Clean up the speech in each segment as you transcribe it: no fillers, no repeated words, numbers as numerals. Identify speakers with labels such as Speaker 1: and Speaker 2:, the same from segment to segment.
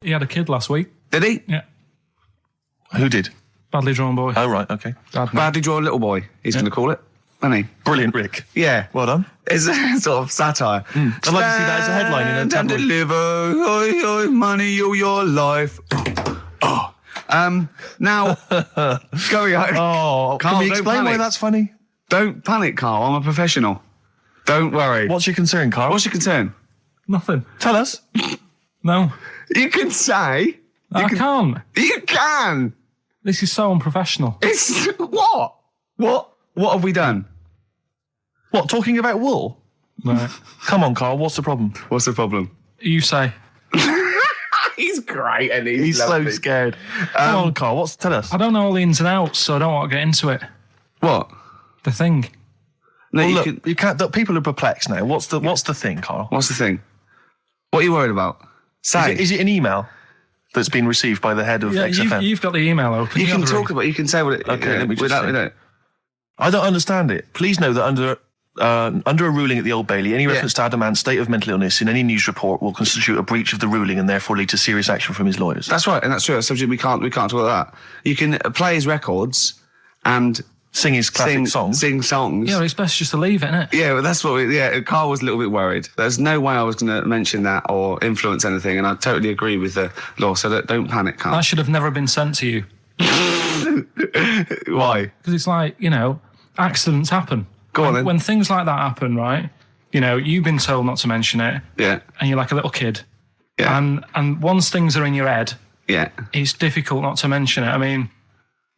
Speaker 1: He had a kid last week.
Speaker 2: Did he?
Speaker 1: Yeah.
Speaker 3: Who did?
Speaker 1: Badly drawn boy.
Speaker 3: Oh, right, okay.
Speaker 2: Badly drawn little boy, he's going to call it. Isn't he?
Speaker 3: Brilliant, Rick.
Speaker 2: Yeah.
Speaker 3: Well done.
Speaker 2: It's a sort of satire.
Speaker 3: I'd like to see that as a headline in a
Speaker 2: Stand and
Speaker 3: tabloid.
Speaker 2: deliver, oi, oi, money all your life. Oh. Now, going on.
Speaker 3: Oh,
Speaker 2: Carl,
Speaker 3: can we
Speaker 2: don't
Speaker 3: explain why
Speaker 2: panic.
Speaker 3: that's funny?
Speaker 2: Don't panic, Carl. I'm a professional. Don't worry.
Speaker 3: What's your concern, Carl?
Speaker 2: What's your concern?
Speaker 1: Nothing.
Speaker 3: Tell us.
Speaker 1: No.
Speaker 2: You can say.
Speaker 1: I can't.
Speaker 2: You can.
Speaker 1: This is so unprofessional.
Speaker 2: It's what? What have we done?
Speaker 3: What, talking about wool?
Speaker 1: Right.
Speaker 3: Come on, Carl, what's the problem?
Speaker 2: What's the problem?
Speaker 1: You say.
Speaker 2: He's great, and
Speaker 3: He's so scared. Come on, Carl, tell us.
Speaker 1: I don't know all the ins and outs, so I don't want to get into it.
Speaker 2: What?
Speaker 1: The thing.
Speaker 2: No,
Speaker 3: Well,
Speaker 2: you
Speaker 3: look,
Speaker 2: can,
Speaker 3: you can't. People are perplexed now. What's the thing, Carl?
Speaker 2: what's the thing? What are you worried about? Say.
Speaker 3: Is it an email that's been received by the head of
Speaker 1: Yeah,
Speaker 3: XFM?
Speaker 1: you've got the email open.
Speaker 2: you can
Speaker 1: have a
Speaker 2: talk
Speaker 1: read.
Speaker 2: about. You can say what it.
Speaker 3: Okay, let me just
Speaker 2: without.
Speaker 3: see. I don't understand it. Please know that under a ruling at the Old Bailey, any reference to Adamant's state of mental illness in any news report will constitute a breach of the ruling and therefore lead to serious action from his lawyers.
Speaker 2: That's right, and that's true. That's subject. We can't talk about that. You can play his records and
Speaker 3: Sing his classic songs.
Speaker 2: Sing songs.
Speaker 1: Yeah, well, it's best just to leave it, innit?
Speaker 2: Yeah, but that's what Carl was a little bit worried. There's no way I was going to mention that or influence anything, and I totally agree with the law, so don't panic, Carl.
Speaker 1: That should have never been sent to you.
Speaker 2: Why?
Speaker 1: Because it's like, accidents happen.
Speaker 2: Go on then.
Speaker 1: When things like that happen, right, you've been told not to mention it,
Speaker 2: Yeah,
Speaker 1: and you're like a little kid.
Speaker 2: yeah,
Speaker 1: And once things are in your head,
Speaker 2: yeah,
Speaker 1: it's difficult not to mention it. I mean,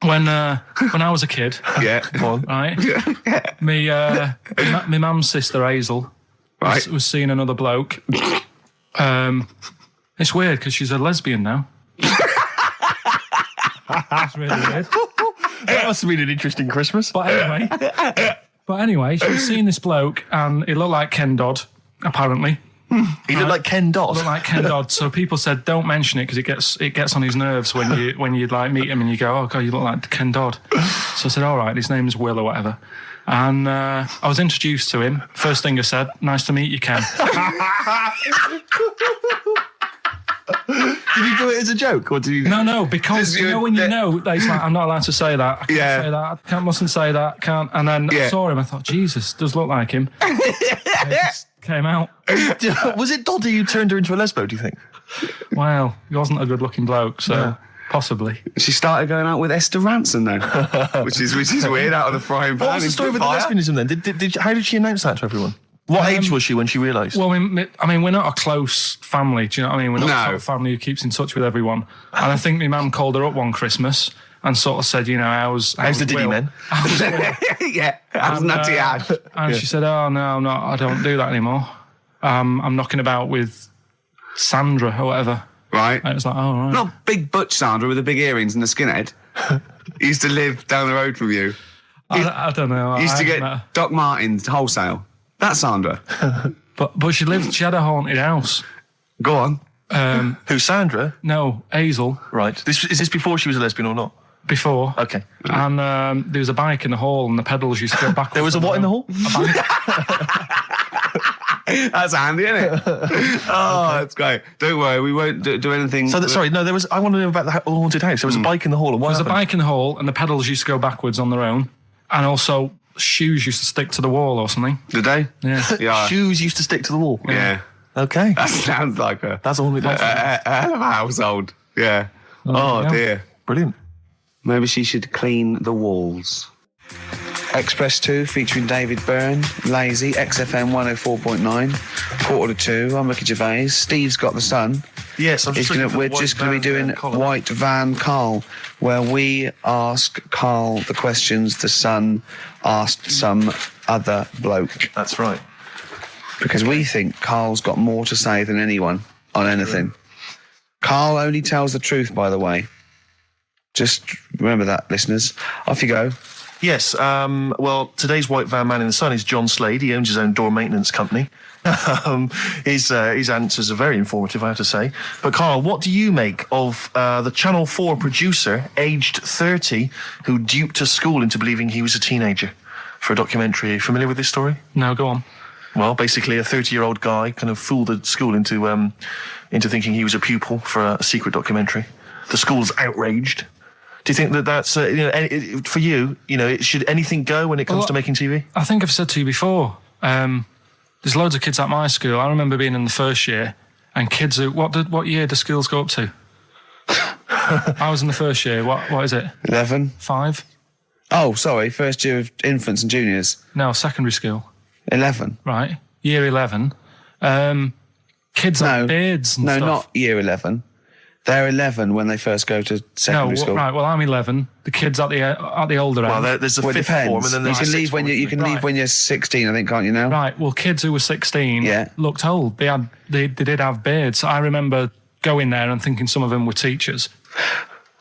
Speaker 1: when I was a kid,
Speaker 2: yeah.
Speaker 3: Go on.
Speaker 1: right, my mum's sister Hazel
Speaker 2: Right.
Speaker 1: was seeing another bloke. It's weird because she's a lesbian now. That's really weird.
Speaker 3: That must have been an interesting Christmas.
Speaker 1: But anyway, she was seeing this bloke, and it looked like Ken Dodd, apparently.
Speaker 3: He looked like Ken Dodd.
Speaker 1: Looked like Ken Dodd. So people said, don't mention it because it gets on his nerves when you like meet him and you go, oh god, you look like Ken Dodd. So I said, all right, his name is Will or whatever. And I was introduced to him. First thing I said, nice to meet you, Ken.
Speaker 3: Did you do it as a joke, or did you?
Speaker 1: No, because when you know that he's like, I'm not allowed to say that. I can't say that. I mustn't say that. Can't. And then I saw him. I thought, Jesus, does look like him. It just came out.
Speaker 3: Was it Doddy who turned her into a lesbo, do you think?
Speaker 1: Well, he wasn't a good-looking bloke, so possibly.
Speaker 2: She started going out with Esther Ranson though, which is weird, out of the frying pan.
Speaker 3: What was the story with the lesbianism then? How did she announce that to everyone? What age was she when she realised?
Speaker 1: Well, I mean, we're not a close family. Do you know what I mean? We're not
Speaker 2: No.
Speaker 1: a sort of family who keeps in touch with everyone. And I think my mum called her up one Christmas and sort of said, how's
Speaker 3: the Diddy
Speaker 1: Will?
Speaker 3: men?
Speaker 1: How's Will?
Speaker 2: Yeah, how's Nutty Ash?
Speaker 1: And she said, oh, no, I'm not. I don't do that anymore. I'm knocking about with Sandra or whatever.
Speaker 2: Right.
Speaker 1: And it was like, oh, right.
Speaker 2: Not big butch Sandra with the big earrings and the skinhead. He used to live down the road from you.
Speaker 1: I don't know.
Speaker 2: He used to
Speaker 1: I
Speaker 2: get
Speaker 1: met her.
Speaker 2: Doc Martens wholesale. That's Sandra.
Speaker 1: But she had a haunted house.
Speaker 2: Go on.
Speaker 3: Who, Sandra?
Speaker 1: No, Hazel,
Speaker 3: Right. Is this before she was a lesbian or not?
Speaker 1: before.
Speaker 3: Okay.
Speaker 1: And there was a bike in the hall and the pedals used to go backwards.
Speaker 3: There was a what in the hall?
Speaker 2: That's handy, isn't it? Oh, that's great. Don't worry, we won't do anything.
Speaker 3: So, I want to know about the haunted house. There was a bike in the hall. And
Speaker 1: There was a bike in the hall and the pedals used to go backwards on their own. And also shoes used to stick to the wall or something.
Speaker 2: Did they?
Speaker 1: Yeah.
Speaker 2: Yeah.
Speaker 3: Shoes used to stick to the wall.
Speaker 2: Yeah.
Speaker 3: Okay.
Speaker 2: That sounds like a
Speaker 3: That's
Speaker 2: hell of a household. Yeah. Oh,
Speaker 1: yeah.
Speaker 2: dear.
Speaker 3: Brilliant.
Speaker 2: Maybe she should clean the walls. Express 2 featuring David Byrne, Lazy, XFM 104.9, 1:45. I'm Ricky Gervais. Steve's got the sun.
Speaker 3: Yes, I'm just
Speaker 2: We're just going to be doing White Van Carl, where we ask Carl the questions the Sun asked some other bloke.
Speaker 3: That's right.
Speaker 2: Because we think Carl's got more to say than anyone on anything. Carl only tells the truth, by the way. Just remember that, listeners. Off you go.
Speaker 3: Yes, well, today's White Van Man in the Sun is John Slade. He owns his own door maintenance company. His answers are very informative, I have to say. But, Carl, what do you make of the Channel 4 producer, aged 30, who duped a school into believing he was a teenager for a documentary? Are you familiar with this story?
Speaker 1: No, go on.
Speaker 3: Well, basically, a 30-year-old guy kind of fooled the school into into thinking he was a pupil for a secret documentary. The school's outraged. Do you think that that's, for you, should anything go when it comes to making TV?
Speaker 1: I think I've said to you before, there's loads of kids at my school. I remember being in the first year, and kids who, what year do schools go up to? I was in the first year. What is it?
Speaker 2: 11.
Speaker 1: 5?
Speaker 2: Oh, sorry. First year of infants and juniors.
Speaker 1: No, secondary school.
Speaker 2: 11.
Speaker 1: Right. Year 11. Kids have beards and stuff.
Speaker 2: No, not year 11. They're 11 when they first go to secondary school.
Speaker 1: Right. Well, I'm 11. The kids at the older end.
Speaker 3: Well, there's the fifth form, and then there's
Speaker 2: leave when you can leave when you're 16. I think, can't you now?
Speaker 1: Right. Well, kids who were 16 looked old. They did have beards. I remember going there and thinking some of them were teachers.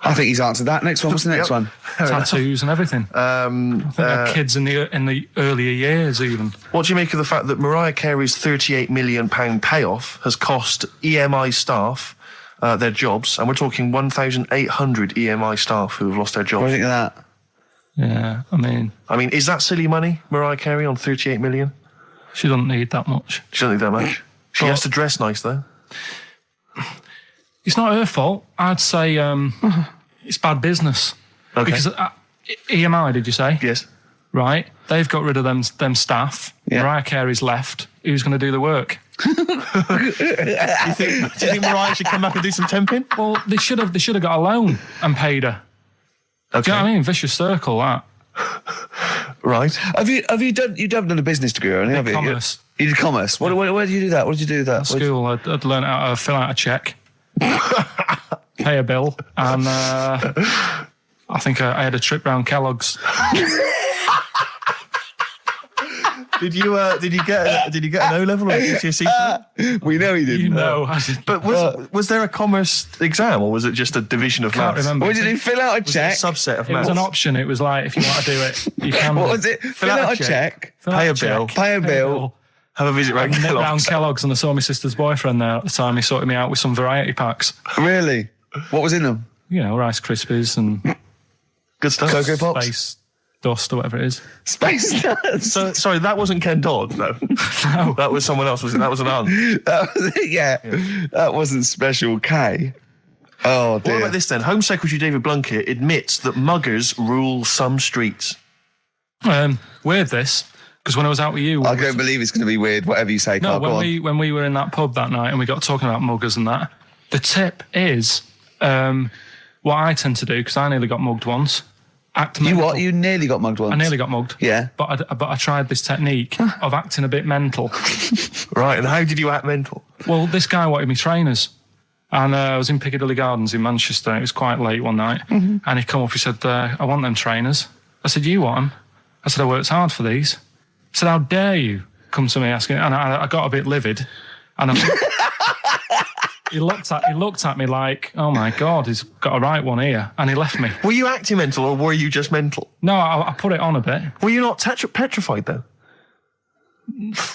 Speaker 2: I think he's answered that. Next one. What's the next one?
Speaker 1: Tattoos and everything. I think they're kids in the earlier years even.
Speaker 3: What do you make of the fact that Mariah Carey's £38 million payoff has cost EMI staff their jobs, and we're talking 1,800 EMI staff who have lost their jobs?
Speaker 2: What do you think of that?
Speaker 1: Yeah, I mean,
Speaker 3: is that silly money, Mariah Carey, on 38 million?
Speaker 1: She doesn't need that much.
Speaker 3: She doesn't need that much. She has to dress nice, though.
Speaker 1: It's not her fault. I'd say it's bad business.
Speaker 3: Okay.
Speaker 1: Because EMI, did you say?
Speaker 3: Yes.
Speaker 1: Right. They've got rid of them staff.
Speaker 2: Yeah.
Speaker 1: Mariah Carey's left. Who's going to do the work?
Speaker 3: Do you think Mariah should come back and do some temping?
Speaker 1: Well, they should have got a loan and paid her.
Speaker 3: Okay.
Speaker 1: Do you know what I mean? Vicious circle, that.
Speaker 3: Right.
Speaker 2: Have you done a business degree or anything?
Speaker 1: Commerce.
Speaker 2: You did commerce. Where did you do that? What did you do with that?
Speaker 1: At school, I'd learned how to fill out a cheque, pay a bill, and I think I had a trip round Kellogg's.
Speaker 3: Did you get an O level or a GCSE?
Speaker 2: We know he didn't.
Speaker 1: You know,
Speaker 3: But was there a commerce exam, or was it just a division of
Speaker 1: can't
Speaker 3: maths?
Speaker 1: remember.
Speaker 2: What did you fill out a check?
Speaker 3: Was it a subset of
Speaker 1: It was
Speaker 3: maths?
Speaker 1: an option. It was like, if you want to do it, you can.
Speaker 2: What was it? Fill out a check.
Speaker 3: Pay a bill.
Speaker 2: Pay a bill.
Speaker 3: Have a visit round
Speaker 1: Round
Speaker 3: Kellogg's.
Speaker 1: Kellogg's, and I saw my sister's boyfriend there at the time. He sorted me out with some variety packs.
Speaker 2: Really? What was in them?
Speaker 1: You know, Rice Krispies and
Speaker 3: Good stuff.
Speaker 2: Cocoa Pops?
Speaker 1: Space Dust or whatever it is.
Speaker 2: Space Nuts.
Speaker 3: So, sorry, that wasn't Ken Dodd, no.
Speaker 1: No.
Speaker 3: That was someone else, was it? That was an aunt.
Speaker 2: That wasn't Special K. Oh, dear.
Speaker 3: What about this then? Home Secretary David Blunkett admits that muggers rule some streets.
Speaker 1: Weird this, because when I was out with you...
Speaker 2: I don't believe it's going to be weird, whatever you say, Carl.
Speaker 1: when we were in that pub that night and we got talking about muggers and that, the tip is what I tend to do, because I nearly got mugged once. Act mental.
Speaker 2: You what? You nearly got mugged once?
Speaker 1: I nearly got mugged.
Speaker 2: Yeah.
Speaker 1: But I tried this technique of acting a bit mental.
Speaker 3: Right, and how did you act mental?
Speaker 1: Well, this guy wanted me trainers. And I was in Piccadilly Gardens in Manchester. It was quite late one night. Mm-hmm. And he come up, he said, I want them trainers. I said, you want them? I said, I worked hard for these. I said, how dare you come to me asking? And I got a bit livid. And he looked at me like, oh my God, he's got a right one here. And he left me.
Speaker 3: Were you acting mental, or were you just mental?
Speaker 1: No, I put it on a bit.
Speaker 3: Were you not petrified, though?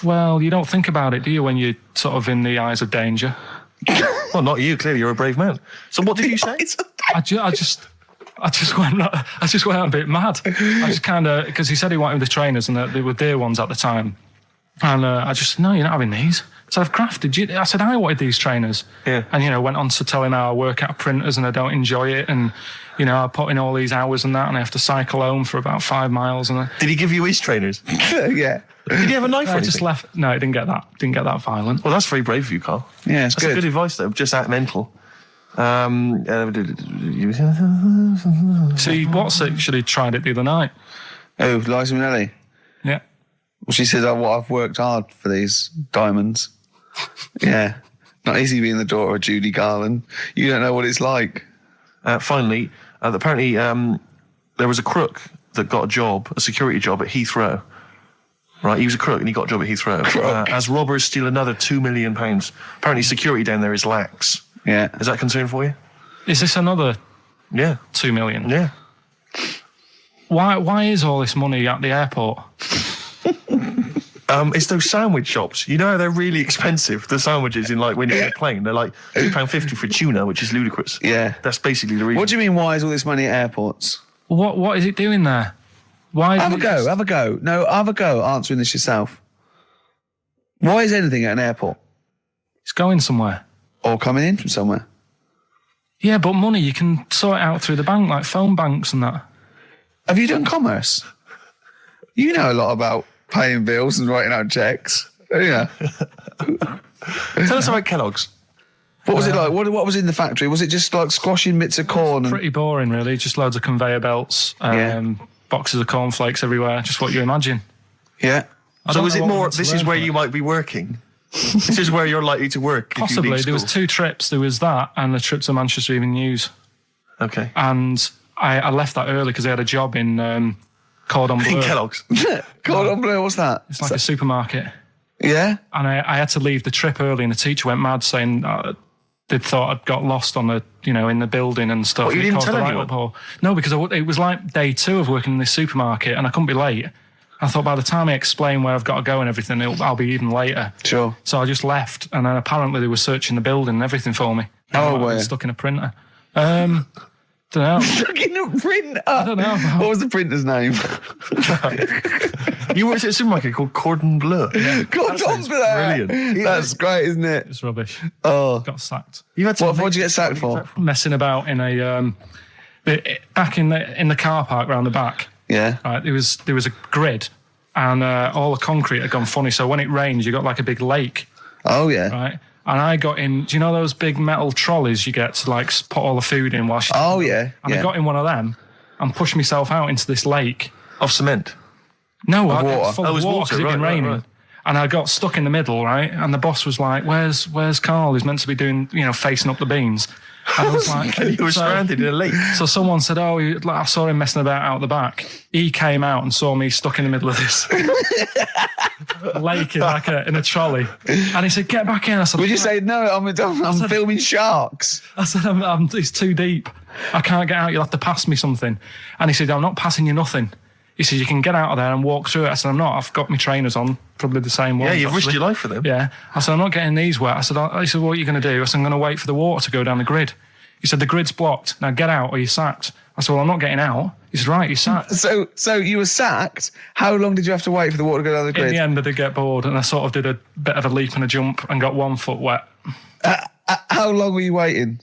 Speaker 1: Well, you don't think about it, do you, when you're sort of in the eyes of danger?
Speaker 3: Well, not you. Clearly, you're a brave man. So, what did you say?
Speaker 1: I just went a bit mad. I just kind of, because he said he wanted the trainers and they were dear ones at the time, and I just, no, you're not having these. So I've crafted you. I said I wanted these trainers.
Speaker 3: Yeah.
Speaker 1: And went on to tell him how I work at printers and I don't enjoy it, and I put in all these hours and that, and I have to cycle home for about 5 miles. And
Speaker 3: did he give you his trainers?
Speaker 2: Yeah.
Speaker 3: Did he have a knife or
Speaker 1: I
Speaker 3: anything?
Speaker 1: just left. No, it didn't get that. Didn't get that violent.
Speaker 3: Well, that's very brave of you, Carl.
Speaker 2: Yeah, it's
Speaker 3: That's
Speaker 2: good.
Speaker 3: good advice, though. Just act mental.
Speaker 1: See, what's it? Should have tried it the other night.
Speaker 2: Oh, Liza Minnelli.
Speaker 1: Yeah.
Speaker 2: Well, she says, I've worked hard for these diamonds. Yeah. Not easy being the daughter of Judy Garland. You don't know what it's like.
Speaker 3: Finally, apparently there was a crook that got a security job at Heathrow. Right, he was a crook and he got a job at Heathrow. As robbers steal another £2 million. Apparently security down there is lax.
Speaker 2: Yeah.
Speaker 3: Is that a concern for you?
Speaker 1: Is this another
Speaker 3: Yeah.
Speaker 1: 2 million?
Speaker 3: Yeah.
Speaker 1: Why is all this money at the airport?
Speaker 3: It's those sandwich shops. You know how they're really expensive, the sandwiches when you're in a plane. They're like £2.50 for tuna, which is ludicrous.
Speaker 2: Yeah.
Speaker 3: That's basically the reason.
Speaker 2: What do you mean, why is all this money at airports?
Speaker 1: What is it doing there? Why?
Speaker 2: Have a go. No, have a go answering this yourself. Why is anything at an airport?
Speaker 1: It's going somewhere.
Speaker 2: Or coming in from somewhere.
Speaker 1: Yeah, but money, you can sort it out through the bank, like phone banks and that.
Speaker 2: Have you done commerce? You know a lot about paying bills and writing out checks. Yeah.
Speaker 3: Tell us about Kellogg's.
Speaker 2: What was it like? What was in the factory? Was it just like squashing bits of corn?
Speaker 1: Pretty boring, really. Just loads of conveyor belts, boxes of cornflakes everywhere. Just what you imagine.
Speaker 2: Yeah.
Speaker 3: So is it more, this is where you might be working? This is where you're likely to work?
Speaker 1: Possibly. There was 2 trips. There was that and the trip to Manchester Evening News.
Speaker 3: Okay.
Speaker 1: And I left that early because I had a job in Cordon Bleu.
Speaker 3: In Kellogg's?
Speaker 2: Cordon Bleu, what's that?
Speaker 1: It's like a supermarket.
Speaker 2: Yeah?
Speaker 1: And I had to leave the trip early and the teacher went mad saying they'd thought I'd got lost on the, in the building and stuff.
Speaker 3: What, you didn't tell anyone?
Speaker 1: No, because it was like day 2 of working in this supermarket and I couldn't be late. I thought by the time I explain where I've got to go and everything, I'll be even later.
Speaker 2: Sure.
Speaker 1: So I just left, and then apparently they were searching the building and everything for me.
Speaker 2: Oh, were you?
Speaker 1: Stuck in a printer. Don't know.
Speaker 2: Stuck in a printer?
Speaker 1: I don't know.
Speaker 2: What was the printer's name?
Speaker 3: You worked at a supermarket called Cordon Bleu.
Speaker 2: Yeah. Cordon Bleu!
Speaker 3: Brilliant.
Speaker 2: That's great, isn't it?
Speaker 1: It's rubbish.
Speaker 2: Oh.
Speaker 1: Got sacked.
Speaker 2: What did you get sacked for?
Speaker 1: Messing about in a... back in the car park round the back.
Speaker 2: Yeah.
Speaker 1: Right, there was a grid, and all the concrete had gone funny, so when it rains, you got like a big lake.
Speaker 2: Oh, yeah.
Speaker 1: Right? And I got in, do you know those big metal trolleys you get to like put all the food in whilst you...
Speaker 2: Oh, yeah.
Speaker 1: And I got in one of them and pushed myself out into this lake.
Speaker 3: Of cement?
Speaker 1: No,
Speaker 2: water.
Speaker 1: Full of water because it had been raining. Right. And I got stuck in the middle, right? And the boss was like, where's Carl? He's meant to be doing, facing up the beans. And I was like...
Speaker 3: And you were stranded in a lake.
Speaker 1: So someone said, I saw him messing about out the back. He came out and saw me stuck in the middle of this lake in a trolley. And he said, get back in. I said...
Speaker 2: Would you say, no, I'm filming sharks?
Speaker 1: I said, it's too deep. I can't get out. You'll have to pass me something. And he said, I'm not passing you nothing. He said, you can get out of there and walk through it. I said, I'm not. I've got my trainers on, probably the same ones.
Speaker 3: Yeah, you've risked your life for them.
Speaker 1: Yeah. I said, I'm not getting these wet. He said, what are you going to do? I said, I'm going to wait for the water to go down the grid. He said, the grid's blocked. Now get out or you're sacked. I said, well, I'm not getting out. He said, right, you're sacked.
Speaker 2: So you were sacked. How long did you have to wait for the water to go down the grid?
Speaker 1: In the end, I did get bored and I sort of did a bit of a leap and a jump and got 1 foot wet.
Speaker 2: How long were you waiting?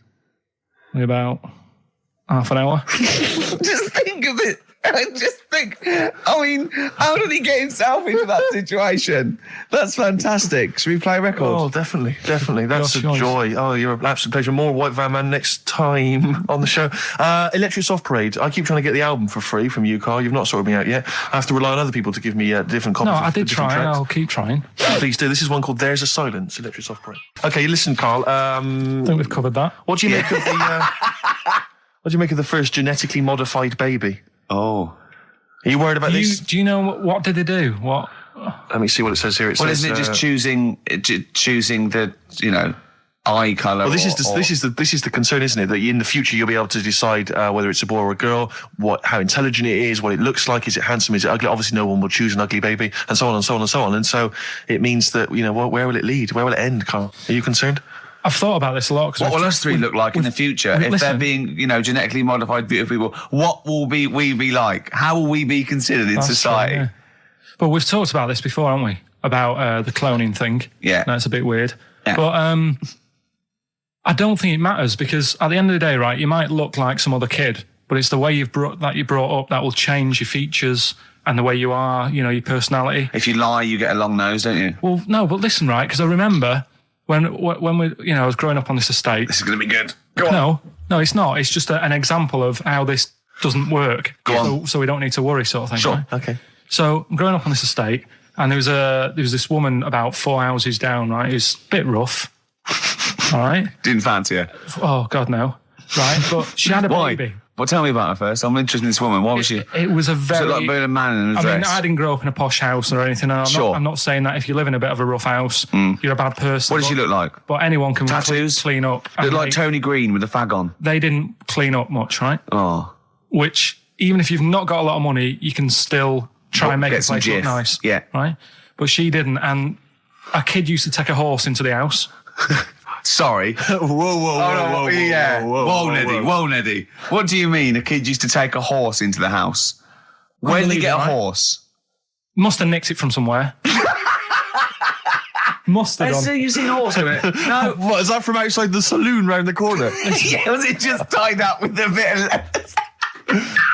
Speaker 1: About half an hour.
Speaker 2: Just think of it. How did he get himself into that situation? That's fantastic. Should we play a record?
Speaker 3: Oh, definitely. That's a joy. Oh, you're an absolute pleasure. More White Van Man next time on the show. Electric Soft Parade. I keep trying to get the album for free from you, Carl. You've not sorted me out yet. I have to rely on other people to give me different copies.
Speaker 1: No, I did try.
Speaker 3: Tracks.
Speaker 1: I'll keep trying.
Speaker 3: Please do. This is one called There's a Silence, Electric Soft Parade. Okay, listen, Carl.
Speaker 1: I think we've covered that.
Speaker 3: What do you make of the... what do you make of the first genetically modified baby?
Speaker 2: Oh.
Speaker 3: Are you worried about this?
Speaker 1: Do you know what did they do? What?
Speaker 3: Let me see what it says here.
Speaker 2: Isn't it just choosing the, eye colour?
Speaker 3: Well, this is the concern, isn't it? That in the future you'll be able to decide whether it's a boy or a girl, how intelligent it is, what it looks like, is it handsome, is it ugly? Obviously, no one will choose an ugly baby, and so on and so on and so on. And so it means that where will it lead? Where will it end, Carl? Are you concerned?
Speaker 1: I've thought about this a lot.
Speaker 2: What will us three look like in the future? If they're being, genetically modified beautiful people, what will we be like? How will we be considered in society?
Speaker 1: True, yeah. But we've talked about this before, haven't we? About the cloning thing.
Speaker 2: Yeah.
Speaker 1: That's a bit weird.
Speaker 2: Yeah.
Speaker 1: But I don't think it matters because at the end of the day, right, you might look like some other kid, but it's the way you're brought up that will change your features and the way you are, your personality.
Speaker 2: If you lie, you get a long nose, don't you?
Speaker 1: Well, no, but listen, right, because I remember... When we, I was growing up on this estate.
Speaker 2: This is going to be good. Go on.
Speaker 1: No, it's not. It's just an example of how this doesn't work.
Speaker 2: Go on.
Speaker 1: So we don't need to worry, sort of thing.
Speaker 2: Sure.
Speaker 1: Right?
Speaker 2: Okay.
Speaker 1: So I'm growing up on this estate, and there was this woman about 4 houses down, right? Who's a bit rough. All right.
Speaker 2: Didn't fancy her.
Speaker 1: Oh God, no. Right, but she had a baby.
Speaker 2: Well, tell me about her first. I'm interested in this woman. Why was she?
Speaker 1: It was a very...
Speaker 2: Was it like being a man in a dress?
Speaker 1: I mean, I didn't grow up in a posh house or anything. I'm not saying that if you live in a bit of a rough house, you're a bad person.
Speaker 2: What does she look like?
Speaker 1: But anyone can
Speaker 2: Tattoos?
Speaker 1: Clean up.
Speaker 2: Look like Tony Green with a fag on.
Speaker 1: They didn't clean up much, right?
Speaker 2: Oh.
Speaker 1: Which, even if you've not got a lot of money, you can still try and make the place look nice.
Speaker 2: Yeah.
Speaker 1: Right? But she didn't. And a kid used to take a horse into the house.
Speaker 2: Sorry. Whoa, Neddy. What do you mean a kid used to take a horse into the house? Where did they get a horse?
Speaker 1: Must have nicked it from somewhere. mustard on.
Speaker 2: You seen a horse with it? No.
Speaker 3: What, is that from outside the saloon round the corner?
Speaker 2: Yeah, was it just tied up with a bit of lettuce?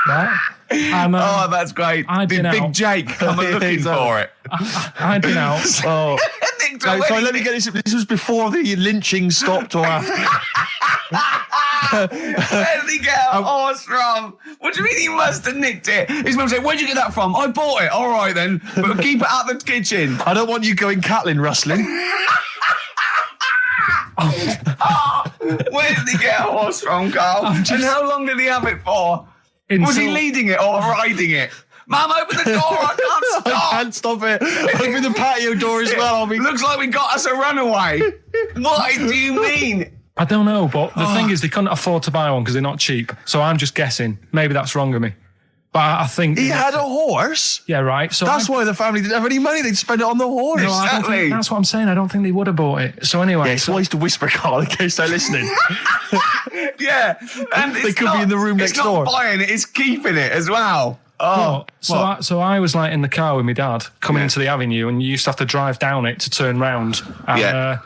Speaker 1: Right? And,
Speaker 2: Oh, that's great.
Speaker 1: I'd
Speaker 2: Did
Speaker 1: been
Speaker 2: Big
Speaker 1: out.
Speaker 2: Jake come looking for it?
Speaker 1: I'd been out.
Speaker 3: Oh.
Speaker 2: Nick,
Speaker 3: Sorry, let me get this. This was before the lynching stopped or after?
Speaker 2: Where did he get a horse from? What do you mean he must have nicked it? His mum said, where'd you get that from? I bought it. All right then, but keep it out of the kitchen.
Speaker 3: I don't want you going cattling rustling.
Speaker 2: Where did he get a horse from, Carl? And how long did he have it for? Was he leading it or riding it? Mum, open the door. I can't stop.
Speaker 3: I can't stop it. Open the patio door as well.
Speaker 2: Looks like we got us a runaway. What do you mean?
Speaker 1: I don't know, but the thing is, they couldn't afford to buy one because they're not cheap. So I'm just guessing. Maybe that's wrong of me. But I think...
Speaker 3: He had a horse?
Speaker 1: Yeah, right. So
Speaker 3: That's why the family didn't have any money. They'd spend it on the horse.
Speaker 1: No, I don't think, that's what I'm saying. I don't think they would have bought it. So anyway...
Speaker 3: Yeah, it's wise to whisper, Carl, in case they're listening.
Speaker 2: Yeah. And
Speaker 3: They could be in the room next door.
Speaker 2: It's not buying it, it's keeping it as well.
Speaker 1: Oh, so I was like in the car with my dad coming into the avenue, and you used to have to drive down it to turn round and,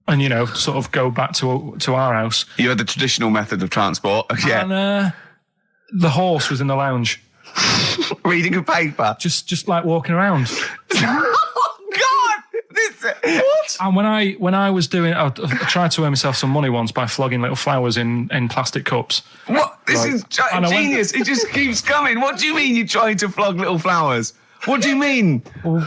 Speaker 1: and you know, sort of go back to our house.
Speaker 2: You had the traditional method of transport. Yeah.
Speaker 1: And the horse was in the lounge,
Speaker 2: Reading a paper.
Speaker 1: just like walking around.
Speaker 2: Oh God! What?
Speaker 1: And when I was doing, I tried to earn myself some money once by flogging little flowers in plastic cups.
Speaker 2: What? This is genius. It just keeps coming. What do you mean you're trying to flog little flowers? What do you mean?
Speaker 3: Wait.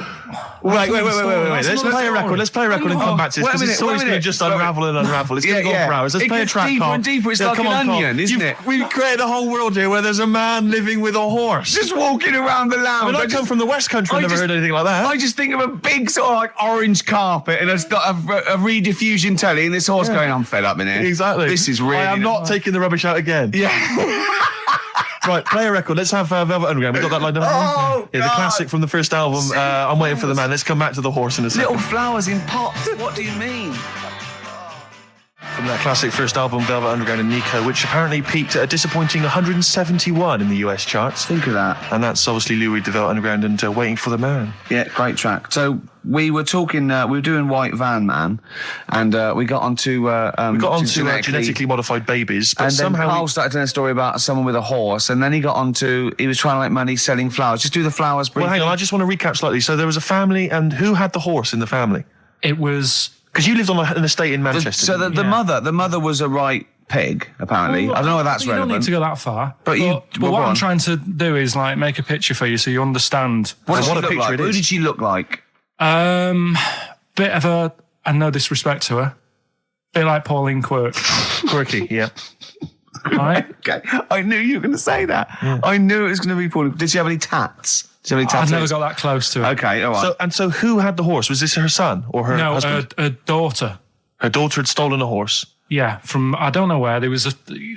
Speaker 3: Let's play a record. Let's play a record and come back to this, because the story's going to just unravel and unravel. It's going to go for hours. Let's play a track,
Speaker 2: deeper
Speaker 3: Carl.
Speaker 2: and deeper. It's like an onion, isn't it?
Speaker 3: We've created a whole world here where there's a man living with a horse.
Speaker 2: Just walking around the lounge.
Speaker 3: I come from the West Country. I've never heard anything like that.
Speaker 2: I just think of a big sort of like orange carpet and it's got a rediffusion telly and this horse going, I'm fed up in here.
Speaker 3: Exactly.
Speaker 2: This is really...
Speaker 3: I am not taking the rubbish out again.
Speaker 2: Yeah.
Speaker 3: Right, play a record. Let's have Velvet Underground. We got that lined up.
Speaker 2: Oh,
Speaker 3: yeah, the
Speaker 2: God.
Speaker 3: classic from the first album. I'm waiting for the man. Let's come back to the horse in a second.
Speaker 2: Little flowers in pots. What do you mean?
Speaker 3: From that classic first album, Velvet Underground and Nico, which apparently peaked at a disappointing 171 in the US charts.
Speaker 2: Think of that.
Speaker 3: And that's obviously Lou Reed, the Velvet Underground, and Waiting for the Man.
Speaker 2: Yeah, great track. So we were talking, we were doing White Van Man, and we got onto...
Speaker 3: genetically modified babies, but
Speaker 2: and
Speaker 3: somehow...
Speaker 2: then Carl started telling a story about someone with a horse, and then he got onto... He was trying to make money selling flowers. Just do the flowers briefly.
Speaker 3: Well, hang on, I just want to recap slightly. So there was a family, and who had the horse in the family?
Speaker 1: It was...
Speaker 3: Because you lived on an estate in Manchester.
Speaker 2: So the mother was a right pig, apparently. I don't know if that's
Speaker 1: you
Speaker 2: relevant.
Speaker 1: don't need to go that far.
Speaker 2: But
Speaker 1: what I'm trying to do is like make a picture for you so you understand
Speaker 2: what
Speaker 3: a
Speaker 2: a
Speaker 3: picture
Speaker 2: like?
Speaker 3: it
Speaker 2: Who
Speaker 3: is.
Speaker 2: did she look like?
Speaker 1: Bit of a, and no disrespect to her, bit like Pauline Quirk.
Speaker 3: Quirky, yeah.
Speaker 1: Right?
Speaker 2: Okay, I knew you were going to say that. Yeah. I knew it was going to be Pauline. Did she have any tats? Did she have any tattoos?
Speaker 1: I've never got that close to her.
Speaker 2: Okay, all right.
Speaker 3: So who had the horse? Was this her son or her husband?
Speaker 1: No, her daughter.
Speaker 3: Her daughter had stolen a horse.
Speaker 1: Yeah, from, I don't know where. There was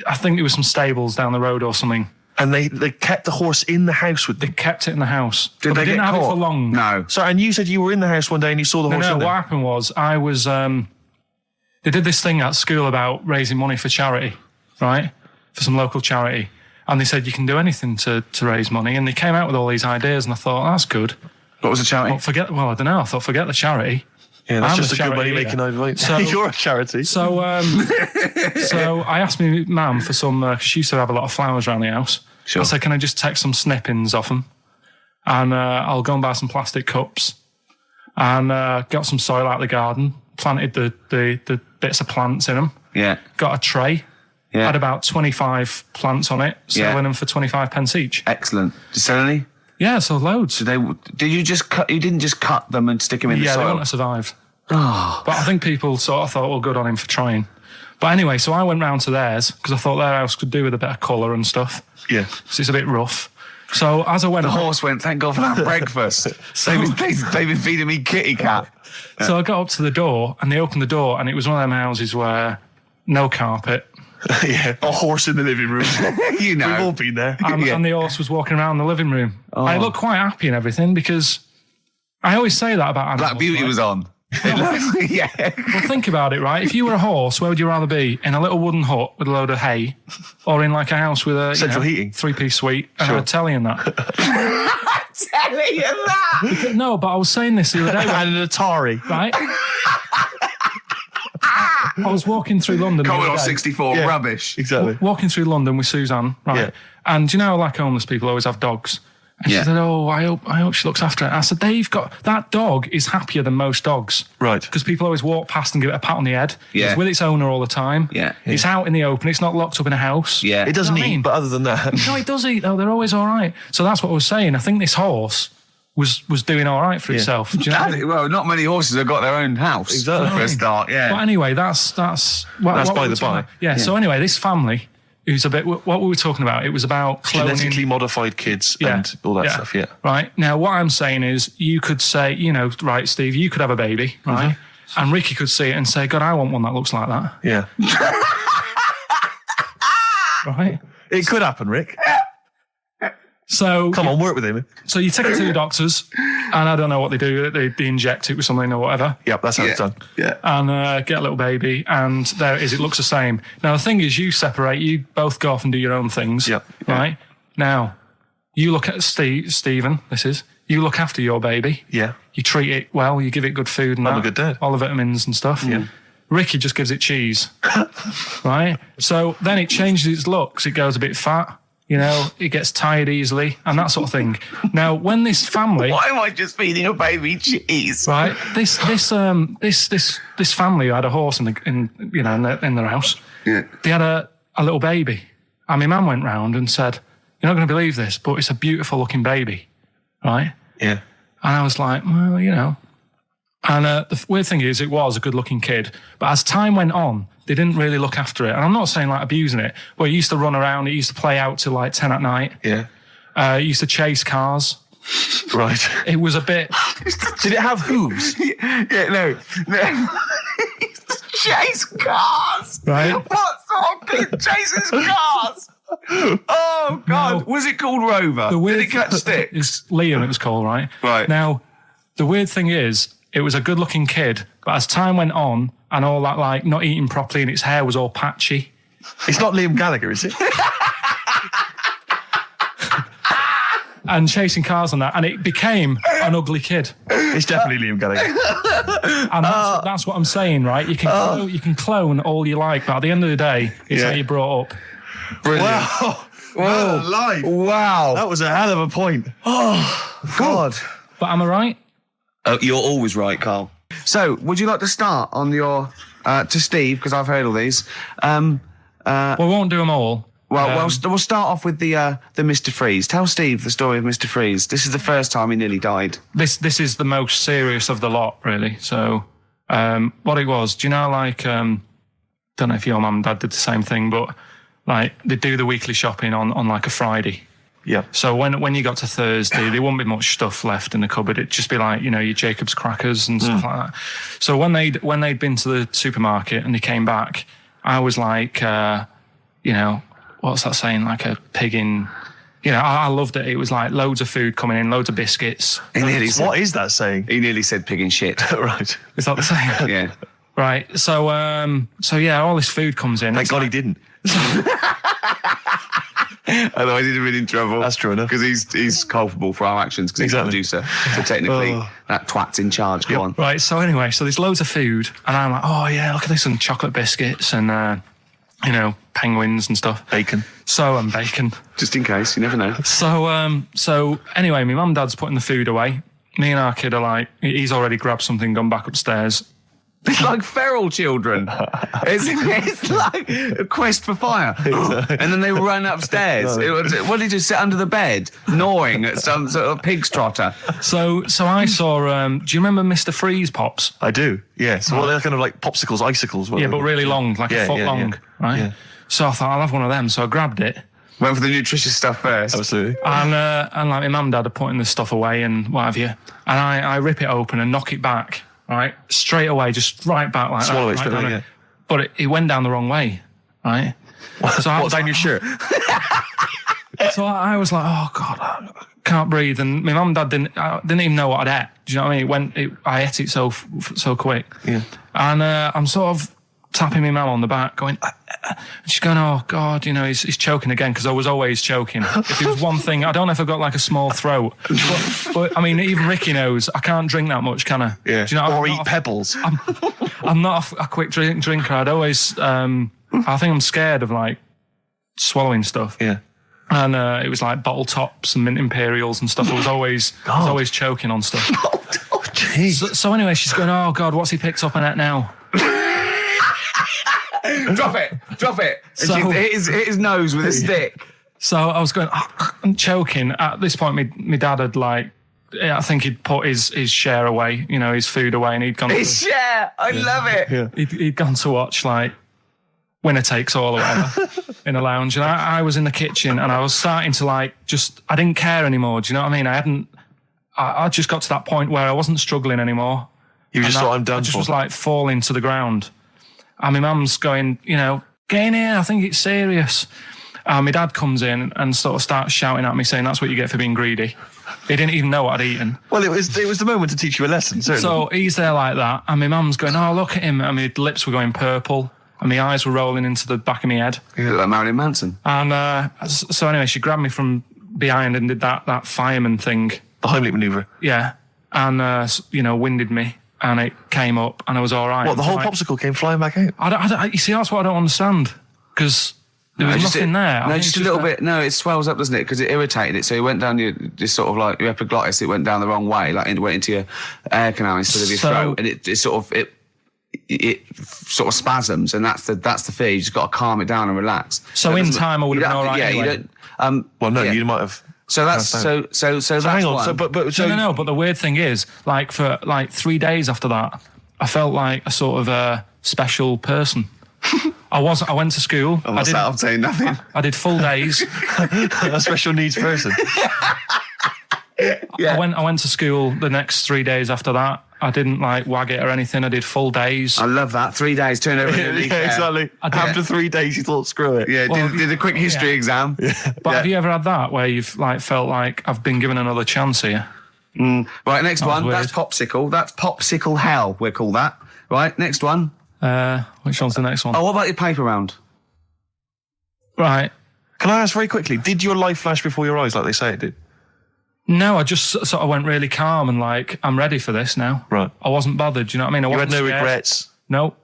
Speaker 1: I think there was some stables down the road or something.
Speaker 3: And they kept the horse in the house with them.
Speaker 1: They kept it in the house.
Speaker 2: Did they
Speaker 1: didn't
Speaker 2: get
Speaker 1: have
Speaker 2: caught?
Speaker 1: it for long.
Speaker 2: No.
Speaker 3: So, and you said you were in the house one day and you saw the horse in
Speaker 1: No,
Speaker 3: there.
Speaker 1: what happened was I was, they did this thing at school about raising money for charity, right? For some local charity. And they said you can do anything to raise money. And they came out with all these ideas and I thought, that's good.
Speaker 2: What was the charity?
Speaker 1: Well, I don't know. I thought, forget the charity.
Speaker 3: Yeah, that's
Speaker 1: I'm
Speaker 3: just
Speaker 1: a
Speaker 3: a good money
Speaker 1: charity,
Speaker 3: making
Speaker 1: yeah.
Speaker 3: idea.
Speaker 1: So-
Speaker 3: You're a charity.
Speaker 1: So I asked my mum for some, because she used to have a lot of flowers around the house.
Speaker 2: Sure.
Speaker 1: I said, can I just take some snippings off them? And I'll go and buy some plastic cups. And got some soil out of the garden, planted the bits of plants in them.
Speaker 2: Yeah.
Speaker 1: Got a tray.
Speaker 2: Yeah.
Speaker 1: Had about 25 plants on it, selling them for 25 pence each.
Speaker 2: Excellent. Did you sell any?
Speaker 1: Yeah, so loads.
Speaker 2: Did you just cut? You didn't just cut them and stick them in the
Speaker 1: Yeah,
Speaker 2: soil?
Speaker 1: they wouldn't have survived. But I think people sort of thought, well, good on him for trying. But anyway, so I went round to theirs because I thought their house could do with a bit of colour and stuff.
Speaker 3: Yeah.
Speaker 1: So it's a bit rough. So as I went...
Speaker 2: The horse went, thank God for that breakfast. They've been feeding me kitty cat.
Speaker 1: So I got up to the door and they opened the door and it was one of them houses where no carpet.
Speaker 3: Yeah, a horse in the living room.
Speaker 2: You know.
Speaker 3: We've all been there.
Speaker 1: And the horse was walking around the living room. I looked quite happy and everything because I always say that about animals.
Speaker 2: Black Beauty
Speaker 1: right?
Speaker 2: was on. Yeah.
Speaker 1: Well, think about it, right? If you were a horse, where would you rather be? In a little wooden hut with a load of hay, or in like a house with a
Speaker 3: Central heating.
Speaker 1: 3-piece suite and a telly and that?
Speaker 2: Telling you that.
Speaker 1: No, but I was saying this the other day.
Speaker 3: And an Atari.
Speaker 1: Right? I was walking through London.
Speaker 2: Commodore 64,
Speaker 3: Yeah.
Speaker 2: rubbish.
Speaker 3: Exactly.
Speaker 1: Walking through London with Suzanne, right?
Speaker 3: Yeah.
Speaker 1: And you know, like homeless people always have dogs. And
Speaker 2: Yeah.
Speaker 1: she said, "Oh, I hope she looks after it." I said, that dog is happier than most dogs.
Speaker 3: Right.
Speaker 1: Because people always walk past and give it a pat on the head.
Speaker 2: Yeah.
Speaker 1: It's with its owner all the time.
Speaker 2: Yeah.
Speaker 1: It's out in the open. It's not locked up in a house.
Speaker 2: Yeah.
Speaker 3: It doesn't
Speaker 1: You know what I
Speaker 3: eat,
Speaker 1: mean?
Speaker 3: but other than that...
Speaker 1: No, it does eat though. They're always all right. So that's what I was saying. I think this horse was doing all right for itself. Do you know what I mean?
Speaker 2: Well, not many horses have got their own house.
Speaker 3: Exactly.
Speaker 2: For a start, yeah.
Speaker 1: But anyway, that's
Speaker 3: That's by
Speaker 1: we were
Speaker 3: the
Speaker 1: talking
Speaker 3: by.
Speaker 1: about. Yeah. So anyway, this family, who's a bit. What we were talking about? It was about cloning.
Speaker 3: Genetically modified kids and all that stuff, yeah.
Speaker 1: Right. Now, what I'm saying is, you could say, right, Steve, you could have a baby, right? And Ricky could see it and say, God, I want one that looks like that.
Speaker 3: Yeah.
Speaker 1: Right.
Speaker 3: It could happen, Rick.
Speaker 1: So
Speaker 3: Come on, work with him.
Speaker 1: So you take it to the doctors, and I don't know what they do. They inject it with something or whatever.
Speaker 3: Yep, that's how it's done.
Speaker 2: Yeah.
Speaker 1: And get a little baby, and there it is. It looks the same. Now the thing is, you separate. You both go off and do your own things.
Speaker 3: Yep.
Speaker 1: Right. Now, you look at Stephen. You look after your baby.
Speaker 3: Yeah.
Speaker 1: You treat it well. You give it good food and
Speaker 3: I'm
Speaker 1: that,
Speaker 3: a good dad.
Speaker 1: all the vitamins and stuff.
Speaker 3: Yeah.
Speaker 1: Ricky just gives it cheese. Right. So then it changes its looks. It goes a bit fat. You know, it gets tired easily and that sort of thing. Now, when this family,
Speaker 2: Why am I just feeding a baby cheese?
Speaker 1: right? This family who had a horse in their house.
Speaker 2: Yeah.
Speaker 1: They had a little baby, and my mum went round and said, "You're not going to believe this, but it's a beautiful looking baby, right?"
Speaker 3: Yeah.
Speaker 1: And I was like, "Well, you know." And the weird thing is, it was a good looking kid, but as time went on, they didn't really look after it. And I'm not saying like abusing it, but it used to run around. It used to play out till like 10 at night.
Speaker 3: Yeah.
Speaker 1: It used to chase cars.
Speaker 3: Right.
Speaker 1: It was a bit.
Speaker 3: Did it have hooves?
Speaker 2: Yeah, no. Chase cars.
Speaker 1: Right.
Speaker 2: What sort of kid chases cars? Oh, God.
Speaker 1: No.
Speaker 2: Was it called Rover? Did it catch sticks?
Speaker 1: It's Liam, it was called, right?
Speaker 2: Right.
Speaker 1: Now, the weird thing is, it was a good looking kid, but as time went on and all that, like not eating properly and its hair was all patchy.
Speaker 3: It's not Liam Gallagher, is it?
Speaker 1: And chasing cars and that, and it became an ugly kid.
Speaker 3: It's definitely Liam Gallagher.
Speaker 1: And that's what I'm saying, right? You can clone all you like, but at the end of the day, it's how you brought up.
Speaker 3: Brilliant. Wow.
Speaker 2: Whoa.
Speaker 3: Life.
Speaker 2: Wow.
Speaker 3: That was a hell of a point.
Speaker 2: God.
Speaker 1: But am I right?
Speaker 2: Oh, you're always right, Carl. So, would you like to start on your to Steve, because I've heard all these.
Speaker 1: We won't do them all.
Speaker 2: We'll start off with the Mr. Freeze. Tell Steve the story of Mr. Freeze. This is the first time he nearly died.
Speaker 1: This is the most serious of the lot, really. So, what it was, do you know, like, don't know if your mum and dad did the same thing, but like they do the weekly shopping on like a Friday.
Speaker 3: Yeah.
Speaker 1: So when you got to Thursday, there wouldn't be much stuff left in the cupboard. It'd just be like, you know, your Jacob's crackers and stuff like that. So when they'd been to the supermarket and they came back, I was like, you know, what's that saying? Like a pig in, you know, I loved it. It was like loads of food coming in, loads of biscuits.
Speaker 3: What is that saying?
Speaker 2: He nearly said pig in shit.
Speaker 3: Right.
Speaker 1: Is that the saying?
Speaker 2: Yeah.
Speaker 1: Right. So yeah, all this food comes in.
Speaker 3: Thank God he didn't.
Speaker 2: Otherwise, he'd have been in trouble.
Speaker 3: That's true enough.
Speaker 2: Because he's culpable for our actions because
Speaker 3: Exactly.
Speaker 2: he's the producer. So technically, that twat's in charge. Go on.
Speaker 1: Right. So anyway, so there's loads of food, and I'm like, oh yeah, look at this, and chocolate biscuits, and you know, penguins and stuff.
Speaker 3: Bacon.
Speaker 1: And bacon.
Speaker 2: Just in case, you never know.
Speaker 1: So anyway, my mum and dad's putting the food away. Me and our kid are like, he's already grabbed something, gone back upstairs.
Speaker 2: It's like feral children. It's like a quest for fire. And then they run upstairs. What did he just sit under the bed, gnawing at some sort of pig's trotter?
Speaker 1: So I saw, do you remember Mr. Freeze Pops?
Speaker 3: I do, yeah. So what, they're kind of like popsicles, icicles.
Speaker 1: Yeah, but really long, like a foot long, right?
Speaker 3: Yeah.
Speaker 1: So I thought, I'll have one of them. So I grabbed it.
Speaker 2: Went for the nutritious stuff first.
Speaker 3: Absolutely.
Speaker 1: And like my mum and dad are putting this stuff away and what have you. And I rip it open and knock it back, right? Straight away, just right back like
Speaker 3: Swallow
Speaker 1: that.
Speaker 3: it straight away, yeah.
Speaker 1: But it went down the wrong way, right? So
Speaker 3: What, down your shirt?
Speaker 1: So I was like, oh God, can't breathe. And my mum and dad didn't even know what I'd ate. Do you know what I mean? I ate it so quick.
Speaker 3: Yeah.
Speaker 1: And I'm sort of tapping my mum on the back, going, and she's going, oh God, he's choking again, because I was always choking. If there was one thing, I don't know if I've got like a small throat, but I mean, even Ricky knows I can't drink that much, can I?
Speaker 3: Yeah.
Speaker 1: Do you know,
Speaker 3: or eat pebbles.
Speaker 1: I'm not a quick drinker. I'd always, I think I'm scared of like swallowing stuff.
Speaker 3: Yeah.
Speaker 1: And it was like bottle tops and mint imperials and stuff. I was always choking on stuff.
Speaker 3: Oh, jeez.
Speaker 1: So anyway, she's going, oh God, what's he picked up on it now?
Speaker 2: Drop it.
Speaker 1: So-
Speaker 2: Hit his nose with a stick.
Speaker 1: So I was going, I'm choking. At this point, my dad had I think he'd put his share away, his food away, and he'd gone.
Speaker 2: His share. I love it.
Speaker 3: Yeah.
Speaker 1: He'd gone to watch Winner Takes All or whatever in a lounge, and I was in the kitchen, and I was starting to I didn't care anymore. Do you know what I mean? I just got to that point where I wasn't struggling anymore.
Speaker 3: You just thought, I'm done
Speaker 1: I just
Speaker 3: for.
Speaker 1: was falling to the ground. And my mum's going, get in here, I think it's serious. And my dad comes in and sort of starts shouting at me, saying that's what you get for being greedy. He didn't even know what I'd eaten.
Speaker 3: Well, it was the moment to teach you a lesson, certainly.
Speaker 1: So he's there like that, and my mum's going, oh, look at him. And my lips were going purple, and my eyes were rolling into the back of my head.
Speaker 2: You look like Marilyn Manson.
Speaker 1: And so anyway, she grabbed me from behind and did that fireman thing.
Speaker 3: The Heimlich manoeuvre.
Speaker 1: Yeah. And, winded me. And it came up, and I was all right.
Speaker 3: What, the whole popsicle came flying back out?
Speaker 1: You see, that's what I don't understand, because there was nothing there.
Speaker 2: No, just a little bit. No, it swells up, doesn't it? Because it irritated it. So it went down your epiglottis. It went down the wrong way, it went into your air canal instead of your throat, and it sort of spasms, and that's the fear. You just got to calm it down and relax.
Speaker 1: So in time, I would have been all right.
Speaker 2: Yeah,
Speaker 1: anyway.
Speaker 2: you don't.
Speaker 3: Well, no, you might have.
Speaker 2: So that's so that's
Speaker 3: hang on.
Speaker 2: one.
Speaker 3: So, but
Speaker 1: No. But the weird thing is, for 3 days after that, I felt like a sort of a special person. I went to school.
Speaker 2: I'm saying nothing.
Speaker 1: I did full days.
Speaker 3: a special needs person.
Speaker 2: Yeah.
Speaker 1: I went to school the next 3 days after that. I didn't wag it or anything. I did full days.
Speaker 2: I love that. 3 days, turn over.
Speaker 3: Yeah, exactly. After 3 days, you thought, screw it.
Speaker 2: Yeah, did a quick history exam.
Speaker 1: But have you ever had that where you've felt like I've been given another chance here?
Speaker 2: Right, next one.
Speaker 1: weird.
Speaker 2: That's popsicle. That's popsicle hell. We'll call that. Right, next one.
Speaker 1: Which one's the next one?
Speaker 2: Oh, what about your paper round?
Speaker 1: Right.
Speaker 3: Can I ask very quickly, did your life flash before your eyes like they say it did?
Speaker 1: No, I just sort of went really calm and I'm ready for this now.
Speaker 3: Right.
Speaker 1: I wasn't bothered. Do you know what I mean?
Speaker 3: You had no
Speaker 1: scared.
Speaker 3: regrets?
Speaker 1: No.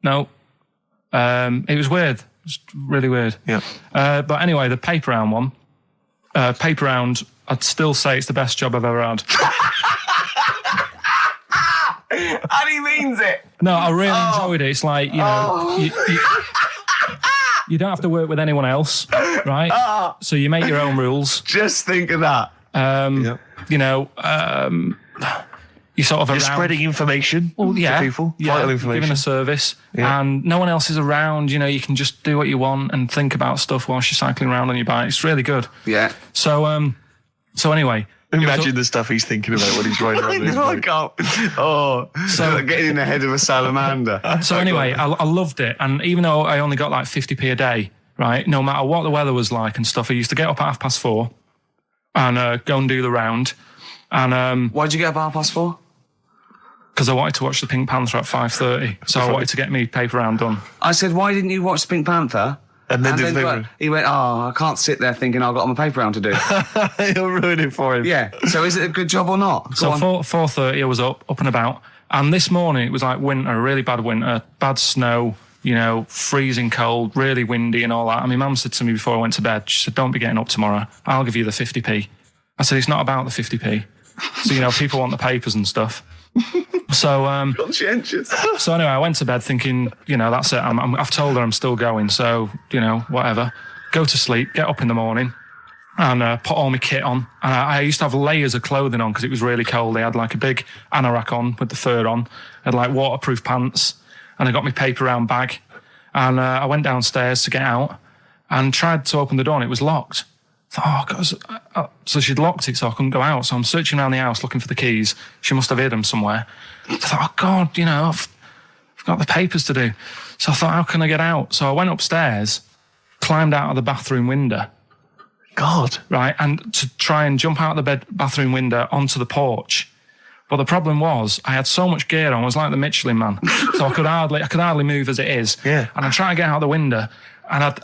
Speaker 1: It was weird. It was really weird.
Speaker 3: Yeah.
Speaker 1: But anyway, the paper round one. Paper round, I'd still say it's the best job I've ever had.
Speaker 2: And he means it.
Speaker 1: No, I really enjoyed it. It's you don't have to work with anyone else, right? So you make your own rules.
Speaker 2: Just think of that.
Speaker 1: You sort of
Speaker 3: You're
Speaker 1: around,
Speaker 3: spreading information to people, vital information.
Speaker 1: giving a service, and no one else is around. You can just do what you want and think about stuff whilst you're cycling around on your bike. It's really good.
Speaker 2: Yeah.
Speaker 1: So anyway,
Speaker 3: Imagine the stuff he's thinking about when he's riding around.
Speaker 2: I can't. Oh, so getting in the head of a salamander.
Speaker 1: So anyway, I loved it, and even though I only got 50p a day, right? No matter what the weather was like and stuff, I used to get up at 4:30 and go and do the round. And
Speaker 2: why'd you get up at 4:30?
Speaker 1: Because I wanted to watch the Pink Panther at 5:30, so I wanted to get me paper round done.
Speaker 2: I said, why didn't you watch the Pink Panther?
Speaker 3: And then do the paper.
Speaker 2: He went, I can't sit there thinking I've got my paper round to do.
Speaker 3: You'll ruin it for him.
Speaker 2: Yeah. So is it a good job or not?
Speaker 1: So 4:30 I was up and about. And this morning it was winter, really bad winter, bad snow, freezing cold, really windy and all that. And my mum said to me before I went to bed, she said, don't be getting up tomorrow. I'll give you the 50p. I said, it's not about the 50p. So, people want the papers and stuff. So,
Speaker 2: conscientious.
Speaker 1: So anyway, I went to bed thinking, that's it. I've told her I'm still going. So, whatever. Go to sleep, get up in the morning and put all my kit on. And I used to have layers of clothing on because it was really cold. I had a big anorak on with the fur on. I had waterproof pants and I got my paper round bag. And I went downstairs to get out and tried to open the door and it was locked. I thought, God. So she'd locked it so I couldn't go out. So I'm searching around the house looking for the keys. She must have hid them somewhere. I thought, oh God, I've got the papers to do. So I thought, how can I get out? So I went upstairs, climbed out of the bathroom window,
Speaker 3: God.
Speaker 1: right, and to try and jump out the bathroom window onto the porch. But the problem was I had so much gear on, I was like the Michelin Man, so I could hardly move as it is.
Speaker 3: Yeah.
Speaker 1: And I try to get out the window, and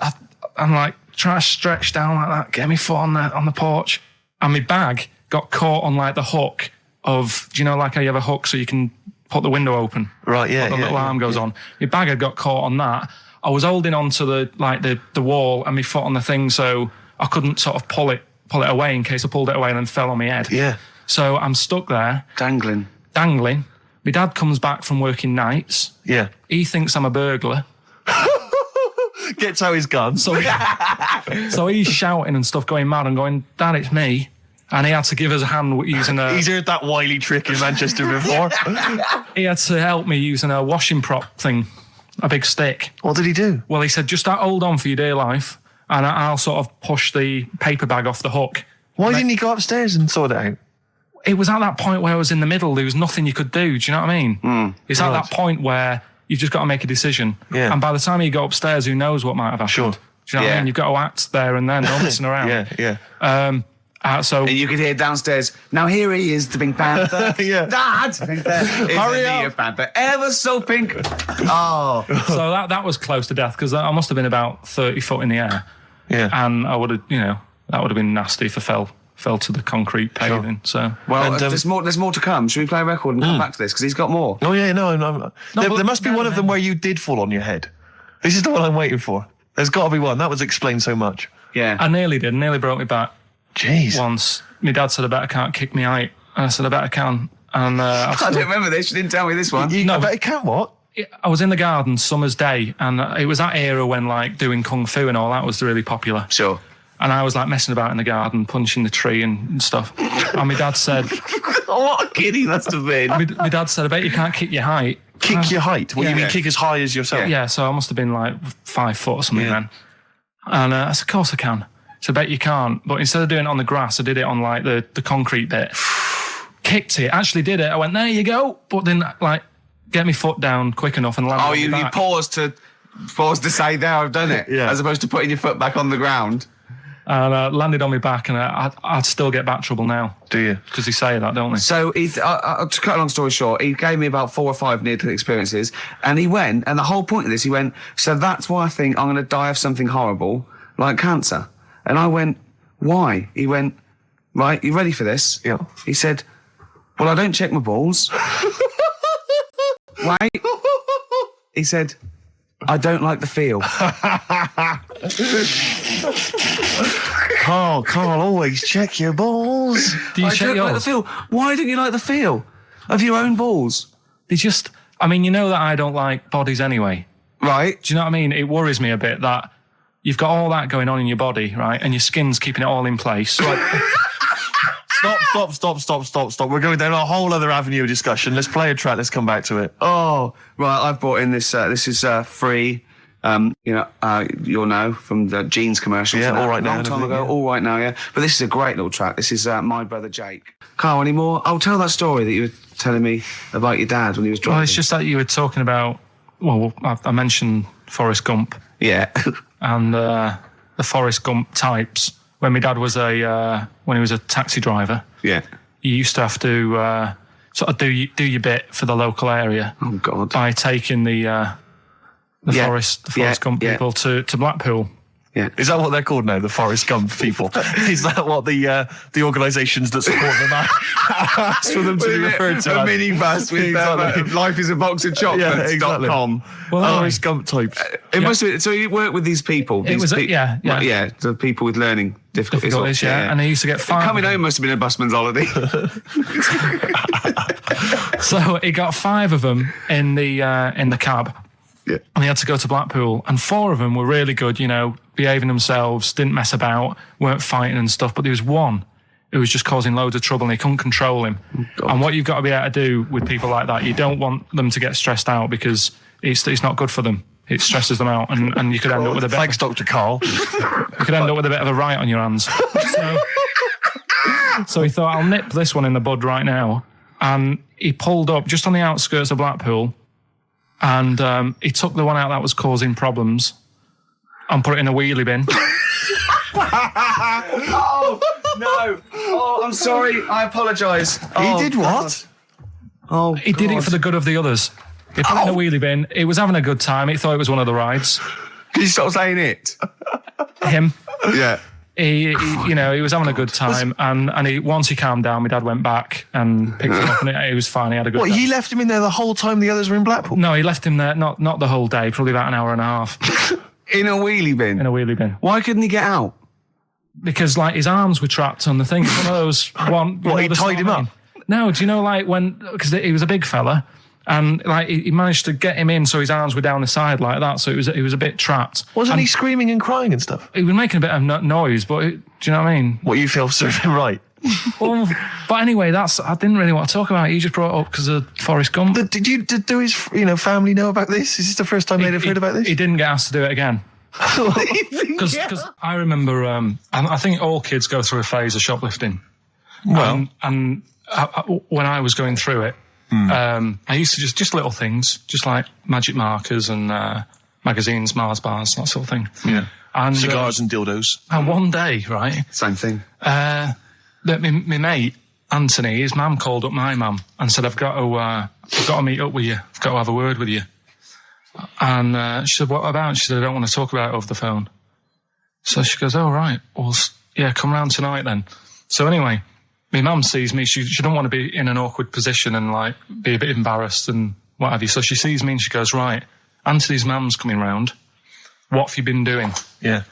Speaker 1: I'm like trying to stretch down like that, get my foot on the porch, and my bag got caught on like the hook of, do you know, like how you have a hook so you can put the window open?
Speaker 3: Right, yeah.
Speaker 1: The little arm goes on. My bag had got caught on that. I was holding onto the wall and my foot on the thing, so I couldn't sort of pull it away in case I pulled it away and then fell on my head.
Speaker 3: Yeah.
Speaker 1: So I'm stuck there.
Speaker 2: Dangling.
Speaker 1: My dad comes back from working nights.
Speaker 3: Yeah.
Speaker 1: He thinks I'm a burglar.
Speaker 3: Gets out his gun.
Speaker 1: So he's shouting and stuff, going mad and going, Dad, it's me. And he had to give us a hand using a...
Speaker 3: He's heard that wily trick in Manchester before.
Speaker 1: He had to help me using a washing prop thing, a big stick.
Speaker 3: What did he do?
Speaker 1: Well, he said, just hold on for your dear life and I'll sort of push the paper bag off the hook.
Speaker 3: Why didn't he go upstairs and sort it out?
Speaker 1: It was at that point where I was in the middle. There was nothing you could do. Do you know what I mean? It's at that point where you've just got to make a decision.
Speaker 3: Yeah.
Speaker 1: And by the time you go upstairs, who knows what might have happened?
Speaker 3: Sure.
Speaker 1: Do you know what I mean? You've got to act there and then, not messing around.
Speaker 3: Yeah.
Speaker 1: So
Speaker 2: And you could hear downstairs, now here he is, the Pink Panther.
Speaker 3: Yeah.
Speaker 2: Dad! Hurry up. Panther, ever so pink. Oh.
Speaker 1: So that was close to death because I must have been about 30 foot in the air.
Speaker 3: Yeah.
Speaker 1: And I would have, that would have been nasty if I fell to the concrete paving. So
Speaker 2: Well,
Speaker 3: And,
Speaker 2: there's more to come. Should we play a record and come back to this? Because he's got more.
Speaker 3: Oh, yeah, no. There must be
Speaker 1: no,
Speaker 3: one of them where you did fall on your head. This is the one I'm waiting for. There's got to be one. That was explained so much.
Speaker 2: Yeah.
Speaker 1: I nearly broke my back
Speaker 3: Jeez.
Speaker 1: once. My dad said, I bet I can't kick me out. And I said, I bet I can. And
Speaker 2: I don't remember this. You didn't tell me this one.
Speaker 3: I bet it can what?
Speaker 1: I was in the garden summer's day, and it was that era when like doing kung fu and all that was really popular.
Speaker 2: Sure.
Speaker 1: And I was like messing about in the garden, punching the tree and stuff. And my dad said,
Speaker 2: What a kid he must have been.
Speaker 1: my dad said, I bet you can't kick your height.
Speaker 3: Kick your height? What, you mean
Speaker 2: Yeah.
Speaker 3: kick as high as yourself?
Speaker 1: Yeah, so I must have been like 5 foot or something then. And I said, of course I can. So I bet you can't. But instead of doing it on the grass, I did it on like the concrete bit. Kicked it, actually did it. I went, there you go. But then like get my foot down quick enough and land on
Speaker 2: You
Speaker 1: my back.
Speaker 2: paused to say, there, I've done it.
Speaker 3: Yeah.
Speaker 2: As opposed to putting your foot back on the ground.
Speaker 1: And landed on my back, and I'd still get back trouble now.
Speaker 3: Do you?
Speaker 1: Because they say that, don't they?
Speaker 2: So to cut a long story short, he gave me about 4 or 5 near-death experiences, and he went, and the whole point of this, he went, so that's why I think I'm going to die of something horrible, like cancer. And I went, why? He went, right, you ready for this?
Speaker 3: Yeah.
Speaker 2: He said, well, I don't check my balls. Wait. He said, I don't like the feel.
Speaker 3: Carl, always check your balls.
Speaker 1: Do you
Speaker 2: I
Speaker 1: check
Speaker 2: don't like the
Speaker 1: yours?
Speaker 2: feel. Why don't you like the feel of your own balls?
Speaker 1: They just, I mean, you know that I don't like bodies anyway.
Speaker 2: Right.
Speaker 1: Do you know what I mean? It worries me a bit that you've got all that going on in your body, right? And your skin's keeping it all in place.
Speaker 3: Stop. We're going down a whole other avenue of discussion. Let's play a track. Let's come back to it.
Speaker 2: Oh, right. I've brought in this. This is free. You'll know from the jeans commercials.
Speaker 3: Yeah, All Right Now
Speaker 2: Long
Speaker 3: and
Speaker 2: time
Speaker 3: everything,
Speaker 2: ago.
Speaker 3: yeah.
Speaker 2: All Right Now, yeah. But this is a great little track. This is My Brother Jake. Carl, any more? I'll tell that story that you were telling me about your dad when he was driving.
Speaker 1: Well, it's just that you were talking about, well, I mentioned Forrest Gump
Speaker 2: Yeah.
Speaker 1: and the Forrest Gump types. When my dad was when he was a taxi driver,
Speaker 2: Yeah.
Speaker 1: you used to have to sort of do your bit for the local area
Speaker 2: Oh, God.
Speaker 1: by taking the Forrest Gump people to Blackpool.
Speaker 2: Yeah.
Speaker 3: Is that what they're called now? The Forrest Gump people? Is that what the organisations that support them ask for them to be referred to?
Speaker 2: A
Speaker 3: as?
Speaker 2: minibus with
Speaker 3: Exactly.
Speaker 2: life is a box of chocolates.
Speaker 3: exactly.
Speaker 2: .com.
Speaker 1: Well,
Speaker 3: Forrest Gump types.
Speaker 2: It must be. So you work with these people.
Speaker 1: It was yeah.
Speaker 2: The people with learning difficulties.
Speaker 1: Difficulties, yeah. And they used to get 5.
Speaker 2: Coming home must have been a busman's holiday.
Speaker 1: So he got 5 of them in the cab.
Speaker 2: Yeah.
Speaker 1: And he had to go to Blackpool, and 4 of them were really good, behaving themselves, didn't mess about, weren't fighting and stuff. But there was one who was just causing loads of trouble, and he couldn't control him. And what you've got to be able to do with people like that, you don't want them to get stressed out because it's not good for them. It stresses them out, and you could end up with a bit.
Speaker 3: Thanks, Dr. Carl.
Speaker 1: You could end up with a bit of a riot on your hands. So he thought, I'll nip this one in the bud right now, and he pulled up just on the outskirts of Blackpool. And he took the one out that was causing problems and put it in a wheelie bin.
Speaker 2: Oh, no. Oh, I'm sorry. I apologise.
Speaker 3: He did what?
Speaker 2: Oh,
Speaker 1: He did it for the good of the others. He put it in a wheelie bin. He was having a good time. He thought it was one of the rides.
Speaker 2: Can you stop saying it?
Speaker 1: Him.
Speaker 2: Yeah.
Speaker 1: He was having a good time, and once he calmed down, my dad went back and picked him up, and he was fine. He had a good
Speaker 3: What,
Speaker 1: day.
Speaker 3: he left him in there the whole time the others were in Blackpool?
Speaker 1: No, he left him there, not the whole day, probably about an hour and a half
Speaker 2: In a wheelie bin?
Speaker 1: in a wheelie bin.
Speaker 2: Why couldn't he get out?
Speaker 1: Because, like, his arms were trapped on the thing. It's one of those...
Speaker 3: What, he tied him up?
Speaker 1: No, do you know, like, because he was a big fella, and, like, he managed to get him in so his arms were down the side like that, so he was a bit trapped.
Speaker 3: Wasn't he screaming and crying and stuff?
Speaker 1: He was making a bit of noise, but do you know what I mean?
Speaker 3: What, you feel served him right?
Speaker 1: Well, but anyway, I didn't really want to talk about it. You just brought it up because of Forrest Gump.
Speaker 3: Did his family know about this? Is this the first time they'd have heard about this?
Speaker 1: He didn't get asked to do it again. Because I remember, I think all kids go through a phase of shoplifting.
Speaker 3: Well,
Speaker 1: and when I was going through it, I used to just little things, just like magic markers and magazines, Mars bars, that sort of thing.
Speaker 3: yeah.
Speaker 1: And
Speaker 3: Cigars and dildos.
Speaker 1: And one day, right,
Speaker 2: Same thing.
Speaker 1: my mate Anthony, his mum called up my mum and said, I've got to meet up with you. I've got to have a word with you. And she said, what about? She said, I don't want to talk about it over the phone. So she goes, oh, right. Well, yeah, come round tonight then. So anyway, my mum sees me. She don't want to be in an awkward position and, like, be a bit embarrassed and what have you. So she sees me and she goes, right, Anthony's mum's coming round. What have you been doing?
Speaker 3: Yeah.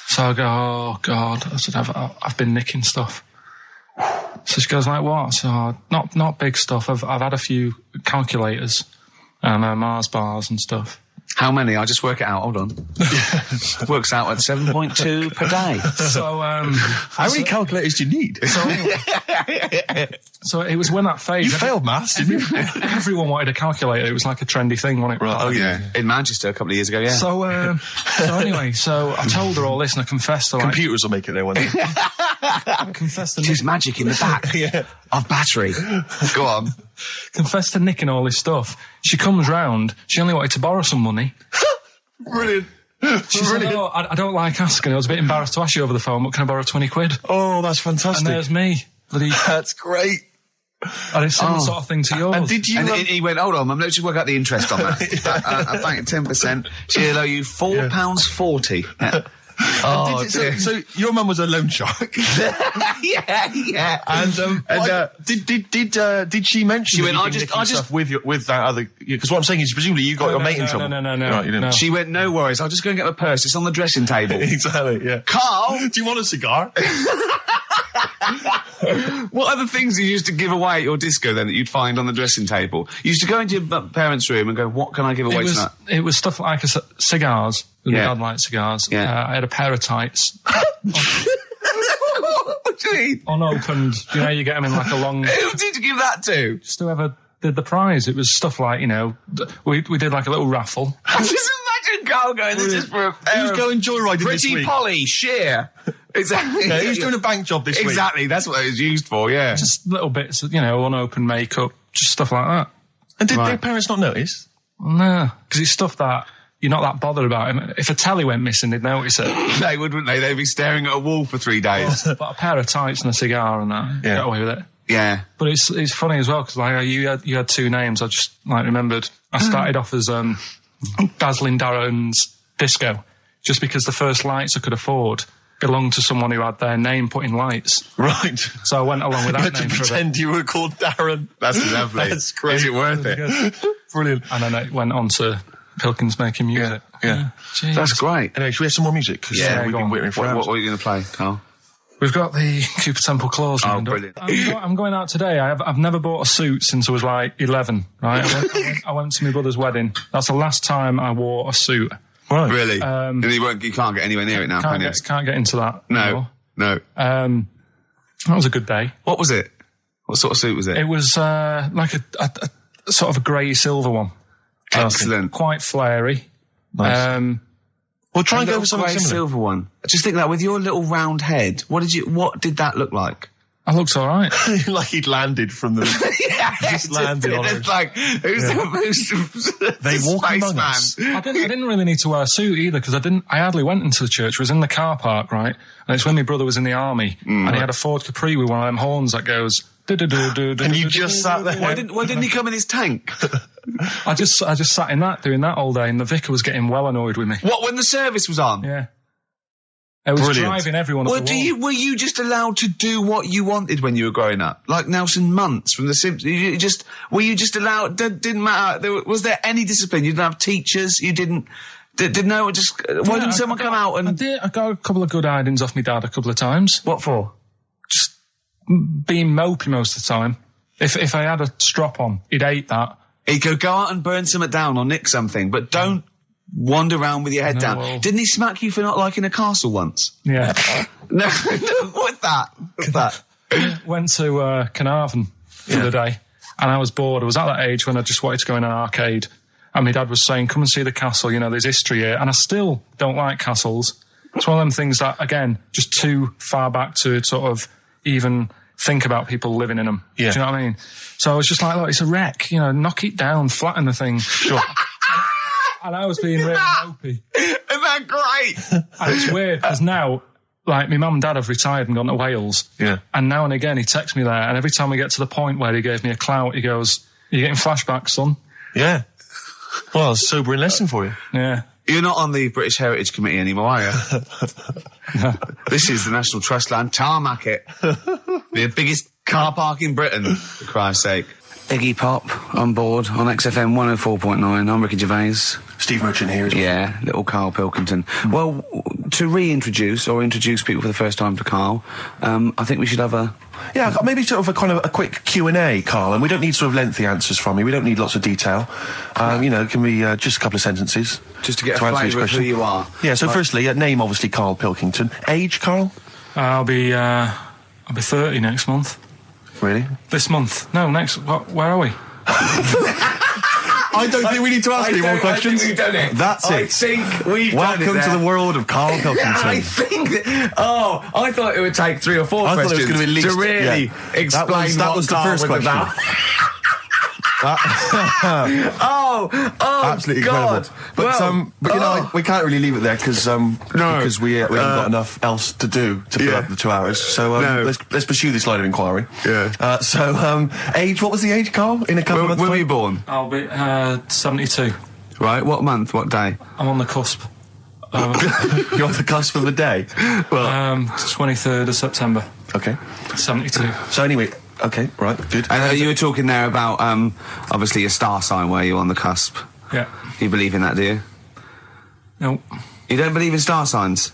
Speaker 1: So I go, oh, God. I said, I've been nicking stuff. So she goes, like, what? So, not big stuff. I've had a few calculators and Mars bars and stuff.
Speaker 2: How many? I'll just work it out. Hold on. Works out at 7.2 per day.
Speaker 1: So,
Speaker 3: how many calculators do you need?
Speaker 1: So it was when that phase.
Speaker 3: You failed maths, didn't you?
Speaker 1: Everyone wanted a calculator. It was like a trendy thing, wasn't it?
Speaker 3: Right.
Speaker 2: Oh, yeah. In Manchester a couple of years ago, yeah.
Speaker 1: So anyway, so I told her all this and I confessed to, like...
Speaker 3: Computers will make it there one day.
Speaker 1: I confessed to
Speaker 2: There's magic in the back of battery. Go on.
Speaker 1: Confessed to nicking all this stuff. She comes round. She only wanted to borrow some money.
Speaker 3: Brilliant.
Speaker 1: She said, oh, I don't like asking. I was a bit embarrassed to ask you over the phone, but can I borrow 20 quid?
Speaker 3: Oh, that's fantastic.
Speaker 1: And there's me.
Speaker 3: That's great.
Speaker 1: And it's similar sort of thing to yours.
Speaker 3: And did you...
Speaker 2: And he went, hold on, Mum, let's just work out the interest on that. I bank 10%. She'll owe you £4.40. Yeah. Oh,
Speaker 3: so your mum was a loan shark.
Speaker 2: yeah.
Speaker 3: And did she mention?
Speaker 2: She went,
Speaker 3: that
Speaker 2: I
Speaker 3: you
Speaker 2: just
Speaker 3: stuff with that other? Because what I'm saying is, presumably you got your mate in trouble.
Speaker 1: No.
Speaker 3: Right, you didn't.
Speaker 1: No.
Speaker 2: She went, no worries, I'll just go and get my purse. It's on the dressing table.
Speaker 3: Exactly. Yeah.
Speaker 2: Carl,
Speaker 3: do you want a cigar?
Speaker 2: what other things you used to give away at your disco then that you'd find on the dressing table? You used to go into your parents' room and go, what can I give away tonight?
Speaker 1: It was stuff like cigars.
Speaker 2: Yeah.
Speaker 1: My dad liked cigars.
Speaker 2: Yeah.
Speaker 1: I had a pair of tights.
Speaker 2: What do you mean?
Speaker 1: Unopened. You know, you get them in like a long...
Speaker 2: Who did you give that to?
Speaker 1: Just whoever did the prize. It was stuff like, you know, we did like a little raffle.
Speaker 2: Just imagine Carl going, this is for a pair
Speaker 3: Who's
Speaker 2: of
Speaker 3: going joyriding this
Speaker 2: Pretty
Speaker 3: week?
Speaker 2: Polly, sheer. Exactly.
Speaker 3: Yeah, who's doing a bank job this week?
Speaker 2: Exactly, that's what it was used for, yeah.
Speaker 1: Just little bits, you know, unopened makeup, just stuff like that.
Speaker 3: And did their parents not notice?
Speaker 1: No, because it's stuff that you're not that bothered about. If a telly went missing, they'd notice it.
Speaker 2: They would, wouldn't they? They'd be staring at a wall for 3 days.
Speaker 1: But a pair of tights and a cigar and that, get away with it.
Speaker 2: Yeah.
Speaker 1: But it's funny as well, because like you had two names. I just like remembered. I started off as Dazzling Darren's Disco, just because the first lights I could afford belonged to someone who had their name put in lights.
Speaker 3: Right.
Speaker 1: So I went along with that
Speaker 3: You had
Speaker 1: name
Speaker 3: to
Speaker 1: for a bit.
Speaker 3: pretend you were called Darren.
Speaker 2: That's lovely.
Speaker 3: That's great.
Speaker 2: Is it worth it?
Speaker 3: Brilliant.
Speaker 1: And then it went on to Pilkins making music.
Speaker 3: Yeah.
Speaker 1: Jeez.
Speaker 2: That's great.
Speaker 3: Anyway, should we have some more music? 'Cause,
Speaker 1: Yeah,
Speaker 3: we've
Speaker 1: go
Speaker 3: been
Speaker 1: on.
Speaker 3: waiting for
Speaker 2: What
Speaker 3: hours.
Speaker 2: are you going to play, Carl?
Speaker 1: We've got the Cooper Temple Claws.
Speaker 2: Oh,
Speaker 1: lined up.
Speaker 2: brilliant.
Speaker 1: I'm going out today. I've never bought a suit since I was like 11, right? I went to my brother's wedding. That's the last time I wore a suit.
Speaker 3: Right.
Speaker 2: Really? And you can't get anywhere near it now, can you?
Speaker 1: Can't get into that.
Speaker 2: No.
Speaker 1: That was a good day.
Speaker 2: What was it? What sort of suit was it?
Speaker 1: It was like a sort of a grey silver one.
Speaker 2: Excellent.
Speaker 1: Quite flary.
Speaker 3: Nice. Well, try and go for something
Speaker 2: grey
Speaker 3: similar.
Speaker 2: silver one. Just think that with your little round head, what did that look like?
Speaker 1: I looked all right.
Speaker 3: Like he'd landed from the... just landed on
Speaker 2: it.
Speaker 3: it.
Speaker 2: Like, who's
Speaker 3: They walk among us.
Speaker 1: I didn't really need to wear a suit either, because I hardly went into the church. I was in the car park, right? And it's when my brother was in the army, and he had a Ford Capri with one of them horns that goes...
Speaker 3: And you just sat there.
Speaker 2: Why didn't he come in his tank?
Speaker 1: I just sat in that, doing that all day, and the vicar was getting well annoyed with me.
Speaker 2: What, when the service was on?
Speaker 1: Yeah. It was
Speaker 3: Brilliant.
Speaker 1: driving everyone
Speaker 2: Well,
Speaker 1: up the wall.
Speaker 2: were you just allowed to do what you wanted when you were growing up? Like Nelson Muntz from The Simpsons? Were you just allowed, didn't matter, was there any discipline? You didn't have teachers, you didn't why didn't someone come out and...
Speaker 1: I got a couple of good hidings off my dad a couple of times.
Speaker 2: What for?
Speaker 1: Just being mopey most of the time. If I had a strop on, he'd hate that.
Speaker 2: He'd go out and burn something down or nick something, but don't wander around with your head down.
Speaker 1: Well,
Speaker 2: didn't he smack you for not liking a castle once?
Speaker 1: Yeah.
Speaker 2: No, what's that?
Speaker 1: Went to Carnarvon the other day, and I was bored. I was at that age when I just wanted to go in an arcade, and my dad was saying, come and see the castle, there's history here, and I still don't like castles. It's one of them things that, again, just too far back to sort of even think about people living in them.
Speaker 3: Yeah.
Speaker 1: Do you know what I mean? So I was just like, look, it's a wreck, knock it down, flatten the thing.
Speaker 3: Sure.
Speaker 1: And I was being really mopey.
Speaker 2: Isn't that great?
Speaker 1: And it's weird, because now, like, my mum and dad have retired and gone to Wales.
Speaker 3: Yeah.
Speaker 1: And now and again, he texts me there, and every time we get to the point where he gave me a clout, he goes, you're getting flashbacks, son.
Speaker 3: Yeah. Well, it's a sobering lesson for you.
Speaker 1: Yeah.
Speaker 2: You're not on the British Heritage Committee anymore, are you? This is the National Trust land. Tarmac it. The biggest car park in Britain, for Christ's sake. Iggy Pop on board on XFM 104.9. I'm Ricky Gervais.
Speaker 3: Steve Merchant here as well.
Speaker 2: Yeah, little Karl Pilkington. Well, to reintroduce or introduce people for the first time to Karl, I think we should have a...
Speaker 3: Yeah, maybe sort of a quick Q&A, Karl, and we don't need sort of lengthy answers from you. We don't need lots of detail. It can be just a couple of sentences.
Speaker 2: Just to get a flavour of who you are.
Speaker 3: Yeah, so firstly, name obviously Karl Pilkington. Age, Karl?
Speaker 1: I'll be 30 next month.
Speaker 3: Really?
Speaker 1: This month. No, next. Where are we?
Speaker 3: I don't think we need to ask any more questions.
Speaker 2: I think we've done it.
Speaker 3: That's it.
Speaker 2: I think we've
Speaker 3: Welcome
Speaker 2: done it
Speaker 3: to the world of Karl Pilkington.
Speaker 2: I think that... Oh, I thought it would take 3 or 4
Speaker 3: I
Speaker 2: questions
Speaker 3: thought it was going to be at least,
Speaker 2: to really explain
Speaker 3: that was the
Speaker 2: Karl
Speaker 3: first
Speaker 2: was
Speaker 3: question.
Speaker 2: about.
Speaker 3: Absolutely
Speaker 2: God.
Speaker 3: incredible. But we can't really leave it there because we haven't got enough else to do to fill up the 2 hours. So let's pursue this line of inquiry.
Speaker 2: Yeah.
Speaker 3: Age, what was the age, Karl? In a couple of months'
Speaker 2: When were
Speaker 3: time?
Speaker 2: you born?
Speaker 1: I'll be 72.
Speaker 2: Right, what month, what day?
Speaker 1: I'm on the cusp.
Speaker 3: You're on the cusp of the day.
Speaker 2: Well,
Speaker 1: 23rd of September.
Speaker 3: Okay.
Speaker 1: 72.
Speaker 3: So anyway, okay, right, good.
Speaker 2: I know you were talking there about, obviously, your star sign where you're on the cusp.
Speaker 1: Yeah.
Speaker 2: You believe in that, do you?
Speaker 1: No.
Speaker 2: You don't believe in star signs?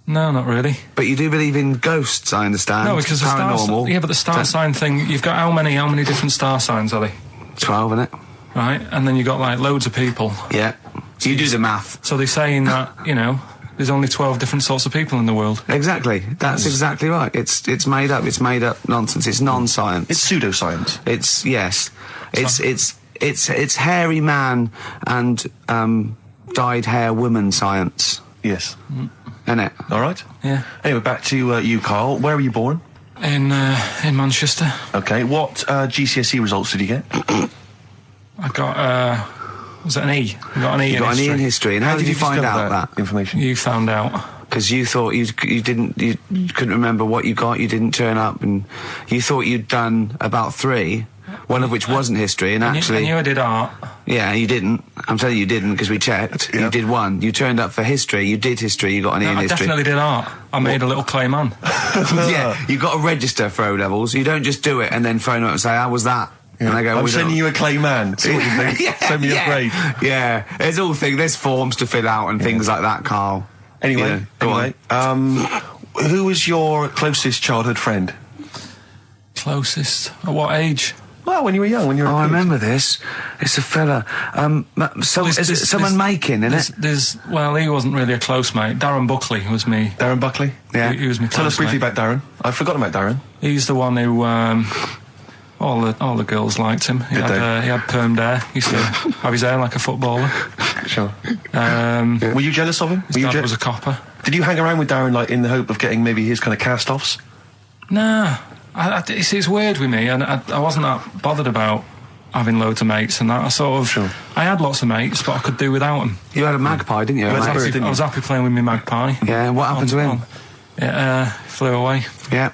Speaker 1: No, not really.
Speaker 2: But you do believe in ghosts, I understand.
Speaker 1: No, because
Speaker 2: paranormal.
Speaker 1: but the star sign thing, you've got how many different star signs are they?
Speaker 2: 12, innit?
Speaker 1: Right, and then you got like loads of people.
Speaker 2: Yeah. You do the math.
Speaker 1: So they're saying that, there's only 12 different sorts of people in the world.
Speaker 2: Exactly. That's exactly right. It's made up. It's made up nonsense. It's non-science.
Speaker 3: It's pseudoscience.
Speaker 2: It's yes. It's hairy man and dyed hair woman science.
Speaker 3: Yes.
Speaker 2: Isn't it?
Speaker 3: All right.
Speaker 1: Yeah.
Speaker 3: Anyway, back to you, Karl. Where were you born?
Speaker 1: In Manchester.
Speaker 3: Okay. What GCSE results did you get?
Speaker 1: I got was it an E? I got an E.
Speaker 2: You got an E in history. And how did you find out that
Speaker 3: information?
Speaker 1: You found out.
Speaker 2: Because you thought you couldn't remember what you got. You didn't turn up, and you thought you'd done about 3. One of which wasn't history, and actually...
Speaker 1: I knew I did art.
Speaker 2: Yeah, you didn't. I'm telling you didn't, because we checked.
Speaker 3: Yep.
Speaker 2: You did 1. You turned up for history. You did history. You got an E in
Speaker 1: I
Speaker 2: history.
Speaker 1: definitely did art. I made a little clay man.
Speaker 2: Yeah, you got to register for O-levels. You don't just do it and then phone up and say, how was that?
Speaker 3: Yeah.
Speaker 2: And I go,
Speaker 3: I'm sending you a clay man. See what you think. Send me a grade.
Speaker 2: Yeah, there's forms to fill out and things like that, Karl.
Speaker 3: Anyway, who was your closest childhood friend?
Speaker 1: Closest? At what age?
Speaker 3: Well, when you were young, when you were a
Speaker 2: I
Speaker 3: kid.
Speaker 2: remember this. It's a fella. Is it someone making, isn't it?
Speaker 1: Well, he wasn't really a close mate. Darren Buckley was me.
Speaker 3: Darren Buckley?
Speaker 2: Yeah.
Speaker 1: He was my
Speaker 3: Tell us
Speaker 1: close
Speaker 3: briefly
Speaker 1: mate.
Speaker 3: about Darren. I've forgotten about Darren.
Speaker 1: He's the one who... all the girls liked him. He had permed hair. He used to have his hair like a footballer.
Speaker 3: Sure.
Speaker 1: His
Speaker 3: Were you jealous of him?
Speaker 1: dad was a copper.
Speaker 3: Did you hang around with Darren, like, in the hope of getting maybe his kind of cast-offs?
Speaker 1: Nah. It's weird with me, and I wasn't that bothered about having loads of mates and that. I had lots of mates, but I could do without them.
Speaker 2: You had a magpie, didn't you?
Speaker 1: I was happy playing with my magpie.
Speaker 2: Yeah, what happened to him?
Speaker 1: It flew away.
Speaker 2: Yeah.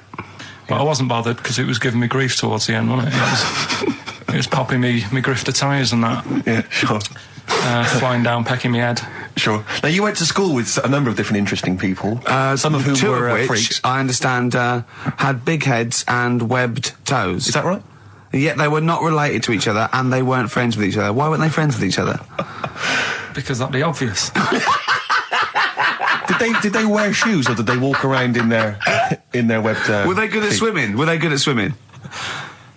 Speaker 1: But I wasn't bothered because it was giving me grief towards the end, wasn't it? It was popping me grifter tyres and that.
Speaker 3: Yeah, sure.
Speaker 1: Flying down, pecking me head.
Speaker 3: Sure. Now, you went to school with a number of different interesting people, some of whom were
Speaker 2: which,
Speaker 3: freaks.
Speaker 2: I understand, had big heads and webbed toes.
Speaker 3: Is that right?
Speaker 2: Yet they were not related to each other, and they weren't friends with each other. Why weren't they friends with each other?
Speaker 1: Because that'd be obvious.
Speaker 3: Did they wear shoes, or did they walk around in their webbed?
Speaker 2: Were they good at swimming?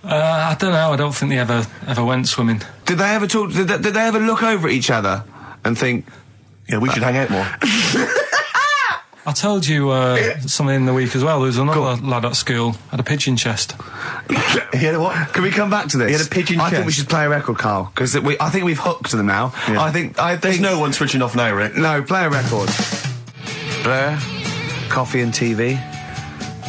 Speaker 1: I don't know. I don't think they ever went swimming.
Speaker 2: Did they ever talk? Did they ever look over at each other and think,
Speaker 3: yeah, we should hang out more?
Speaker 1: I told you something in the week as well. There was another lad at school had a pigeon chest.
Speaker 3: He had a what?
Speaker 2: Can we come back to this?
Speaker 3: He had a pigeon chest.
Speaker 2: I think we should play a record, Carl, because I think we've hooked them now.
Speaker 3: Yeah.
Speaker 2: I think
Speaker 3: there's no one switching off now, Rick.
Speaker 2: No, play a record. Blair, Coffee and TV.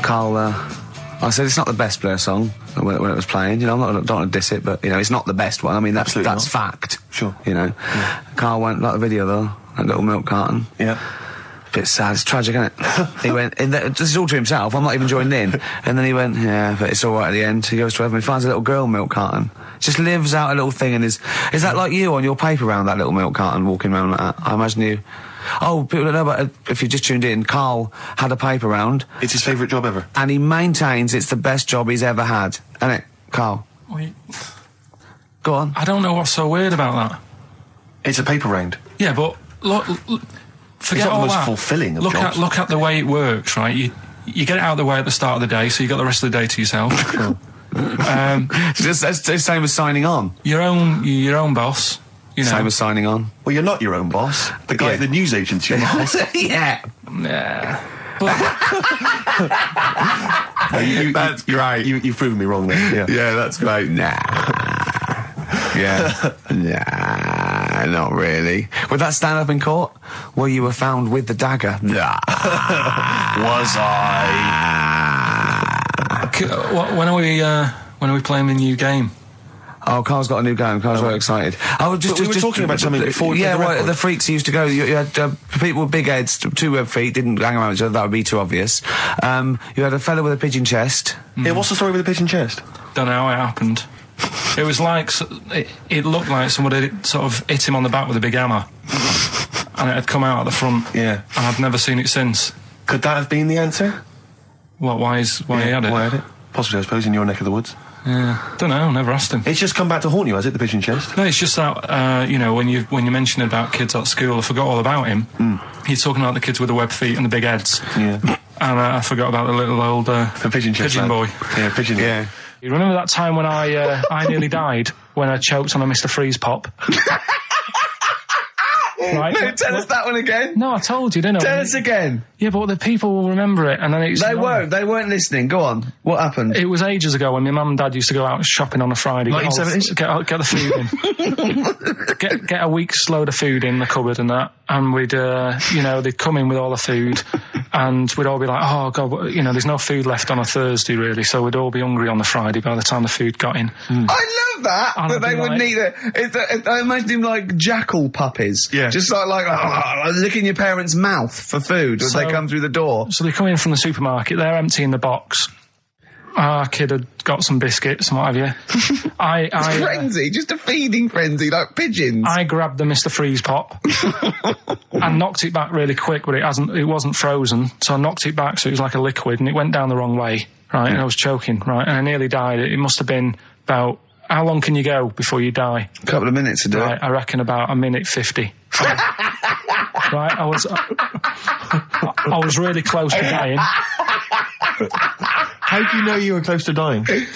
Speaker 2: Carl, I said it's not the best Blair song when it was playing. You know, I don't want to diss it, but you know, it's not the best one. I mean, that's fact.
Speaker 3: Sure.
Speaker 2: You know, Carl went like the video though, that little milk carton.
Speaker 3: Yeah.
Speaker 2: Bit sad. It's tragic, isn't it? He went. This is all to himself. I'm not even joined in. And then he went, yeah, but it's all right at the end. He goes to heaven. He finds a little girl milk carton. Just lives out a little thing, and is that like you on your paper round, that little milk carton, walking around like that? I imagine you. Oh, people don't know about it. If you just tuned in, Carl had a paper round.
Speaker 3: It's his favourite job ever.
Speaker 2: And he maintains it's the best job he's ever had. Isn't it, Carl? Go on.
Speaker 1: I don't know what's so weird about that.
Speaker 3: It's a paper round.
Speaker 1: Yeah, but look, forget
Speaker 3: it's not
Speaker 1: all
Speaker 3: the most
Speaker 1: that.
Speaker 3: fulfilling of jobs.
Speaker 1: Look at the way it works, right? You get it out of the way at the start of the day, so you got the rest of the day to yourself.
Speaker 2: That's the same as signing on.
Speaker 1: Your own boss. You know.
Speaker 2: Same as signing on.
Speaker 3: Well, you're not your own boss. The guy at the news agency.
Speaker 2: Yeah.
Speaker 1: Yeah.
Speaker 2: That's right.
Speaker 3: You've proven me wrong there. Yeah.
Speaker 2: Yeah, that's great. Nah. Yeah. Nah, not really. Would that stand up in court? Where you were found with the dagger? Nah.
Speaker 3: Was I?
Speaker 1: When are we playing the new game?
Speaker 2: Oh, Carl's got a new game. Carl's very excited.
Speaker 3: We were talking about something before.
Speaker 2: Yeah, well, the freaks used to go. You had people with big heads, 2 web feet, didn't hang around each other. That would be too obvious. You had a fella with a pigeon chest.
Speaker 3: Yeah, what's the story with the pigeon chest?
Speaker 1: Don't know how it happened. It was like it looked like somebody sort of hit him on the back with a big hammer, and it had come out at the front.
Speaker 3: Yeah,
Speaker 1: and I've never seen it since.
Speaker 3: Could that have been the answer?
Speaker 1: What? Why he had it?
Speaker 3: Why had it? Possibly, I suppose, in your neck of the woods.
Speaker 1: Yeah, don't know. Never asked him.
Speaker 3: It's just come back to haunt you, has it? The pigeon chest?
Speaker 1: No, it's just that you know, when you mentioned about kids at school, I forgot all about him. He's talking about the kids with the web feet and the big heads. Yeah, and I forgot about the little old the pigeon boy.
Speaker 3: Yeah, pigeon. Yeah.
Speaker 1: You remember that time when I nearly died when I choked on a Mr. Freeze pop? Right?
Speaker 2: No, tell us that one again.
Speaker 1: No, I told you, didn't I?
Speaker 2: Tell us again.
Speaker 1: Yeah, but the people will remember it, and then it's...
Speaker 2: They weren't listening. Go on. What happened?
Speaker 1: It was ages ago when my mum and dad used to go out shopping on a Friday.
Speaker 3: 1970s?
Speaker 1: Get the food in. get a week's load of food in the cupboard and that, and we'd, they'd come in with all the food, and we'd all be like, oh, God, there's no food left on a Thursday, really, so we'd all be hungry on the Friday by the time the food got in.
Speaker 2: I love that, that they wouldn't eat it. I imagine him like jackal puppies.
Speaker 3: Yeah.
Speaker 2: Just like licking your parents' mouth for food as they come through the door.
Speaker 1: So they come in from the supermarket, they're emptying the box. Our kid had got some biscuits and what have you.
Speaker 2: It's frenzy, just a feeding frenzy, like pigeons.
Speaker 1: I grabbed the Mr. Freeze pop and knocked it back really quick, but it wasn't frozen, so I knocked it back so it was like a liquid, and it went down the wrong way, right, and I was choking, right, and I nearly died. It must have been about... How long can you go before you die?
Speaker 2: A couple of minutes to do
Speaker 1: it.
Speaker 2: I
Speaker 1: reckon about 1:50. Right, I was really close to dying.
Speaker 3: How do you know you were close to dying? Did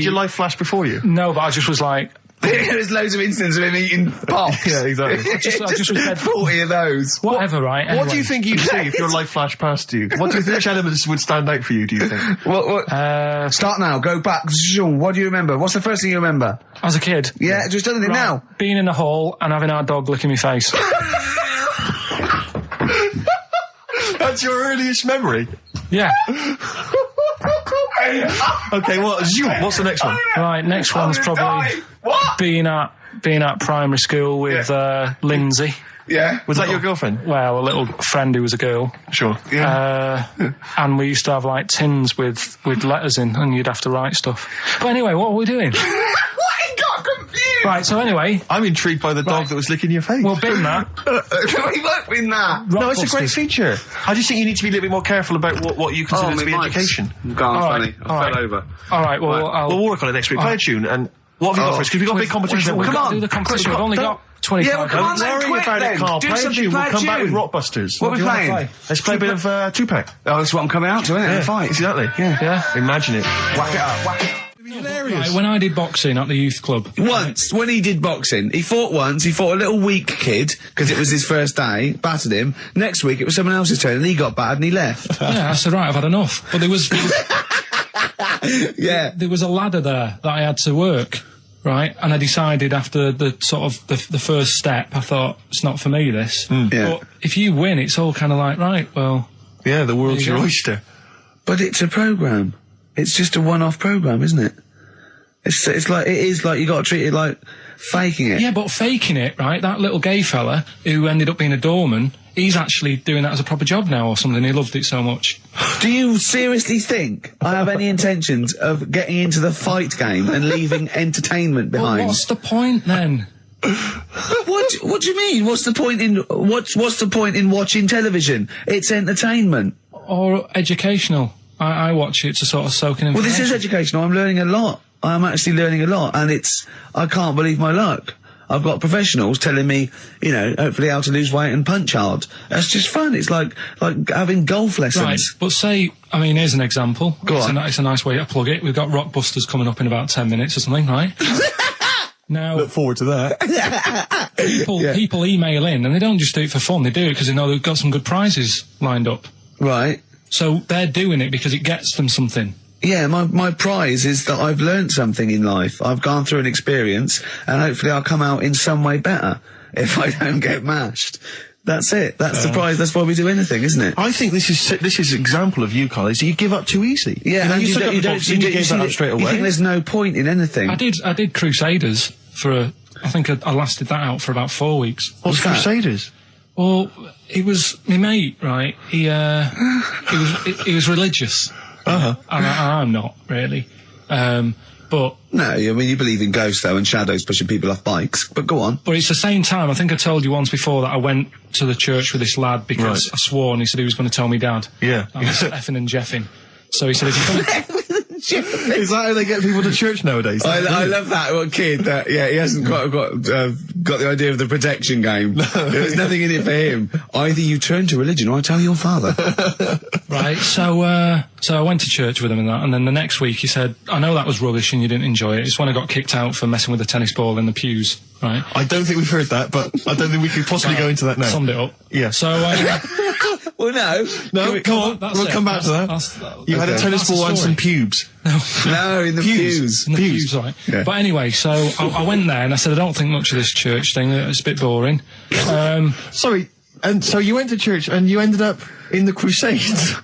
Speaker 3: your life flash before you?
Speaker 1: No, but I just was like...
Speaker 2: There's loads of instances of him eating pops.
Speaker 3: Yeah, exactly.
Speaker 1: I just was dead.
Speaker 2: 40 of those.
Speaker 1: Whatever, right? Anyway.
Speaker 3: What do you think you'd see if your life flashed past you? Which elements would stand out for you, do you think?
Speaker 2: Start now, go back. What do you remember? What's the first thing you remember?
Speaker 1: As a kid?
Speaker 2: Yeah, just anything now.
Speaker 1: Being in the hall and having our dog licking my face.
Speaker 3: That's your earliest memory?
Speaker 1: Yeah.
Speaker 3: Okay, what's the next one?
Speaker 1: Right, next one's probably being at primary school with Lindsay.
Speaker 2: Yeah.
Speaker 3: Was that your girlfriend?
Speaker 1: Well, a little friend who was a girl.
Speaker 3: Sure.
Speaker 2: Yeah.
Speaker 1: And we used to have like tins with letters in, and you'd have to write stuff. But anyway, what were we doing?
Speaker 2: What? He got confused.
Speaker 1: Right, so anyway,
Speaker 3: I'm intrigued by the dog that was licking your face.
Speaker 1: well, bin that.
Speaker 2: We won't win that.
Speaker 3: no, it's a great
Speaker 1: Rockbusters.
Speaker 3: feature. I just think you need to be a little bit more careful about what you consider to be
Speaker 2: my
Speaker 3: education.
Speaker 2: mic's gone
Speaker 1: All
Speaker 2: funny.
Speaker 1: right,
Speaker 2: I
Speaker 1: all
Speaker 2: fell
Speaker 1: right.
Speaker 2: over.
Speaker 1: All right, well,
Speaker 3: We'll work on it next week. Play a tune, and what have you got for us? Because we've got a big competition.
Speaker 1: We've
Speaker 2: Come
Speaker 1: got
Speaker 2: on.
Speaker 1: to do the competition. We've only got 25
Speaker 2: Yeah, well, come on
Speaker 1: minutes.
Speaker 2: then,
Speaker 3: Don't worry
Speaker 2: quick
Speaker 3: about
Speaker 2: then.
Speaker 3: it, Carl.
Speaker 2: Do
Speaker 3: Play a
Speaker 2: something,
Speaker 3: tune.
Speaker 2: play
Speaker 3: We'll
Speaker 2: a
Speaker 3: come back with
Speaker 2: tune.
Speaker 3: Rockbusters.
Speaker 2: What are we playing?
Speaker 3: Let's play a bit of Tupac.
Speaker 2: Oh, that's what I'm coming out to, isn't it?
Speaker 3: Yeah,
Speaker 2: The fight.
Speaker 3: exactly.
Speaker 1: Yeah.
Speaker 3: Imagine it.
Speaker 2: Whack it up, whack it up.
Speaker 1: Right, when I did boxing at the youth club,
Speaker 2: Once, when he did boxing, he fought a little weak kid, because it was his first day, battered him. Next week, it was someone else's turn, and he got battered and he left.
Speaker 1: yeah, I said, right, I've had enough. But there was
Speaker 2: Yeah.
Speaker 1: there was a ladder there that I had to work, right? And I decided after the sort of the first step, I thought, it's not for me, this.
Speaker 2: Yeah.
Speaker 1: But if you win, it's all kind of like, right, well,
Speaker 3: Yeah, the world's
Speaker 1: There
Speaker 3: your
Speaker 1: you go.
Speaker 3: oyster.
Speaker 2: But it's a program. It's just a one-off program, isn't it? It's like, it is like, you got to treat it like faking it.
Speaker 1: yeah, but faking it, right? That little gay fella who ended up being a doorman, he's actually doing that as a proper job now or something. He loved it so much.
Speaker 2: Do you seriously think I have any intentions of getting into the fight game and leaving entertainment
Speaker 1: Well,
Speaker 2: behind?
Speaker 1: what's the point then?
Speaker 2: What do you mean? What's the point in watching television? It's entertainment.
Speaker 1: Or educational? I watch it to sort of soak in
Speaker 2: Well,
Speaker 1: information.
Speaker 2: this is educational. I'm learning a lot. I'm actually learning a lot, and I can't believe my luck. I've got professionals telling me, hopefully how to lose weight and punch hard. That's just fun. It's like having golf lessons.
Speaker 1: Right, but say, I mean, here's an example.
Speaker 2: Go on.
Speaker 1: It's a nice way to plug it. We've got Rockbusters coming up in about 10 minutes or something, right? Now,
Speaker 3: Look forward to that.
Speaker 1: people email in, and they don't just do it for fun. They do it because they know they've got some good prizes lined up.
Speaker 2: Right.
Speaker 1: So they're doing it because it gets them something.
Speaker 2: Yeah, my prize is that I've learned something in life. I've gone through an experience, and hopefully I'll come out in some way better if I don't get mashed. That's it. That's the prize. That's why we do anything, isn't it?
Speaker 3: I think this is an example of you, Carl, is you give up too easy.
Speaker 2: Yeah, and
Speaker 3: you gave that up straight
Speaker 2: You think
Speaker 3: away.
Speaker 2: there's no point in anything.
Speaker 1: I did Crusaders for I think I lasted that out for about 4 weeks.
Speaker 3: What's
Speaker 2: that?
Speaker 3: Crusaders?
Speaker 1: Well, he was my mate, right? He was religious.
Speaker 3: Uh-huh.
Speaker 1: And I'm not really. But
Speaker 2: No, I mean, you believe in ghosts, though, and shadows pushing people off bikes. But go on.
Speaker 1: it's the same time. I think I told you once before that I went to the church with this lad because
Speaker 3: Right.
Speaker 1: I swore, and he said he was going to tell me dad.
Speaker 3: Yeah.
Speaker 1: I was effing and jeffing. So he said, if you're gonna,
Speaker 3: Is that how they get people to church nowadays?
Speaker 2: I love that little kid that, he hasn't quite got the idea of the protection game. There's nothing in it for him. Either you turn to religion or I tell your father.
Speaker 1: right? So I went to church with him and that, and then the next week he said, I know that was rubbish and you didn't enjoy it. It's when I got kicked out for messing with a tennis ball in the pews, right?
Speaker 3: I don't think we've heard that, but I don't think we could possibly go into that now.
Speaker 1: Summed it up.
Speaker 3: Yeah.
Speaker 1: So
Speaker 2: Well, no.
Speaker 3: No, come on.
Speaker 1: that's
Speaker 3: We'll
Speaker 1: it.
Speaker 3: come back to that. You had a
Speaker 2: Okay.
Speaker 3: tennis
Speaker 1: That's the
Speaker 3: ball and some
Speaker 1: story.
Speaker 3: pubes.
Speaker 2: No, in the pews.
Speaker 1: In the pews, right?
Speaker 2: Yeah.
Speaker 1: But anyway, so I went there and I said, I don't think much of this church thing. It's a bit boring.
Speaker 3: Sorry, and so you went to church and you ended up in the Crusades.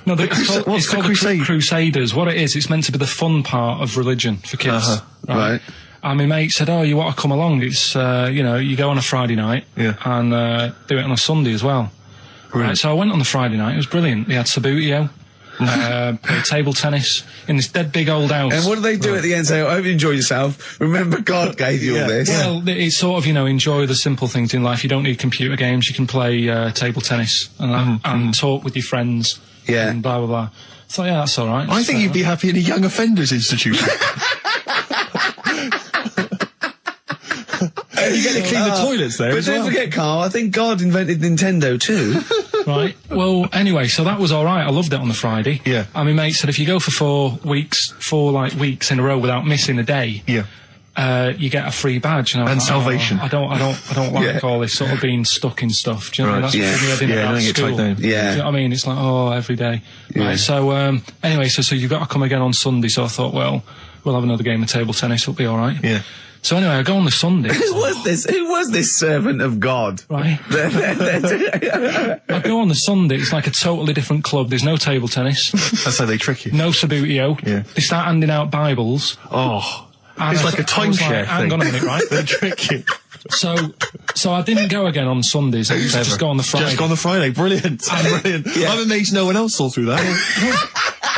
Speaker 1: No,
Speaker 3: What's the crusade?
Speaker 1: Crusaders. What it is, it's meant to be the fun part of religion for kids.
Speaker 3: Uh-huh.
Speaker 2: Right.
Speaker 1: And my mate said, oh, you want to come along? It's, you go on a Friday night
Speaker 3: Yeah.
Speaker 1: and do it on a Sunday as well. Right, so I went on the Friday night. It was brilliant. They had Sabutio, played table tennis in this dead big old house.
Speaker 2: And what do they do at the end? Say, I hope you enjoy yourself. Remember, God gave you all this.
Speaker 1: Well, it's sort of, enjoy the simple things in life. You don't need computer games. You can play table tennis and talk with your friends.
Speaker 2: Yeah.
Speaker 1: And blah, blah, blah. So, yeah, that's all right.
Speaker 3: I think you'd be happy in a young offenders institution. You get to clean the toilets there
Speaker 2: But
Speaker 3: as
Speaker 2: don't
Speaker 3: well.
Speaker 2: forget, Carl, I think God invented Nintendo too.
Speaker 1: Right. Well, anyway, so that was all right. I loved it on the Friday.
Speaker 3: Yeah.
Speaker 1: And my mate said if you go for 4 weeks in a row without missing a day,
Speaker 3: Yeah.
Speaker 1: you get a free badge. And, I was
Speaker 3: And
Speaker 1: like,
Speaker 3: salvation.
Speaker 1: I don't like
Speaker 2: Yeah.
Speaker 1: all this sort of being stuck in stuff. Do you know what I mean? That's
Speaker 2: Yeah.
Speaker 1: what we had in
Speaker 3: Yeah,
Speaker 1: about
Speaker 3: don't get
Speaker 1: school.
Speaker 3: tied down.
Speaker 1: Do you know what I mean? It's like, every day.
Speaker 2: Yeah.
Speaker 1: Right. So, anyway, so you've got to come again on Sunday. So I thought, well, we'll have another game of table tennis. It'll be all right.
Speaker 3: Yeah.
Speaker 1: So anyway, I go on the Sunday.
Speaker 2: Who was this servant of God?
Speaker 1: Right. I go on the Sunday. It's like a totally different club. There's no table tennis.
Speaker 3: That's how they trick you.
Speaker 1: No Sabutio.
Speaker 3: Yeah.
Speaker 1: They start handing out Bibles.
Speaker 3: Oh.
Speaker 1: And
Speaker 3: It's like a timeshare
Speaker 1: Hang
Speaker 3: thing.
Speaker 1: on a minute, right?
Speaker 3: They trick you.
Speaker 1: So I didn't go again on Sundays. I used to just go on the Friday.
Speaker 3: Just go on the Friday. Brilliant. Brilliant.
Speaker 2: Yeah.
Speaker 3: I'm amazed no one else saw through that.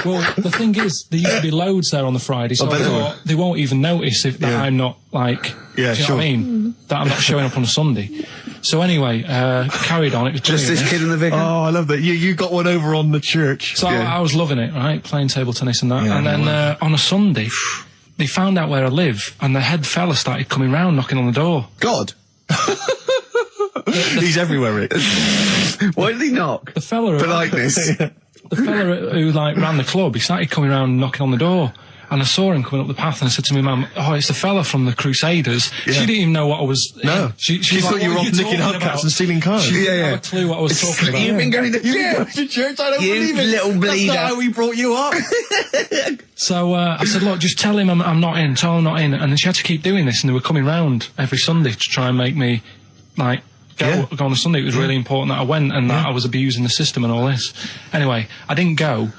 Speaker 1: Well, the thing is, there used to be loads there on the Friday, so
Speaker 3: I bet
Speaker 1: I
Speaker 3: there were.
Speaker 1: thought they won't even notice that
Speaker 3: Yeah.
Speaker 1: I'm not, like,
Speaker 3: Yeah,
Speaker 1: do you know
Speaker 3: sure.
Speaker 1: what I mean? That I'm not showing up on a Sunday. So anyway, carried on. It was
Speaker 2: Just
Speaker 1: brilliant.
Speaker 2: this kid in the vicar?
Speaker 3: Oh, I love that. You got one over on the church.
Speaker 1: So I was loving it, right? Playing table tennis and that.
Speaker 3: Yeah,
Speaker 1: and then on a Sunday, they found out where I live, and the head fella started coming round, knocking on the door.
Speaker 3: God. He's everywhere, Rick.
Speaker 2: Why did he knock?
Speaker 1: The fella,
Speaker 2: Politeness.
Speaker 1: the fella who like ran the club, he started coming round, knocking on the door. And I saw him coming up the path, and I said to my mum, "Oh, it's the fella from the Crusaders."
Speaker 3: Yeah.
Speaker 1: She didn't even know what I was.
Speaker 3: No.
Speaker 1: She
Speaker 3: She thought
Speaker 1: like,
Speaker 3: you were
Speaker 1: "What
Speaker 3: off
Speaker 1: are
Speaker 3: nicking
Speaker 1: talking
Speaker 3: hubcaps
Speaker 1: about?"
Speaker 3: and stealing cars.
Speaker 1: She didn't
Speaker 2: Yeah.
Speaker 1: have a clue what I was talking about.
Speaker 2: You've been going to
Speaker 3: You
Speaker 2: church.
Speaker 3: go to church? I don't
Speaker 2: You
Speaker 3: believe it.
Speaker 2: little bleeder.
Speaker 3: That's not how we brought you up.
Speaker 1: So I said, "Look, just tell him I'm not in. Tell him I'm not in." And then she had to keep doing this, and they were coming round every Sunday to try and make me, like, go on a Sunday. It was really important that I went and that I was abusing the system and all this. Anyway, I didn't go.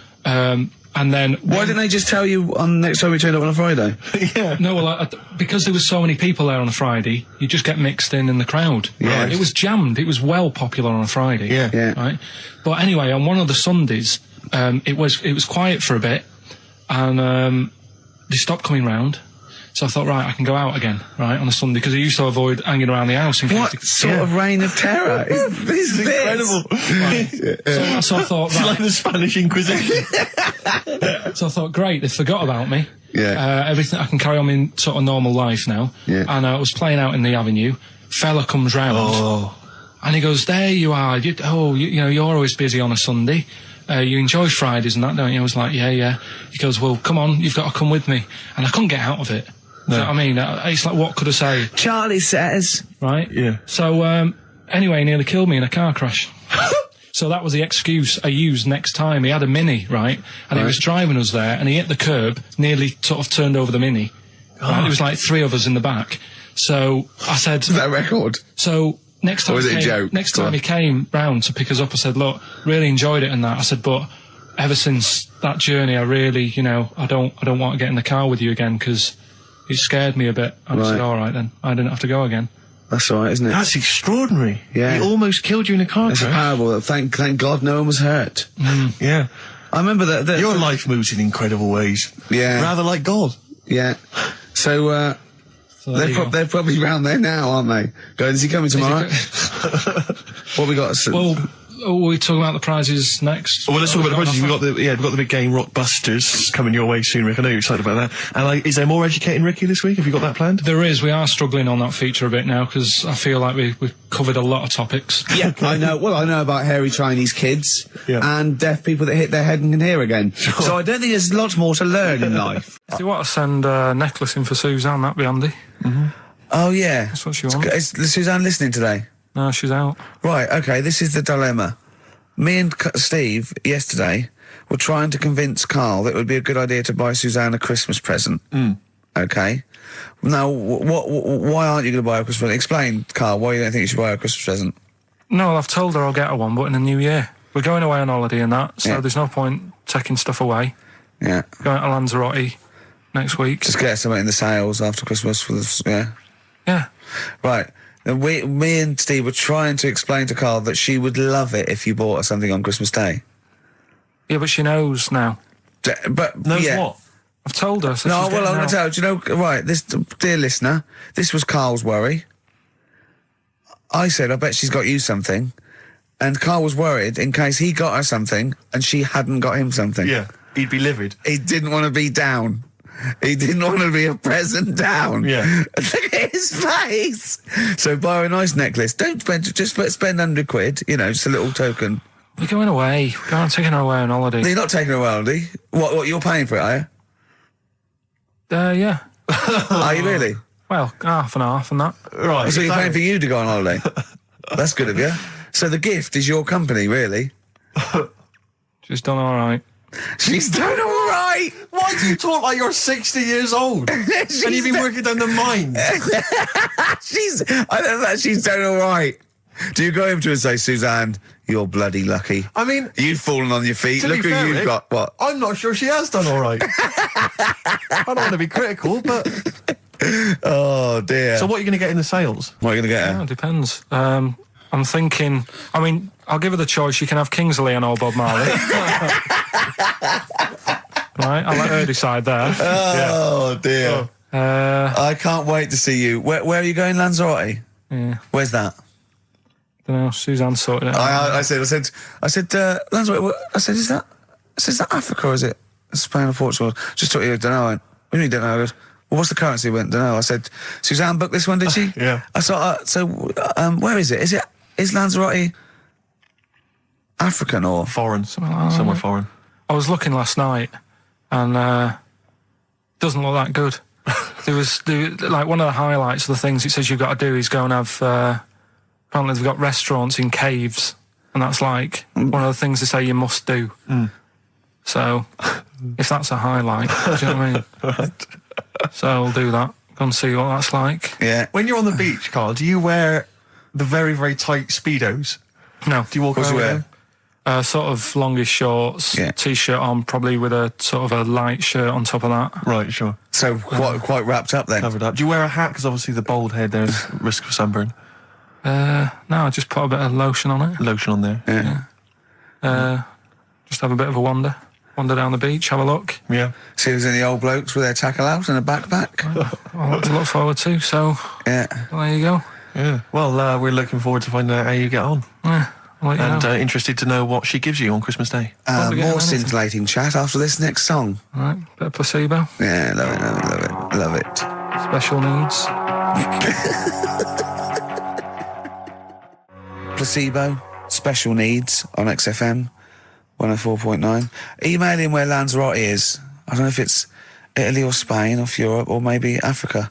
Speaker 1: And then
Speaker 2: Why didn't they just tell you on next time we turned up on a Friday?
Speaker 3: Yeah.
Speaker 1: No, well, because there was so many people there on a Friday, you just get mixed in the crowd.
Speaker 2: Yeah.
Speaker 1: It was jammed. It was well popular on a Friday.
Speaker 3: Yeah.
Speaker 2: Yeah.
Speaker 1: Right. But anyway, on one of the Sundays, it was quiet for a bit, and they stopped coming round. So I thought, right, I can go out again, right, on a Sunday, because I used to avoid hanging around the house. In
Speaker 2: What
Speaker 1: case
Speaker 2: sort of reign of terror is this?
Speaker 3: Incredible.
Speaker 1: So I thought,
Speaker 3: It's
Speaker 1: right,
Speaker 3: like the Spanish Inquisition.
Speaker 1: so I thought, great, they forgot about me.
Speaker 2: Yeah.
Speaker 1: Everything, I can carry on in sort of normal life now.
Speaker 2: Yeah.
Speaker 1: And I was playing out in the avenue. Fella comes round.
Speaker 3: Oh.
Speaker 1: And he goes, "There you are. You know, you're always busy on a Sunday. You enjoy Fridays and that, don't you?" I was like, yeah. He goes, "Well, come on, you've got to come with me." And I couldn't get out of it. Do you know what I mean? It's like, what could I say?
Speaker 2: Charlie says.
Speaker 1: Right?
Speaker 3: Yeah.
Speaker 1: So, anyway, he nearly killed me in a car crash. So that was the excuse I used next time. He had a Mini, right? And he was driving us there, and he hit the curb, nearly sort of turned over the Mini. Right? There was like 3 of us in the back. So I said...
Speaker 2: Is that a record?
Speaker 1: So next time,
Speaker 2: Or was it a joke?
Speaker 1: Next
Speaker 2: Go
Speaker 1: time
Speaker 2: on.
Speaker 1: he came round to pick us up, I said, "Look, really enjoyed it and that." I said, "But ever since that journey, I really, I don't want to get in the car with you again because it scared me a bit." And I said,
Speaker 2: Right.
Speaker 1: "All right then, I didn't have to go again."
Speaker 2: That's all right, isn't it?
Speaker 3: That's extraordinary.
Speaker 2: Yeah.
Speaker 3: He almost killed you in a car
Speaker 2: It's a
Speaker 3: crash.
Speaker 2: parable. Thank God no one was hurt.
Speaker 3: Yeah.
Speaker 2: I remember that.
Speaker 3: Your life moves in incredible ways.
Speaker 2: Yeah.
Speaker 3: Rather like God.
Speaker 2: Yeah. So,
Speaker 1: So there you go.
Speaker 2: they're probably round there now, aren't they? Going, is he coming tomorrow? What we got?
Speaker 1: Well, are we talking about the prizes next?
Speaker 3: Well, let's talk about the
Speaker 1: We've
Speaker 3: prizes.
Speaker 1: got
Speaker 3: We've got the big game Rockbusters coming your way soon, Rick. I know you're excited about that. And is there more educating Ricky this week? Have you got that planned?
Speaker 1: There is. We are struggling on that feature a bit now because I feel like we've covered a lot of topics.
Speaker 2: Yeah, I know. Well, I know about hairy Chinese kids and deaf people that hit their head and can hear again. So I don't think there's lots more to learn in life.
Speaker 1: If you want to send a necklace in for Suzanne, that'd be handy.
Speaker 2: Oh yeah,
Speaker 1: That's what she wants.
Speaker 2: Is Suzanne listening today?
Speaker 1: No, she's out.
Speaker 2: Right. Okay. This is the dilemma. Me and Steve yesterday were trying to convince Karl that it would be a good idea to buy Suzanne a Christmas present. Okay. Now, why aren't you going to buy her a Christmas present? Explain, Karl, why you don't think you should buy her a Christmas present.
Speaker 1: No, I've told her I'll get her one, but in the new year. We're going away on holiday and that, so
Speaker 2: Yeah.
Speaker 1: there's no point taking stuff away.
Speaker 2: Yeah.
Speaker 1: Going to Lanzarote next week.
Speaker 2: Just get her something in the sales after Christmas for the, yeah.
Speaker 1: Yeah.
Speaker 2: Right. And me and Steve were trying to explain to Karl that she would love it if you bought her something on Christmas Day.
Speaker 1: Yeah, but she knows now.
Speaker 2: But
Speaker 3: Knows
Speaker 2: yeah.
Speaker 3: what?
Speaker 1: I've told her. So
Speaker 2: No,
Speaker 1: she's
Speaker 2: well, I'm
Speaker 1: getting
Speaker 2: going
Speaker 1: out.
Speaker 2: to tell you. Do you know, right, this, dear listener, this was Karl's worry. I said, I bet she's got you something. And Karl was worried in case he got her something and she hadn't got him something.
Speaker 3: Yeah. He'd be livid.
Speaker 2: He didn't want to be down. He didn't want to be a present down.
Speaker 3: Yeah.
Speaker 2: Look at his face. So buy her a nice necklace. Don't spend, just spend £100, just a little token.
Speaker 1: We're going away. We're going taking her away on holiday.
Speaker 2: You're not taking her away, are you? What, you're paying for it, are you?
Speaker 1: Yeah.
Speaker 2: Are you really?
Speaker 1: Well, half and half and that.
Speaker 3: Right.
Speaker 2: So you're paying for you to go on holiday? That's good of you. So the gift is your company, really?
Speaker 1: She's done all right.
Speaker 2: She's done all right.
Speaker 3: Why do you talk like you're 60 years old? And you've been working down the mines?
Speaker 2: I don't know, she's done all right. Do you go over to her and say, Suzanne, you're bloody lucky?
Speaker 3: I mean...
Speaker 2: You've fallen on your feet.
Speaker 3: To
Speaker 2: Look
Speaker 3: be
Speaker 2: who
Speaker 3: fair,
Speaker 2: you've
Speaker 3: Rick,
Speaker 2: got. What?
Speaker 3: I'm not sure she has done all right. I don't want to be critical, but...
Speaker 2: Oh, dear.
Speaker 3: So what are you going to get in the sales?
Speaker 2: What are you going to get her?
Speaker 1: Yeah, it depends. I'm thinking, I mean, I'll give her the choice. You can have Kingsley and old Bob Marley. Right, I'll let her decide there.
Speaker 2: Oh, dear. I can't wait to see you. Where are you going, Lanzarote?
Speaker 1: Yeah.
Speaker 2: Where's that?
Speaker 1: Don't know, Suzanne sorted it out.
Speaker 2: I said, Lanzarote, I said, is that Africa or is it Spain or Portugal? Just thought you don't know. I went, what do you mean don't know? I goes, well, what's the currency? I went, don't know. I said, Suzanne booked this one, did she?
Speaker 3: Yeah.
Speaker 2: I thought, where is it? Is Lanzarote African or
Speaker 3: Foreign.
Speaker 1: Somewhere
Speaker 3: foreign.
Speaker 1: I was looking last night and doesn't look that good. There was like one of the highlights of the things it says you've got to do is go and have apparently they've got restaurants in caves and that's like one of the things they say you must do. So if that's a highlight, do you know what I mean?
Speaker 3: Right.
Speaker 1: So I'll do that. Go and see what that's like.
Speaker 2: Yeah.
Speaker 3: When you're on the beach, Carl, do you wear the very, very tight Speedos?
Speaker 1: No.
Speaker 3: Do you walk around with them?
Speaker 1: Sort of longish shorts,
Speaker 2: Yeah.
Speaker 1: t-shirt on, probably with a sort of a light shirt on top of that.
Speaker 3: Right, sure.
Speaker 2: So quite wrapped up then.
Speaker 3: Covered up. Do you wear a hat? Because obviously the bald head, there's risk of sunburn.
Speaker 1: No, I just put a bit of lotion on it.
Speaker 3: Lotion on there.
Speaker 2: Yeah.
Speaker 1: Just have a bit of a wander down the beach, have a look.
Speaker 3: Yeah.
Speaker 2: See if there's any old blokes with their tackle out and a backpack.
Speaker 1: I'll have to look forward to, so
Speaker 2: Yeah.
Speaker 1: there you go.
Speaker 3: Yeah. Well, we're looking forward to finding out how you get on.
Speaker 1: Yeah, I'll let you
Speaker 3: And
Speaker 1: know.
Speaker 3: Interested to know what she gives you on Christmas Day.
Speaker 1: Won't be getting
Speaker 2: More
Speaker 1: anything.
Speaker 2: scintillating chat after this next song.
Speaker 1: Right, bit of placebo,
Speaker 2: Yeah, love it.
Speaker 1: special needs.
Speaker 2: Placebo, special needs on XFM 104.9. Email in where Lanzarote is. I don't know if it's Italy or Spain or Europe or maybe Africa.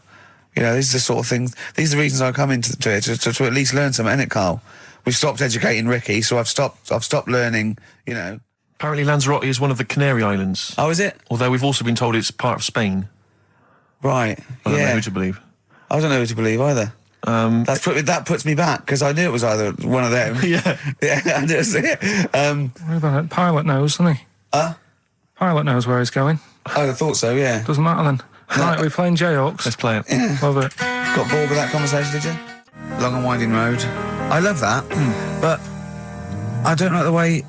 Speaker 2: You know, these are the sort of things, these are the reasons I come into it, to at least learn something, innit, Carl? We've stopped educating Ricky, so I've stopped learning, you know.
Speaker 3: Apparently Lanzarote is one of the Canary Islands.
Speaker 2: Oh, is it?
Speaker 3: Although we've also been told it's part of Spain.
Speaker 2: Right,
Speaker 3: I don't know
Speaker 2: yeah.
Speaker 3: who to believe.
Speaker 2: I don't know who to believe either. That puts me back, because I knew it was either one of them.
Speaker 3: Yeah.
Speaker 2: Yeah, I just,
Speaker 1: What about it? Pilot knows, doesn't he? Pilot knows where he's going.
Speaker 2: I thought so, yeah.
Speaker 1: Doesn't matter then. Right, we're playing Jayhawks.
Speaker 3: Let's play it.
Speaker 1: Love it.
Speaker 2: Got bored with that conversation, did you? Long and winding road. I love that, but I don't like the way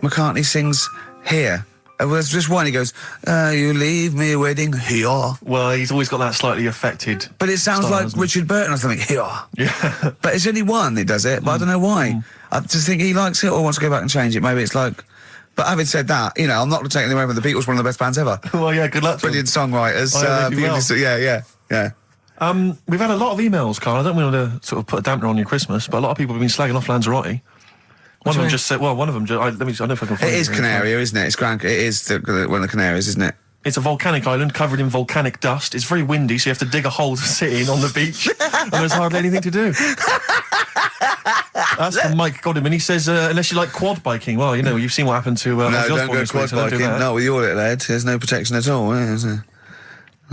Speaker 2: McCartney sings here. There's just one, he goes, you leave me waiting here.
Speaker 3: Well, he's always got that slightly affected.
Speaker 2: But it sounds
Speaker 3: style,
Speaker 2: like
Speaker 3: doesn't it?
Speaker 2: Richard Burton or something, here.
Speaker 3: Yeah.
Speaker 2: But it's only one that does it, but I don't know why. I just think he likes it or wants to go back and change it. Maybe it's like... But having said that, you know, I'm not taking away from the Beatles, one of the best bands ever.
Speaker 3: Well, yeah, good luck to
Speaker 2: Brilliant songwriters.
Speaker 3: Oh, they do well.
Speaker 2: Yeah.
Speaker 3: We've had a lot of emails, Carl. I don't want to sort of put a dampener on your Christmas, but a lot of people have been slagging off Lanzarote. One of them just said, well, one of them, I don't know if I can find
Speaker 2: It is
Speaker 3: really
Speaker 2: Canaria, isn't it? It is one of the Canaries, isn't it?
Speaker 3: It's a volcanic island covered in volcanic dust. It's very windy, so you have to dig a hole to sit in on the beach, and there's hardly anything to do. That's from Mike Godwin. He says, unless you like quad biking, well, you know, you've seen what happened to
Speaker 2: No,
Speaker 3: Ozzy
Speaker 2: don't
Speaker 3: Osbourne
Speaker 2: go
Speaker 3: this week,
Speaker 2: quad
Speaker 3: so don't do
Speaker 2: biking.
Speaker 3: that.
Speaker 2: Not with your little head. There's no protection at all, is there?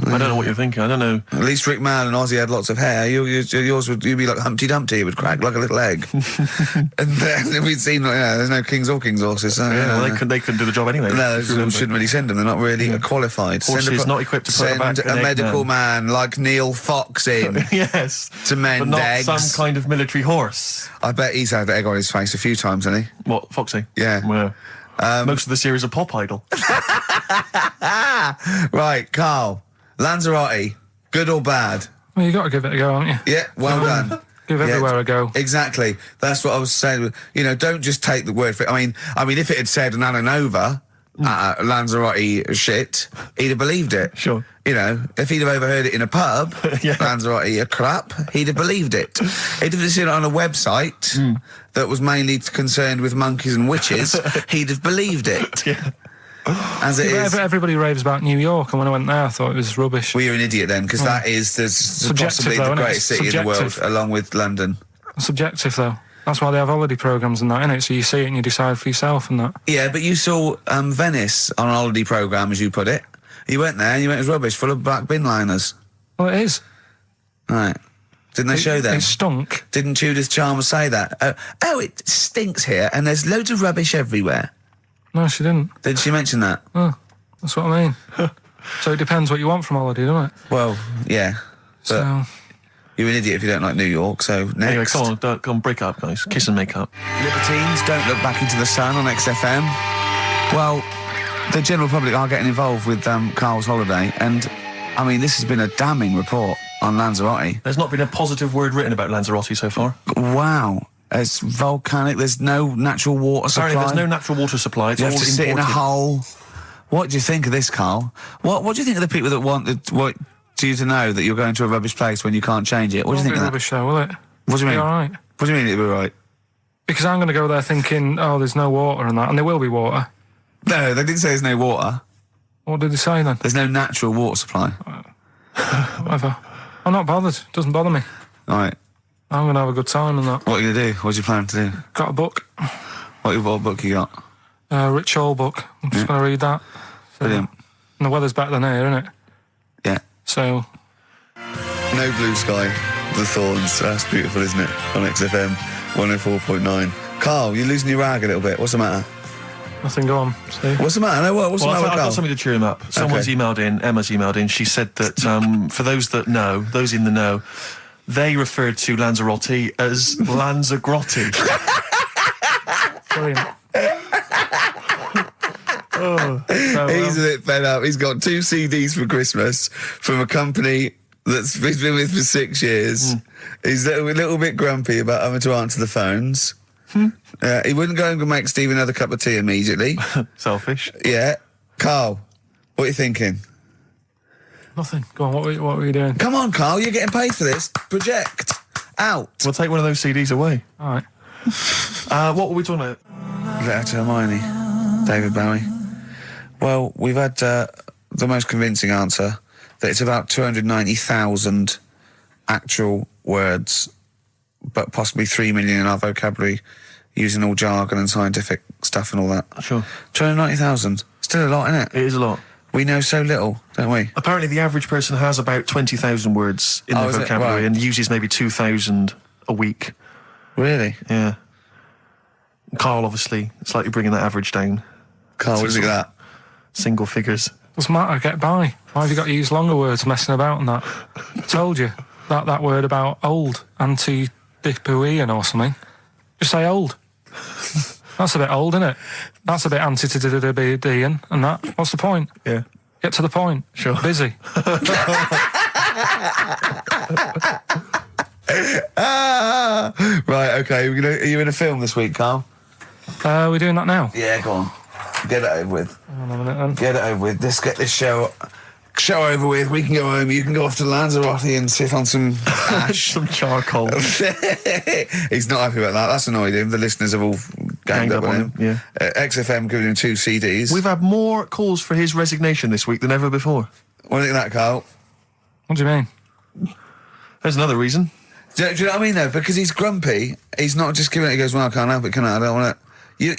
Speaker 3: I don't know what you're thinking. I don't know.
Speaker 2: At least Rick Mann and Ozzy had lots of hair. Yours would be like Humpty Dumpty. It would crack like a little egg. And then we'd seen, there's no kings or kings horses. So,
Speaker 3: Yeah, well, they couldn't do the job anyway.
Speaker 2: No,
Speaker 3: if you remember.
Speaker 2: shouldn't really send them. They're not really qualified.
Speaker 3: Horses not equipped to put
Speaker 2: send
Speaker 3: back an
Speaker 2: a
Speaker 3: egg
Speaker 2: medical
Speaker 3: man.
Speaker 2: man like Neil Fox in
Speaker 3: Yes.
Speaker 2: to mend
Speaker 3: But not
Speaker 2: eggs.
Speaker 3: some kind of military horse.
Speaker 2: I bet he's had the egg on his face a few times, hasn't he?
Speaker 3: What, Foxy?
Speaker 2: Yeah.
Speaker 3: Well, most of the series are Pop Idol.
Speaker 2: Right, Carl. Lanzarote, good or bad?
Speaker 1: Well, you got to give it a go, haven't you?
Speaker 2: Yeah, well done.
Speaker 1: Give everywhere a go.
Speaker 2: Exactly. That's what I was saying. You know, don't just take the word for it. I mean, if it had said Nananova, Lanzarote shit, he'd have believed it.
Speaker 3: Sure.
Speaker 2: You know, if he'd have overheard it in a pub,
Speaker 3: Yeah.
Speaker 2: Lanzarote a crap, he'd have believed it. He'd have seen it on a website that was mainly concerned with monkeys and witches, he'd have believed it.
Speaker 3: Yeah.
Speaker 2: As it is.
Speaker 1: Everybody raves about New York, and when I went there, I thought it was rubbish.
Speaker 2: Well, you're an idiot then, because that is
Speaker 1: Subjective
Speaker 2: possibly
Speaker 1: though,
Speaker 2: the
Speaker 1: isn't it?
Speaker 2: greatest city in the world,
Speaker 1: Subjective.
Speaker 2: along with London.
Speaker 1: Subjective, though. That's why they have holiday programmes and that, innit? So you see it and you decide for yourself and that.
Speaker 2: Yeah, but you saw Venice on a holiday programme, as you put it. You went there and you went, it was rubbish, full of black bin liners.
Speaker 1: Well, it is.
Speaker 2: Right. Didn't they show that?
Speaker 1: It stunk.
Speaker 2: Didn't Judith Chalmers say that? Oh, it stinks here and there's loads of rubbish everywhere.
Speaker 1: No, she didn't.
Speaker 2: Did she mention that?
Speaker 1: Oh, that's what I mean. So it depends what you want from holiday, doesn't it?
Speaker 2: Well, yeah. But
Speaker 1: So...
Speaker 2: you're an idiot if you don't like New York, so next.
Speaker 3: Anyway, come on, break up, guys. Kiss and make up.
Speaker 2: Libertines, Don't Look Back Into the Sun on XFM. Well, the general public are getting involved with Karl's holiday, and, I mean, this has been a damning report on Lanzarote.
Speaker 3: There's not been a positive word written about Lanzarote so far.
Speaker 2: Wow. It's volcanic, there's no natural water supply.
Speaker 3: Apparently there's no natural water supply. It's
Speaker 2: You
Speaker 3: all
Speaker 2: have to sit in a
Speaker 3: imported.
Speaker 2: hole. What do you think of this, Karl? What do you think of the people that want you to know that you're going to a rubbish place when you can't change it? What do you think of that?
Speaker 1: Rubbish show, will it?
Speaker 2: What do you mean?
Speaker 1: Be all right.
Speaker 2: What do you mean it'll be right?
Speaker 1: Because I'm going to go there thinking, oh, there's no water and that, and there will be water.
Speaker 2: No, they didn't say there's no water.
Speaker 1: What did they say then?
Speaker 2: There's no natural water supply.
Speaker 1: Whatever. I'm not bothered. Doesn't bother me.
Speaker 2: All right.
Speaker 1: I'm going to have a good time and that.
Speaker 2: What are you going to do? What's your plan to do?
Speaker 1: Got a book.
Speaker 2: What book you got?
Speaker 1: Rich Hall book. I'm just going to read that. So,
Speaker 2: Brilliant.
Speaker 1: and the weather's better than here, isn't it?
Speaker 2: Yeah.
Speaker 1: So...
Speaker 2: No Blue Sky, The Thorns. That's beautiful, isn't it? On XFM 104.9. Karl, you're losing your rag a little bit. What's the matter?
Speaker 1: Nothing, go on. See?
Speaker 2: What's the matter? No, what's the matter with
Speaker 3: I've
Speaker 2: Karl?
Speaker 3: got something to cheer him up. Someone's emailed in, Emma's emailed in, she said that for those that know, those in the know, they referred to Lanzarote as Lanzagrotte.
Speaker 1: Brilliant.
Speaker 2: He's a bit fed up. He's got 2 CDs for Christmas from a company that's he's been with for 6 years. He's a little bit grumpy about having to answer the phones. He wouldn't go and make Steve another cup of tea immediately.
Speaker 3: Selfish.
Speaker 2: Yeah. Karl, what are you thinking?
Speaker 1: Nothing. Go on, what were you doing?
Speaker 2: Come on, Karl, you're getting paid for this. Project. Out.
Speaker 3: We'll take one of those CDs away.
Speaker 1: All right.
Speaker 3: What were we talking about?
Speaker 2: Letter to Hermione. David Bowie. Well, we've had the most convincing answer that it's about 290,000 actual words, but possibly 3 million in our vocabulary, using all jargon and scientific stuff and all that.
Speaker 3: Sure.
Speaker 2: 290,000. Still a lot, isn't it?
Speaker 3: It is a lot.
Speaker 2: We know so little, don't we?
Speaker 3: Apparently the average person has about 20,000 words in their
Speaker 2: is it?
Speaker 3: vocabulary
Speaker 2: Right.
Speaker 3: and uses maybe 2,000 a week.
Speaker 2: Really?
Speaker 3: Yeah. Karl, obviously, slightly bringing that average down.
Speaker 2: Karl, what do you think of that?
Speaker 3: Single figures.
Speaker 1: Doesn't matter, get by. Why have you got to use longer words messing about and that? I told you. That word about old, anti-dipuian or something. Just say old. That's a bit old, isn't it? That's a bit anti-dipuian and that. What's the point?
Speaker 3: Yeah.
Speaker 1: Get to the point.
Speaker 3: Sure.
Speaker 1: Busy.
Speaker 2: Right, okay. Are you in a film this week, Karl?
Speaker 1: We're doing that now.
Speaker 2: Yeah, go on. Get it over with.
Speaker 1: Hang on a minute then.
Speaker 2: Get it over with. Let's get this show over with. We can go home. You can go off to Lanzarote and sit on some ash.
Speaker 3: Some charcoal.
Speaker 2: He's not happy about that. That's annoyed him. The listeners have all ganged up on him.
Speaker 3: Yeah.
Speaker 2: XFM giving him 2 CDs.
Speaker 3: We've had more calls for his resignation this week than ever before.
Speaker 2: What do you think of that, Karl?
Speaker 1: What do you mean?
Speaker 3: There's another reason.
Speaker 2: Do you know what I mean, though? Because he's grumpy. He's not just giving it. He goes, well, I can't help it, can I? I don't want it.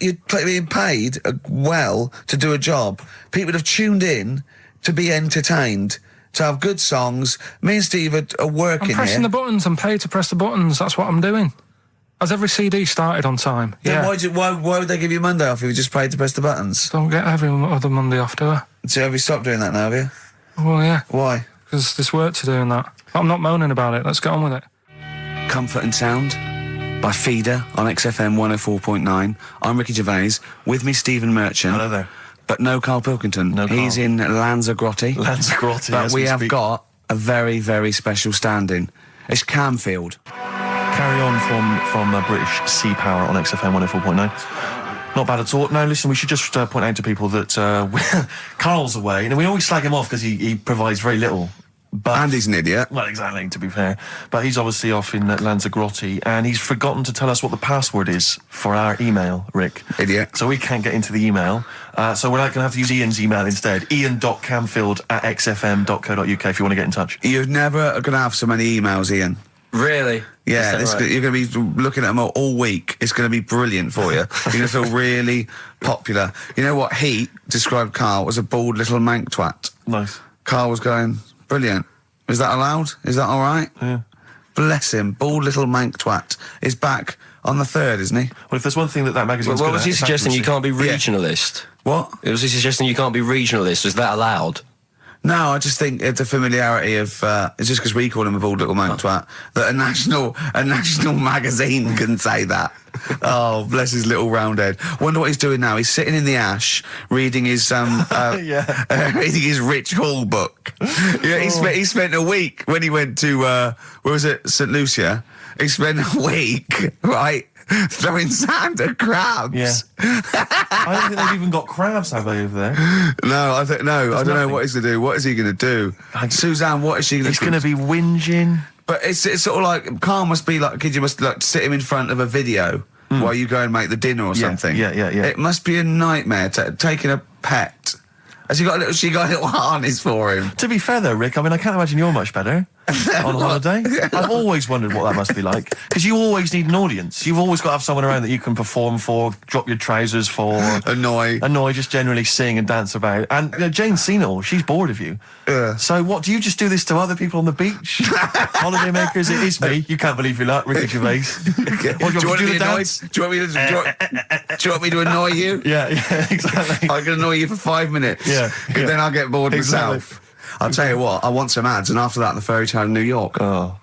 Speaker 2: You're being paid well to do a job. People have tuned in to be entertained, to have good songs. Me and Steve are working
Speaker 1: I'm pressing
Speaker 2: here.
Speaker 1: the buttons. I'm paid to press the buttons. That's what I'm doing. Has every CD started on time?
Speaker 2: Then
Speaker 1: Yeah.
Speaker 2: why would they give you Monday off if you just paid to press the buttons?
Speaker 1: Don't get every other Monday off, do I?
Speaker 2: So have you stopped doing that now, have you?
Speaker 1: Well, yeah.
Speaker 2: Why?
Speaker 1: Because there's work to do in that. I'm not moaning about it. Let's get on with it.
Speaker 2: Comfort and Sound by Feeder on XFM 104.9. I'm Ricky Gervais. With me, Stephen Merchant.
Speaker 3: Hello there.
Speaker 2: But no Karl Pilkington.
Speaker 3: No Karl.
Speaker 2: He's in Lanzarote.
Speaker 3: Lanzarote.
Speaker 2: But
Speaker 3: as
Speaker 2: we have
Speaker 3: speak.
Speaker 2: got a very, very special stand-in. It's Camfield.
Speaker 3: Carry on from British Sea Power on XFM 104.9. Not bad at all. Now, listen, we should just point out to people that Karl's away, and we always slag him off because he provides very little. But,
Speaker 2: And he's an idiot.
Speaker 3: well, exactly, to be fair. But he's obviously off in Lanzarote, and he's forgotten to tell us what the password is for our email, Rick.
Speaker 2: Idiot.
Speaker 3: So we can't get into the email. So we're going to have to use Ian's email instead. ian.camfield@xfm.co.uk if you want to get in touch.
Speaker 2: You're never going to have so many emails, Ian.
Speaker 4: Really?
Speaker 2: Yeah,
Speaker 4: Is that right?
Speaker 2: you're going to be looking at them all week. It's going to be brilliant for you. You're going to feel really popular. You know what? Heat described Karl as a bald little mank twat.
Speaker 3: Nice.
Speaker 2: Karl was going, brilliant. Is that allowed? Is that all right?
Speaker 3: Yeah.
Speaker 2: Bless him. Bald little mank twat is back on the 3rd, isn't he?
Speaker 3: Well, if there's one thing that magazine's
Speaker 4: What
Speaker 3: good
Speaker 4: was
Speaker 3: at,
Speaker 4: he
Speaker 3: it's
Speaker 4: suggesting? You
Speaker 3: accuracy.
Speaker 4: can't be regionalist.
Speaker 2: What?
Speaker 4: Was he suggesting you can't be regionalist? Was that allowed?
Speaker 2: No, I just think it's a familiarity of, it's just because we call him a bald little mank twat, that a national magazine can say that. Oh, bless his little round head. Wonder what he's doing now. He's sitting in the ash, reading his, reading his Rich Hall book. Yeah, he spent a week when he went to, where was it, St. Lucia? He spent a week, right, throwing sand at crabs.
Speaker 3: Yeah. I don't think they've even got crabs, have they, over there?
Speaker 2: No, I don't know
Speaker 3: nothing.
Speaker 2: what he's going to do. What is he going to do? Suzanne, what is she going to do?
Speaker 3: He's going to be whinging.
Speaker 2: But it's sort of like, Karl must be like, you must like sit him in front of a video while you go and make the dinner or something.
Speaker 3: Yeah.
Speaker 2: It must be a nightmare taking a pet. Has she got a little harness for him?
Speaker 3: To be fair, though, Rick, I mean, I can't imagine you're much better on holiday. I've always wondered what that must be like. Because you always need an audience. You've always got to have someone around that you can perform for, drop your trousers for.
Speaker 2: Annoy,
Speaker 3: just generally sing and dance about. And Jane's seen it all. She's bored of you. So what, do you just do this to other people on the beach? Holidaymakers, it is me. You can't believe your luck, Ricky Gervais. What, do you want me to do the dance?
Speaker 2: Do you want me to annoy you?
Speaker 3: Yeah, exactly.
Speaker 2: I can annoy you for 5 minutes.
Speaker 3: Yeah.
Speaker 2: Because then I'll get bored
Speaker 3: Exactly.
Speaker 2: myself. I'll tell you what, I want some ads, and after that, the fairy tale in New York.
Speaker 3: Oh.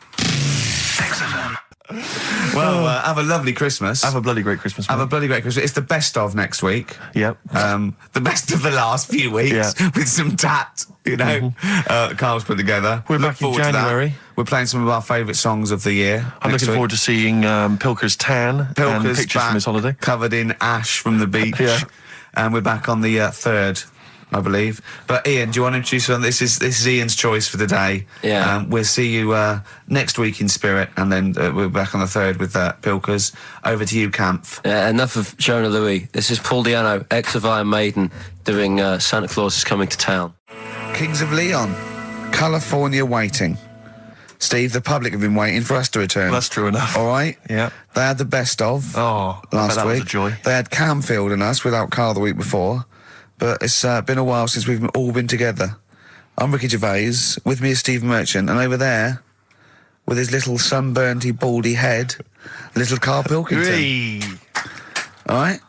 Speaker 2: Well, have a lovely Christmas.
Speaker 3: Have a bloody great Christmas.
Speaker 2: Have
Speaker 3: mate.
Speaker 2: a bloody great Christmas. It's the best of next week.
Speaker 3: Yep.
Speaker 2: The best of the last few weeks with some tat, you know. Carl's put together.
Speaker 3: We're
Speaker 2: Look
Speaker 3: back in
Speaker 2: forward to that.
Speaker 3: January.
Speaker 2: We're playing some of our favourite songs of the year.
Speaker 3: I'm looking forward to seeing Pilker's tan and
Speaker 2: Pilker's
Speaker 3: pictures from his holiday.
Speaker 2: covered in ash from the beach.
Speaker 3: Yeah.
Speaker 2: And we're back on the 3rd, I believe. But Ian, do you want to introduce one? This is Ian's choice for the day.
Speaker 4: Yeah.
Speaker 2: We'll see you next week in spirit, and then we're back on the 3rd with Pilkers. Over to you, Kampf.
Speaker 4: Enough of Jonah Louis. This is Paul Di'Anno, ex of Iron Maiden, doing Santa Claus is Coming to Town.
Speaker 2: Kings of Leon, California Waiting. Steve, the public have been waiting for us to return.
Speaker 3: That's true enough.
Speaker 2: All right?
Speaker 3: Yeah.
Speaker 2: They had the best of
Speaker 3: Oh, I bet
Speaker 2: last
Speaker 3: that
Speaker 2: week.
Speaker 3: was a joy.
Speaker 2: They had Camfield and us without Carl the week before. But it's been a while since we've all been together. I'm Ricky Gervais. With me is Steve Merchant. And over there, with his little sunburnedy, baldy head, little Karl Pilkington.
Speaker 3: Hey.
Speaker 2: All right?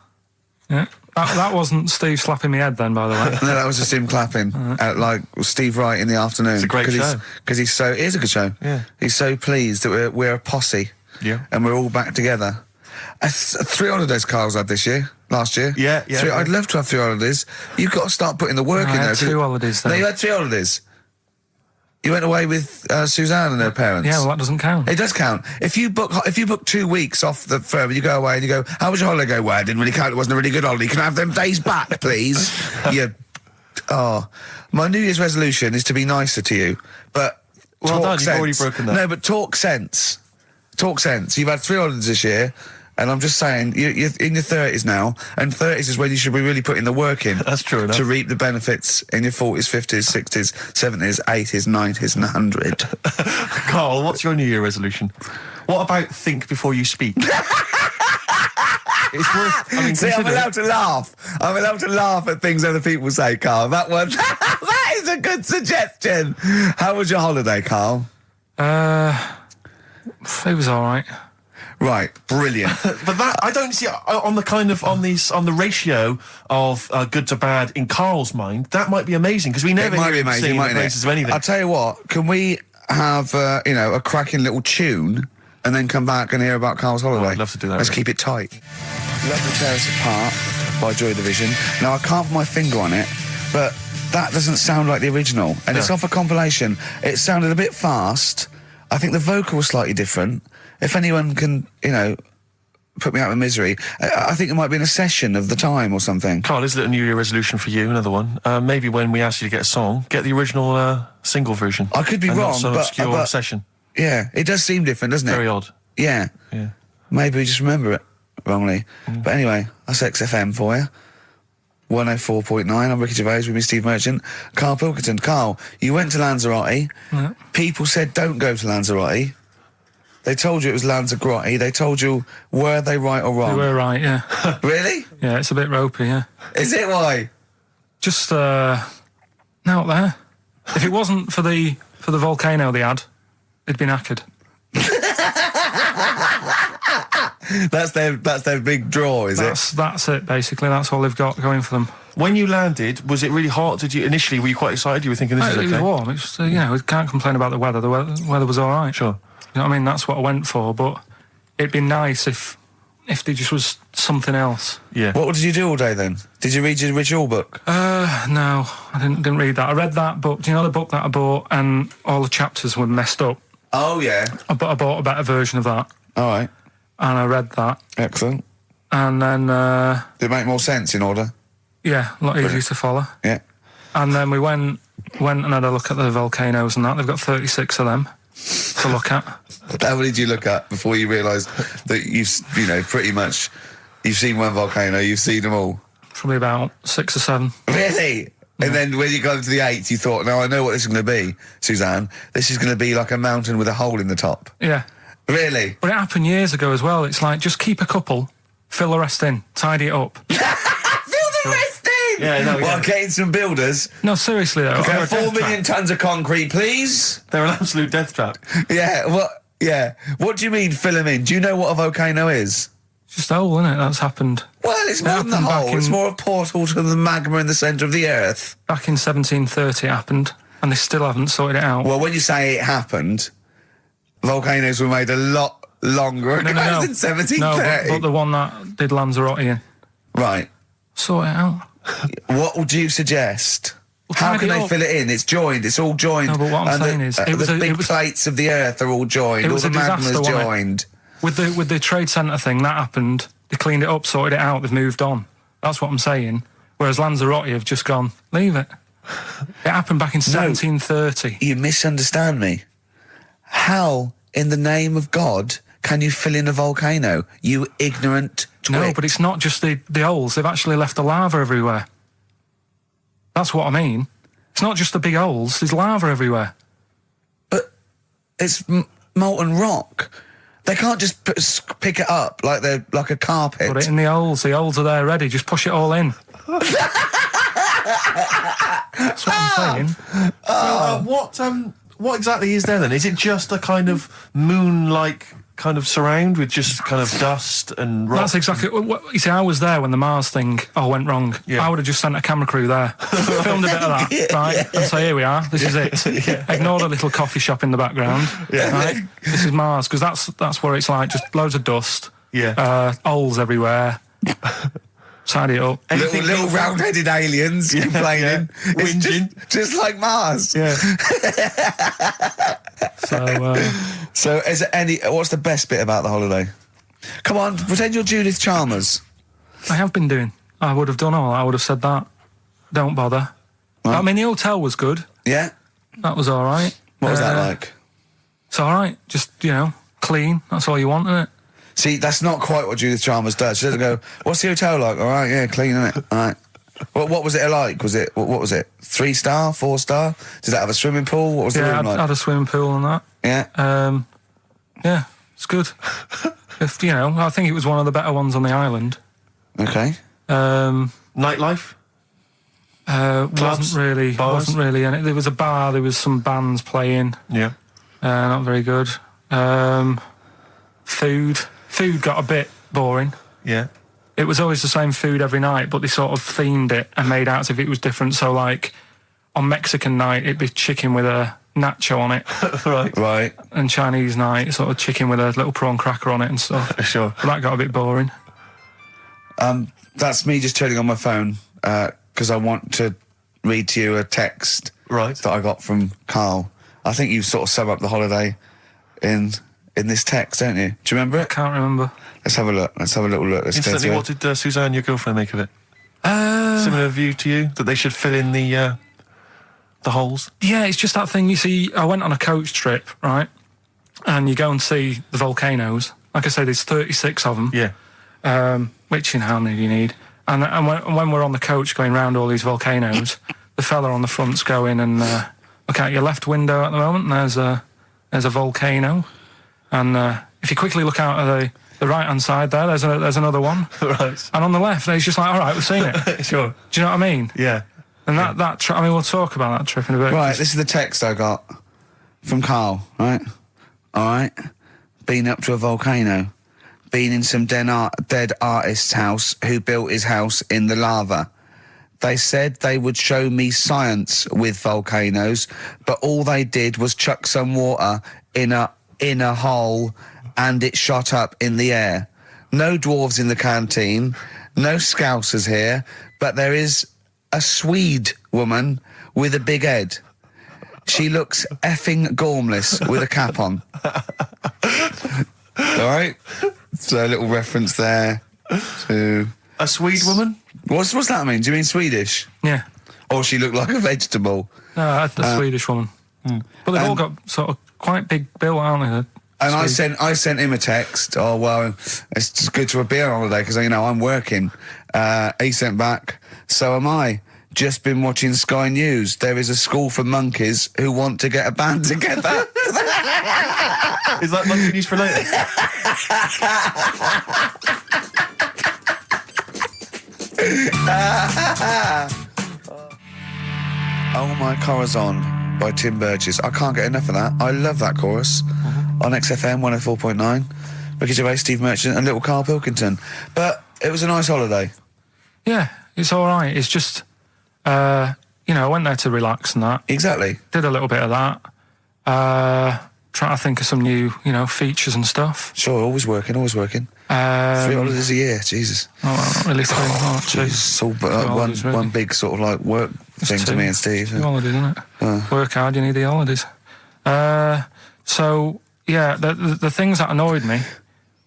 Speaker 1: Yeah. That wasn't Steve slapping me head then, by the way.
Speaker 2: No, that was just him clapping at like Steve Wright in the afternoon.
Speaker 3: It's a great show.
Speaker 2: Because he's so, it is a good show.
Speaker 3: Yeah.
Speaker 2: He's so pleased that we're a posse.
Speaker 3: Yeah.
Speaker 2: And we're all back together. 3 holidays Carl's had this year, last year.
Speaker 3: Yeah.
Speaker 2: I'd love to have 3 holidays. You've got to start putting the work
Speaker 1: I
Speaker 2: in
Speaker 1: had
Speaker 2: there.
Speaker 1: 2 holidays
Speaker 2: No,
Speaker 1: then.
Speaker 2: you had 3 holidays. You went away with Suzanne and her parents.
Speaker 1: Yeah, well, that doesn't count.
Speaker 2: It does count. If you book 2 weeks off the firm and you go away and you go, how was your holiday go? Well, I didn't really count. It wasn't a really good holiday. Can I have them days back, please? My New Year's resolution is to be nicer to you, but
Speaker 3: Well
Speaker 2: talk
Speaker 3: done, you've
Speaker 2: sense.
Speaker 3: already broken that.
Speaker 2: No, but talk sense. Talk sense. You've had 3 holidays this year. And I'm just saying, you're in your 30s now, and 30s is when you should be really putting the work in.
Speaker 3: That's true enough.
Speaker 2: To reap the benefits in your 40s, 50s, 60s, 70s, 80s, 90s, and 100.
Speaker 3: Carl, what's your New Year resolution? What about think before you speak? It's worth. I mean,
Speaker 2: See, I'm
Speaker 3: consider it.
Speaker 2: allowed to laugh. I'm allowed to laugh at things other people say, Carl. That one, that is a good suggestion. How was your holiday, Carl?
Speaker 1: It was all right.
Speaker 2: Right, brilliant.
Speaker 3: But that I don't see on the ratio of good to bad in Carl's mind. That might be amazing because we never
Speaker 2: It might
Speaker 3: hear
Speaker 2: be
Speaker 3: him
Speaker 2: amazing,
Speaker 3: singing the
Speaker 2: mightn't
Speaker 3: praises
Speaker 2: it?
Speaker 3: of anything.
Speaker 2: I'll tell you what, can we have, a cracking little tune and then come back and hear about Carl's holiday?
Speaker 3: I'd love to do that,
Speaker 2: Let's
Speaker 3: Rick.
Speaker 2: keep it tight. Love to Tear Us Apart by Joy Division. Now, I can't put my finger on it, but that doesn't sound like the original. And it's
Speaker 3: No.
Speaker 2: off a compilation. It sounded a bit fast. I think the vocal was slightly different. If anyone can, put me out of misery, I think it might be in a session of the time or something.
Speaker 3: Carl, is it a New Year resolution for you? Another one. Maybe when we ask you to get a song, get the original single version.
Speaker 2: I could be
Speaker 3: and
Speaker 2: wrong,
Speaker 3: not some
Speaker 2: but-
Speaker 3: obscure
Speaker 2: but-
Speaker 3: session.
Speaker 2: Yeah, it does seem different, doesn't it?
Speaker 3: Very odd.
Speaker 2: Yeah.
Speaker 3: Yeah.
Speaker 2: Maybe we just remember it wrongly. But anyway, that's XFM for you. 104.9, I'm Ricky Gervais with me, Steve Merchant. Karl Pilkington. Carl, you went to Lanzarote.
Speaker 1: Yeah.
Speaker 2: People said don't go to Lanzarote. They told you it was Lanzarote. They told you, were they right or wrong?
Speaker 1: They were right, yeah.
Speaker 2: Really?
Speaker 1: Yeah, it's a bit ropey, yeah.
Speaker 2: Is it? Why?
Speaker 1: Just, out there. If it wasn't for the volcano they had, it'd been knackered.
Speaker 2: That's their big draw, is it?
Speaker 1: That's it, basically. That's all they've got going for them.
Speaker 3: When you landed, was it really hot? Initially, were you quite excited? You were thinking, this is okay?
Speaker 1: It was warm. It was, we can't complain about the weather. The weather was all right.
Speaker 3: Sure.
Speaker 1: You know what I mean? That's what I went for, but it'd be nice if there just was something else.
Speaker 3: Yeah.
Speaker 2: What did you do all day then? Did you read your ritual book?
Speaker 1: No, I didn't read that. I read that book. Do you know the book that I bought and all the chapters were messed up?
Speaker 2: Oh, yeah.
Speaker 1: I bought a better version of that.
Speaker 2: All right.
Speaker 1: And I read that.
Speaker 2: Excellent.
Speaker 1: And then...
Speaker 2: Did it make more sense in order?
Speaker 1: Yeah, a lot easier to follow.
Speaker 2: Yeah.
Speaker 1: And then we went and had a look at the volcanoes and that. They've got 36 of them to look at.
Speaker 2: How many did you look at before you realised that pretty much, you've seen one volcano, you've seen them all?
Speaker 1: Probably about 6 or 7.
Speaker 2: Really? Yeah. And then when you got to the 8th, you thought, now I know what this is going to be, Suzanne. This is going to be like a mountain with a hole in the top.
Speaker 1: Yeah.
Speaker 2: Really?
Speaker 1: But it happened years ago as well. It's like, just keep a couple, fill the rest in, tidy it up.
Speaker 2: Fill the rest in!
Speaker 3: Yeah, no,
Speaker 2: Well, getting some builders.
Speaker 1: No, seriously though.
Speaker 2: Okay, 4 million tonnes of concrete, please.
Speaker 3: They're an absolute death trap.
Speaker 2: Yeah, what do you mean fill them in? Do you know what a volcano is?
Speaker 1: It's just a hole, isn't it? That's happened.
Speaker 2: Well, it's more than the hole. It's more a portal to the magma in the centre of the earth.
Speaker 1: Back in 1730 it happened, and they still haven't sorted it out.
Speaker 2: Well, when you say it happened, volcanoes were made a lot longer ago than 1730.
Speaker 1: No, but the one that did Lanzarote in.
Speaker 2: Right.
Speaker 1: Sort it out.
Speaker 2: What would you suggest?
Speaker 1: Well,
Speaker 2: How can
Speaker 1: tidy
Speaker 2: they
Speaker 1: up.
Speaker 2: fill it in? It's joined. It's all joined.
Speaker 1: No, but what I'm
Speaker 2: And
Speaker 1: saying is,
Speaker 2: the big plates of the earth are all joined.
Speaker 1: It
Speaker 2: All
Speaker 1: was
Speaker 2: the
Speaker 1: a disaster,
Speaker 2: magma's
Speaker 1: wasn't it?
Speaker 2: joined.
Speaker 1: With the trade centre thing, that happened. They cleaned it up, sorted it out, they've moved on. That's what I'm saying. Whereas Lanzarote have just gone, leave it. It happened back in 1730.
Speaker 2: You misunderstand me. How, in the name of God, can you fill in a volcano? You ignorant twit.
Speaker 1: No, but it's not just the holes. They've actually left the lava everywhere. That's what I mean. It's not just the big holes. There's lava everywhere.
Speaker 2: But it's molten rock. They can't just pick it up like they're like a carpet.
Speaker 1: Put it in the holes. The holes are there ready. Just push it all in. That's what I'm saying.
Speaker 3: What exactly is there then? Is it just a kind of moon-like kind of surround with just kind of dust and rock?
Speaker 1: That's exactly what you see. I was there when the Mars thing went wrong.
Speaker 3: Yeah.
Speaker 1: I would have just sent a camera crew there, filmed a bit of that, right, and say, here we are, this is it.
Speaker 3: Yeah.
Speaker 1: Ignore the little coffee shop in the background, right? This is Mars, because that's where it's like, just loads of dust, holes everywhere. Tidy it up.
Speaker 2: Little round-headed aliens complaining.
Speaker 3: Yeah.
Speaker 2: It's
Speaker 3: Whinging.
Speaker 2: just like Mars.
Speaker 1: Yeah.
Speaker 2: So is there what's the best bit about the holiday? Come on, pretend you're Judith Chalmers.
Speaker 1: I have been doing. I would have done all. I would have said that. Don't bother.
Speaker 2: Right.
Speaker 1: I mean, the hotel was good.
Speaker 2: Yeah?
Speaker 1: That was all right.
Speaker 2: What was that like?
Speaker 1: It's all right. Just, clean. That's all you want, isn't it?
Speaker 2: See, that's not quite what Judith Chalmers does. She doesn't go, what's the hotel like? All right, yeah, clean, innit? All right. What was it like? What was it? 3-star, 4-star? Did it have a swimming pool? What was the room like?
Speaker 1: I had a swimming pool and that.
Speaker 2: Yeah.
Speaker 1: Yeah, it's good. I think it was one of the better ones on the island.
Speaker 2: Okay.
Speaker 3: Nightlife?
Speaker 1: Wasn't really. And there was a bar. There was some bands playing.
Speaker 3: Yeah.
Speaker 1: Not very good. Food got a bit boring.
Speaker 3: Yeah.
Speaker 1: It was always the same food every night, but they sort of themed it and made out as if it was different. So, like, on Mexican night, it'd be chicken with a nacho on it.
Speaker 2: Right.
Speaker 1: And Chinese night, sort of chicken with a little prawn cracker on it and stuff.
Speaker 3: Sure.
Speaker 1: But that got a bit boring.
Speaker 2: That's me just turning on my phone because I want to read to you a text that I got from Karl. I think you sort of sum up the holiday in this text, don't you? Do you remember it?
Speaker 1: I can't remember.
Speaker 2: Let's have a look. Let's have a little look.
Speaker 3: Instantly, what did Suzanne, your girlfriend, make of it? Similar view to you, that they should fill in the holes?
Speaker 1: Yeah, it's just that thing. You see, I went on a coach trip, right? And you go and see the volcanoes. Like I say, there's 36 of them.
Speaker 3: Yeah.
Speaker 1: Which, how many do you need? And when we're on the coach going round all these volcanoes, the fella on the front's going and look out your left window at the moment, and there's a volcano. And if you quickly look out of the right-hand side there's another one.
Speaker 3: Right.
Speaker 1: And on the left, he's just like, all right, we've seen it.
Speaker 3: Sure.
Speaker 1: Do you know what I mean?
Speaker 3: Yeah.
Speaker 1: And that trip, I mean, we'll talk about that trip in a bit.
Speaker 2: Right, this is the text I got from Carl, right? All right. Been up to a volcano. Been in some dead artist's house who built his house in the lava. They said they would show me science with volcanoes, but all they did was chuck some water in a hole and it shot up in the air. No dwarves in the canteen, no scousers here, but there is a Swede woman with a big head. She looks effing gormless with a cap on. All right? So a little reference there to...
Speaker 3: A Swede woman?
Speaker 2: What's that mean? Do you mean Swedish?
Speaker 1: Yeah.
Speaker 2: Or she looked like a vegetable?
Speaker 1: No, the Swedish woman. But they've all got sort of quite big bill, aren't they?
Speaker 2: And I sent him a text. Oh, well, it's just good to have been on holiday because, you know, I'm working. He sent back, so am I. Just been watching Sky News. There is a school for monkeys who want to get a band together.
Speaker 3: Is that monkey news for later?
Speaker 2: Oh My Corazon by Tim Burgess. I can't get enough of that. I love that chorus. On XFM 104.9. Ricky Gervais, Steve Merchant and little Karl Pilkington. But it was a nice holiday.
Speaker 1: Yeah, it's all right. It's just, you know, I went there to relax and that.
Speaker 2: Exactly.
Speaker 1: Did a little bit of that. Trying to think of some new, you know, features and stuff.
Speaker 2: Sure, always working. 3 holidays a year, Jesus.
Speaker 1: Oh, well, not really 3 or 2.
Speaker 2: It's all
Speaker 1: holidays, really.
Speaker 2: one big sort of like work thing to me and Steve.
Speaker 1: 2 holidays, isn't it? Work hard, you need the holidays. So, yeah, the things that annoyed me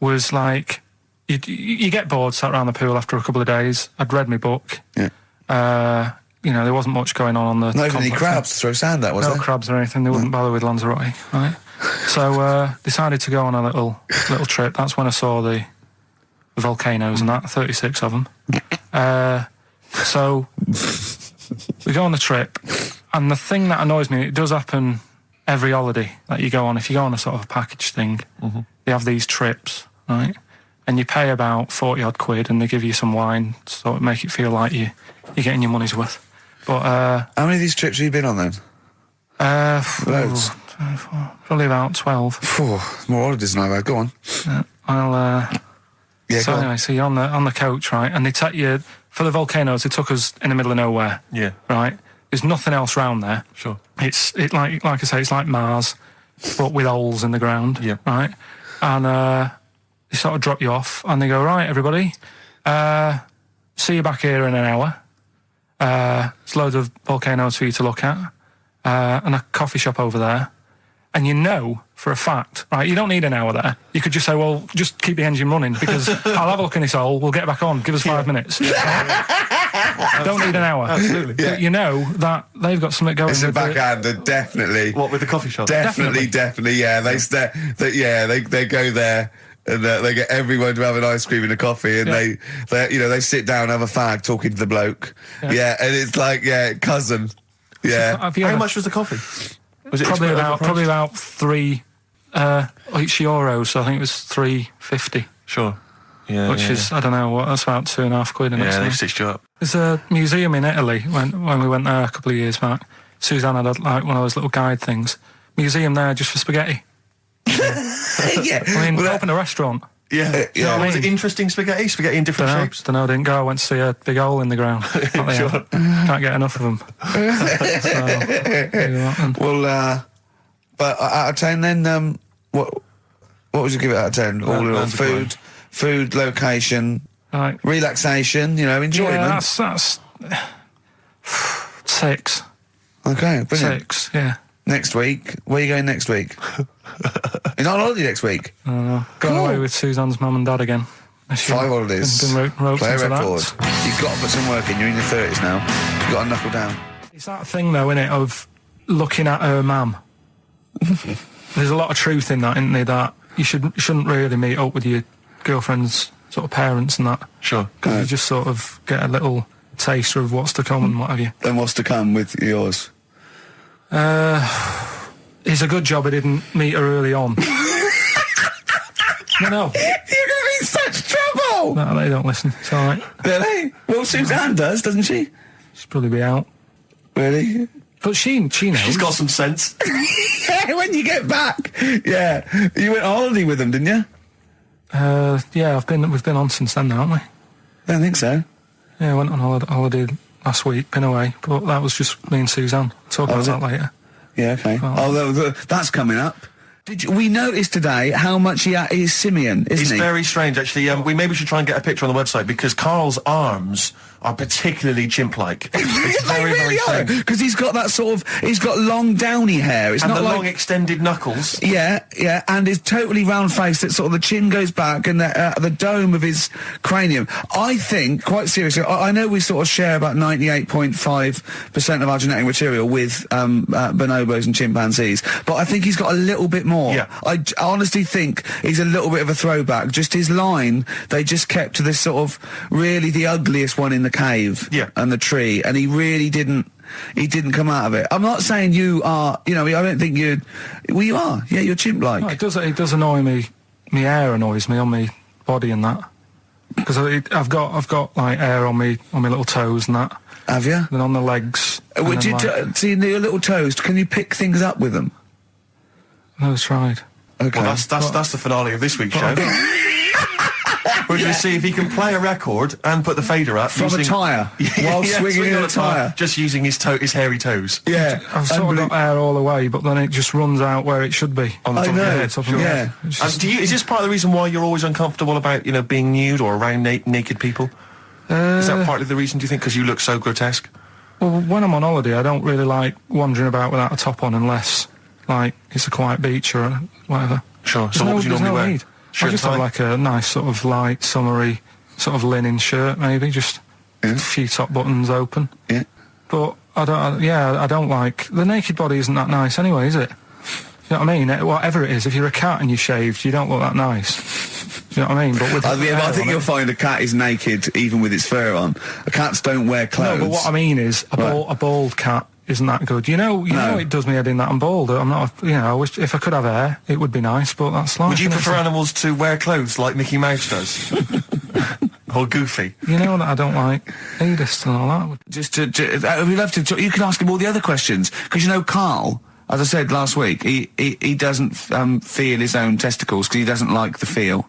Speaker 1: was like, you get bored sat around the pool after a couple of days. I'd read my book.
Speaker 2: Yeah.
Speaker 1: You know, there wasn't much going on the
Speaker 2: Not even any
Speaker 1: complex
Speaker 2: crabs to throw sand at, was there?
Speaker 1: No crabs or anything. They wouldn't bother with Lanzarote, right? So decided to go on a little trip. That's when I saw the volcanoes and that, 36 of them. So we go on the trip, and the thing that annoys me, it does happen every holiday that you go on. If you go on a sort of a package thing, they have these trips, right? And you pay about 40 odd quid, and they give you some wine, so it make it feel like you're getting your money's worth. But
Speaker 2: how many of these trips have you been on then? Loads.
Speaker 1: Probably about 12.
Speaker 2: More holidays than I've had. Go on.
Speaker 1: Yeah, so anyway, so you're on the coach, right? And they take you for the volcanoes. They took us in the middle of nowhere.
Speaker 3: Yeah.
Speaker 1: Right. There's nothing else round there.
Speaker 3: Sure.
Speaker 1: It's like I say, it's like Mars, but with holes in the ground.
Speaker 3: Yeah.
Speaker 1: Right. And they sort of drop you off, and they go, right, everybody, see you back here in an hour. There's loads of volcanoes for you to look at, and a coffee shop over there. And you know for a fact, right, you don't need an hour there. You could just say, well, just keep the engine running because I'll have a look in this hole, we'll get back on, give us 5 minutes. Don't need an hour.
Speaker 3: Absolutely.
Speaker 1: Yeah. You know that they've got something going.
Speaker 2: It's a backhander, definitely.
Speaker 3: What, with the coffee shop?
Speaker 2: Definitely, yeah. They go there. And they get everyone to have an ice cream and a coffee, and they sit down, have a fag, talking to the bloke. Yeah, and it's like, cousin. Yeah.
Speaker 3: How much was the coffee? Was it
Speaker 1: probably about 3 each euros, so I think it was $3.50.
Speaker 3: Sure. Yeah.
Speaker 1: Which is, I don't know, what, that's about 2.5 quid.
Speaker 3: Yeah, they stitched you up.
Speaker 1: There's a museum in Italy when we went there a couple of years back. Suzanne had like one of those little guide things. Museum there just for spaghetti.
Speaker 2: Yeah.
Speaker 1: I mean, we opened a restaurant.
Speaker 3: Yeah.
Speaker 1: You know what I
Speaker 3: Was it
Speaker 1: mean?
Speaker 3: interesting spaghetti? Spaghetti in different shapes?
Speaker 1: Don't know, didn't go. I went to see a big hole in the ground.
Speaker 3: Sure.
Speaker 1: Can't get enough of them.
Speaker 2: Well, but out of 10 then, what would you give it out of 10? All in all, food, location,
Speaker 1: Right.
Speaker 2: relaxation, enjoyment.
Speaker 1: Yeah, that's 6.
Speaker 2: Okay, brilliant.
Speaker 1: 6, yeah.
Speaker 2: Next week, where are you going next week? You're not on holiday next week?
Speaker 1: Going
Speaker 2: Cool.
Speaker 1: away with Suzanne's mum and dad again.
Speaker 2: 5 holidays.
Speaker 1: Been roped
Speaker 2: Play a
Speaker 1: into
Speaker 2: record.
Speaker 1: that.
Speaker 2: You've got to put some work in. You're in your 30s now. You've got to knuckle down.
Speaker 1: It's that thing, though, innit, of looking at her mum. There's a lot of truth in that, isn't there, that you shouldn't really meet up with your girlfriend's sort of parents and that.
Speaker 3: Sure.
Speaker 1: Because you just sort of get a little taster of what's to come and what have you.
Speaker 2: Then what's to come with yours?
Speaker 1: It's a good job I didn't meet her early on. No.
Speaker 2: You're going to be in such trouble.
Speaker 1: No, they don't listen. It's all right.
Speaker 2: Really? Well, Suzanne does, doesn't she?
Speaker 1: She'll probably be out.
Speaker 2: Really?
Speaker 1: But she knows.
Speaker 3: She's got some sense.
Speaker 2: Yeah, when you get back. Yeah. You went on holiday with them, didn't you?
Speaker 1: Yeah, we've been on since then, haven't we?
Speaker 2: I don't think so.
Speaker 1: Yeah, I went on holiday last week, been away, but that was just me and Suzanne. Talk about that later.
Speaker 2: Yeah, okay.
Speaker 1: Oh.
Speaker 2: That's coming up. We noticed today how much he's simian, isn't
Speaker 3: It's
Speaker 2: he?
Speaker 3: very strange, actually. We maybe should try and get a picture on the website because Carl's arms are particularly chimp-like. It's
Speaker 2: They really are, because he's got that he's got long downy hair. It's
Speaker 3: and
Speaker 2: not
Speaker 3: the
Speaker 2: like
Speaker 3: long extended knuckles.
Speaker 2: Yeah, and his totally round face that sort of the chin goes back and the dome of his cranium. I think, quite seriously, I know we sort of share about 98.5% of our genetic material with bonobos and chimpanzees, but I think he's got a little bit more.
Speaker 3: Yeah.
Speaker 2: I honestly think he's a little bit of a throwback. Just his line, they just kept to this sort of really the ugliest one in the cave and the tree, and he really didn't. He didn't come out of it. I'm not saying you are, I don't think you are. Yeah, you're chimp-like.
Speaker 1: No, it does annoy me. My hair annoys me on my body and that. Because I've got like hair on my little toes and that.
Speaker 2: Have you?
Speaker 1: And on the legs.
Speaker 2: Would you see your little toes? Can you pick things up with them?
Speaker 1: No, tried.
Speaker 2: Okay.
Speaker 3: Well, that's the finale of this week's show. We're going to see if he can play a record and put the fader up
Speaker 2: from a tyre while swinging in a tyre,
Speaker 3: just using his hairy toes.
Speaker 1: Yeah, I've sort of got hair all the way, but then it just runs out where it should be on the top of your head. Top of your head.
Speaker 3: Is this part of the reason why you're always uncomfortable about being nude or around naked people? Is that partly the reason, do you think, because you look so grotesque?
Speaker 1: Well, when I'm on holiday, I don't really like wandering about without a top on unless like it's a quiet beach or whatever.
Speaker 3: Sure. So what would you normally wear?
Speaker 1: Need. I just have like a nice sort of light, summery, sort of linen shirt, maybe, just a few top buttons open.
Speaker 2: Yeah.
Speaker 1: But I don't like the naked body. Isn't that nice anyway, is it? You know what I mean? Whatever it is, if you're a cat and you're shaved, you don't look that nice. You know what I mean? But with
Speaker 2: I think you'll find a cat is naked even with its fur on. Cats don't wear clothes.
Speaker 1: No, but what I mean is a bald cat isn't that good. You know it does me head in that I'm bald. I'm not, I wish if I could have hair, it would be nice, but that's life.
Speaker 3: Would you prefer animals to wear clothes like Mickey Mouse does? Or Goofy?
Speaker 1: You know that I don't like nudist and all that.
Speaker 2: We'd love to. You can ask him all the other questions, because Carl, as I said last week, he doesn't feel his own testicles because he doesn't like the feel.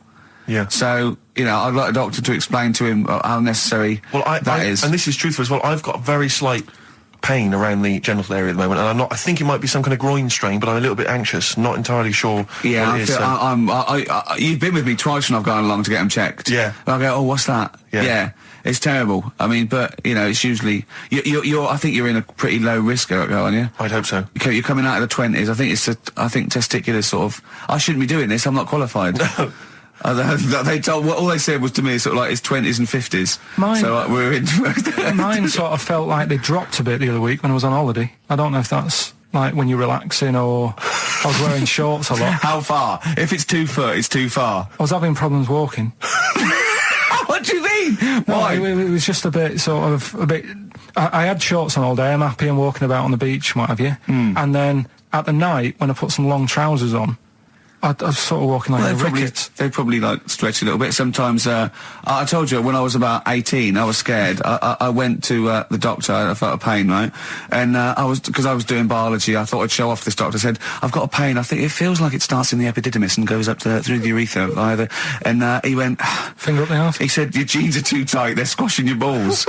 Speaker 3: Yeah.
Speaker 2: So, I'd like a doctor to explain to him how necessary that is.
Speaker 3: And this is truthful as well. I've got very slight pain around the genital area at the moment, and I think it might be some kind of groin strain, but I'm a little bit anxious, not entirely sure.
Speaker 2: Yeah,
Speaker 3: what it is,
Speaker 2: you've been with me twice when I've gone along to get them checked.
Speaker 3: Yeah.
Speaker 2: And I go, oh, what's that? Yeah. It's terrible. I mean, but it's usually I think you're in a pretty low risk, aren't you?
Speaker 3: I'd hope so.
Speaker 2: You're coming out of the 20s. I think testicular sort of. I shouldn't be doing this. I'm not qualified. They told all they said was to me sort of like it's 20s and 50s. We're in.
Speaker 1: Mine sort of felt like they dropped a bit the other week when I was on holiday. I don't know if that's like when you're relaxing or I was wearing shorts a lot.
Speaker 2: How far? If it's 2 foot, it's too far.
Speaker 1: I was having problems walking.
Speaker 2: What do you mean? Why?
Speaker 1: No, it was just a bit. I had shorts on all day. I'm happy and walking about on the beach, what have you. And then at the night when I put some long trousers on, I was sort of walking like a rickets.
Speaker 2: They probably like stretch a little bit. Sometimes, I told you when I was about 18, I was scared. I went to the doctor. I felt a pain, right? And because I was doing biology, I thought I'd show off this doctor. I said, I've got a pain. I think it feels like it starts in the epididymis and goes up through the urethra either. And he went,
Speaker 1: finger up the arse.
Speaker 2: He said, your jeans are too tight. They're squashing your balls.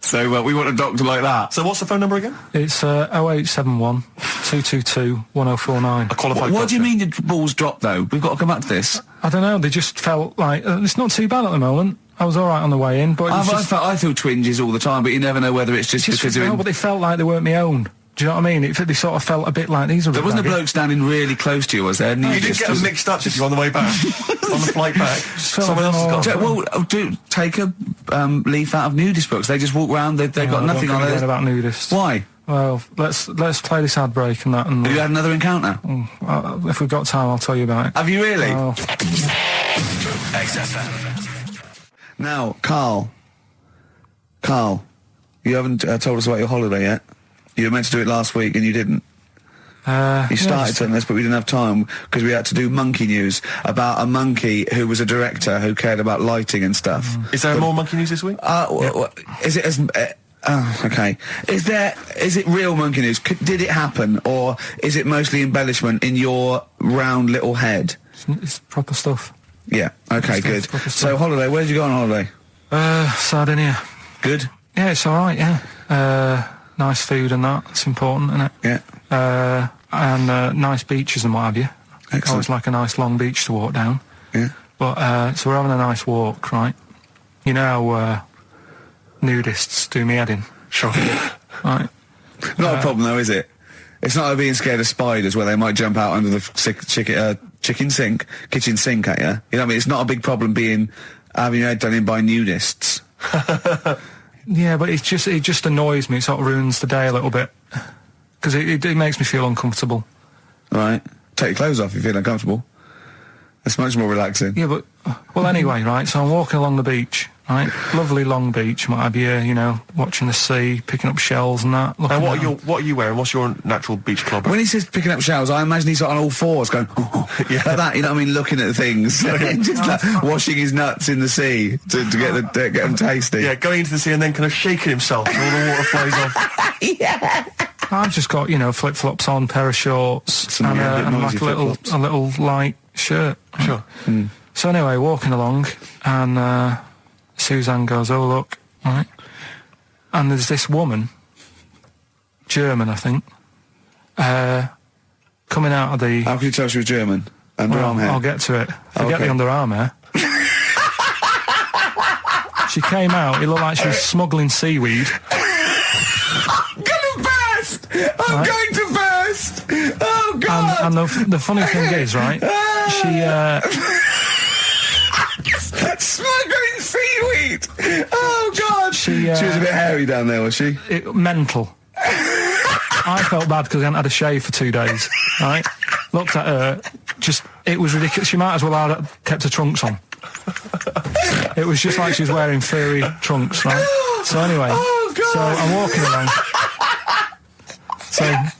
Speaker 2: So we want a doctor like that.
Speaker 3: So what's the phone number again?
Speaker 1: It's 0871 222 1049.
Speaker 3: A qualified
Speaker 2: What do you mean your balls dropped, though? We've got to come back to this.
Speaker 1: I don't know. They just felt like... it's not too bad at the moment. I was all right on the way in, but
Speaker 2: I feel twinges all the time, but you never know whether it's just because they're in...
Speaker 1: but they felt like they weren't my own. Do you know what I mean? They sort of felt a bit like these are...
Speaker 2: There wasn't a bloke standing really close to you, was there?
Speaker 3: You didn't get them mixed up, did you, on the way back? On the flight back? Someone else has got...
Speaker 2: Well, take a leaf out of nudist books. They just walk around, they've got nothing on there.
Speaker 1: About nudists.
Speaker 2: Why?
Speaker 1: Well, let's play this ad break and that. And
Speaker 2: have you had another encounter?
Speaker 1: If we've got time, I'll tell you about it.
Speaker 2: Have you really?
Speaker 5: XFM.
Speaker 2: Now, Carl, you haven't told us about your holiday yet. You were meant to do it last week and you didn't. You started telling us, but we didn't have time because we had to do monkey news about a monkey who was a director who cared about lighting and stuff.
Speaker 3: Is there more monkey news this week?
Speaker 2: Is it as... okay. Is it real monkey news? Did it happen, or is it mostly embellishment in your round little head?
Speaker 1: It's proper stuff.
Speaker 2: Yeah. Okay. Good. So holiday. Where did you go on holiday?
Speaker 1: Sardinia.
Speaker 2: Good.
Speaker 1: Yeah, it's all right. Yeah. Nice food and that. It's important, isn't it?
Speaker 2: Yeah.
Speaker 1: And nice beaches and what have you.
Speaker 2: Excellent.
Speaker 1: Always like a nice long beach to walk down.
Speaker 2: Yeah.
Speaker 1: But so we're having a nice walk, right? You know how nudists do me head in.
Speaker 3: Sure.
Speaker 1: Right.
Speaker 2: Not a problem though, is it? It's not like being scared of spiders where they might jump out under the kitchen sink at you. You know what I mean? It's not a big problem having your head done in by nudists.
Speaker 1: Yeah, but it just annoys me. It sort of ruins the day a little bit because it makes me feel uncomfortable.
Speaker 2: Right. Take your clothes off if you feel uncomfortable. It's much more relaxing.
Speaker 1: Yeah, but well, anyway, right. So I'm walking along the beach, right? Lovely long beach, might be watching the sea, picking up shells and that.
Speaker 3: And what are you wearing? What's your natural beach club?
Speaker 2: When he says picking up shells, I imagine he's on all fours going,
Speaker 3: yeah,
Speaker 2: like that. You know what I mean? Looking at things, just like washing his nuts in the sea to get them tasty.
Speaker 3: Yeah, going into the sea and then kind of shaking himself and all the water flies off.
Speaker 2: Yeah.
Speaker 1: I've just got flip flops on, pair of shorts, and like a little light shirt.
Speaker 3: Sure.
Speaker 2: Mm.
Speaker 1: So anyway, walking along, and Suzanne goes, "Oh look," right? And there's this woman, German, I think, coming out of the.
Speaker 2: How can you tell she was German? Underarm hair.
Speaker 1: I'll get to it. Forget the underarm hair. She came out. It looked like she was smuggling seaweed.
Speaker 2: I'm gonna burst! I'm going to burst! Oh God!
Speaker 1: And the funny thing is, right? She
Speaker 2: smuggling seaweed. Oh God! She was a bit hairy down there, was she?
Speaker 1: Mental. I felt bad because I hadn't had a shave for 2 days. Right? Looked at her. It was ridiculous. She might as well have kept her trunks on. It was just like she was wearing furry trunks, right? So anyway, so I'm walking along. So
Speaker 2: yeah,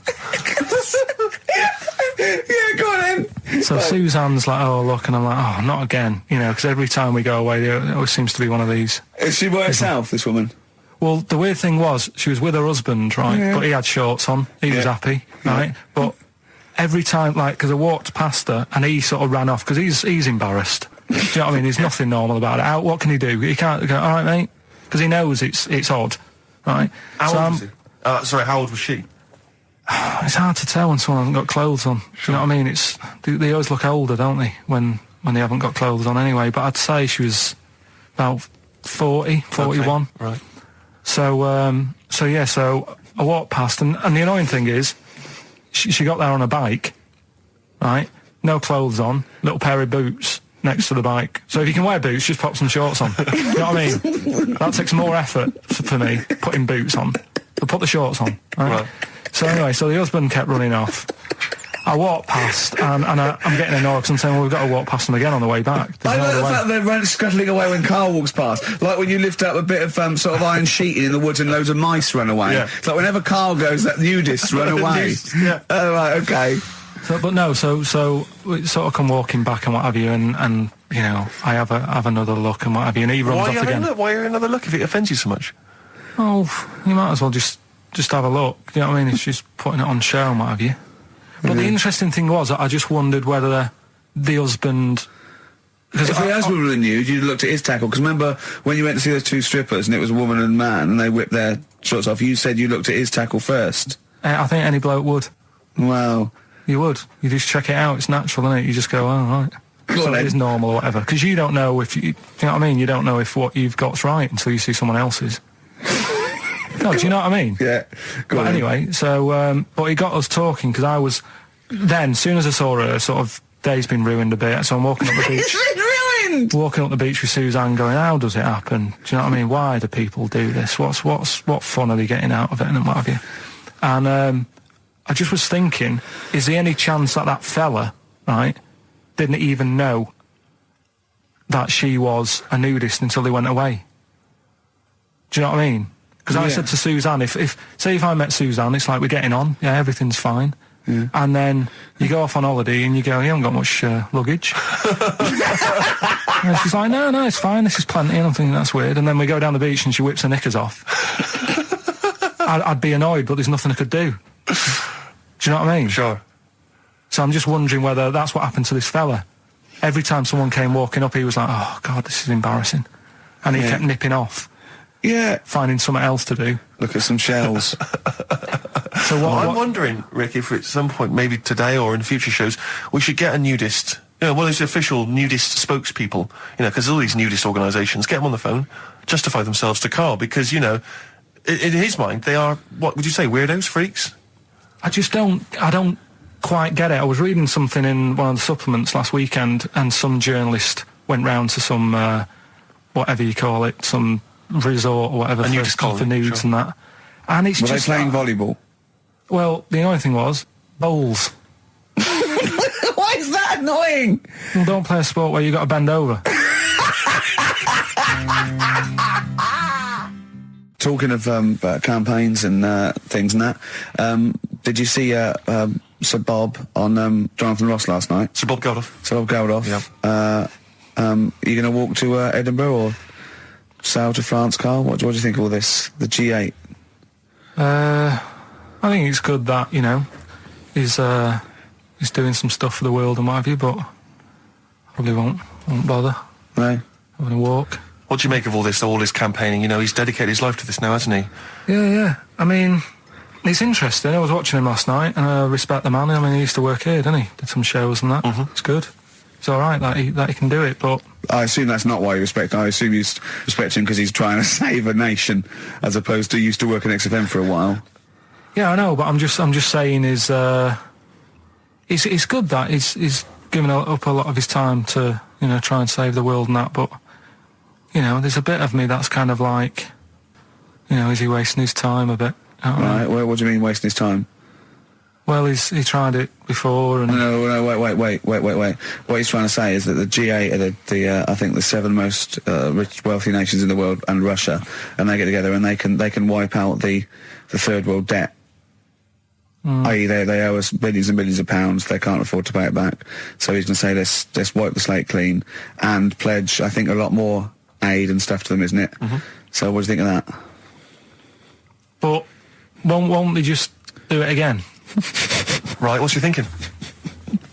Speaker 2: go on then.
Speaker 1: So Suzanne's like, "Oh look," and I'm like, "Oh, not again," because every time we go away, there always seems to be one of these.
Speaker 2: Is she by herself, this woman?
Speaker 1: Well, the weird thing was, she was with her husband, right? Yeah. But he had shorts on. He was happy, right? Yeah. But every time, because I walked past her, and he sort of ran off because he's embarrassed. Do you know what I mean? There's nothing normal about it. What can he do? He can't go, "All right, mate," because he knows it's odd, right?
Speaker 3: How old was he? Sorry, how old was she?
Speaker 1: It's hard to tell when someone hasn't got clothes on. Sure. Do you know what I mean? They always look older, don't they, when they haven't got clothes on anyway. But I'd say she was about 40, 41.
Speaker 3: Okay. Right.
Speaker 1: So I walked past, and the annoying thing is, she got there on a bike, right? No clothes on, little pair of boots next to the bike. So if you can wear boots, just pop some shorts on. You know what I mean? That takes more effort for me, putting boots on. So put the shorts on, right? So anyway, so the husband kept running off. I walked past, and I'm getting annoyed because I'm saying, "Well, we've got to walk past them again on the way back."
Speaker 2: I like the fact they're scuttling away when Carl walks past. Like when you lift up a bit of sort of iron sheeting in the woods and loads of mice run away. Yeah. It's like whenever Carl goes, that nudists run away.
Speaker 3: Yeah.
Speaker 2: Oh, right, okay.
Speaker 1: So we sort of come walking back and what have you, and I have another look and what have you, and he runs off again.
Speaker 3: Why are you another look if it offends you so much?
Speaker 1: Oh, you might as well just have a look. Do you know what I mean? It's just putting it on show and what have you. But the interesting thing was, I just wondered whether the husband...
Speaker 2: If the husband were nude, you'd looked at his tackle. Because remember, when you went to see those two strippers, and it was a woman and a man, and they whipped their shorts off, you said you looked at his tackle first.
Speaker 1: I think any bloke would.
Speaker 2: Wow.
Speaker 1: You would. You just check it out. It's natural, isn't it? You just go, "Oh, right." So it is normal or whatever. Because you don't know if... you know what I mean? You don't know if what you've got's right until you see someone else's. No, do you know what I mean?
Speaker 2: Yeah.
Speaker 1: But anyway, so, but he got us talking, because I was, then, as soon as I saw her, sort of, day's been ruined a bit, so I'm walking up the beach.
Speaker 2: It's been ruined!
Speaker 1: Walking up the beach with Suzanne going, "How does it happen? Do you know what I mean? Why do people do this? What fun are they getting out of it, and what have you?" And, I just was thinking, is there any chance that fella, right, didn't even know that she was a nudist until they went away? Do you know what I mean? Because I said to Suzanne, if I met Suzanne, it's like we're getting on, yeah, everything's fine. And then you go off on holiday and you go, you haven't got much luggage. And she's like, no, it's fine, this is plenty. And I'm thinking, that's weird. And then we go down the beach and she whips her knickers off. I'd be annoyed, but there's nothing I could do. Do you know what I mean?
Speaker 3: Sure.
Speaker 1: So I'm just wondering whether that's what happened to this fella. Every time someone came walking up, he was like, oh, God, this is embarrassing. And he kept nipping off.
Speaker 2: Yeah.
Speaker 1: Finding something else to do.
Speaker 2: Look at some shells.
Speaker 1: So what?
Speaker 3: I'm wondering, Rick, if at some point, maybe today or in future shows, we should get a nudist, one of those official nudist spokespeople, because all these nudist organisations, get them on the phone, justify themselves to Karl, because, in his mind, they are, what would you say, weirdos, freaks?
Speaker 1: I don't quite get it. I was reading something in one of the supplements last weekend, and some journalist went round to some, whatever you call it, some resort or whatever for nudes and that. And it's
Speaker 2: Were
Speaker 1: just...
Speaker 2: they playing volleyball?
Speaker 1: Well, the annoying thing was, bowls.
Speaker 2: Why is that annoying?
Speaker 1: Well, don't play a sport where you've got to bend over.
Speaker 2: Talking of campaigns and things and that, did you see Sir Bob on Jonathan Ross last night?
Speaker 3: Sir Bob Geldof.
Speaker 2: Sir Bob Geldof.
Speaker 3: Yeah.
Speaker 2: Are you going to walk to Edinburgh or sail to France, Karl? What do you think of all this? The G8?
Speaker 1: I think it's good that, he's doing some stuff for the world and what have you, but probably won't bother.
Speaker 2: No?
Speaker 1: Having a walk.
Speaker 3: What do you make of all this campaigning? He's dedicated his life to this now, hasn't he?
Speaker 1: Yeah. I mean, it's interesting. I was watching him last night, and I respect the man. I mean, he used to work here, didn't he? Did some shows and that. Mm-hmm. It's good. It's all right that he can do it, but...
Speaker 2: I assume that's not why you respect him. I assume you respect him because he's trying to save a nation, as opposed to used to work in XFM for a while.
Speaker 1: Yeah, I know, but I'm just saying it's good that he's given up a lot of his time to, try and save the world and that, but... there's a bit of me that's kind of like, is he wasting his time a bit?
Speaker 2: Right, well, what do you mean wasting his time?
Speaker 1: Well, he tried it before and...
Speaker 2: No, wait. What he's trying to say is that the G8 are I think the 7 most rich, wealthy nations in the world, and Russia, and they get together and they can wipe out the third world debt. I.e. they owe us billions and billions of pounds, they can't afford to pay it back. So he's going to say, let's wipe the slate clean and pledge, I think, a lot more aid and stuff to them, isn't it? Mm-hmm. So what do you think of that?
Speaker 1: But won't they just do it again?
Speaker 3: Right, what's you thinking?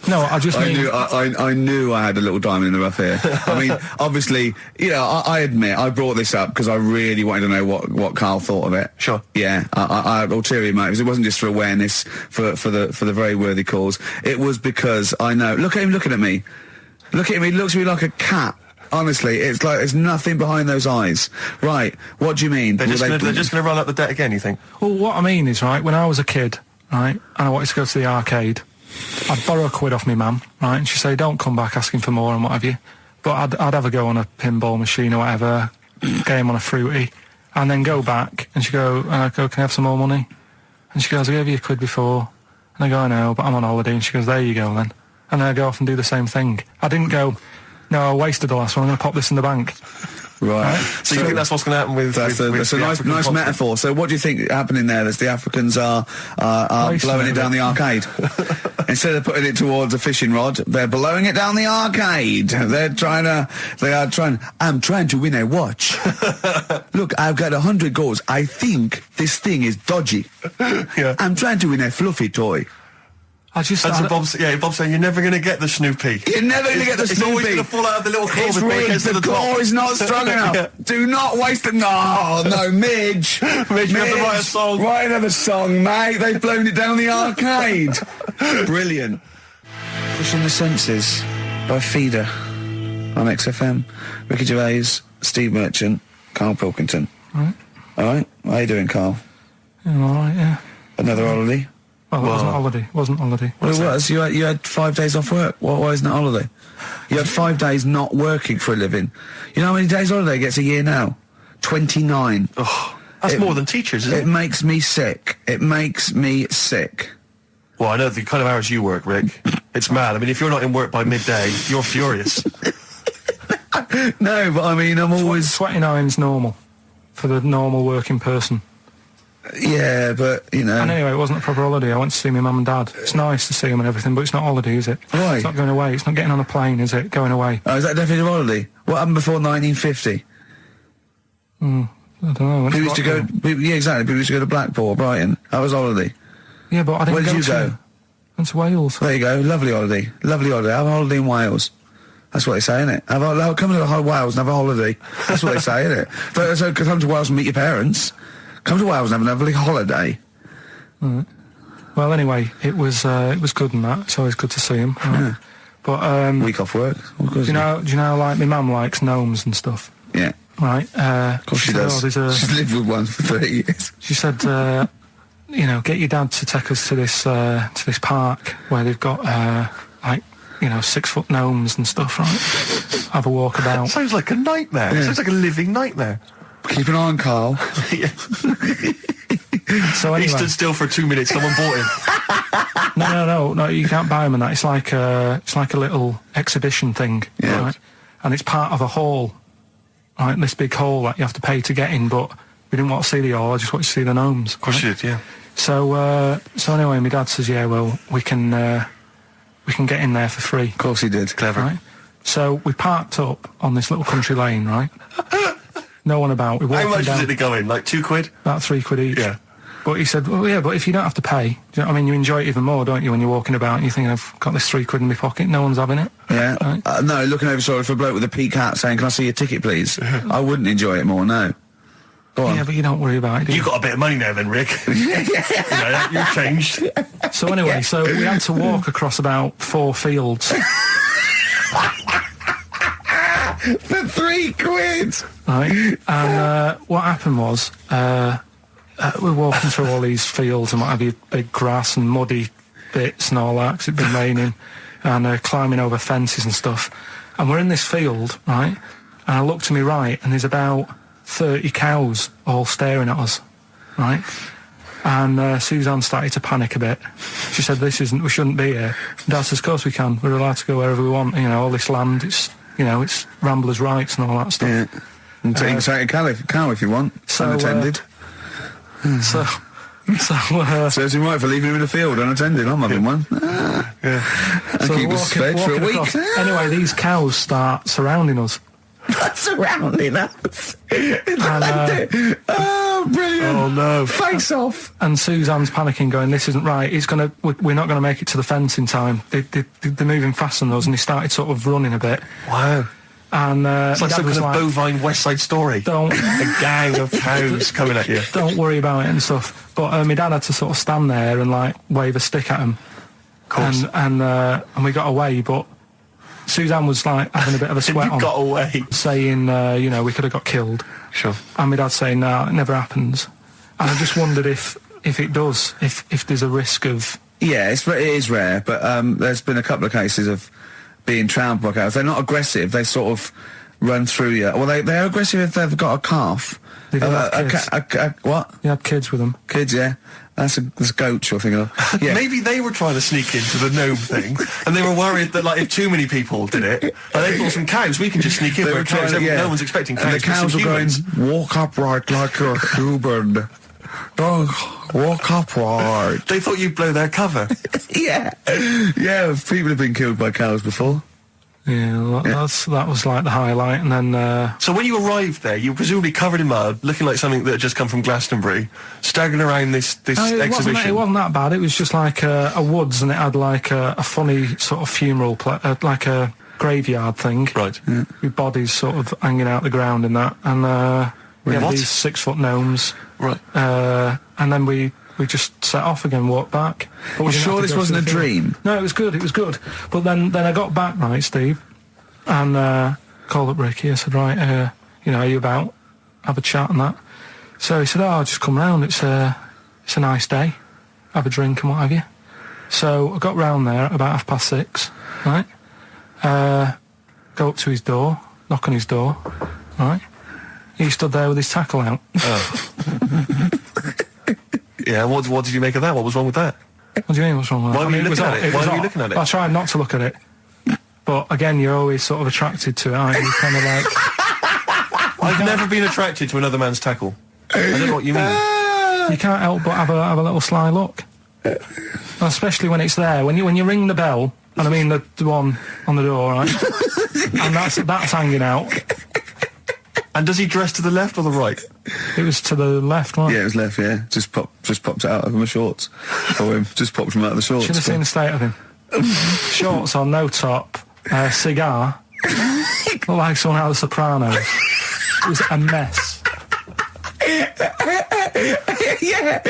Speaker 1: No, I just mean...
Speaker 2: I knew I had a little diamond in the rough here. I mean, obviously, I admit, I brought this up because I really wanted to know what Karl thought of it.
Speaker 3: Sure.
Speaker 2: Yeah, I had ulterior motives. It wasn't just for awareness, for the very worthy cause. It was because I know... Look at him looking at me. Look at him, he looks at me like a cat. Honestly, it's like there's nothing behind those eyes. Right, what do you mean?
Speaker 3: They're just going to run up the debt again, you think?
Speaker 1: Well, what I mean is, right, when I was a kid, right, and I wanted to go to the arcade, I'd borrow £1 off my mum, right, and she'd say, don't come back asking for more and what have you. But I'd have a go on a pinball machine or whatever, game on a fruity, and then go back, and she'd go, can I have some more money? And she goes, I gave you £1 before. And I go, I know, but I'm on holiday. And she goes, there you go then. And then I go off and do the same thing. I didn't go... No, I wasted the last one. I'm going to pop this in the bank.
Speaker 2: Right.
Speaker 3: So you think that's what's going to happen with...
Speaker 2: That's a nice metaphor. So what do you think happening there? That the Africans are blowing it down the arcade. Instead of putting it towards a fishing rod, they're blowing it down the arcade. I'm trying to win a watch. Look, I've got 100 goals. I think this thing is dodgy.
Speaker 3: Yeah.
Speaker 2: I'm trying to win a fluffy toy.
Speaker 3: Bob's saying you're never going to get the Snoopy.
Speaker 2: You're never going to get the Snoopy.
Speaker 3: It's always going to fall out of the little claw before it gets to the top.
Speaker 2: The claw is not strong enough.
Speaker 3: Yeah.
Speaker 2: Do not waste it. No, Midge.
Speaker 3: Midge, you have to write a song.
Speaker 2: Write another song, mate. They've blown it down the arcade. Brilliant. Pushing the Senses by Feeder on XFM. Ricky Gervais, Steve Merchant, Karl Pilkington.
Speaker 1: Right.
Speaker 2: All right. How you doing, Karl?
Speaker 1: Yeah, all right, yeah.
Speaker 2: Another holiday?
Speaker 1: Well, it wasn't holiday.
Speaker 2: Well, it was. You had 5 days off work. Why isn't it holiday? You had 5 days not working for a living. You know how many days holiday gets a year now? 29.
Speaker 3: Oh, that's more than teachers, isn't it?
Speaker 2: It makes me sick.
Speaker 3: Well, I know the kind of hours you work, Rick. It's mad. I mean, if you're not in work by midday, you're furious.
Speaker 2: No, but I mean, I'm always...
Speaker 1: 29's normal for the normal working person.
Speaker 2: Yeah, but, you know...
Speaker 1: And anyway, it wasn't a proper holiday. I went to see my mum and dad. It's nice to see them and everything, but it's not holiday, is it?
Speaker 2: Why?
Speaker 1: It's not going away. It's not getting on a plane, is it? Going away.
Speaker 2: Oh, is that definitely a holiday? What happened before 1950?
Speaker 1: I don't know.
Speaker 2: People used to go... Yeah, exactly. People used to go to Blackpool or Brighton. That was holiday.
Speaker 1: Yeah, but I didn't
Speaker 2: Where did you
Speaker 1: to...
Speaker 2: go?
Speaker 1: Went to Wales.
Speaker 2: There you go. Lovely holiday. Lovely holiday. Have a holiday in Wales. That's what they say, innit? Come to Wales and have a holiday. That's what they say, innit? So come to Wales and meet your parents. Come to Wales and have a lovely holiday.
Speaker 1: Right. Well, anyway, it was good and that. It's always good to see him. Right?
Speaker 2: Yeah.
Speaker 1: But
Speaker 2: week off work.
Speaker 1: Do you know, like my mum likes gnomes and stuff.
Speaker 2: Yeah.
Speaker 1: Right.
Speaker 2: Of course she does. She's lived with one for 30 years.
Speaker 1: She said, get your dad to take us to this park where they've got 6-foot gnomes and stuff. Right. Have a walk about.
Speaker 3: Sounds like a nightmare.
Speaker 2: Yeah.
Speaker 3: Sounds like a living nightmare.
Speaker 2: Keep an eye on Carl.
Speaker 1: So anyway,
Speaker 3: he stood still for 2 minutes. Someone bought him.
Speaker 1: No. You can't buy them and that. It's like a little exhibition thing,
Speaker 2: yeah.
Speaker 1: Right? And it's part of a hall, right? This big hall that you have to pay to get in. But we didn't want to see the hall. I just wanted to see the gnomes.
Speaker 3: Of course you did, yeah.
Speaker 1: So anyway, my dad says, yeah, well, we can get in there for free.
Speaker 2: Of course he did.
Speaker 3: Clever.
Speaker 1: Right? So we parked up on this little country lane, right? No one about. We
Speaker 3: How much
Speaker 1: down,
Speaker 3: was it to go in? Like £2?
Speaker 1: About £3 each.
Speaker 3: Yeah.
Speaker 1: But he said, well, yeah, but if you don't have to pay, you enjoy it even more, don't you, when you're walking about and you think, I've got this £3 in my pocket, no one's having it.
Speaker 2: Yeah.
Speaker 1: Right?
Speaker 2: No, looking over shoulder for a bloke with a peak hat saying, can I see your ticket, please? I wouldn't enjoy it more, no. Go on.
Speaker 1: Yeah, but you don't worry about it, do you?
Speaker 3: You got a bit of money now then, Rick. You've changed.
Speaker 1: So anyway, so we had to walk across about 4 fields.
Speaker 2: For £3?
Speaker 1: Right? And what happened was, we're walking through all these fields and what have you, big grass and muddy bits and all that, 'cause it'd been raining, and climbing over fences and stuff. And we're in this field, right? And I look to my right, and there's about 30 cows all staring at us, right? And Suzanne started to panic a bit. She said, we shouldn't be here. Dad says, of course we can. We're allowed to go wherever we want. All this land, it's ramblers' rights and all that stuff.
Speaker 2: Yeah. And take a cow if you want, unattended. Serves him right for leaving him in the field unattended. I'm having one.
Speaker 3: Yeah.
Speaker 2: And
Speaker 1: So
Speaker 2: keep us fed for a week.
Speaker 1: across. Anyway, these cows start surrounding us.
Speaker 2: Surrounding us. Oh, brilliant.
Speaker 3: Oh, no.
Speaker 2: Face off.
Speaker 1: And Suzanne's panicking, going, this isn't right. We're not going to make it to the fence in time. They're moving faster than us, and they started sort of running a bit.
Speaker 3: Wow.
Speaker 1: And
Speaker 3: It's like some kind of bovine West Side Story.
Speaker 1: Don't
Speaker 3: A gang of cows coming at you.
Speaker 1: don't worry about it and stuff. But my dad had to sort of stand there and wave a stick at him.
Speaker 3: Of course.
Speaker 1: And we got away, but Suzanne was having a bit of a sweat
Speaker 3: You
Speaker 1: on,
Speaker 3: got away.
Speaker 1: saying, we could have got killed.
Speaker 3: Sure.
Speaker 1: And my dad saying, no, it never happens. And I just wondered if it does, if there's a risk of...
Speaker 2: Yeah, it is rare, but there's been a couple of cases of being trampled by cows. They're not aggressive. They sort of run through you. Well, they're aggressive if they've got a calf.
Speaker 1: They did have kids.
Speaker 2: What?
Speaker 1: You had kids with them.
Speaker 2: Kids, yeah. That's a goat you're thinking of. Yeah.
Speaker 3: Maybe they were trying to sneak into the gnome thing, and they were worried that if too many people did it, they thought some cows, we can just sneak in.
Speaker 2: They
Speaker 3: Where
Speaker 2: were trying
Speaker 3: cows,
Speaker 2: to, yeah.
Speaker 3: No one's expecting cows.
Speaker 2: And the cows were going, walk upright like you're a human. Don't walk upright.
Speaker 3: They thought you'd blow their cover.
Speaker 2: Yeah. Yeah, people have been killed by cows before.
Speaker 1: Yeah, that was like the highlight. And then...
Speaker 3: So when you arrived there, you were presumably covered in mud, looking like something that had just come from Glastonbury, staggering around this exhibition.
Speaker 1: It wasn't that bad. It was just like a woods, and it had like a funny sort of funeral, like a graveyard thing.
Speaker 3: Right.
Speaker 2: Yeah.
Speaker 1: With bodies sort of hanging out the ground and that. And we had
Speaker 3: What?
Speaker 1: these 6-foot gnomes.
Speaker 3: Right.
Speaker 1: And then we just set off again, walked back. But we didn't
Speaker 2: Sure
Speaker 1: have to
Speaker 2: this
Speaker 1: go
Speaker 2: wasn't a
Speaker 1: through the field.
Speaker 2: dream?
Speaker 1: No, it was good. But then I got back, right, Steve, and called up Ricky. I said, right, are you about? Have a chat and that. So he said, I'll just come round. It's a nice day. Have a drink and what have you. So I got round there at about 6:30, right? Go up to his door, knock on his door, right? He stood there with his tackle out.
Speaker 3: Oh. Yeah, what did you make of that? What was wrong with that?
Speaker 1: What do you mean, what's wrong with that?
Speaker 3: Why were you looking at it? Why were you looking at it?
Speaker 1: I tried not to look at it. But again, you're always sort of attracted to it, aren't you? Kind of like...
Speaker 3: I've never been attracted to another man's tackle. I don't know what you mean.
Speaker 1: you can't help but have a little sly look. And especially when it's there. When you ring the bell, and I mean the one on the door, right? And that's hanging out.
Speaker 3: And does he dress to the left or the right?
Speaker 1: It was to the left, wasn't it?
Speaker 2: Yeah, it was left, yeah. Just popped it out of my shorts for him. Just popped him out of the shorts.
Speaker 1: Should have seen the state of him. Shorts on, no top, cigar. Looked like someone out of The Sopranos. It was a mess.
Speaker 2: Yeah.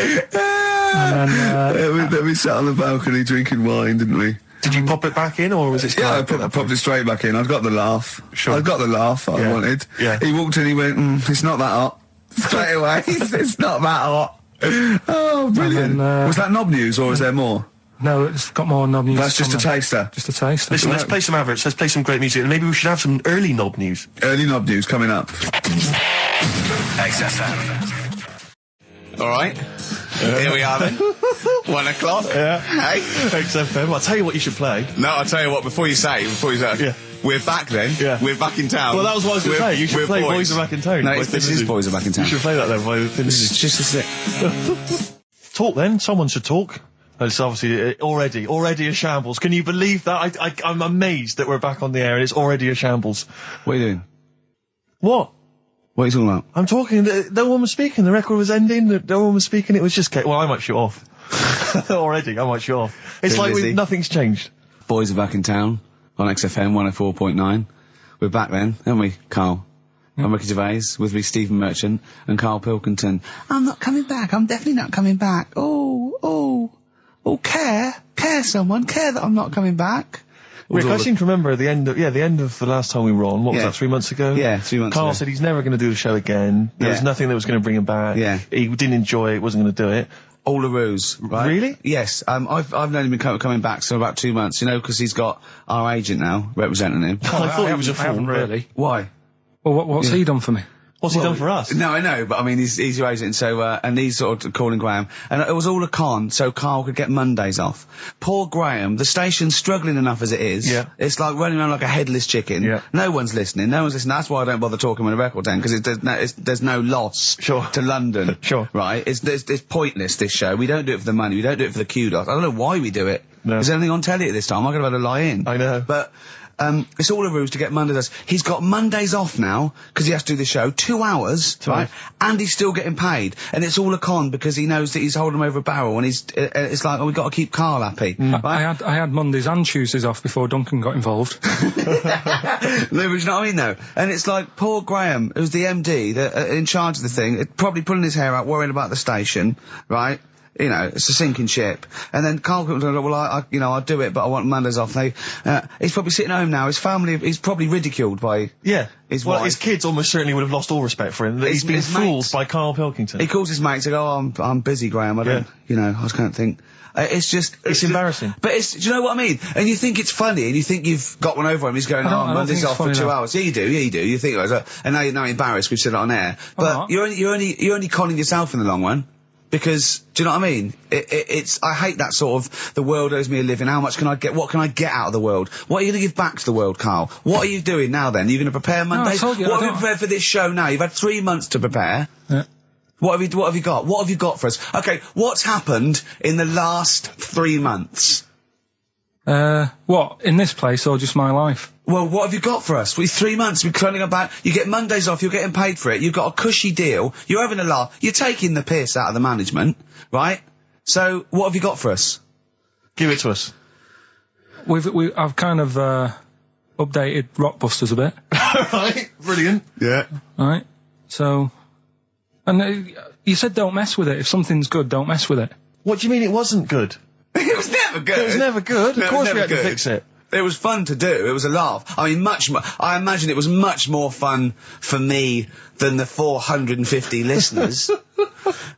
Speaker 1: And then,
Speaker 2: we sat on the balcony drinking wine, didn't we?
Speaker 3: Did you pop it back in, or was it?
Speaker 2: Yeah, I popped it straight back in. I got the laugh.
Speaker 3: Sure.
Speaker 2: I got the laugh I wanted.
Speaker 3: Yeah.
Speaker 2: He walked in, he went, it's not that hot. Straight away, it's not that hot. Oh, brilliant.
Speaker 1: then,
Speaker 2: was that knob news, or is there more?
Speaker 1: no, it's got more knob news.
Speaker 2: That's just a
Speaker 1: coming.
Speaker 2: taster.
Speaker 1: Just a taster.
Speaker 3: Listen, let's play some adverts. Let's play some great music, and maybe we should have some early knob news.
Speaker 2: Early knob news coming up.
Speaker 5: XFM. All right. Here we are then. 1 o'clock.
Speaker 3: Yeah.
Speaker 5: Hey.
Speaker 3: XFM. I'll tell you what you should play.
Speaker 5: No, I'll tell you what, before you say,
Speaker 3: Yeah.
Speaker 5: we're back then.
Speaker 3: Yeah.
Speaker 5: We're back in town.
Speaker 3: Well, that was what I was going to say. You should
Speaker 5: we're
Speaker 3: play Boys Are Back in Town.
Speaker 5: No,
Speaker 3: by
Speaker 5: this
Speaker 3: Thin
Speaker 5: is
Speaker 3: Lizzy.
Speaker 5: Boys Are Back in Town.
Speaker 3: You should play that then by Thin Lizzy.
Speaker 5: It's just a
Speaker 3: Talk then. Someone should talk. It's obviously already a shambles. Can you believe that? I'm amazed that we're back on the air and it's already a shambles.
Speaker 2: What are you doing?
Speaker 3: What?
Speaker 2: What are you talking about?
Speaker 3: I'm talking. No one was speaking. The record was ending. No one was speaking. It was just. Well, I might shoot off. Already, I might shoot off. It's
Speaker 2: Thin
Speaker 3: like
Speaker 2: Lizzy.
Speaker 3: nothing's changed.
Speaker 2: Boys Are Back in Town on XFM 104.9. We're back then, aren't we, Carl? I'm Ricky Gervais, with me Stephen Merchant and Karl Pilkington. I'm not coming back. I'm definitely not coming back. Oh, care someone. Care that I'm not coming back.
Speaker 3: Rick, I seem to remember the end of the last time we were on. What was
Speaker 2: Yeah.
Speaker 3: that? 3 months ago.
Speaker 2: Yeah, 3 months
Speaker 3: Carl
Speaker 2: ago.
Speaker 3: said he's never going to do the show again. There was
Speaker 2: Yeah.
Speaker 3: nothing that was going to bring him back.
Speaker 2: Yeah.
Speaker 3: He didn't enjoy it. Wasn't going to do it.
Speaker 2: All a ruse, right?
Speaker 3: Really?
Speaker 2: Yes. I've known him coming back for about 2 months, because he's got our agent now representing him.
Speaker 3: I thought he was a
Speaker 1: I haven't
Speaker 3: fool.
Speaker 1: really.
Speaker 2: Why?
Speaker 1: Well, what's he done for me?
Speaker 3: What's he done for us?
Speaker 2: No, I know, but I mean, he's your agent, so, and he's sort of calling Graham. And it was all a con, so Carl could get Mondays off. Poor Graham, the station's struggling enough as it is.
Speaker 3: Yeah.
Speaker 2: It's like running around like a headless chicken.
Speaker 3: Yeah.
Speaker 2: No one's listening. That's why I don't bother talking on a record then, because there's no loss
Speaker 3: Sure.
Speaker 2: to London.
Speaker 3: Sure.
Speaker 2: Right? It's pointless, this show. We don't do it for the money. We don't do it for the kudos. I don't know why we do it.
Speaker 3: No.
Speaker 2: Is there anything on telly at this time? I could have had a lie in.
Speaker 3: I know.
Speaker 2: But, it's all a ruse to get Mondays. He's got Mondays off now, because he has to do the show, 2 hours, right? And he's still getting paid. And it's all a con, because he knows that he's holding him over a barrel, and it's like, we've got to keep Carl happy. Right?
Speaker 1: I had Mondays and Tuesdays off before Duncan got involved.
Speaker 2: No, but you know what I mean, though? And it's like, poor Graham, who's the MD, in charge of the thing, probably pulling his hair out, worrying about the station, right? It's a sinking ship. And then Carl comes along, well, I'll do it, but I want Mondays off. He's probably sitting at home now. His family, he's probably ridiculed by his wife.
Speaker 3: His kids almost certainly would have lost all respect for him. That he's been
Speaker 2: his
Speaker 3: fooled
Speaker 2: mates.
Speaker 3: by Karl Pilkington.
Speaker 2: He calls his mates and goes, I'm busy, Graham. I don't, I just can't think. It's just...
Speaker 3: It's embarrassing.
Speaker 2: But do you know what I mean? And you think it's funny, and you think you've got one over him. He's going,
Speaker 1: I don't
Speaker 2: Mondays
Speaker 1: think
Speaker 2: off
Speaker 1: it's
Speaker 2: for
Speaker 1: funny
Speaker 2: 2
Speaker 1: though.
Speaker 2: hours. Yeah, you do. You think it was, and now you're embarrassed. We've said it on air.
Speaker 1: I'm
Speaker 2: But
Speaker 1: not.
Speaker 2: you're only conning yourself in the long run. Because, do you know what I mean? I hate that sort of, the world owes me a living, what can I get out of the world? What are you going to give back to the world, Carl? What are you doing now then? Are you going to prepare Mondays?
Speaker 1: told you,
Speaker 2: What
Speaker 1: I
Speaker 2: have you
Speaker 1: don't-
Speaker 2: prepared for this show now? You've had 3 months to prepare.
Speaker 1: Yeah.
Speaker 2: What have you got? What have you got for us? Okay, what's happened in the last 3 months?
Speaker 1: What, in this place or just my life?
Speaker 2: Well, what have you got for us? 3 months, we're turning about, you get Mondays off, you're getting paid for it, you've got a cushy deal, you're having a laugh, you're taking the piss out of the management, right? So, what have you got for us?
Speaker 3: Give it to us.
Speaker 1: I've kind of, updated Rockbusters a bit,
Speaker 3: Right. Brilliant.
Speaker 2: Yeah.
Speaker 1: right? So, and you said don't mess with it. If something's good, don't mess with it.
Speaker 3: What do you mean it wasn't good?
Speaker 2: It was never good.
Speaker 3: It was never good.
Speaker 2: No,
Speaker 3: Of
Speaker 2: it was
Speaker 3: course we
Speaker 2: never
Speaker 3: had to
Speaker 2: good.
Speaker 3: fix it.
Speaker 2: It was fun to do. It was a laugh. I mean, I imagine it was much more fun for me than the 450 listeners. You know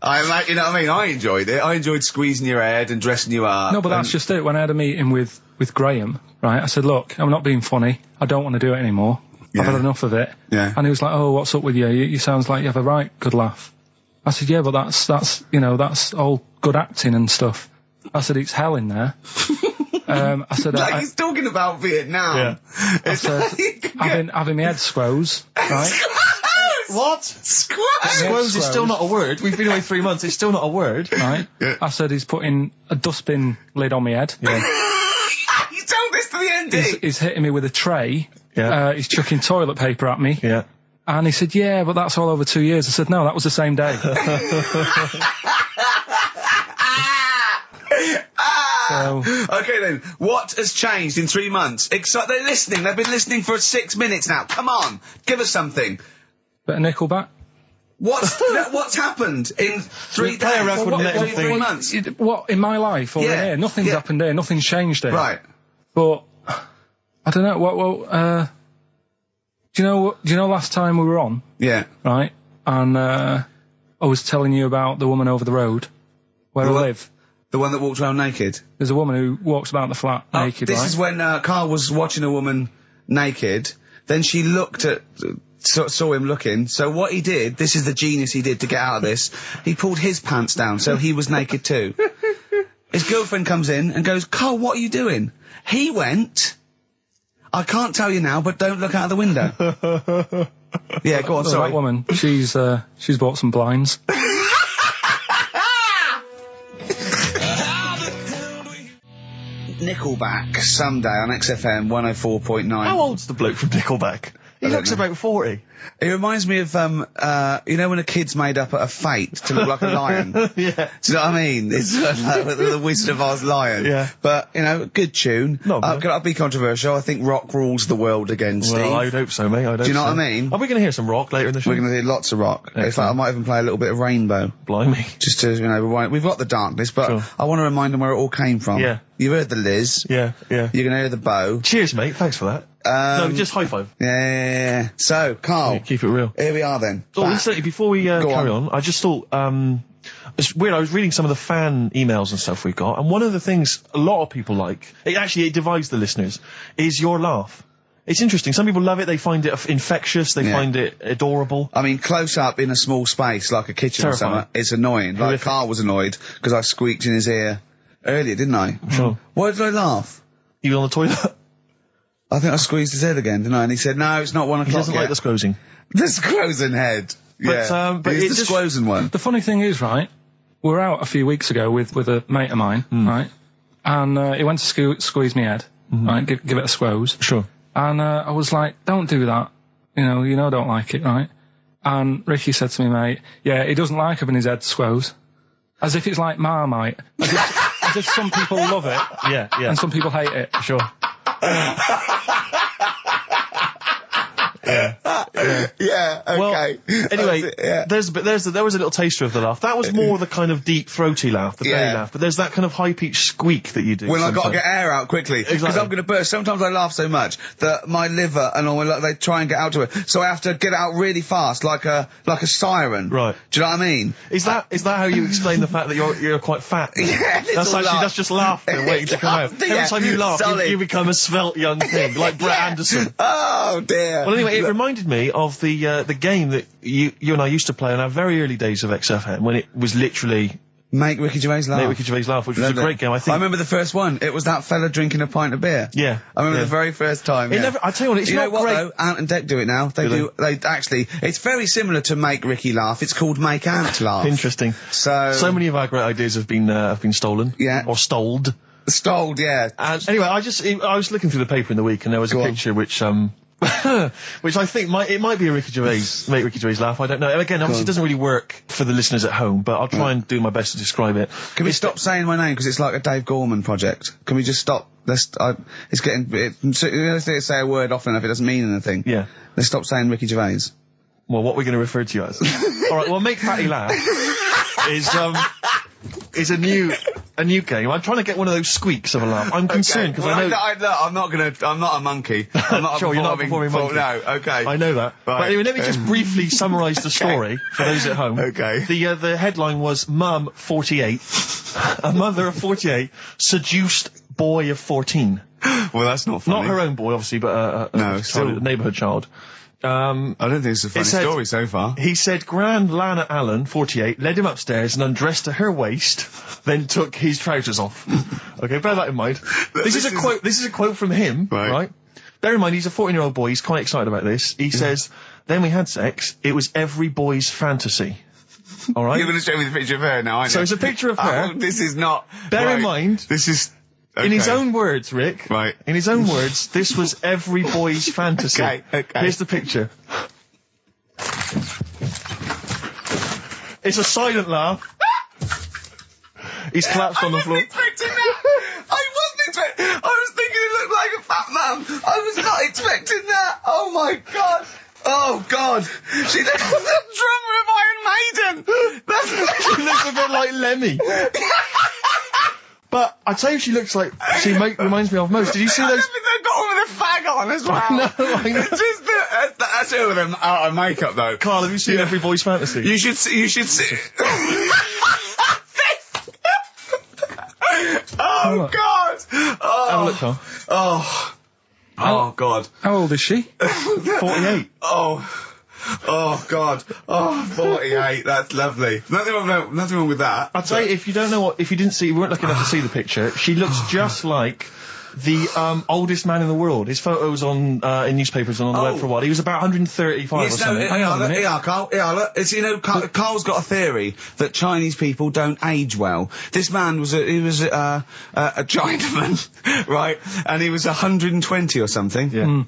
Speaker 2: what I mean? I enjoyed it. I enjoyed squeezing your head and dressing you up.
Speaker 1: No, but that's just it. When I had a meeting with Graham, right, I said, look, I'm not being funny. I don't want to do it anymore.
Speaker 2: Yeah.
Speaker 1: I've had enough of it.
Speaker 2: Yeah.
Speaker 1: And he was like, oh, what's up with you? You sounds like you have a right good laugh. I said, yeah, but that's all good acting and stuff. I said, it's hell in there. I said,
Speaker 2: like he's talking about Vietnam.
Speaker 3: Yeah.
Speaker 1: I said, having my head squoze, right?
Speaker 3: What?
Speaker 2: Squoze?
Speaker 3: Squoze is still not a word. We've been away 3 months. It's still not a word.
Speaker 1: Right?
Speaker 2: Yeah.
Speaker 1: I said he's putting a dustbin lid on my head.
Speaker 3: Yeah.
Speaker 2: You told this to the ND.
Speaker 1: He's hitting me with a tray.
Speaker 3: Yeah.
Speaker 1: He's chucking toilet paper at me.
Speaker 3: Yeah.
Speaker 1: And he said, yeah, but that's all over 2 years. I said, no, that was the same day. So,
Speaker 2: Okay then, what has changed in 3 months? They're listening. They've been listening for 6 minutes now. Come on, give us something.
Speaker 1: bit of Nickelback.
Speaker 2: What's happened in 3
Speaker 3: Play a
Speaker 2: days?
Speaker 3: record and let him think.
Speaker 2: 3 months.
Speaker 1: What, in my life over
Speaker 2: Yeah,
Speaker 1: here? Nothing's
Speaker 2: yeah.
Speaker 1: happened here. Nothing's changed here.
Speaker 2: Right.
Speaker 1: But, I don't know, do you know last time we were on,
Speaker 2: Yeah.
Speaker 1: right? And, I was telling you about the woman over the road where I live.
Speaker 2: The one that walked around naked.
Speaker 1: There's a woman who walks about the flat naked,
Speaker 2: This
Speaker 1: right?
Speaker 2: is when Carl was watching a woman naked. Then she looked at, saw him looking. So what he did, this is the genius he did to get out of this. He pulled his pants down, so he was naked too. His girlfriend comes in and goes, "Carl, what are you doing?" He went, "I can't tell you now, but don't look out of the window." Yeah, go on.
Speaker 1: So
Speaker 2: Sorry.
Speaker 1: that woman, she's bought some blinds.
Speaker 2: Nickelback Someday on XFM 104.9.
Speaker 3: How old's the bloke from Nickelback? He
Speaker 2: don't
Speaker 3: looks
Speaker 2: know.
Speaker 3: about 40.
Speaker 2: It reminds me of you know when a kid's made up at a fate to look like a lion.
Speaker 3: Yeah.
Speaker 2: Do you know what I mean? It's like the Wizard of Oz lion.
Speaker 3: Yeah.
Speaker 2: But you know, good tune.
Speaker 3: Not bad.
Speaker 2: I'll be controversial. I think rock rules the world again, Steve.
Speaker 3: Well, I would hope so, mate.
Speaker 2: Do you know what I mean?
Speaker 3: Are we going to hear some rock later in the show?
Speaker 2: We're going to hear lots of rock. In fact,
Speaker 3: Excellent.
Speaker 2: I might even play a little bit of Rainbow.
Speaker 3: Blimey.
Speaker 2: Just to, you know, rewind. We've got the darkness, but
Speaker 3: Sure.
Speaker 2: I want to remind them where it all came from.
Speaker 3: Yeah.
Speaker 2: You've heard the Liz.
Speaker 3: Yeah, yeah.
Speaker 2: You're going to hear the bow.
Speaker 3: Cheers, mate. Thanks for that. No, just high five.
Speaker 2: Yeah. So, Carl,
Speaker 3: Keep it real.
Speaker 2: here we are then.
Speaker 3: Oh,
Speaker 2: Back.
Speaker 3: listen, before we carry
Speaker 2: on.
Speaker 3: on, I just thought, it's weird, I was reading some of the fan emails and stuff we've got, and one of the things a lot of people like, it divides the listeners, is your laugh. It's interesting. Some people love it, they find it infectious, they find it adorable.
Speaker 2: I mean, close up in a small space, like a kitchen
Speaker 3: Terrifying.
Speaker 2: or something, it's annoying. Like,
Speaker 3: Horrific.
Speaker 2: Carl was annoyed because I squeaked in his ear earlier, didn't I?
Speaker 3: Sure.
Speaker 2: Why did I laugh?
Speaker 3: You on the toilet?
Speaker 2: I think I squeezed his head again, didn't I? And he said, "No, it's not 1 o'clock
Speaker 3: He doesn't
Speaker 2: yet."
Speaker 3: like the squozing.
Speaker 2: The squozing head. Yeah.
Speaker 3: but
Speaker 2: It's
Speaker 3: it
Speaker 2: the
Speaker 3: just-
Speaker 2: squozing one.
Speaker 1: The funny thing is, right, we were out a few weeks ago with a mate of mine, right, and he went to squeeze my head, right, give it a squoze.
Speaker 3: Sure.
Speaker 1: And I was like, don't do that. You know, I don't like it, right? And Ricky said to me, mate, yeah, he doesn't like having his head squoze. As if it's like Marmite. As if some people love it
Speaker 3: Yeah, yeah.
Speaker 1: and some people hate it.
Speaker 3: Sure.
Speaker 2: Yeah, okay.
Speaker 3: Well, anyway,
Speaker 2: That's it, yeah.
Speaker 3: there was a little taster of the laugh. That was more the kind of deep, throaty laugh, the belly
Speaker 2: Yeah.
Speaker 3: laugh. But there's that kind of high-pitched squeak that you do.
Speaker 2: When I've got to
Speaker 3: sometimes.
Speaker 2: get air out quickly, because
Speaker 3: Exactly.
Speaker 2: I'm going to burst. Sometimes I laugh so much that my liver and all they try and get out to it, so I have to get it out really fast, like a siren.
Speaker 3: Right.
Speaker 2: Do you know what I mean?
Speaker 3: Is that how you explain the fact that you're quite fat?
Speaker 2: Yeah,
Speaker 3: That's just laughter waiting to come out.
Speaker 2: Yeah,
Speaker 3: Every time you laugh,
Speaker 2: solid.
Speaker 3: you become a svelte young thing, like Brett Anderson.
Speaker 2: Oh dear.
Speaker 3: Well, anyway, it reminded me of the game that you and I used to play in our very early days of XFM, when it was literally
Speaker 2: Make Ricky Gervais laugh.
Speaker 3: Make Ricky Gervais laugh, which was a
Speaker 2: Loved it.
Speaker 3: great game. I think.
Speaker 2: I remember the first one. It was that fella drinking a pint of beer.
Speaker 3: Yeah.
Speaker 2: I remember
Speaker 3: Yeah.
Speaker 2: the very first time.
Speaker 3: It
Speaker 2: yeah.
Speaker 3: never- I tell you what, it's
Speaker 2: you
Speaker 3: not
Speaker 2: know what
Speaker 3: great-
Speaker 2: though? Ant and Dec do it now.
Speaker 3: Do
Speaker 2: They actually. It's very similar to Make Ricky Laugh. It's called Make Ant Laugh.
Speaker 3: Interesting.
Speaker 2: So
Speaker 3: many of our great ideas have been stolen.
Speaker 2: Yeah.
Speaker 3: Or stoled.
Speaker 2: Stoled, yeah.
Speaker 3: And anyway, I was looking through the paper in the week, and there was a
Speaker 2: Go on.
Speaker 3: picture which which I think might be a Ricky Gervais, Make Ricky Gervais laugh. I don't know. And again, obviously, it doesn't really work for the listeners at home, but I'll try and do my best to describe it.
Speaker 2: Can we stop saying my name because it's like a Dave Gorman project? Can we just stop? It's getting. Let's say a word often enough, it doesn't mean anything.
Speaker 3: Yeah.
Speaker 2: Let's stop saying Ricky Gervais.
Speaker 3: Well, what we're going to refer to you as. All right. Well, Make Patty Laugh is a new game. I'm trying to get one of those squeaks of a laugh. I'm concerned because I know.
Speaker 2: I'm not a monkey. I'm not
Speaker 3: Sure,
Speaker 2: a
Speaker 3: you're not a performing monkey.
Speaker 2: No, okay.
Speaker 3: I know that. But anyway, let me just briefly summarise the story for those at home.
Speaker 2: Okay.
Speaker 3: The headline was Mum 48, a mother of 48, seduced boy of 14.
Speaker 2: Well, that's not funny.
Speaker 3: Not her own boy, obviously, but
Speaker 2: No,
Speaker 3: a
Speaker 2: still-
Speaker 3: neighbourhood child.
Speaker 2: I don't think it's a funny
Speaker 3: said-
Speaker 2: story so far.
Speaker 3: He said Grand Lana Allen, 48, led him upstairs and undressed to her waist, then took his trousers off. Okay, bear that in mind. This is a quote from him,
Speaker 2: Right.
Speaker 3: right? bear in mind, he's a 14-year-old boy. He's quite excited about this. He says, then we had sex. It was every boy's fantasy. All right?
Speaker 5: You're going to show me the picture of her now, aren't you?
Speaker 3: So it's a picture of her.
Speaker 5: Oh, this is not...
Speaker 3: Bear in mind...
Speaker 5: This is... Okay.
Speaker 3: In his own words, Rick.
Speaker 5: Right.
Speaker 3: In his own words, this was every boy's fantasy.
Speaker 5: Okay.
Speaker 3: Here's the picture. It's a silent laugh. He's collapsed on the floor.
Speaker 5: I wasn't expecting that. I was thinking it looked like a fat man. I was not expecting that. Oh my God. Oh God. She looks like the drummer of Iron Maiden.
Speaker 3: She looks a bit like Lemmy. But I tell you, she looks like reminds me of most. Did you see
Speaker 5: I
Speaker 3: those?
Speaker 5: don't think they've got her with a fag on as well.
Speaker 3: No, I know.
Speaker 5: It's just that's her with them out of makeup though.
Speaker 3: Carl, have you seen Every Boy's Fantasy?
Speaker 5: You should see. Oh God!
Speaker 3: Have a look, Carl.
Speaker 5: Oh God!
Speaker 1: How old is she?
Speaker 3: 48.
Speaker 5: Oh God! Oh, 48. That's lovely. Nothing wrong with that.
Speaker 3: I'll tell you, if you weren't lucky enough to see the picture, she looks just like the oldest man in the world. His photos in newspapers and on the web for a while. He was about 135 or something.
Speaker 5: Carl. Look, it's, Carl's got a theory that Chinese people don't age well. This man was a Chinaman, right? And he was 120 or something.
Speaker 3: Yeah.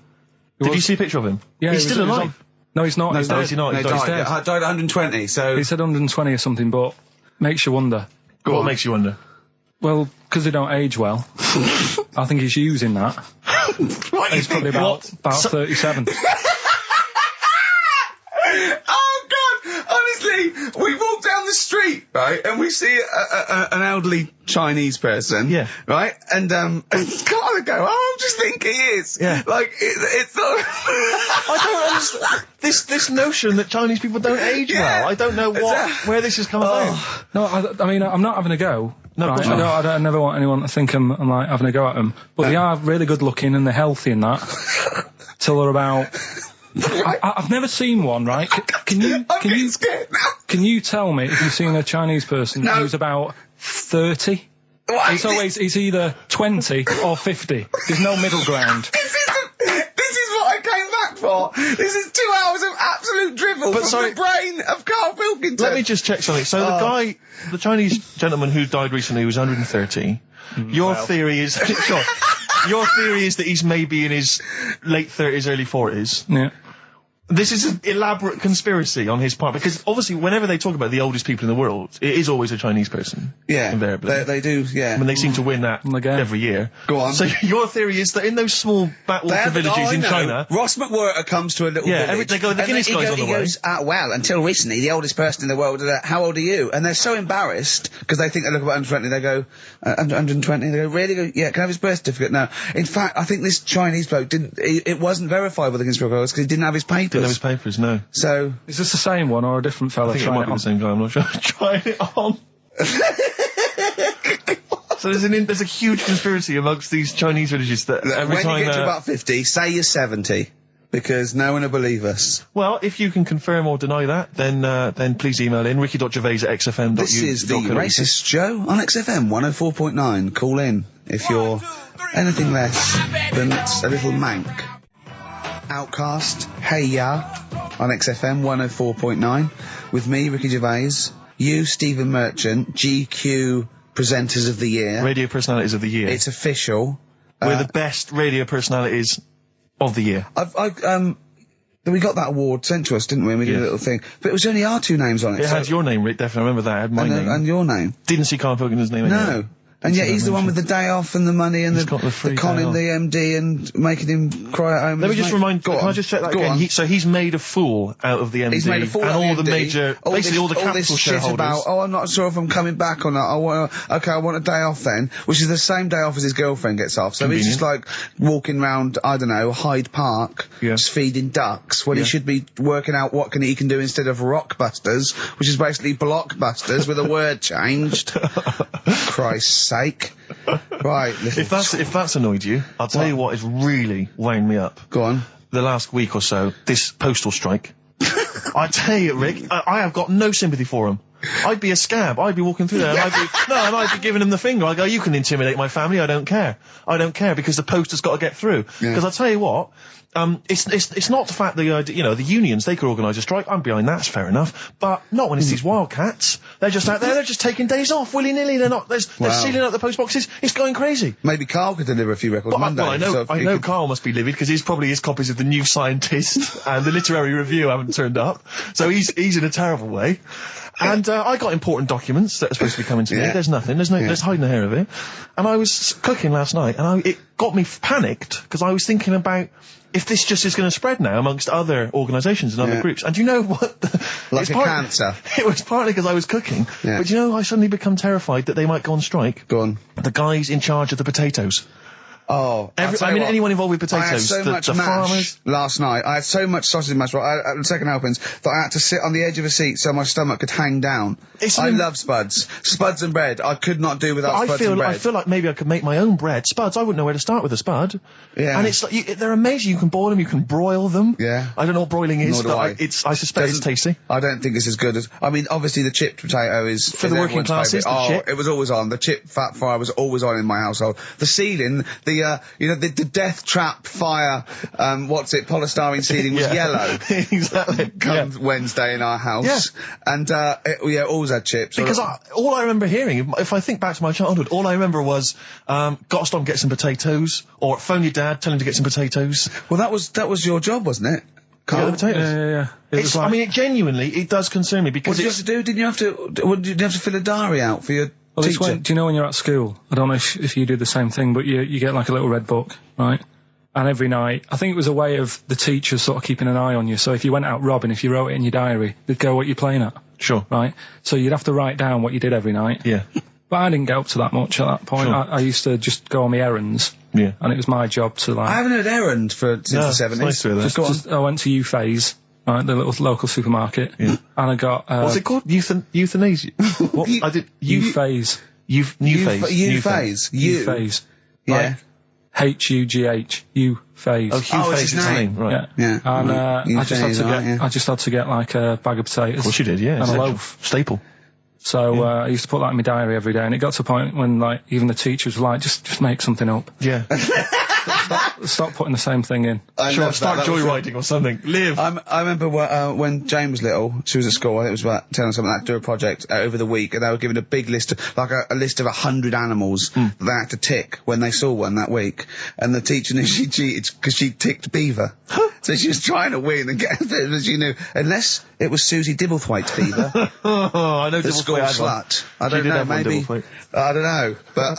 Speaker 3: Did you see a picture of him?
Speaker 1: Yeah,
Speaker 3: he's still alive.
Speaker 1: No, he's not.
Speaker 3: No,
Speaker 1: He's
Speaker 3: is he not?
Speaker 5: No,
Speaker 3: He's
Speaker 5: died
Speaker 3: dead.
Speaker 5: at 120. So
Speaker 1: He said 120 or something, but makes you wonder.
Speaker 3: What makes you wonder?
Speaker 1: Well, because they don't age well. I think he's using that. He's probably about 37.
Speaker 5: Oh God! Honestly, we walk down the street, right, and we see an elderly Chinese person,
Speaker 3: Yeah.
Speaker 5: right, and it's kind of go, I'm just thinking he is,
Speaker 3: Yeah.
Speaker 5: like it's not.
Speaker 3: I don't understand this notion that Chinese people don't age well. I don't know where this has come about.
Speaker 1: No, I mean, I'm not having a go.
Speaker 3: No,
Speaker 1: right?
Speaker 3: of course not.
Speaker 1: I don't never want anyone to think I'm like having a go at them. But they are really good looking and they're healthy and that. Till they're about... I've never seen one, right? Can you
Speaker 5: Scared now.
Speaker 1: Can you tell me if you've seen a Chinese person who's about 30? It's either 20 or 50. There's no middle ground.
Speaker 5: This is what I came back for. This is 2 hours of absolute drivel from the brain of Karl Pilkington.
Speaker 3: Let me just check something. So the Chinese gentleman who died recently was 130. Your theory is... Sure. Your theory is that he's maybe in his late 30s, early 40s.
Speaker 1: Yeah.
Speaker 3: This is an elaborate conspiracy on his part, because obviously whenever they talk about the oldest people in the world, it is always a Chinese person.
Speaker 5: Yeah,
Speaker 3: invariably.
Speaker 5: they do, yeah.
Speaker 3: I mean, they seem to win that every year.
Speaker 5: Go on.
Speaker 3: So your theory is that in those small backwater villages in China...
Speaker 5: Ross McWhirter comes to a little village.
Speaker 3: they go, the Guinness guy's on the way.
Speaker 5: He goes, well, until recently, the oldest person in the world, how old are you? And they're so embarrassed, because they think they look about 120, they go, 120, they go, really? They go, yeah, can I have his birth certificate? No. In fact, I think this Chinese bloke it wasn't verified by the conspiracy because he didn't have his papers.
Speaker 3: Didn't have his papers, no.
Speaker 5: So...
Speaker 1: Is this the same one or a different fella?
Speaker 3: I think it might be the same guy, I'm not sure. Trying it on. So there's a huge conspiracy amongst these Chinese villages that every time...
Speaker 5: When you get to about 50, say you're 70, because no one will believe us.
Speaker 3: Well, if you can confirm or deny that, then please email in ricky.gervais@xfm.uk.
Speaker 5: This is the Racist Show on XFM 104.9. Call in if you're anything less than a little mank. Outcast, Hey Ya, on XFM 104.9, with me, Ricky Gervais, you, Stephen Merchant, GQ Presenters of the Year.
Speaker 3: Radio Personalities of the Year.
Speaker 5: It's official.
Speaker 3: We're the best radio personalities of the year.
Speaker 5: We got that award sent to us, didn't we? And we did a little thing. But it was only our two names on it.
Speaker 3: It had your name, Rick, definitely. I remember that. It had my name.
Speaker 5: And your name.
Speaker 3: Didn't see Karl Pilkington's name anywhere.
Speaker 5: No. And yet he's the one with the day off and the money and the conning the MD and making him cry at home.
Speaker 3: Let me just remind... Can I just check that again? So he's made a fool out of the MD.
Speaker 5: He's made a fool out of the MD.
Speaker 3: And all the major... Basically all the capital shareholders.
Speaker 5: About, I'm not sure if I'm coming back or not. I want a day off then. Which is the same day off as his girlfriend gets off. So he's just like walking round, I don't know, Hyde Park, just feeding ducks, when he should be working out what he can do instead of Rockbusters, which is basically Blockbusters with a word changed. Christ's sake. Right.
Speaker 3: If that's annoyed you, I'll tell you what has really wound me up.
Speaker 5: Go on.
Speaker 3: The last week or so, this postal strike. I tell you, Rick, I have got no sympathy for them. I'd be a scab. I'd be walking through there and I'd be giving him the finger. I go, you can intimidate my family. I don't care. I don't care because the post has got to get through. Because I'll tell you what, it's not the fact that, the unions, they could organise a strike. I'm behind that, it's fair enough. But not when it's these wildcats. They're just out there, they're just taking days off willy-nilly. They're sealing up the post boxes. It's going crazy.
Speaker 5: Maybe Carl could deliver a few records Monday.
Speaker 3: Well, I know Carl must be livid because probably his copies of the New Scientist and the Literary Review haven't turned up. So he's in a terrible way. And I got important documents that are supposed to be coming to me. There's nothing. There's hiding a hair of it. And I was cooking last night, and it got me panicked because I was thinking about if this just is going to spread now amongst other organisations and other groups. And you know what?
Speaker 5: Like cancer.
Speaker 3: It was partly because I was cooking. Yeah. But I suddenly become terrified that they might go on strike.
Speaker 5: Go on.
Speaker 3: The guys in charge of the potatoes.
Speaker 5: Oh,
Speaker 3: anyone involved with potatoes.
Speaker 5: I had so much mash farmers. Last night. I had so much sausage mash, the second helpings, that I had to sit on the edge of a seat so my stomach could hang down. I love spuds. Spuds and bread. I could not do without spuds and bread.
Speaker 3: I feel like maybe I could make my own bread. Spuds, I wouldn't know where to start with a spud. Yeah. And it's like, they're amazing. You can boil them, you can broil them.
Speaker 5: Yeah.
Speaker 3: I don't know what broiling is, but I suspect it's tasty.
Speaker 5: I don't think it's as good as, obviously the chipped potato is...
Speaker 3: For the working classes,
Speaker 5: it was always on. The chip fat fire was always on in my household. The ceiling, the death trap fire, polystyrene ceiling was yellow.
Speaker 3: Exactly.
Speaker 5: Come Wednesday in our house. Yeah. And, always had chips.
Speaker 3: Because all I remember hearing, if I think back to my childhood, all I remember was, gotta stop and get some potatoes, or phone your dad, tell him to get some potatoes.
Speaker 5: Well, that was your job, wasn't it?
Speaker 3: Carl?
Speaker 1: Yeah.
Speaker 3: It does concern me because
Speaker 5: what did you have to do? Didn't you have to fill a diary out for your teacher?
Speaker 1: Do you know when you're at school? I don't know if you do the same thing, but you get like a little red book, right? And every night, I think it was a way of the teachers sort of keeping an eye on you. So if you went out robbing, if you wrote it in your diary, they'd go, what you're playing at.
Speaker 3: Sure.
Speaker 1: Right? So you'd have to write down what you did every night.
Speaker 3: Yeah.
Speaker 1: But I didn't get up to that much at that point. Sure. I used to just go on my errands.
Speaker 3: Yeah.
Speaker 1: And it was my job to
Speaker 5: I haven't heard errand since the 70s.
Speaker 3: Nice to hear that.
Speaker 1: I went to Euphase, right, the little local supermarket. Yeah. And I got...
Speaker 3: what's it called? Euthanasia? What? I did...
Speaker 1: Euphase.
Speaker 5: Euphase.
Speaker 1: Euphase.
Speaker 5: Yeah.
Speaker 1: H-U-G-H. Euphase.
Speaker 3: Oh, Euphase is his name, right.
Speaker 1: Yeah. And I just had to get like a bag of potatoes.
Speaker 3: Of course you did, yeah.
Speaker 1: And a loaf.
Speaker 3: Staple.
Speaker 1: So I used to put that in my diary every day, and it got to a point when even the teachers were like, just make something up.
Speaker 3: Yeah.
Speaker 1: Stop putting the same thing in.
Speaker 3: Start joyriding or something. Live.
Speaker 5: I remember when Jane was little, she was at school, I think it was about telling something like that, do a project over the week, and they were given a big list of, like a list of 100 animals that they had to tick when they saw one that week. And the teacher knew she cheated because she ticked beaver. So she was trying to win and get it, but she knew, unless it was Susie Dibblethwaite's beaver.
Speaker 3: I know
Speaker 5: the school slut. I don't know, maybe. I don't know. But,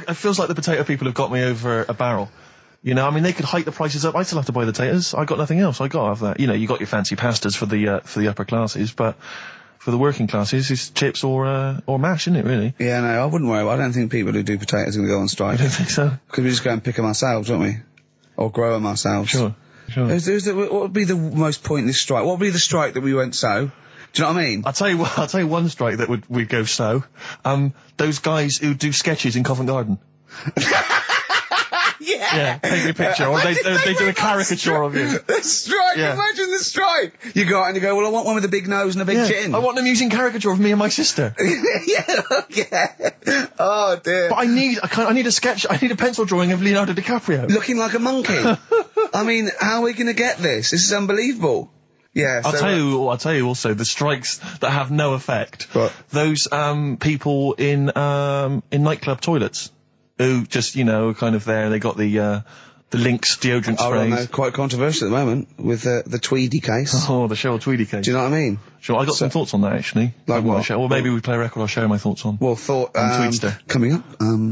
Speaker 3: it feels like the potato people have got me over a barrel. They could hike the prices up. I still have to buy the potatoes. I got nothing else. I got to have that. You got your fancy pastas for the upper classes, but for the working classes, it's chips or mash, isn't it, really?
Speaker 5: Yeah, no, I wouldn't worry. I don't think people who do potatoes are going to go on strike.
Speaker 3: I don't think so.
Speaker 5: Because we just go and pick them ourselves, don't we? Or grow them ourselves.
Speaker 3: Sure.
Speaker 5: What would be the most pointless strike? What would be the strike that we went so? Do you know what I mean?
Speaker 3: I'll tell you one strike that would go so. Those guys who do sketches in Covent Garden. Yeah, take a picture, or they do a caricature of you.
Speaker 5: The strike, imagine the strike! You go out and you go, well, I want one with a big nose and a big chin.
Speaker 3: I want them using caricature of me and my sister.
Speaker 5: Yeah. Oh, dear.
Speaker 3: But I need a sketch, I need a pencil drawing of Leonardo DiCaprio.
Speaker 5: Looking like a monkey. I mean, how are we going to get this? This is unbelievable. Yeah,
Speaker 3: I'll tell you also the strikes that have no effect.
Speaker 5: What?
Speaker 3: Those people in nightclub toilets who just kind of there. They got the Lynx deodorant sprays.
Speaker 5: I know, quite controversial at the moment with the Tweedy case.
Speaker 3: Oh, the Cheryl Tweedy case.
Speaker 5: Do you know what I mean?
Speaker 3: Sure, I got some thoughts on that actually.
Speaker 5: Like what?
Speaker 3: Well, maybe we play a record. I'll share my thoughts on.
Speaker 5: Well, coming up,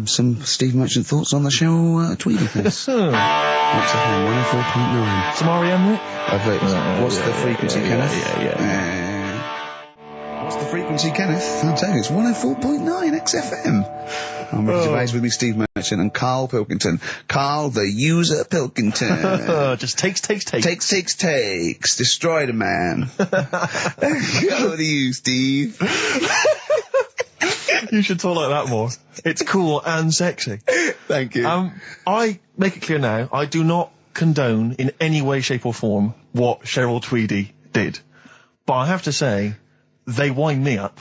Speaker 5: some Steve Merchant thoughts on the Cheryl Tweedy case. What's that? 104.9.
Speaker 3: Some R.E.M. Rick?
Speaker 5: What's the frequency, Kenneth?
Speaker 3: Yeah.
Speaker 5: What's the frequency, Kenneth? I'll tell you, it's 104.9 XFM. I'm Ricky Gervais with me, Steve Merchant, and Karl Pilkington. Karl, the user Pilkington.
Speaker 3: Just takes.
Speaker 5: Takes. Destroy the man. Go to you, Steve.
Speaker 3: You should talk like that more. It's cool and sexy.
Speaker 5: Thank you.
Speaker 3: I make it clear now, I do not condone in any way, shape or form what Cheryl Tweedy did. But I have to say, they wind me up.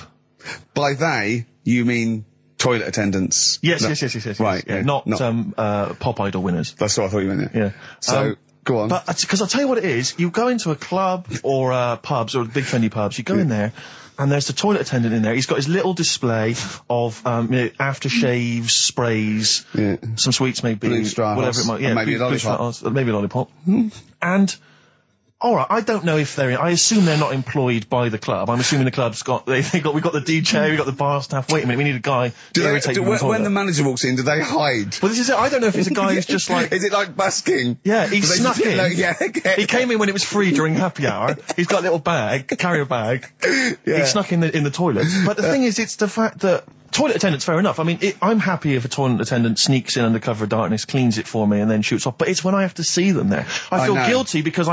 Speaker 5: By they, you mean toilet attendants?
Speaker 3: Yes,
Speaker 5: No.
Speaker 3: yes.
Speaker 5: Right,
Speaker 3: Yeah,
Speaker 5: yeah,
Speaker 3: not
Speaker 5: not-
Speaker 3: Pop Idol winners.
Speaker 5: That's what I thought you meant.
Speaker 3: Yeah.
Speaker 5: So, go on.
Speaker 3: But, because I'll tell you what it is, you go into a club or pubs, or big trendy pubs, you go in there, and there's the toilet attendant in there. He's got his little display of aftershaves, sprays, some sweets maybe,
Speaker 5: Blue straw
Speaker 3: whatever
Speaker 5: house,
Speaker 3: it might. Yeah,
Speaker 5: and maybe a
Speaker 3: blue
Speaker 5: lollipop.
Speaker 3: straw house, maybe a lollipop. And all right, I don't know if I assume they're not employed by the club. I'm assuming the club's got we've got the DJ, we've got the bar staff. Wait a minute, we need a guy to irritate you.
Speaker 5: When the manager walks in, do they hide?
Speaker 3: Well, this is it. I don't know if it's a guy who's just like.
Speaker 5: Is it like busking?
Speaker 3: Yeah, he
Speaker 5: Do they
Speaker 3: snuck
Speaker 5: just
Speaker 3: in.
Speaker 5: like, yeah.
Speaker 3: He came in when it was free during happy hour. He's got a little carrier bag. He snuck in the toilet. But the thing is, it's the fact that toilet attendants, fair enough. I mean, I'm happy if a toilet attendant sneaks in under cover of darkness, cleans it for me, and then shoots off. But it's when I have to see them there. I feel guilty because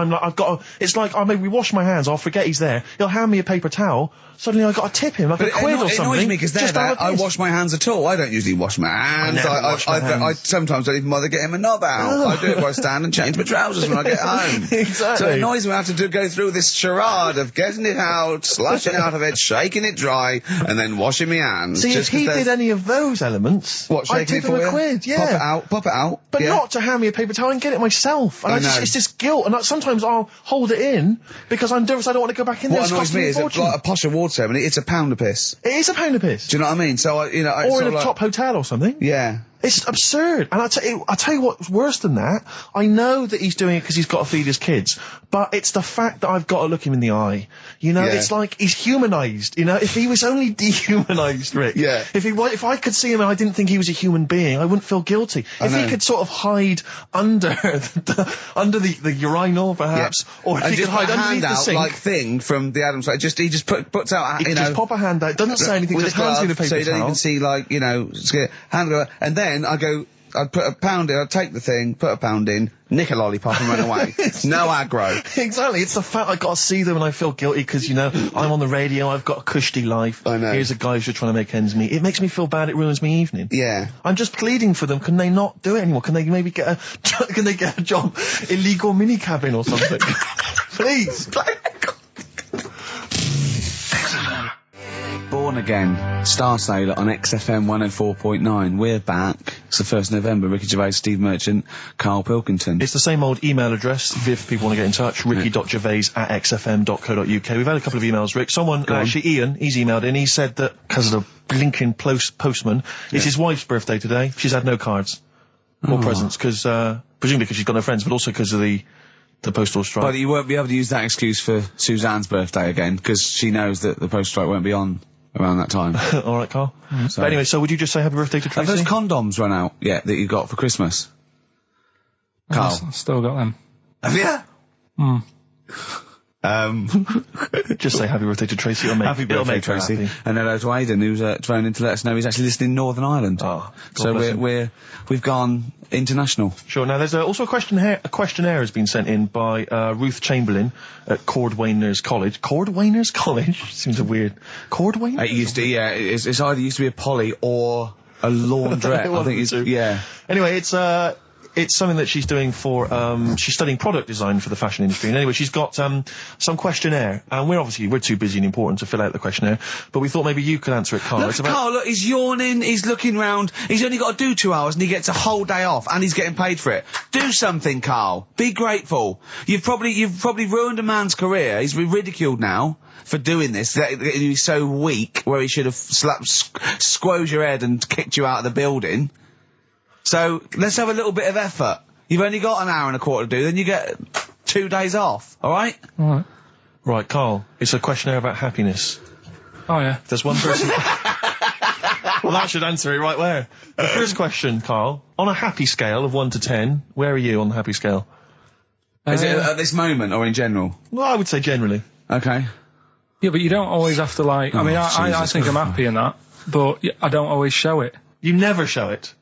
Speaker 3: it's like, maybe wash my hands, I'll forget he's there. He'll hand me a paper towel. Suddenly I've got to tip him like a quid or something.
Speaker 5: It annoys me because
Speaker 3: just
Speaker 5: I wash my hands at all. I don't usually wash my hands. I sometimes don't even bother getting my knob out. I do it while I stand and change my trousers when I get home.
Speaker 3: Exactly.
Speaker 5: So it annoys me I have to go through this charade of getting it out, slushing out of it, shaking it dry, and then washing my hands.
Speaker 3: See, if he did any of those elements,
Speaker 5: what,
Speaker 3: I'd tip him a quid, yeah.
Speaker 5: Pop it out.
Speaker 3: But not to hand me a paper towel and get it myself. And it's this guilt. And sometimes I'll hold it in because I'm nervous I don't want to go back in there.
Speaker 5: What annoys me is like a posh award ceremony, it's a pound a piss.
Speaker 3: It is a pound a piss.
Speaker 5: Do you know what I mean? So, or
Speaker 3: in a top hotel or something.
Speaker 5: Yeah.
Speaker 3: It's absurd. And I'll tell you what's worse than that. I know that he's doing it because he's got to feed his kids. But it's the fact that I've got to look him in the eye. You know, it's like he's humanised. You know, if he was only dehumanised, Rick.
Speaker 5: Yeah.
Speaker 3: If I could see him and I didn't think he was a human being, I wouldn't feel guilty. If he could sort of hide under the urinal, perhaps, or if he could hide underneath the sink.
Speaker 5: Like thing from the Adams Family. He just puts out,
Speaker 3: just pop a hand out. Doesn't say anything. Just hands me the paper
Speaker 5: so you don't
Speaker 3: towel.
Speaker 5: even see, like, you know, hand go, and then I'd put a pound in, I'd take the thing, put a pound in, nick a lollipop and run away. No aggro.
Speaker 3: Exactly. It's the fact I got to see them and I feel guilty because, you know, I'm on the radio, I've got a cushy life.
Speaker 5: I know.
Speaker 3: Here's a guy who's just trying to make ends meet. It makes me feel bad, it ruins my evening.
Speaker 5: Yeah.
Speaker 3: I'm just pleading for them. Can they not do it anymore? Can they maybe get a job? Illegal mini cabin or something? Please.
Speaker 5: Born Again, Star Sailor on XFM 104.9. We're back. It's the 1st of November. Ricky Gervais, Steve Merchant, Karl Pilkington.
Speaker 3: It's the same old email address if people want to get in touch, ricky.gervais@xfm.co.uk. We've had a couple of emails, Rick. Actually, Ian, he's emailed in. He said that because of the blinking postman, it's his wife's birthday today. She's had no cards or presents because, presumably because she's got no friends, but also because of the postal strike.
Speaker 5: But you won't be able to use that excuse for Suzanne's birthday again because she knows that the postal strike won't be on around that time.
Speaker 3: All right, Carl. But anyway, so would you just say happy birthday to Tracy?
Speaker 5: Have those condoms run out yet that you got for Christmas? Carl?
Speaker 1: I've still got them.
Speaker 5: Have you?
Speaker 3: Just say happy birthday to Tracy.
Speaker 5: Happy birthday, Tracy.
Speaker 3: Happy.
Speaker 5: And hello to Aidan, who's phoned in to let us know he's actually listening in Northern Ireland.
Speaker 3: Oh,
Speaker 5: so we've gone international.
Speaker 3: Sure. Now, there's also a questionnaire has been sent in by Ruth Chamberlain at Cordwainers College. Cordwainers College seems a weird. Cordwainers.
Speaker 5: It used to, yeah. It's either used to be a poly or a laundrette. I think it's yeah.
Speaker 3: Anyway, it's something that she's doing for, she's studying product design for the fashion industry. And anyway, she's got, some questionnaire. And we're too busy and important to fill out the questionnaire. But we thought maybe you could answer it, Carl.
Speaker 5: Carl, look, he's yawning, he's looking round, he's only got to do 2 hours and he gets a whole day off and he's getting paid for it. Do something, Carl. Be grateful. You've probably ruined a man's career. He's been ridiculed now for doing this. That he's so weak where he should have squoze your head and kicked you out of the building. So, let's have a little bit of effort. You've only got an hour and a quarter to do, then you get 2 days off, alright?
Speaker 1: Alright.
Speaker 3: Right, Carl, it's a questionnaire about happiness.
Speaker 1: Oh, yeah.
Speaker 3: There's one person... Well, that should answer it right where. The first question, Carl, on a happy scale of 1 to 10, where are you on the happy scale?
Speaker 5: Is it at this moment or in general?
Speaker 3: Well, I would say generally.
Speaker 5: Okay.
Speaker 1: Yeah, but you don't always have to, like... I mean, I think I'm happy in that, but I don't always show it.
Speaker 3: You never show it?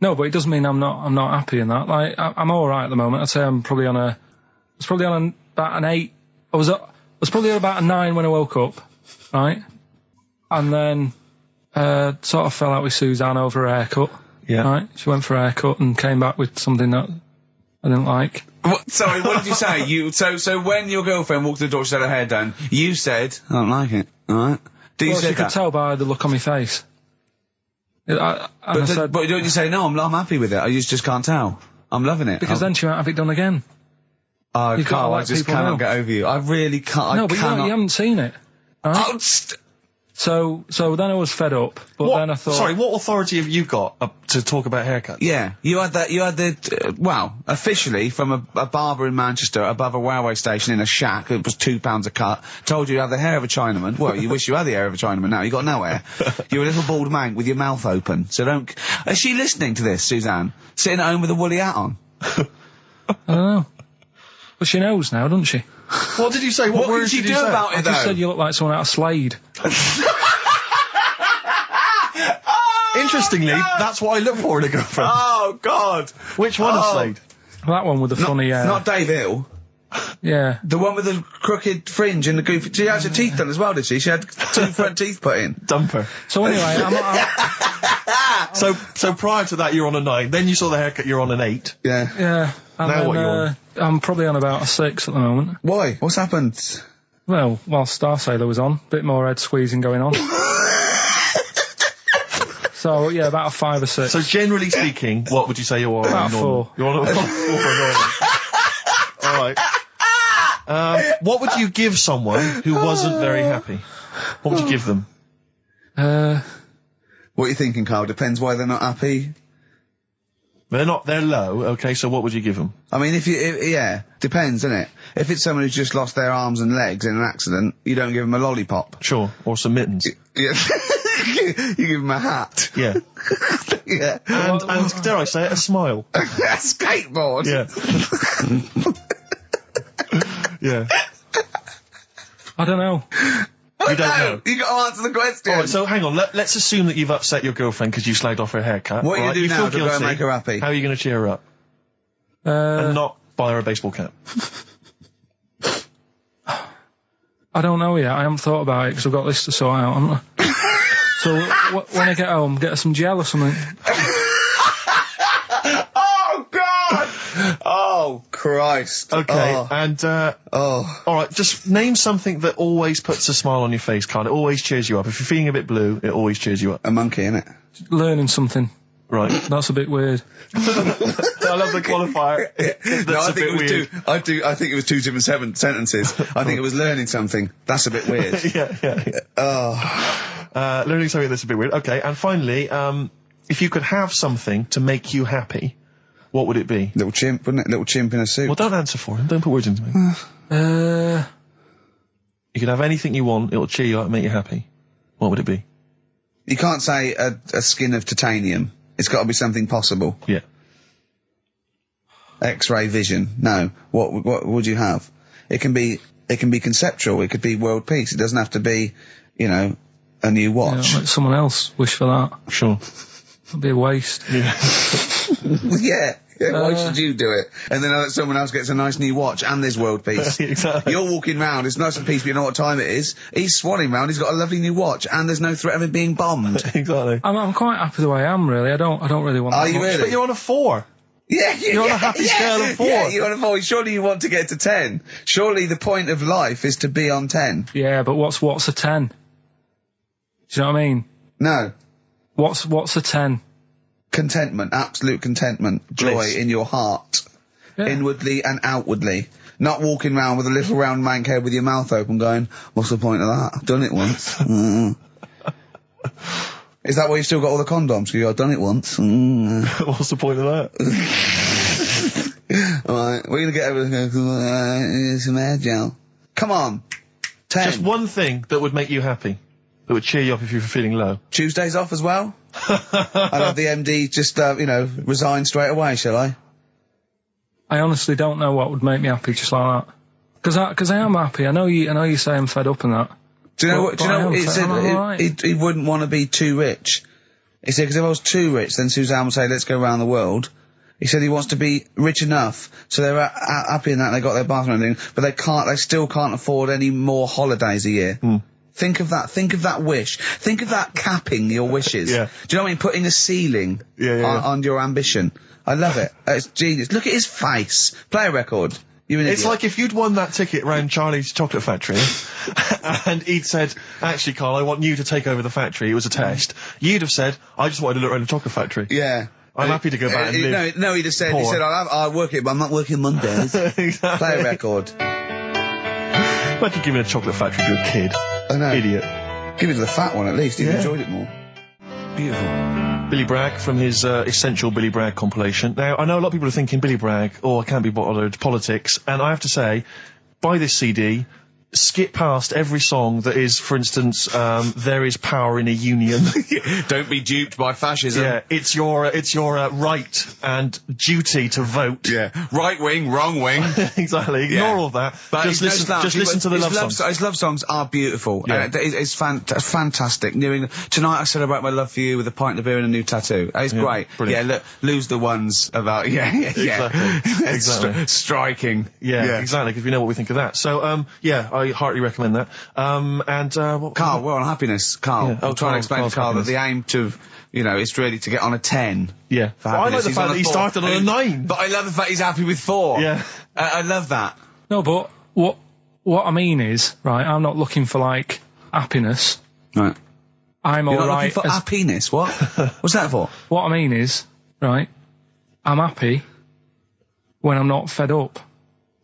Speaker 1: No, but it doesn't mean I'm not happy in that. Like, I'm alright at the moment. I'd say I'm probably on about an 8. I was probably on about a 9 when I woke up, right? And then, sort of fell out with Suzanne over a haircut.
Speaker 3: Yeah.
Speaker 1: Right? She went for a haircut and came back with something that I didn't like.
Speaker 5: What, sorry, what did you say? So when your girlfriend walked to the door, she had her hair down, you said, I don't like it, alright? Did you say
Speaker 1: she
Speaker 5: that?
Speaker 1: could tell by the look on my face.
Speaker 5: But don't you say, no, I'm happy with it, I just can't tell. I'm loving it.
Speaker 1: Because then she won't have it done again.
Speaker 5: Oh, Carl, I just cannot get over you. I really can't.
Speaker 1: No, but you haven't seen it. Right?
Speaker 5: Oh,
Speaker 1: So then I was fed up, but then I thought...
Speaker 3: Sorry, what authority have you got to talk about haircuts?
Speaker 5: Yeah, you had well, officially from a barber in Manchester above a railway station in a shack, it was £2 a cut, told you have the hair of a Chinaman. Well, you wish you had the hair of a Chinaman now, you got no hair. You're a little bald man with your mouth open, so don't... Is she listening to this, Suzanne? Sitting at home with a woolly hat on?
Speaker 1: I don't know. But she knows now, doesn't she?
Speaker 3: What did you say? What
Speaker 5: did you do about it,
Speaker 1: I
Speaker 5: though?
Speaker 1: just said you look like someone out of Slade.
Speaker 3: Interestingly, that's what I look for in a girlfriend.
Speaker 5: Oh, God!
Speaker 3: Which one is Slade?
Speaker 1: That one with the funny...
Speaker 5: Not Dave Hill.
Speaker 1: Yeah.
Speaker 5: The one with the crooked fringe and the goofy... She had her teeth done as well, did she? She had 2 front teeth put in.
Speaker 3: Dumper.
Speaker 1: So anyway,
Speaker 3: So prior to that, you're on a 9. Then you saw the haircut, you're on an 8.
Speaker 5: Yeah.
Speaker 1: Yeah. And
Speaker 3: Now
Speaker 1: then,
Speaker 3: what are you on?
Speaker 1: I'm probably on about a 6 at the moment.
Speaker 5: Why? What's happened?
Speaker 1: Well, while Star Sailor was on, bit more head squeezing going on. So, yeah, about a 5 or 6.
Speaker 3: So generally speaking, what would you say you are?
Speaker 1: About
Speaker 3: normal?
Speaker 1: 4.
Speaker 3: You're on a 4 for normal. Alright. What would you give someone who wasn't very happy? What would you give them?
Speaker 5: What are you thinking, Carl? Depends why they're not happy.
Speaker 3: They're low, okay, so what would you give them?
Speaker 5: I mean, yeah, depends, innit? If it's someone who's just lost their arms and legs in an accident, you don't give them a lollipop.
Speaker 3: Sure, or some mittens.
Speaker 5: Yeah. You give them a hat.
Speaker 3: Yeah.
Speaker 5: Yeah.
Speaker 3: And dare I say it, a smile.
Speaker 5: A skateboard.
Speaker 3: Yeah. Yeah.
Speaker 1: I don't know.
Speaker 3: You don't know?
Speaker 5: You got to answer the question.
Speaker 3: Alright, so hang on, let's assume that you've upset your girlfriend because you slagged off her haircut.
Speaker 5: What are you
Speaker 3: right?
Speaker 5: going to do now to
Speaker 3: feel
Speaker 5: go and
Speaker 3: guilty.
Speaker 5: make her happy?
Speaker 3: How are you going to cheer her up? And not buy her a baseball cap?
Speaker 1: I don't know yet. I haven't thought about it because I've got this to sort out, haven't I? So when I get home, get her some gel or something.
Speaker 5: Oh, God! Oh, Christ.
Speaker 3: Okay,
Speaker 5: Oh.
Speaker 3: and, alright, just name something that always puts a smile on your face, Carl. It always cheers you up. If you're feeling a bit blue, it always cheers you up.
Speaker 5: A monkey, innit?
Speaker 1: Learning something.
Speaker 3: Right.
Speaker 1: That's a bit weird.
Speaker 3: I love the qualifier. That's
Speaker 5: I
Speaker 3: a
Speaker 5: think
Speaker 3: bit
Speaker 5: it was
Speaker 3: weird.
Speaker 5: I think it was 2 different sentences. I think it was learning something. That's a bit weird.
Speaker 3: yeah.
Speaker 5: Oh.
Speaker 3: Learning something that's a bit weird. Okay, and finally, if you could have something to make you happy, what would it be?
Speaker 5: Little chimp, wouldn't it? Little chimp in a suit.
Speaker 3: Well, don't answer for him. Don't put words into me. You could have anything you want. It'll cheer you up and make you happy. What would it be?
Speaker 5: You can't say a skin of titanium. It's got to be something possible.
Speaker 3: Yeah.
Speaker 5: X-ray vision. No. What would you have? It can be conceptual. It could be world peace. It doesn't have to be, a new watch.
Speaker 1: Yeah, let someone else wish for that.
Speaker 3: Sure.
Speaker 1: It'd be a waste.
Speaker 3: Yeah.
Speaker 5: Yeah. Why should you do it? And then someone else gets a nice new watch and there's world peace.
Speaker 3: Exactly.
Speaker 5: You're walking round, it's nice and peaceful, you know what time it is. He's swanning round, he's got a lovely new watch and there's no threat of him being bombed.
Speaker 3: Exactly.
Speaker 1: I'm quite happy the way I am, really. I don't really want
Speaker 5: Are
Speaker 1: that
Speaker 5: you
Speaker 1: much.
Speaker 5: really?
Speaker 3: But you're on a 4.
Speaker 5: Yeah,
Speaker 3: You're on a happy scale of 4.
Speaker 5: Yeah, you're on a 4. Surely you want to get to 10. Surely the point of life is to be on 10.
Speaker 1: Yeah, but what's a 10? Do you know what I mean?
Speaker 5: No.
Speaker 1: What's a 10?
Speaker 5: Contentment, absolute contentment, joy
Speaker 3: Bliss.
Speaker 5: in your heart,
Speaker 1: Yeah.
Speaker 5: inwardly and outwardly. Not walking around with a little round mank head with your mouth open going, what's the point of that? I've done it once. Is that why you've still got all the condoms? Because I've done it once.
Speaker 3: What's the point of that?
Speaker 5: Alright, we're going to get everything. Some hair gel. Come on. 10.
Speaker 3: Just one thing that would make you happy. That would cheer you up if you were feeling low.
Speaker 5: Tuesdays off as well? I'll have the MD just, resign straight away, shall I?
Speaker 1: I honestly don't know what would make me happy just like that. Because I am happy. I know you say I'm fed up and that.
Speaker 5: Do you know
Speaker 1: But-
Speaker 5: what? Do
Speaker 1: but
Speaker 5: you
Speaker 1: I
Speaker 5: know?
Speaker 1: am
Speaker 5: He
Speaker 1: fed-
Speaker 5: said
Speaker 1: I'm alright.
Speaker 5: he wouldn't want to be too rich. He said because if I was too rich, then Suzanne would say, "Let's go around the world." He said he wants to be rich enough so they're happy in that they got their bathroom and everything, but they still can't afford any more holidays a year. Think of that. Think of that wish. Think of that capping your wishes.
Speaker 3: Yeah.
Speaker 5: Do you know what I mean? Putting a ceiling
Speaker 3: Yeah.
Speaker 5: on your ambition. I love it. It's genius. Look at his face. Play a record. You're an
Speaker 3: It's
Speaker 5: idiot.
Speaker 3: like if you'd won that ticket round Charlie's Chocolate Factory and he'd said, actually, Carl, I want you to take over the factory. It was a test. You'd have said, I just wanted to look around the chocolate factory.
Speaker 5: Yeah.
Speaker 3: I'm happy to go back and live.
Speaker 5: No, he'd have said,
Speaker 3: poor.
Speaker 5: I'll work it, but I'm not working Mondays.
Speaker 3: Exactly.
Speaker 5: Play a record.
Speaker 3: Imagine giving a chocolate factory to a kid.
Speaker 5: I know.
Speaker 3: Idiot.
Speaker 5: Give it to the fat one at least. He'd
Speaker 3: Yeah.
Speaker 5: enjoyed it more. Beautiful.
Speaker 3: Billy Bragg from his Essential Billy Bragg compilation. Now, I know a lot of people are thinking Billy Bragg, I can't be bothered, politics, and I have to say, buy this CD, skip past every song that is, for instance, There Is Power in a Union.
Speaker 5: Don't be duped by fascism.
Speaker 3: Yeah, it's your right and duty to vote.
Speaker 5: Yeah. Right wing, wrong wing.
Speaker 3: Exactly. Ignore all that.
Speaker 5: But
Speaker 3: Just listen to the love songs.
Speaker 5: His love songs are beautiful.
Speaker 3: Yeah.
Speaker 5: It's fantastic. Tonight I celebrate my love for you with a pint of beer and a new tattoo. It's great.
Speaker 3: Brilliant.
Speaker 5: Yeah, lose the ones about,
Speaker 3: Exactly.
Speaker 5: Striking.
Speaker 3: Yeah, exactly, because we know what we think of that. So, I heartily recommend that.
Speaker 5: Carl, we're on happiness. Carl,
Speaker 3: Yeah.
Speaker 5: I'm trying to explain to Carl that the aim to, is really to get on a 10.
Speaker 3: Yeah.
Speaker 5: For
Speaker 3: Well, I like
Speaker 5: happiness.
Speaker 3: the
Speaker 5: He's
Speaker 3: fact
Speaker 5: on
Speaker 3: that he
Speaker 5: 4.
Speaker 3: started on a 9.
Speaker 5: But I love the fact he's happy with 4.
Speaker 3: Yeah.
Speaker 5: I love that.
Speaker 1: No, but what I mean is, right, I'm not looking for, like, happiness.
Speaker 5: Right.
Speaker 1: I'm
Speaker 5: You're not
Speaker 1: alright.
Speaker 5: looking for happiness. What? What's that for?
Speaker 1: What I mean is, right, I'm happy when I'm not fed up.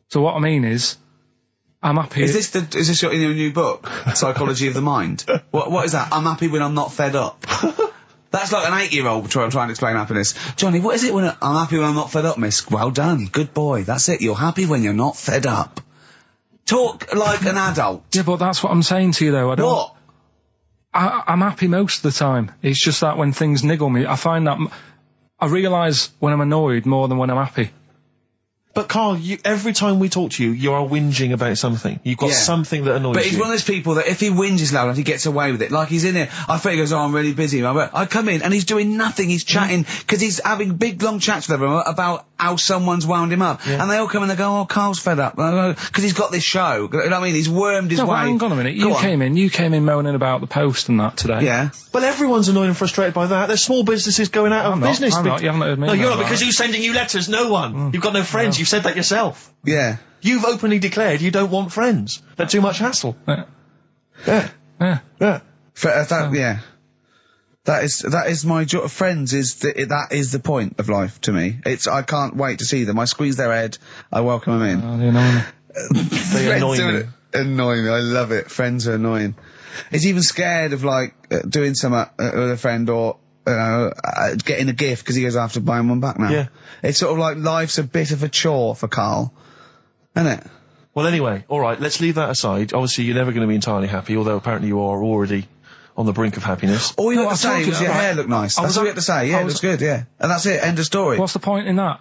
Speaker 1: So what I mean is, I'm happy.
Speaker 5: Is this your new book, Psychology of the Mind? What is that? I'm happy when I'm not fed up. That's like an 8-year-old trying to explain happiness. Johnny, what is it when I'm happy when I'm not fed up, miss? Well done, good boy. That's it. You're happy when you're not fed up. Talk like an adult.
Speaker 1: Yeah, but that's what I'm saying to you, though. I don't.
Speaker 5: What?
Speaker 1: I'm happy most of the time. It's just that when things niggle me, I find that I realise when I'm annoyed more than when I'm happy.
Speaker 3: But Carl, every time we talk to you, you are whinging about something. You've got something that annoys you.
Speaker 5: But he's one of those people that if he whinges loud enough, he gets away with it. Like he's in here, I think he goes, I'm really busy. I come in and he's doing nothing. He's chatting, because he's having big, long chats with everyone about how someone's wound him up. Yeah. And they all come and they go, Carl's fed up. Because he's got this show. You know what I mean? He's wormed his way.
Speaker 1: Hang on a minute. You came in moaning about the Post and that today.
Speaker 5: Yeah.
Speaker 3: Well, everyone's annoyed and frustrated by that. There's small businesses going out of business.
Speaker 1: I'm not. You haven't heard me.
Speaker 3: No, you're not, because who's sending you letters? No one. You've got no friends. You've said that yourself.
Speaker 5: Yeah.
Speaker 3: You've openly declared you don't want friends. They're too much hassle.
Speaker 1: Yeah.
Speaker 3: Yeah.
Speaker 5: That is my joy. Friends that is the point of life to me. I can't wait to see them. I squeeze their head. I welcome them in.
Speaker 1: They annoy me.
Speaker 3: They annoy me.
Speaker 5: Annoying me. I love it. Friends are annoying. He's even scared of doing something with a friend or getting a gift because he goes after buying one back now.
Speaker 3: Yeah.
Speaker 5: It's sort of like life's a bit of a chore for Carl, isn't it?
Speaker 3: Well, anyway, all right. Let's leave that aside. Obviously, you're never going to be entirely happy, although apparently you are already on the brink of happiness.
Speaker 5: All you had to say was your hair looked nice. That's all you had to say. Yeah, it looks good. Yeah, and that's it. End of story.
Speaker 1: What's the point in that?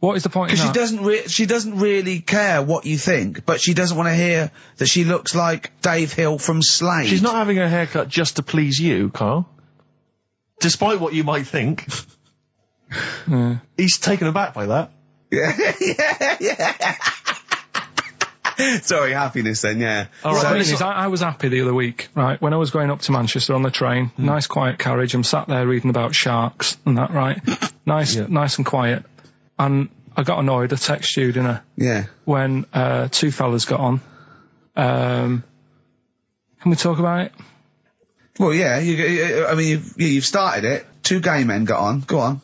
Speaker 1: What is the point in that?
Speaker 5: Because she doesn't really care what you think, but she doesn't want to hear that she looks like Dave Hill from Slade.
Speaker 3: She's not having her haircut just to please you, Carl. Despite what you might think. He's taken aback by that.
Speaker 5: Yeah. Sorry, happiness then, yeah.
Speaker 1: All right, I was happy the other week, right, when I was going up to Manchester on the train, nice quiet carriage, I'm sat there reading about sharks and that, right? Nice and quiet. And I got annoyed, I texted you, didn't I?
Speaker 5: Yeah.
Speaker 1: When two fellas got on. Can we talk about it?
Speaker 5: Well, yeah, you've started it. Two gay men got on. Go on.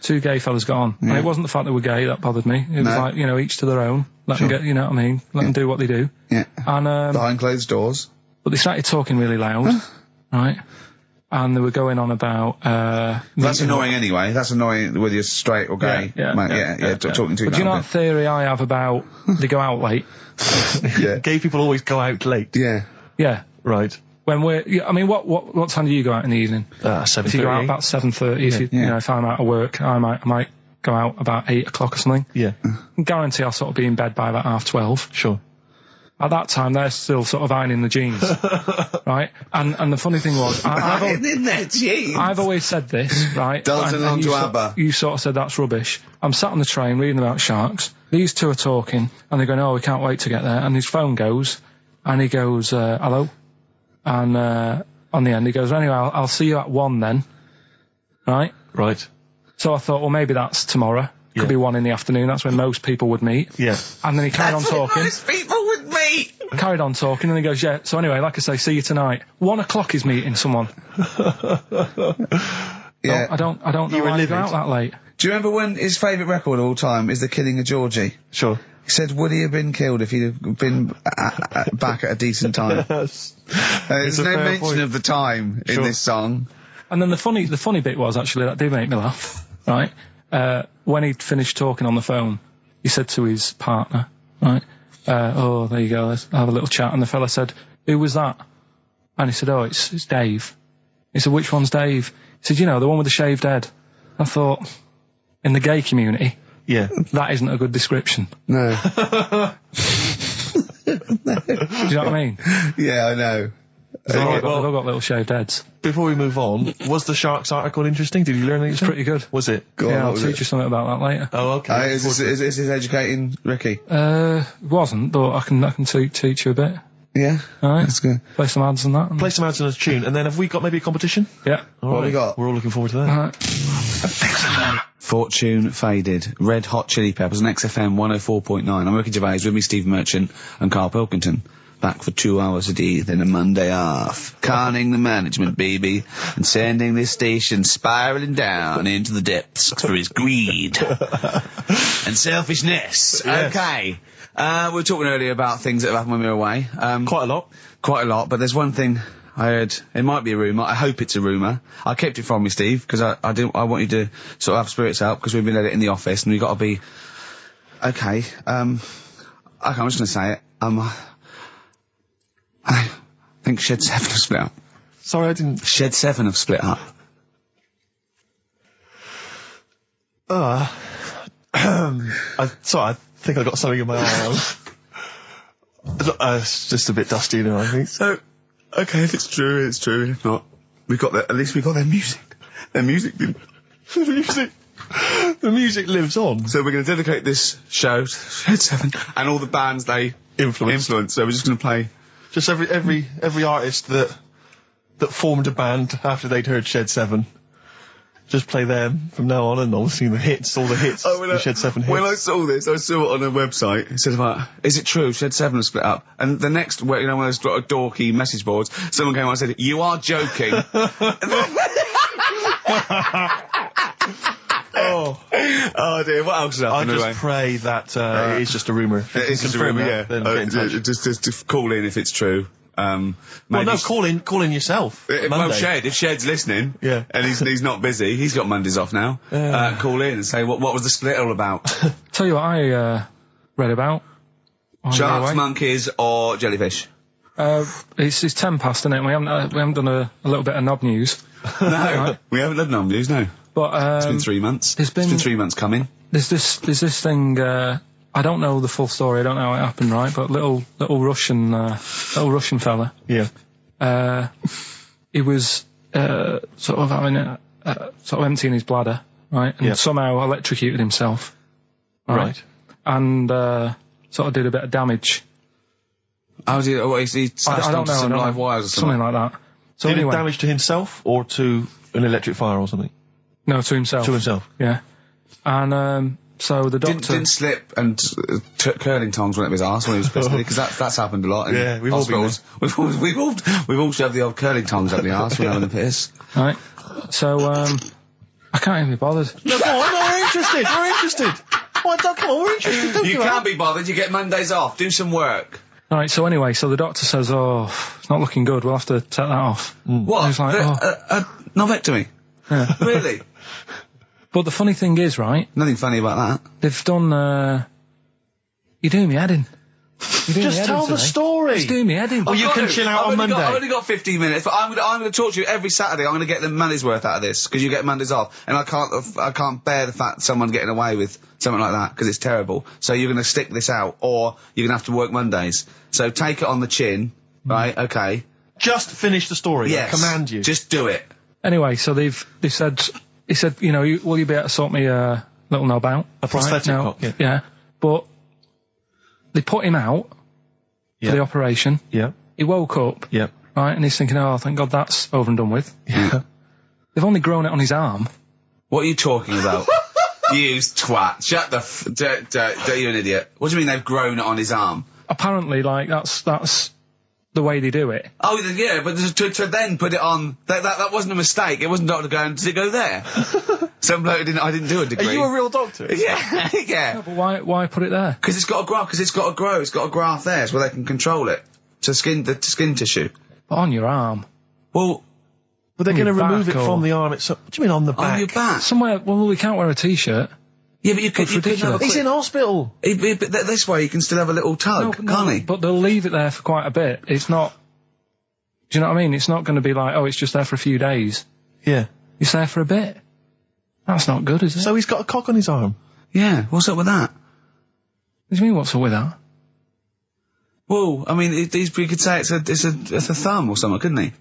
Speaker 1: Two gay fellas got on.
Speaker 5: Yeah.
Speaker 1: And it wasn't the fact they were gay that bothered me. It was like, each to their own. Let them get, you know what I mean? Let them do what they do.
Speaker 5: Yeah.
Speaker 1: And,
Speaker 5: behind closed doors.
Speaker 1: But they started talking really loud, right? And they were going on about,
Speaker 5: that's annoying anyway. That's annoying whether you're straight or gay. Talking to
Speaker 1: But do you know that theory I have about they go out late?
Speaker 5: Yeah.
Speaker 3: Gay people always go out late.
Speaker 5: Yeah.
Speaker 1: Yeah.
Speaker 3: Right.
Speaker 1: When what time do you go out in the evening?
Speaker 3: 7:30.
Speaker 1: If you go out about 7:30, if I'm out of work, I might go out about 8 o'clock or something.
Speaker 3: Yeah.
Speaker 1: I guarantee I'll sort of be in bed by about 12:30.
Speaker 3: Sure.
Speaker 1: At that time, they're still sort of ironing the jeans, right? And the funny thing was,
Speaker 5: Ironing their jeans.
Speaker 1: I've always said this, right?
Speaker 5: Dancing along to ABBA.
Speaker 1: You sort of said that's rubbish. I'm sat on the train reading about sharks. These two are talking, and they're going, "Oh, we can't wait to get there." And his phone goes, and he goes, "Hello," and on the end he goes, "Anyway, I'll see you at 1 then," right?
Speaker 3: Right.
Speaker 1: So I thought, well, maybe that's tomorrow. Could be 1 in the afternoon. That's when most people would meet.
Speaker 3: Yeah.
Speaker 1: And then he carried on talking.
Speaker 5: Most people would meet.
Speaker 1: Carried on talking, and he goes, yeah. So anyway, like I say, see you tonight. 1 o'clock he's meeting someone.
Speaker 5: Yeah.
Speaker 1: I don't know why you go out that late.
Speaker 5: Do you remember when his favourite record of all time is The Killing of Georgie?
Speaker 3: Sure.
Speaker 5: He said, would he have been killed if he'd have been back at a decent time?
Speaker 3: Yes.
Speaker 5: There's no mention of the time in this song.
Speaker 1: And then the funny bit was, actually, that did make me laugh, right? When he'd finished talking on the phone, he said to his partner, right, oh, there you go, let's have a little chat. And the fella said, who was that? And he said, oh, it's Dave. He said, which one's Dave? He said, you know, the one with the shaved head. I thought, in the gay community, that isn't a good description.
Speaker 5: No.
Speaker 1: Do you know what I mean?
Speaker 5: Yeah, I know.
Speaker 1: They've all got little shaved heads.
Speaker 3: Before we move on, was the Sharks article interesting? Did you learn anything?
Speaker 1: It's pretty good.
Speaker 3: Was it?
Speaker 1: I'll teach you something about that later.
Speaker 3: Oh, okay.
Speaker 5: Is this educating Ricky?
Speaker 1: It wasn't, but I can teach you a bit.
Speaker 5: Yeah.
Speaker 1: All right.
Speaker 5: That's good.
Speaker 1: Play some ads and that.
Speaker 3: Play some ads and a tune, and then have we got maybe a competition?
Speaker 1: Yeah.
Speaker 5: What we got?
Speaker 3: We're all looking forward to that.
Speaker 1: All right.
Speaker 2: Fortune Faded, Red Hot Chili Peppers on XFM 104.9. I'm Ricky Gervais, with me Steve Merchant and Karl Pilkington. Back for 2 hours a day, then a Monday off. Conning the management, baby, and sending this station spiraling down into the depths for his greed and selfishness.
Speaker 3: Yes.
Speaker 2: Okay. We were talking earlier about things that have happened when we were away.
Speaker 3: Quite a lot.
Speaker 2: Quite a lot, but there's one thing I heard. It might be a rumour. I hope it's a rumour. I kept it from you, Steve, because I want you to sort of have spirits out, because we've been at it in the office, and we've got to be... Okay, I'm just going to say it. I think Shed 7 have split up.
Speaker 3: Sorry, I didn't...
Speaker 2: Shed 7 have split up.
Speaker 3: Sorry, I think I got something in my eye. It's just a bit dusty now, I think.
Speaker 2: So, okay, if it's true, it's true. If not, at least we got their music. Their music didn't...
Speaker 3: The music lives on.
Speaker 2: So we're going to dedicate this show to Shed 7 and all the bands they influenced. So we're just going to play...
Speaker 3: Just every artist that formed a band after they'd heard Shed 7. Just play them from now on, and obviously all the hits, the Shed 7 hits.
Speaker 2: When I saw this, I saw it on a website. It said about, is it true Shed 7 has split up? And the next, one of those dorky message boards, someone came on and said, you are joking. Oh dear, what else is happening?
Speaker 3: I just pray that it is just a rumour.
Speaker 2: It is just a rumour, yeah. Just call in if it's true.
Speaker 3: Well, no, call in yourself.
Speaker 2: Well, if Shed's listening, and he's not busy, he's got Mondays off now. Call in and say what was the split all about?
Speaker 1: Tell you what I read about.
Speaker 2: Sharks, monkeys, or jellyfish?
Speaker 1: It's 10 past, isn't it? We haven't done a little bit of knob news.
Speaker 2: No, right? We haven't done knob news, no.
Speaker 1: But
Speaker 2: it's been 3 months. It's been 3 months coming.
Speaker 1: There's this thing. I don't know the full story. I don't know how it happened, right? But little Russian fella.
Speaker 3: Yeah.
Speaker 1: He was sort of having sort of emptying his bladder, right? And somehow electrocuted himself. Right. And sort of did a bit of damage.
Speaker 2: How did he slashed onto some live wires or something
Speaker 1: like that? So
Speaker 3: did
Speaker 1: anyway,
Speaker 3: it damage to himself or to an electric fire or something?
Speaker 1: No, to himself.
Speaker 3: To himself.
Speaker 1: Yeah. And so the doctor
Speaker 2: didn't slip and curling tongs went up his arse when he was pissed, because that's happened a lot.
Speaker 3: Yeah, we've all been there.
Speaker 2: We've all shoved the old curling tongs up the arse when having a piss.
Speaker 1: Right. So I can't even be bothered.
Speaker 3: No, go on. No, we're interested. We're interested. Come on, we're interested.
Speaker 2: You can't be bothered. You get Mondays off. Do some work.
Speaker 1: All right. So anyway, the doctor says, "Oh, it's not looking good. We'll have to take that off."
Speaker 2: What?
Speaker 1: I was like,
Speaker 2: Novectomy?
Speaker 1: Yeah.
Speaker 2: Really?
Speaker 1: But the funny thing is, right?
Speaker 2: Nothing funny about that.
Speaker 1: They've done. You're doing me head in.
Speaker 3: Just tell the story.
Speaker 1: Just doing me head in.
Speaker 3: Oh, you can chill out on Monday.
Speaker 2: I've only got 15 minutes, but I'm going to talk to you every Saturday. I'm going to get the money's worth out of this, because you get Mondays off, and I can't bear the fact someone getting away with something like that, because it's terrible. So you're going to stick this out, or you're going to have to work Mondays. So take it on the chin, right? Okay.
Speaker 3: Just finish the story.
Speaker 2: Yes.
Speaker 3: I command you.
Speaker 2: Just do it.
Speaker 1: Anyway, so they said, he said, will you be able to sort me a little knob out?
Speaker 3: A prosthetic cock,
Speaker 1: yeah. But they put him out for the operation.
Speaker 3: Yeah.
Speaker 1: He woke up.
Speaker 3: Yeah.
Speaker 1: Right, and he's thinking, oh, thank God that's over and done with.
Speaker 3: Yeah.
Speaker 1: They've only grown it on his arm.
Speaker 5: What are you talking about? You twat. Shut the you're an idiot. What do you mean they've grown it on his arm?
Speaker 1: Apparently, like, that's the way they do it.
Speaker 5: Oh, yeah, but to then put it on... That wasn't a mistake. It wasn't doctor going, did it go there? Some bloke I didn't do a degree.
Speaker 3: Are you a real doctor?
Speaker 5: Yeah, yeah.
Speaker 1: Yeah, but why put it there?
Speaker 5: Because it's got to grow. It's got a graft there, so where they can control it. To skin tissue.
Speaker 1: On your arm.
Speaker 5: Well...
Speaker 3: But they're going to remove it
Speaker 1: back,
Speaker 3: from the arm itself. What do you mean on the back?
Speaker 5: On your back.
Speaker 1: Somewhere, well, we can't wear a t-shirt.
Speaker 5: Yeah, but you could have a
Speaker 3: He's in hospital.
Speaker 5: But this way you can still have a little tug, can't he?
Speaker 1: But they'll leave it there for quite a bit. It's not... Do you know what I mean? It's not going to be like, oh, it's just there for a few days.
Speaker 3: Yeah.
Speaker 1: It's there for a bit. That's not good, is it?
Speaker 3: So he's got a cock on his arm.
Speaker 5: Yeah, what's up with that?
Speaker 1: What do you mean, what's up with that?
Speaker 5: Well, I mean, we could say it's a thumb or something, couldn't he?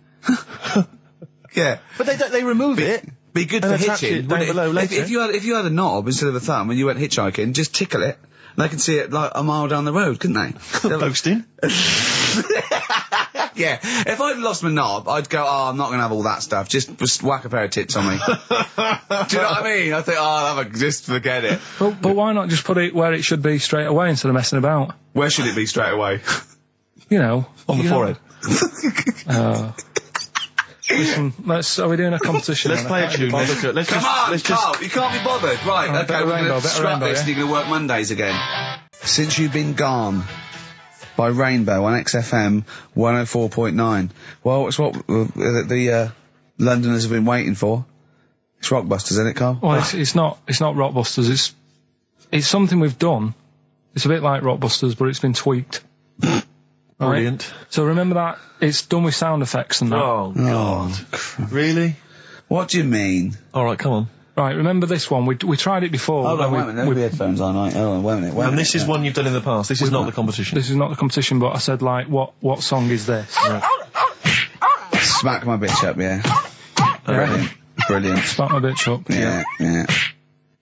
Speaker 5: Yeah.
Speaker 3: But they remove it.
Speaker 5: Be good
Speaker 3: and
Speaker 5: for
Speaker 3: attach
Speaker 5: hitching.
Speaker 3: it down below later.
Speaker 5: If you had a knob instead of a thumb and you went hitchhiking, just tickle it. And they can see it like a mile down the road, couldn't they?
Speaker 3: Boasting.
Speaker 5: Yeah. If I'd lost my knob, I'd go, oh, I'm not going to have all that stuff. Just whack a pair of tits on me. Do you know what I mean? I think, oh, just forget it.
Speaker 1: But why not just put it where it should be straight away instead of messing about?
Speaker 5: Where should it be straight away?
Speaker 1: You know.
Speaker 3: On the forehead.
Speaker 1: Listen, are we doing a competition?
Speaker 3: Let's play a tune.
Speaker 5: Come on, Carl, you can't be bothered. Right,
Speaker 1: Right,
Speaker 5: okay, we're going to scrap this and
Speaker 1: yeah?
Speaker 5: you're going to work Mondays again. Since You've Been Gone by Rainbow on XFM 104.9. Well, it's what the Londoners have been waiting for. It's Rockbusters, isn't it, Carl?
Speaker 1: Well, it's not Rockbusters. It's something we've done. It's a bit like Rockbusters, but it's been tweaked.
Speaker 3: Brilliant.
Speaker 1: Right? So remember that it's done with sound effects and that.
Speaker 3: Oh, God. Really?
Speaker 5: What do you mean?
Speaker 3: All right, come on.
Speaker 1: Right, remember this one? We tried it before.
Speaker 5: Hold on, wait a minute. There'll be headphones on, right? Hold on, wait a minute.
Speaker 3: And this is one you've done in the past. This is not the competition.
Speaker 1: This is not the competition, but I said, like, what song is this?
Speaker 5: Smack my bitch up, yeah. Brilliant. Brilliant.
Speaker 1: Smack my bitch up.
Speaker 5: Yeah.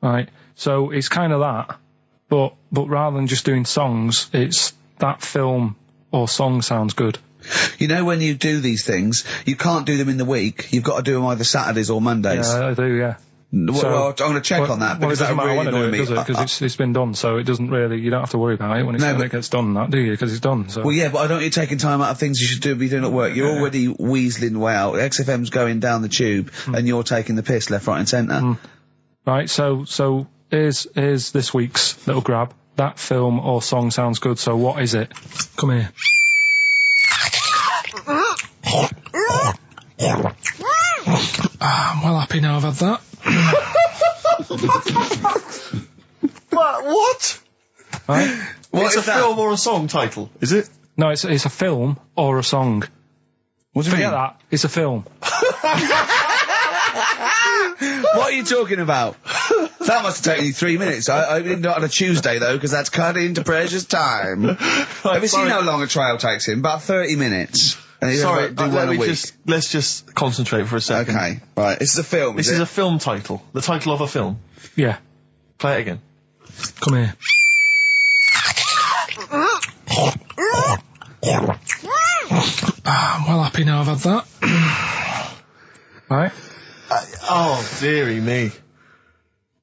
Speaker 1: Right, so it's kind of that, but rather than just doing songs, it's that film or song sounds good.
Speaker 5: You know, when you do these things, you can't do them in the week. You've got to do them either Saturdays or Mondays.
Speaker 1: Yeah, I do, yeah.
Speaker 5: Well, I'm going to check on that because that really annoy me.
Speaker 1: Because it's been done, so it doesn't really. You don't have to worry about it when it gets done, that do you? Because it's done. So.
Speaker 5: Well, yeah, but I don't want you taking time out of things you should be doing at work. You're already weaseling way out. XFM's going down the tube, and you're taking the piss left, right, and centre.
Speaker 1: Right. So here's this week's little grab. That film or song sounds good. So what is it? Come here. I'm well happy now I've had that.
Speaker 3: What?
Speaker 1: Right?
Speaker 3: It's a film or a song title, is it?
Speaker 1: No, it's a film or a song.
Speaker 5: What do you
Speaker 1: Forget
Speaker 5: mean?
Speaker 1: that. It's a film.
Speaker 5: What are you talking about? That must have taken you 3 minutes. I didn't do it on a Tuesday, though, because that's cut into precious time. Have you seen how long a trial takes him? About 30 minutes. And he's
Speaker 3: Sorry,
Speaker 5: do one a week.
Speaker 3: let's just concentrate for a second.
Speaker 5: Okay, right. This is a film,
Speaker 3: This is a film title. The title of a film.
Speaker 1: Yeah.
Speaker 3: Play it again.
Speaker 1: Come here. I'm well happy now I've had that. Right?
Speaker 3: Oh, dearie me.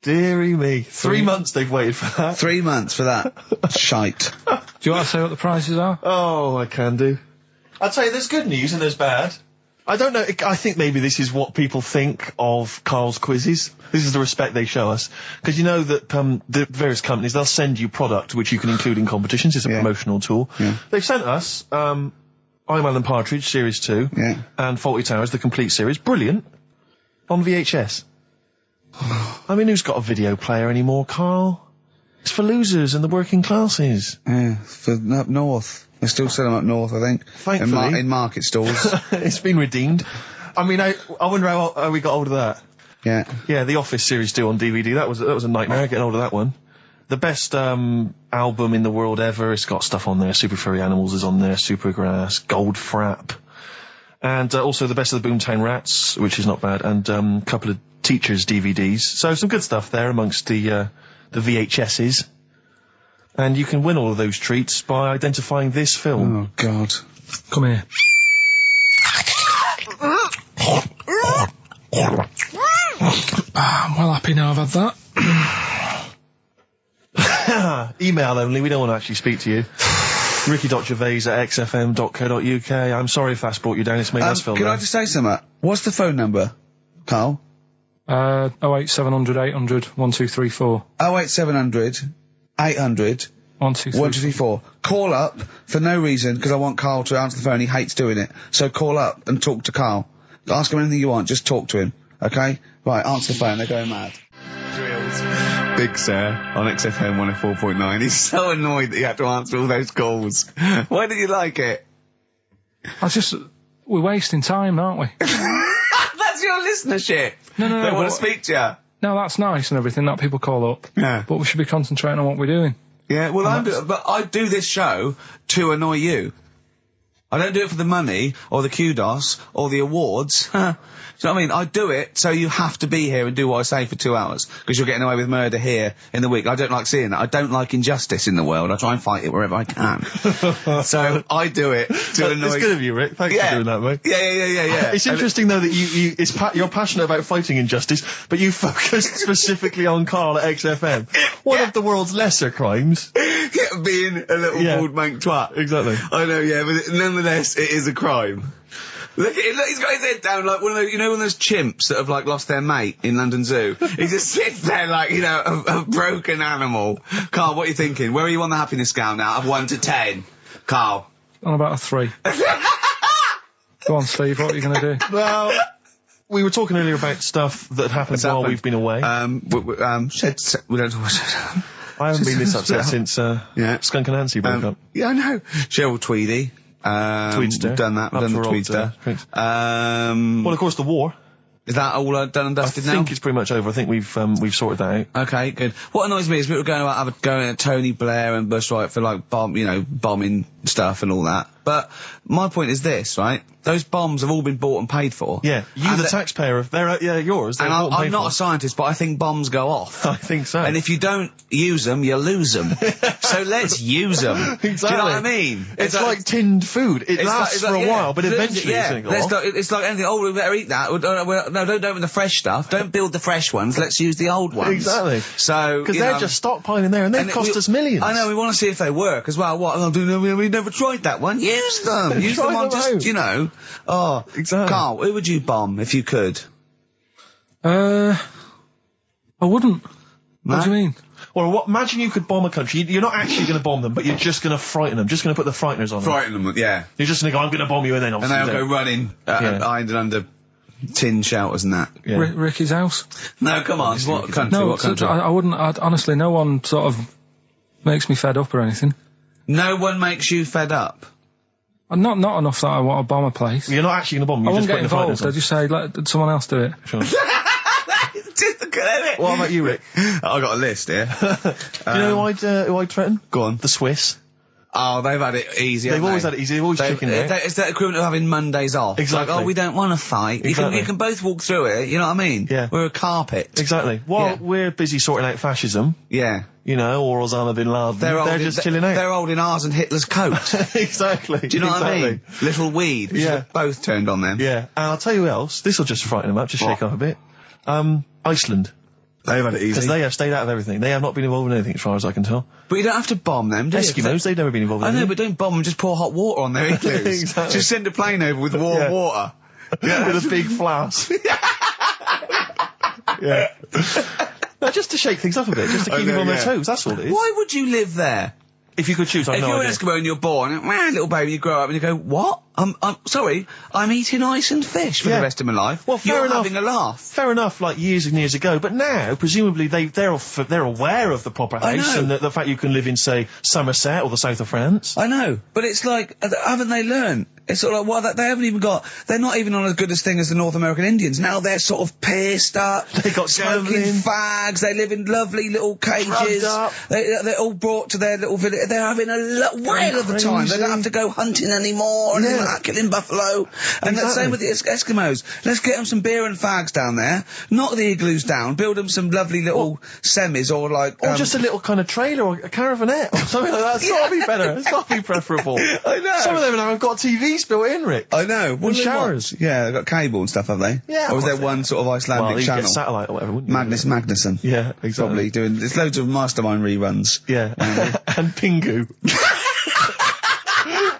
Speaker 3: Dearie me. 3 months they've waited for that.
Speaker 5: 3 months for that. Shite.
Speaker 1: Do you want to say what the prices are?
Speaker 3: Oh, I can do. I'll tell you, there's good news and there's bad. I don't know, I think maybe this is what people think of Carl's quizzes. This is the respect they show us. Because you know that the various companies, they'll send you product which you can include in competitions. It's a promotional tool. Yeah. They've sent us I'm Alan Partridge, Series 2, and Fawlty Towers, the complete series. Brilliant. On VHS. I mean, who's got a video player anymore, Carl? It's for losers and the working classes.
Speaker 5: Yeah, for up north. They still sell them up north, I think.
Speaker 3: Thankfully.
Speaker 5: In market stores.
Speaker 3: It's been redeemed. I mean, I wonder how we got hold of that.
Speaker 5: Yeah.
Speaker 3: Yeah, The Office Series 2 on DVD. That was a nightmare, getting hold of that one. The best album in the world ever. It's got stuff on there. Super Furry Animals is on there. Supergrass. Gold Frap. And also the best of the Boomtown Rats, which is not bad. And a couple of Teachers DVDs. So some good stuff there amongst the VHSs. And you can win all of those treats by identifying this film.
Speaker 5: Oh, God.
Speaker 1: Come here. I'm well happy now I've had that.
Speaker 3: Email only, we don't want to actually speak to you. ricky.gervais@xfm.co.uk. I'm sorry if that's brought you down, it's made us feel
Speaker 5: Can
Speaker 3: bad.
Speaker 5: I just say something? What's the phone number, Carl?
Speaker 1: 08700 800 1234.
Speaker 5: 08700 800
Speaker 1: 1234.
Speaker 5: 1234. Call up for no reason, because I want Carl to answer the phone. He hates doing it. So call up and talk to Carl. Ask him anything you want, just talk to him. Okay? Right, answer the phone, they're going mad. Drills. Big Sir on XFM 104.9. He's so annoyed that he had to answer all those calls. Why did you like it?
Speaker 1: We're wasting time, aren't we?
Speaker 5: That's your listenership.
Speaker 1: No.
Speaker 5: They want to speak to you.
Speaker 1: No, that's nice and everything that people call up.
Speaker 5: Yeah.
Speaker 1: But we should be concentrating on what we're doing.
Speaker 5: Yeah, well, but I do this show to annoy you. I don't do it for the money, or the kudos, or the awards. Do you know what I mean? I do it so you have to be here and do what I say for 2 hours, because you're getting away with murder here in the week. I don't like seeing that. I don't like injustice in the world. I try and fight it wherever I can. So I do it to annoy...
Speaker 3: It's good of you, Rick. Thanks for doing that, mate.
Speaker 5: Yeah.
Speaker 3: It's interesting, though, that you're passionate about fighting injustice, but you focus specifically on Carl at XFM. One of the world's lesser crimes.
Speaker 5: Yeah, being a little bald mank twat.
Speaker 3: Exactly.
Speaker 5: I know, yeah, but nonetheless, it is a crime. Look at it, look, he's got his head down like one of those, one of those chimps that have, like, lost their mate in London Zoo. He just sits there like, a broken animal. Carl, what are you thinking? Where are you on the happiness scale now, of 1 to 10? Carl?
Speaker 1: On about a 3. Go on, Steve, what are you going to do?
Speaker 3: Well, we were talking earlier about stuff that happened while we've been away.
Speaker 5: We don't talk about
Speaker 3: I haven't been this upset since Skunk and Nancy broke up.
Speaker 5: Yeah, I know. Cheryl Tweedy.
Speaker 3: Tweedster.
Speaker 5: We've done that. We've done the Tweedster.
Speaker 3: Well, of course, the war.
Speaker 5: Is that all done and dusted now?
Speaker 3: I think it's pretty much over. I think we've sorted that out.
Speaker 5: Okay, good. What annoys me is people going at Tony Blair and Bush, right, for like bombing stuff and all that. But my point is this, right? Those bombs have all been bought and paid for.
Speaker 3: Yeah, the taxpayer, they're yours. They're bought and paid
Speaker 5: I'm not
Speaker 3: for.
Speaker 5: a scientist, but I think bombs go off.
Speaker 3: I think so.
Speaker 5: And if you don't use them, you lose them. So let's use them.
Speaker 3: Exactly.
Speaker 5: Do you know what I mean?
Speaker 3: It's like tinned food. It lasts for a while, but eventually it's going to go off.
Speaker 5: It's like anything. Oh, we better eat that. No, don't open the fresh stuff. Don't build the fresh ones. Let's use the old ones.
Speaker 3: Exactly.
Speaker 5: So
Speaker 3: because they're just stockpiling there, and they cost us millions.
Speaker 5: I know. We want to see if they work as well. What? We never tried that one. Use them. Use them on just Oh,
Speaker 3: exactly.
Speaker 5: Carl, who would you bomb if you could?
Speaker 1: I wouldn't.
Speaker 5: No?
Speaker 1: What do you mean?
Speaker 3: Well, imagine you could bomb a country. You're not actually going to bomb them, but you're just going to frighten them. Just going to put the frighteners on them.
Speaker 5: Frighten them, yeah.
Speaker 3: You're just going to go, I'm going to bomb you, and then obviously...
Speaker 5: And they'll go running, behind and under tin shelters and that.
Speaker 3: Yeah.
Speaker 1: Ricky's house?
Speaker 5: No, come on. What country?
Speaker 1: No,
Speaker 5: what country?
Speaker 1: I wouldn't. Honestly, no one sort of makes me fed up or anything.
Speaker 5: No one makes you fed up?
Speaker 1: Not enough that I want to bomb a place.
Speaker 3: You're not actually going to bomb them.
Speaker 1: I wouldn't get involved. I just say, let someone else do it.
Speaker 3: Sure.
Speaker 5: What
Speaker 3: about you, Rick?
Speaker 5: I got a list here.
Speaker 3: You know who I'd threaten?
Speaker 5: Go on.
Speaker 3: The Swiss.
Speaker 5: Oh, they've had it easy.
Speaker 3: They've always had it easy. They've always chicken out.
Speaker 5: It's that equivalent of having Mondays off.
Speaker 3: Exactly.
Speaker 5: Like, we don't want to fight.
Speaker 3: Exactly.
Speaker 5: You can both walk through it. You know what I mean?
Speaker 3: Yeah.
Speaker 5: We're a carpet.
Speaker 3: Exactly. While we're busy sorting out fascism.
Speaker 5: Yeah.
Speaker 3: Or Osama bin Laden. They're just chilling out.
Speaker 5: They're holding ours and Hitler's coat.
Speaker 3: Exactly.
Speaker 5: Do you know what I mean? Little weed.
Speaker 3: Yeah.
Speaker 5: Both turned on them.
Speaker 3: Yeah. And I'll tell you who else. This will just frighten them up. Just shake up a bit. Iceland.
Speaker 5: They've had it easy.
Speaker 3: Because they have stayed out of everything. They have not been involved in anything, as far as I can tell.
Speaker 5: But you don't have to bomb them, do you?
Speaker 3: Eskimos, they've never been involved in anything.
Speaker 5: I know, but don't bomb them, just pour hot water on their igloos.
Speaker 3: Exactly.
Speaker 5: Just send a plane over with warm water.
Speaker 3: Yeah, with a big flask. Yeah. No, just to shake things up a bit, just to keep them on their toes, that's all it is.
Speaker 5: Why would you live there?
Speaker 3: If you could choose, I have no idea.
Speaker 5: If you're an Eskimo and you're born, little baby, you grow up and you go, what? I'm sorry, I'm eating ice and fish for the rest of my life.
Speaker 3: Well, fair enough.
Speaker 5: Having a laugh.
Speaker 3: Fair enough, like years and years ago. But now, presumably, they're aware of the proper house and the fact you can live in, say, Somerset or the south of France.
Speaker 5: I know, but it's like, haven't they learned? It's sort of like, they haven't even got, they're not even on as good a thing as the North American Indians. Now they're sort of pierced up.
Speaker 3: They got
Speaker 5: smoking fags. They live in lovely little cages. They're all brought to their little village. They're having a whale of the time. They don't have to go hunting anymore and killing buffalo. And the same with the Eskimos. Let's get them some beer and fags down there. Knock the igloos down. Build them some lovely little semis or like...
Speaker 3: Or just a little kind of trailer or a caravanette or something like that. It's got to be better. It's got to be preferable.
Speaker 5: I know.
Speaker 3: Some of them now have got TV TV's built in, Rick.
Speaker 5: I know. What
Speaker 3: And
Speaker 5: do they
Speaker 3: showers.
Speaker 5: watch? Yeah, they've got cable and stuff, have they?
Speaker 3: Yeah,
Speaker 5: Or is there
Speaker 3: well,
Speaker 5: one sort of Icelandic
Speaker 3: Well, you
Speaker 5: channel?
Speaker 3: get satellite or whatever, wouldn't you?
Speaker 5: Magnus Magnuson.
Speaker 3: Yeah, exactly.
Speaker 5: Probably doing. There's loads of Mastermind reruns.
Speaker 3: Yeah. And Pingu.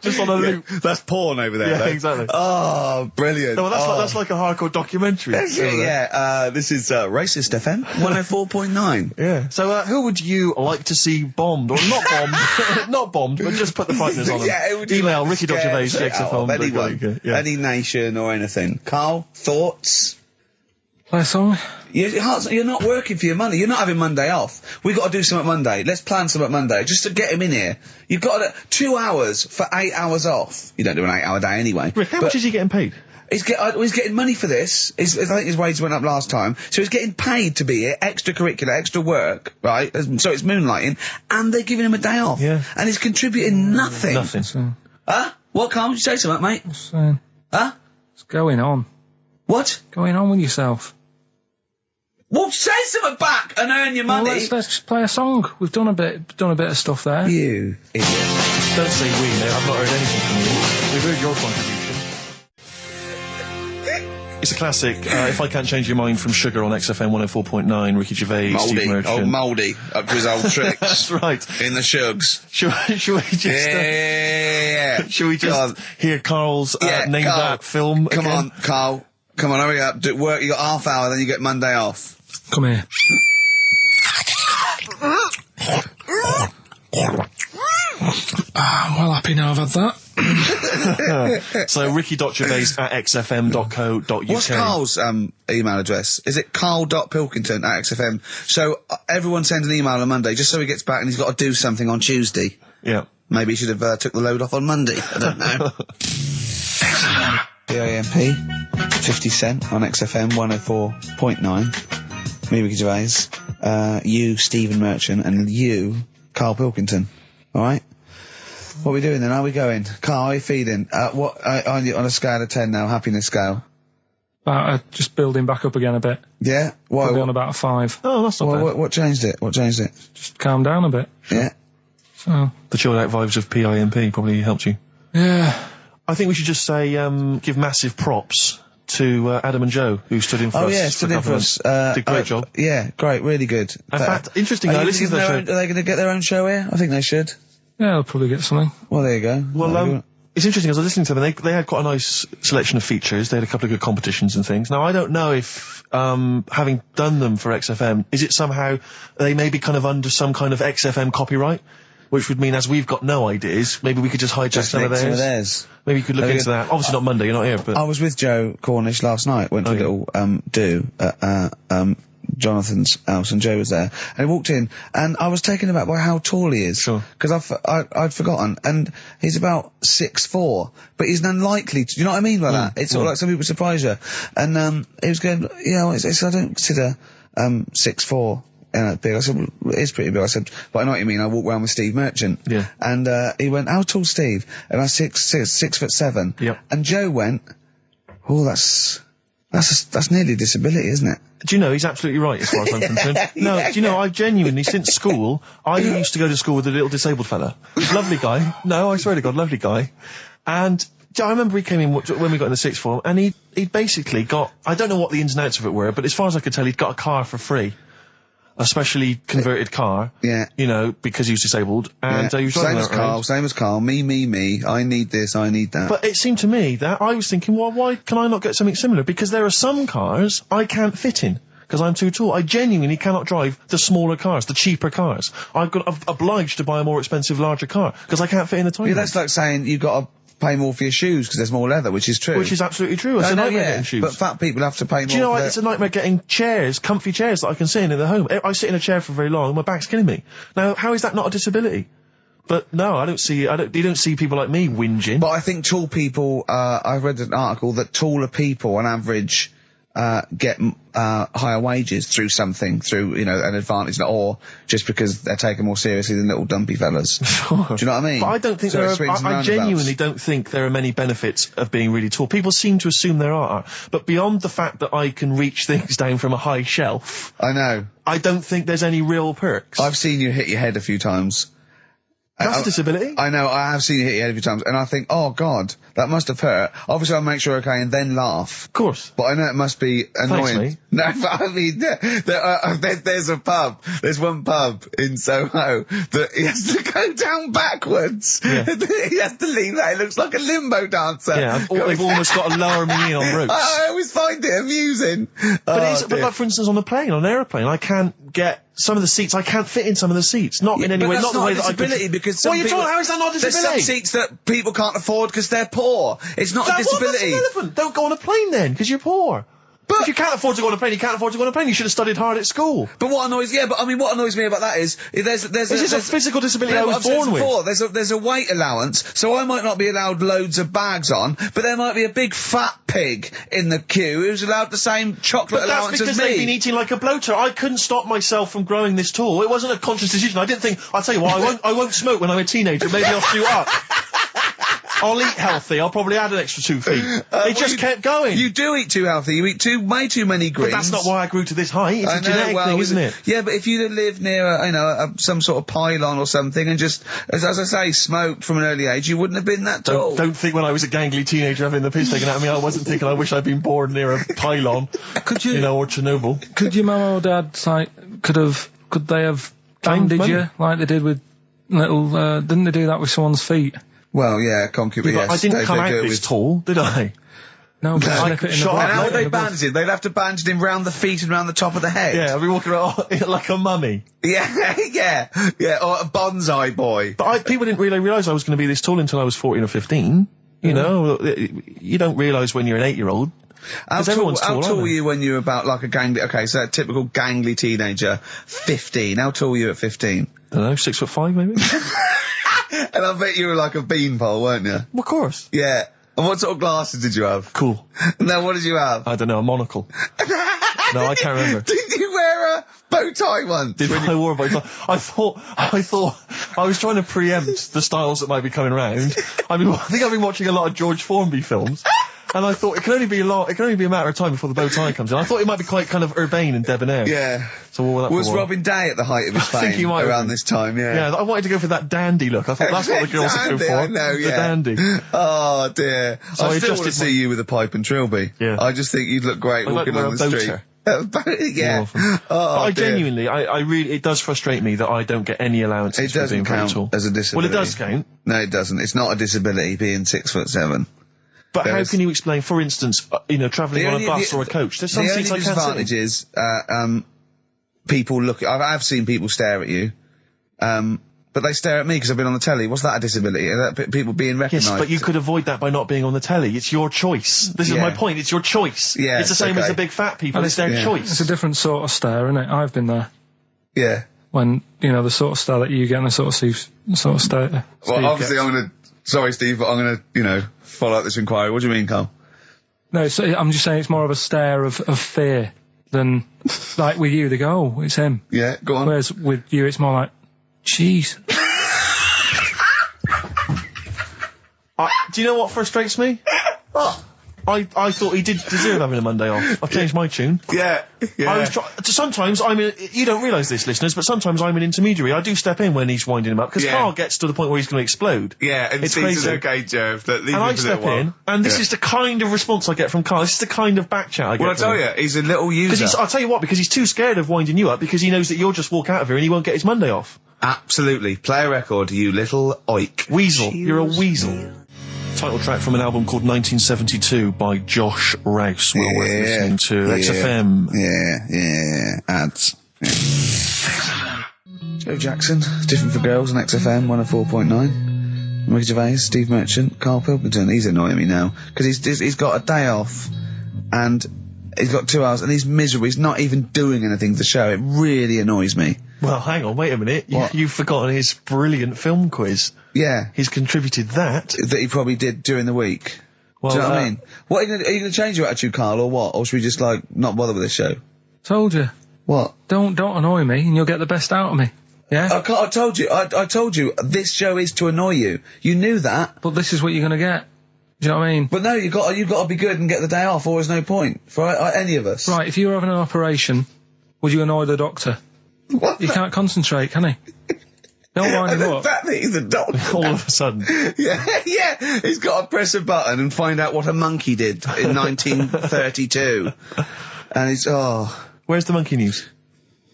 Speaker 3: Just on a loop.
Speaker 5: That's porn over there.
Speaker 3: Yeah,
Speaker 5: though.
Speaker 3: exactly.
Speaker 5: Oh, brilliant.
Speaker 3: No, well, that's like a hardcore documentary.
Speaker 5: Yeah, this is Racist FM 104.9.
Speaker 3: Yeah. So, who would you like to see bombed, or not bombed, not bombed, but just put the frighteners on them?
Speaker 5: Yeah, it would
Speaker 3: Email Ricky.Gervais, XFM.
Speaker 5: Anyone, any nation or anything. Carl, thoughts?
Speaker 1: Play a song.
Speaker 5: You're not working for your money. You're not having Monday off. We've got to do something Monday. Let's plan something Monday, just to get him in here. You've got 2 hours for 8 hours off. You don't do an 8-hour day anyway.
Speaker 3: Rick, how much is he getting paid?
Speaker 5: He's getting money for this. I think his wage went up last time. So he's getting paid to be here, extracurricular, extra work, right? So it's moonlighting, and they're giving him a day off.
Speaker 3: Yeah.
Speaker 5: And he's contributing nothing.
Speaker 3: Nothing.
Speaker 5: Huh? What, Carl? You say something, mate? Huh?
Speaker 1: What's going on?
Speaker 5: What?
Speaker 1: Going on with yourself?
Speaker 5: Well, say something back and earn your money.
Speaker 1: Well, let's just play a song. We've done a bit of stuff there.
Speaker 5: You idiot.
Speaker 3: Don't say we, mate. I've not heard anything from you. We've heard your contribution. It's a classic. If I Can't Change Your Mind from Sugar on XFM 104.9. Ricky Gervais, Steve Merchant.
Speaker 5: Old Mouldy, up to his old tricks.
Speaker 3: That's right.
Speaker 5: In the shugs.
Speaker 3: Should we just?
Speaker 5: Yeah.
Speaker 3: Should we just hear Carl's name
Speaker 5: Carl,
Speaker 3: that film?
Speaker 5: Come
Speaker 3: again?
Speaker 5: on, Carl. Come on, hurry up. Do work. You got half hour, then you get Monday off.
Speaker 1: Come here. I'm well happy now I've had that.
Speaker 3: So Ricky.Gervais at xfm.co.uk.
Speaker 5: What's Carl's email address? Is it carl.pilkington at xfm? So everyone sends an email on Monday, just so he gets back and he's got to do something on Tuesday.
Speaker 3: Yeah.
Speaker 5: Maybe he should have took the load off on Monday. I don't know. PIMP, 50 Cent on XFM 104.9. Me, Ricky Gervais. You, Stephen Merchant, and you, Karl Pilkington. Alright? What are we doing then? How are we going? Carl, how are you feeling? On a scale of 10 now, happiness scale?
Speaker 1: Just building back up again a bit.
Speaker 5: Yeah? Why?
Speaker 1: Probably on about a 5.
Speaker 3: Oh, that's not bad.
Speaker 5: What changed it? What changed it?
Speaker 1: Just calm down a bit.
Speaker 5: Yeah.
Speaker 1: So.
Speaker 3: The chilled out vibes of PIMP probably helped you.
Speaker 1: Yeah.
Speaker 3: I think we should just say, give massive props to Adam and Joe, who stood in for us.
Speaker 5: Oh yeah, stood in for us.
Speaker 3: Did a great job.
Speaker 5: Yeah, great, really good.
Speaker 3: In fact, interesting. I listened to the show.
Speaker 5: Are they going to get their own show here? I think they should.
Speaker 1: Yeah, they'll probably get something.
Speaker 5: Well, there you go.
Speaker 3: Well, it's interesting, as I was listening to them, they had quite a nice selection of features. They had a couple of good competitions and things. Now, I don't know if, having done them for XFM, is it somehow, they may be kind of under some kind of XFM copyright? Which would mean, as we've got no ideas, maybe we could just hijack some of theirs. Maybe you could look into that. Obviously not Monday, you're not here, but...
Speaker 5: I was with Joe Cornish last night, went to a little, do at, Jonathan's house, and Joe was there, and he walked in, and I was taken aback by how tall he is.
Speaker 3: Sure.
Speaker 5: Because I'd forgotten, and he's about 6'4", but he's unlikely to, do you know what I mean by that? It's sort of like some people surprise you. And, he was going, I don't consider, 6'4", big. I said, well, it is pretty big. I said, but I know what you mean. I walk around with Steve Merchant.
Speaker 3: Yeah.
Speaker 5: And, he went, how tall's Steve? And I was 6'7".
Speaker 3: Yep.
Speaker 5: And Joe went, oh, that's nearly a disability, isn't it?
Speaker 3: Do you know, he's absolutely right as far as I'm concerned. No, do you know, I've genuinely, since school, I used to go to school with a little disabled fella. Lovely guy. No, I swear to God, lovely guy. And I remember he came in when we got in the sixth form, and he'd basically got, I don't know what the ins and outs of it were, but as far as I could tell, he'd got a car for free. A specially converted car.
Speaker 5: Yeah.
Speaker 3: You know, because he was disabled. And he was driving
Speaker 5: Same as Carl. Me. I need this, I need that.
Speaker 3: But it seemed to me that I was thinking, well, why can I not get something similar? Because there are some cars I can't fit in. Because I'm too tall. I genuinely cannot drive the smaller cars, the cheaper cars. I'm obliged to buy a more expensive, larger car. Because I can't fit in the tiny.
Speaker 5: Yeah, that's like saying you've got to pay more for your shoes because there's more leather, which is true.
Speaker 3: Which is absolutely true. It's a nightmare getting shoes.
Speaker 5: But fat people have to pay more.
Speaker 3: Do you know what? It's a nightmare getting chairs, comfy chairs that I can sit in the home. I sit in a chair for very long and my back's killing me. Now, how is that not a disability? But no, you don't see people like me whinging.
Speaker 5: But I think tall people, I read an article that taller people on average, get higher wages through an advantage, or just because they're taken more seriously than little dumpy fellas.
Speaker 3: Sure.
Speaker 5: Do you know what I mean?
Speaker 3: But I don't think I genuinely don't think there are many benefits of being really tall. People seem to assume there are, but beyond the fact that I can reach things down from a high shelf,
Speaker 5: I know.
Speaker 3: I don't think there's any real perks.
Speaker 5: I've seen you hit your head a few times.
Speaker 3: That's a disability.
Speaker 5: I know, I have seen you hit your head a few times, and I think, oh God, that must have hurt. Obviously I'll make sure okay and then laugh.
Speaker 3: Of course.
Speaker 5: But I know it must be annoying.
Speaker 3: Thanks, mate.
Speaker 5: No, but I mean, there's a pub, there's one pub in Soho that he has to go down backwards.
Speaker 3: Yeah.
Speaker 5: He has to lean that, it looks like a limbo dancer.
Speaker 3: Yeah, they've almost got to lower me in on ropes.
Speaker 5: I always find it amusing.
Speaker 3: But like, for instance, on a plane, on an aeroplane, I can't get some of the seats. I can't fit in some of the seats. Not in any way. Not the way that I could.
Speaker 5: Because some people,
Speaker 3: how is that not a disability?
Speaker 5: There's some seats that people can't afford because they're poor. It's not a disability.
Speaker 3: That's irrelevant. Don't go on a plane then, because you're poor. But if you can't afford to go on a plane, you can't afford to go on a plane. You should have studied hard at school.
Speaker 5: But what annoys me about that is there's
Speaker 3: a physical disability I was born with.
Speaker 5: There's a weight allowance, so I might not be allowed loads of bags on, but there might be a big fat pig in the queue who's allowed the same chocolate allowance as me.
Speaker 3: That's because they've been eating like a bloater. I couldn't stop myself from growing this tall. It wasn't a conscious decision. I didn't think, I'll tell you what, I won't smoke when I'm a teenager. Maybe I'll shoot up. I'll eat healthy. I'll probably add an extra 2 feet. It just kept going.
Speaker 5: You do eat too healthy. You eat way too many greens.
Speaker 3: But that's not why I grew to this height. It's a genetic thing, isn't it?
Speaker 5: Yeah, but if you lived near some sort of pylon or something and just, as I say, smoked from an early age, you wouldn't have been that tall.
Speaker 3: Don't think when I was a gangly teenager having the piss taken out of me, I wasn't thinking I wish I'd been born near a pylon. Or Chernobyl.
Speaker 1: Could your mum or dad, could they have banded you like they did with little, didn't they do that with someone's feet?
Speaker 5: Well, yeah, concubine, yes.
Speaker 3: I didn't come out this tall, did I?
Speaker 1: No, but snip it in the butt.
Speaker 5: And how would they bandage him? They'd have to bandage him round the feet and round the top of the head.
Speaker 3: Yeah, I'd be walking around like a mummy.
Speaker 5: Yeah, yeah, or a bonsai boy.
Speaker 3: But people didn't really realise I was going to be this tall until I was 14 or 15. You know, you don't realise when you're an 8-year-old.
Speaker 5: How tall were you when you were about like a gangly, okay, so a typical gangly teenager, 15. How tall were you at 15?
Speaker 3: I don't know, 6'5" maybe?
Speaker 5: And I bet you were like a beanpole, weren't you?
Speaker 3: Well, of course.
Speaker 5: Yeah. And what sort of glasses did you have?
Speaker 3: Cool.
Speaker 5: No, what did you have?
Speaker 3: I don't know, a monocle. No, I can't remember.
Speaker 5: Did you wear a bow tie once?
Speaker 3: I wore a bow tie? I thought I was trying to preempt the styles that might be coming around. I think I've been watching a lot of George Formby films. And I thought it can only be a matter of time before the bow tie comes in. I thought it might be quite kind of urbane and debonair.
Speaker 5: Yeah.
Speaker 3: So what
Speaker 5: was Robin Day at the height of his fame around this time? Yeah.
Speaker 3: Yeah, I wanted to go for that dandy look. I thought that's what the girls would go for.
Speaker 5: I know, yeah.
Speaker 3: The dandy.
Speaker 5: Oh dear.
Speaker 3: So
Speaker 5: I still want to see you with a pipe and trilby.
Speaker 3: Yeah.
Speaker 5: I just think you'd look great walking on the street.
Speaker 3: Yeah. But I genuinely, I really, it does frustrate me that I don't get any allowances.
Speaker 5: It doesn't count as a disability.
Speaker 3: Well, it does count.
Speaker 5: No, it doesn't. It's not a disability being 6'7".
Speaker 3: But how can you explain, for instance, travelling on a bus or a coach? There's some seats I can't sit in.
Speaker 5: The only disadvantage is, people look. I've seen people stare at you, but they stare at me because I've been on the telly. Was that a disability? People being recognised?
Speaker 3: Yes, but you could avoid that by not being on the telly. It's your choice. This is my point. It's your choice.
Speaker 5: Yeah,
Speaker 3: it's the same as the big fat people. It's their choice.
Speaker 1: It's a different sort of stare, isn't it? I've been there.
Speaker 5: Yeah.
Speaker 1: When the sort of stare that you get and the sort of stare.
Speaker 5: Well, obviously, sorry, Steve, but I'm gonna, follow up this inquiry. What do you mean, Carl?
Speaker 1: No, so I'm just saying it's more of a stare of fear than, like with you, they go, oh, it's him.
Speaker 5: Yeah, go on.
Speaker 1: Whereas with you, it's more like, jeez.
Speaker 3: Do you know what frustrates me? I thought he did deserve having a Monday off. I've changed my tune.
Speaker 5: Yeah.
Speaker 3: Sometimes you don't realise this, listeners, but sometimes I'm an intermediary. I do step in when he's winding him up, because Carl gets to the point where he's going to explode.
Speaker 5: Yeah, and it's crazy. Okay, Jerv,
Speaker 3: and I step in, and this is the kind of response I get from Carl. This is the kind of back chat I get.
Speaker 5: Well, I tell you, he's a little user.
Speaker 3: I'll tell you what, because he's too scared of winding you up, because he knows that you'll just walk out of here and he won't get his Monday off.
Speaker 5: Absolutely. Play a record, you little oik.
Speaker 3: Weasel. You're a weasel. Title track from an album called 1972 by Josh Rouse. Well worth listening to. XFM.
Speaker 5: Yeah. Ads. Yeah. Joe Jackson, Different for Girls on XFM 104.9. Ricky Gervais, Steve Merchant, Karl Pilkington. He's annoying me now because he's got a day off and he's got 2 hours and he's miserable. He's not even doing anything to the show. It really annoys me.
Speaker 3: Well, hang on, wait a minute. You've forgotten his brilliant film quiz.
Speaker 5: Yeah.
Speaker 3: He's contributed that
Speaker 5: he probably did during the week.
Speaker 3: Well,
Speaker 5: do you know what I mean? What are you going to change your attitude, Carl, or what? Or should we just not bother with this show?
Speaker 1: Told you.
Speaker 5: What?
Speaker 1: Don't annoy me, and you'll get the best out of me. Yeah.
Speaker 5: I told you. I told you. This show is to annoy you. You knew that.
Speaker 1: But this is what you're going to get. Do you know what I mean?
Speaker 5: But no, you've got to be good and get the day off, or there's no point for any of us.
Speaker 1: Right. If you were having an operation, would you annoy the doctor?
Speaker 5: What?
Speaker 1: He can't concentrate, can he? Don't wind
Speaker 5: And
Speaker 1: him
Speaker 5: the
Speaker 1: up.
Speaker 5: fact that he's a doctor.
Speaker 3: All of a sudden.
Speaker 5: yeah, he's got to press a button and find out what a monkey did in 1932. And it's,
Speaker 3: Where's the monkey news?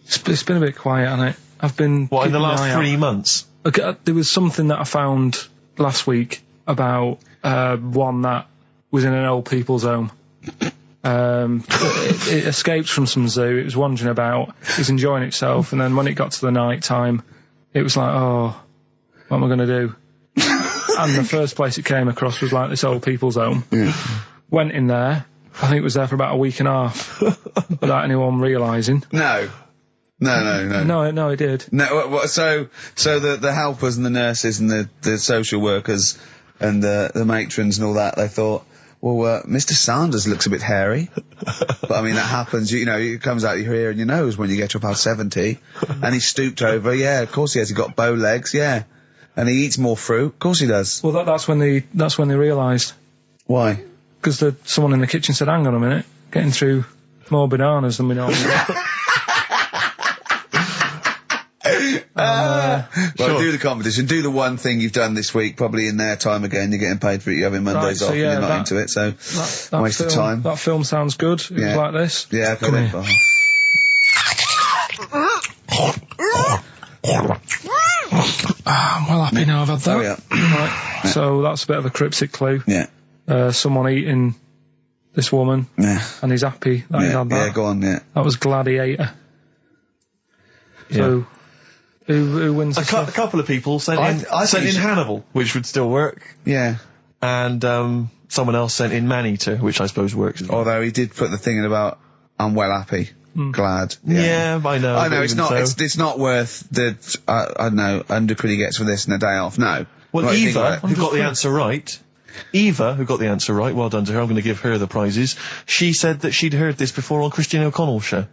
Speaker 1: It's been a bit quiet, hasn't it? I've been...
Speaker 3: What, in the
Speaker 1: keeping an
Speaker 3: last
Speaker 1: eye
Speaker 3: 3
Speaker 1: out.
Speaker 3: months?
Speaker 1: Okay, there was something that I found last week about one that was in an old people's home. It escaped from some zoo. It was wandering about. It was enjoying itself, and then when it got to the night time, it was like, oh, what am I going to do? And the first place it came across was like this old people's home. Went in there. I think it was there for about a week and a half without anyone realising.
Speaker 5: No,
Speaker 1: No, it did.
Speaker 5: No, so the helpers and the nurses and the social workers and the matrons and all that, they thought, well, Mr. Sanders looks a bit hairy. But I mean, that happens, you know, it comes out your ear and your nose when you get to about 70. And he stooped over, yeah, of course he has. He got bow legs, yeah. And he eats more fruit, of course he does.
Speaker 1: Well, that's when they realised.
Speaker 5: Why?
Speaker 1: Because someone in the kitchen said, hang on a minute, getting through more bananas than we normally get.
Speaker 5: Well, do the competition. Do the one thing you've done this week, probably in their time again. You're getting paid for it. You're having Mondays off and you're not into it, so
Speaker 1: that
Speaker 5: waste of time.
Speaker 1: That film sounds good. It was like this.
Speaker 5: Yeah,
Speaker 1: Come here. I'm well happy now I've had that.
Speaker 5: Oh, yeah.
Speaker 1: Right. So that's a bit of a cryptic clue.
Speaker 5: Yeah.
Speaker 1: Someone eating this woman.
Speaker 5: Yeah.
Speaker 1: And he's happy that he's had that.
Speaker 5: Yeah, go on, yeah.
Speaker 1: That was Gladiator. So, who wins
Speaker 3: A
Speaker 1: this one?
Speaker 3: couple of people sent
Speaker 5: I
Speaker 3: in
Speaker 5: think you should-
Speaker 3: Hannibal, which would still work.
Speaker 5: Yeah.
Speaker 3: And someone else sent in Man-Eater, which I suppose works.
Speaker 5: Although he did put the thing in about, I'm well happy. Glad.
Speaker 3: Yeah, I know.
Speaker 5: I know,
Speaker 3: but
Speaker 5: it's
Speaker 3: even
Speaker 5: not,
Speaker 3: so.
Speaker 5: it's not worth the, I don't know, undercredit he gets for this and a day off. No.
Speaker 3: Well,
Speaker 5: Right, think
Speaker 3: Eva,
Speaker 5: about it.
Speaker 3: who got the answer right, well done to her, I'm going to give her the prizes. She said that she'd heard this before on Christine O'Connell's show.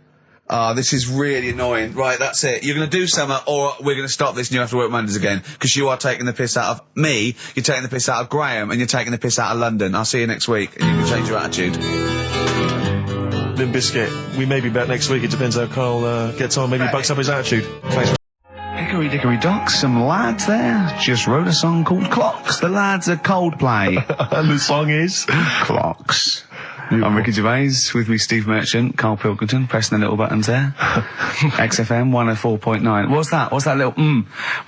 Speaker 5: This is really annoying. Right, that's it. You're going to do something, or we're going to stop this and you have to work Mondays again. Because you are taking the piss out of me, you're taking the piss out of Graham, and you're taking the piss out of London. I'll see you next week, and you can change your attitude.
Speaker 3: Limp Bizkit, we may be back next week, it depends how Carl gets on, maybe he bucks up his attitude. Thanks.
Speaker 2: Hickory dickory dock, some lads there just wrote a song called Clocks. The lads are Coldplay.
Speaker 3: And the song is?
Speaker 2: Clocks. I'm Ricky Gervais, with me Steve Merchant, Karl Pilkington, pressing the little buttons there. XFM 104.9. What's that? What's that little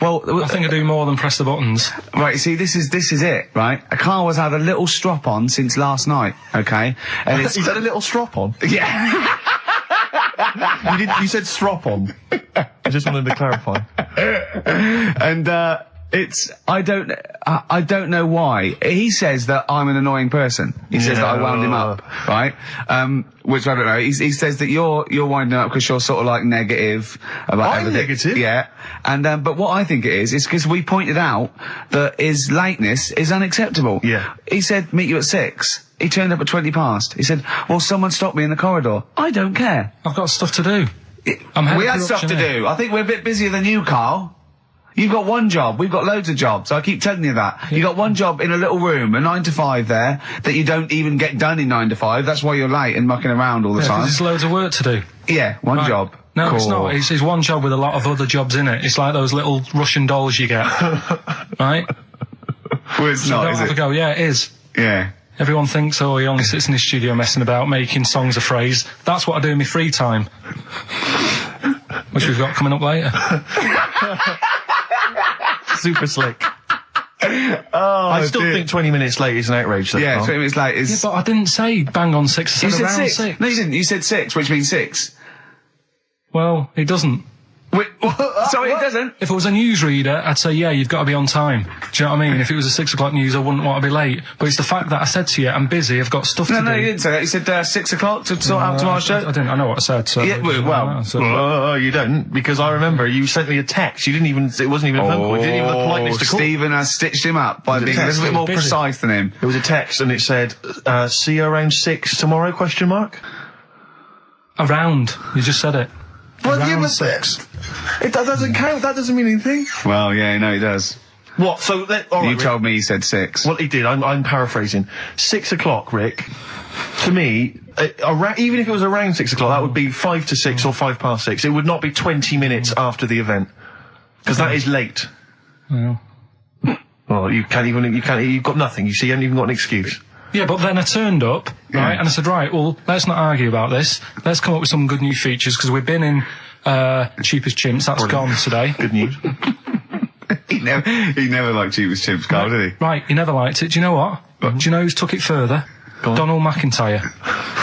Speaker 2: Well,
Speaker 1: I think I do more than press the buttons.
Speaker 2: right, you see, this is it, right? Karl has had a little strop on since last night, okay? And it's...
Speaker 3: He's had a little strop on.
Speaker 2: yeah.
Speaker 3: You said strop on. I just wanted to clarify.
Speaker 2: And, I don't know why. He says that I'm an annoying person. He says that I wound him up, right? Which I don't know. He says that you're winding up because you're sort of like negative about
Speaker 3: I'm
Speaker 2: everything.
Speaker 3: negative?
Speaker 2: Yeah. And, but what I think it is because we pointed out that his lateness is unacceptable.
Speaker 3: Yeah.
Speaker 2: He said, meet you at 6. He turned up at 20 past. He said, well, someone stopped me in the corridor. I don't care.
Speaker 1: I've got stuff to do.
Speaker 2: We had stuff to do. I think we're a bit busier than you, Karl. You've got one job. We've got loads of jobs. I keep telling you that. You got one job in a little room, a 9 to 5 there, that you don't even get done in 9 to 5. That's why you're late and mucking around all the time.
Speaker 1: There's loads of work to do.
Speaker 2: Yeah, one
Speaker 1: Right.
Speaker 2: job.
Speaker 1: No,
Speaker 2: Cool.
Speaker 1: it's not. It's one job with a lot of other jobs in it. It's like those little Russian dolls you get. Right?
Speaker 2: Well, it's
Speaker 1: So
Speaker 2: not,
Speaker 1: don't
Speaker 2: is
Speaker 1: have
Speaker 2: it?
Speaker 1: a go. Yeah, it is.
Speaker 2: Yeah.
Speaker 1: Everyone thinks, oh, he only sits in his studio messing about, making songs a phrase. That's what I do in my free time. Which we've got coming up later.
Speaker 3: Super slick. I still think 20 minutes late is an outrage, though.
Speaker 2: Yeah,
Speaker 3: Carl.
Speaker 2: 20 minutes late is...
Speaker 1: Yeah, but I didn't say bang on 6. I
Speaker 2: you
Speaker 1: said
Speaker 2: said
Speaker 1: around
Speaker 2: 6.
Speaker 1: 6.
Speaker 2: No, you didn't. You said 6, which means 6.
Speaker 1: Well, it doesn't.
Speaker 2: Wait, sorry, it doesn't.
Speaker 1: If it was a newsreader, I'd say, yeah, you've got to be on time. Do you know what I mean? If it was a 6 o'clock news, I wouldn't want to be late. But it's the fact that I said to you, I'm busy, I've got stuff to do.
Speaker 2: No, you didn't say that. You said 6 o'clock to sort out tomorrow's show.
Speaker 1: I didn't. I know what I said. So
Speaker 2: Yeah, well,
Speaker 3: You don't, because I remember you sent me a text. You didn't even, it wasn't even a phone call. You didn't even have the politeness to call.
Speaker 2: Stephen has stitched him up by being a little bit more
Speaker 1: Busy.
Speaker 2: precise than him.
Speaker 3: It was a text and it said, see you around 6 tomorrow, question mark?
Speaker 1: Around. You just said it.
Speaker 3: Well,
Speaker 1: Around
Speaker 3: yeah, but
Speaker 1: 6.
Speaker 3: that doesn't count, that doesn't mean anything.
Speaker 2: Well, yeah, no, he does.
Speaker 3: What, so, all right,
Speaker 2: You
Speaker 3: Rick.
Speaker 2: told me he said 6.
Speaker 3: Well, he did, I'm paraphrasing. 6 o'clock, Rick, to me, even if it was around 6 o'clock, that would be 5 to 6 or 5 past 6. It would not be 20 minutes after the event. Because that is late.
Speaker 1: Well,
Speaker 3: you've got nothing. You see, you haven't even got an excuse.
Speaker 1: yeah, but then I turned up, right, and I said, right, well, let's not argue about this. Let's come up with some good new features, because we've been in Cheap as Chimps. That's gone today.
Speaker 3: Good news.
Speaker 2: He never liked Cheap as Chimps, Carl, did he?
Speaker 1: Right, he never liked it. Do you know what? Do you know who's took it further? Donald McIntyre.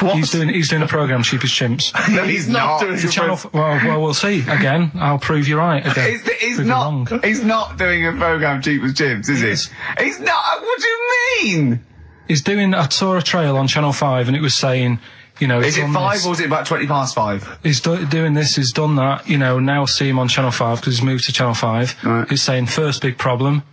Speaker 3: What?
Speaker 1: He's doing a programme, Cheap as Chimps.
Speaker 2: No, he's not.
Speaker 3: doing
Speaker 1: The channel. Well, we'll see. Again, I'll prove you right. Again,
Speaker 2: He's
Speaker 1: Prove you
Speaker 2: not.
Speaker 1: wrong.
Speaker 2: He's not doing a program Cheap as Chimps, is he? He's not. What do you mean?
Speaker 1: He's doing. I saw a trail on Channel 5, and it was saying, you know,
Speaker 2: Is
Speaker 1: he's
Speaker 2: it
Speaker 1: done
Speaker 2: 5
Speaker 1: this.
Speaker 2: or is it about 5:20?
Speaker 1: He's doing this. He's done that. You know, now see him on Channel 5 because he's moved to Channel 5.
Speaker 2: Right.
Speaker 1: He's saying first big problem,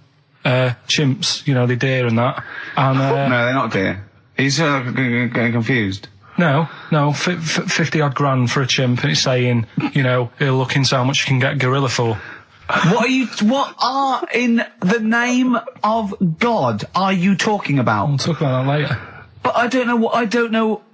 Speaker 1: chimps. You know, they deer and that. And
Speaker 2: No, they're not, dear. He's getting confused.
Speaker 1: no, 50 odd grand for a chimp, and it's saying, you know, he'll look into how much you can get gorilla for.
Speaker 2: What are in the name of God are you talking
Speaker 1: We'll
Speaker 2: about?
Speaker 1: talk about that later.
Speaker 2: But I don't know.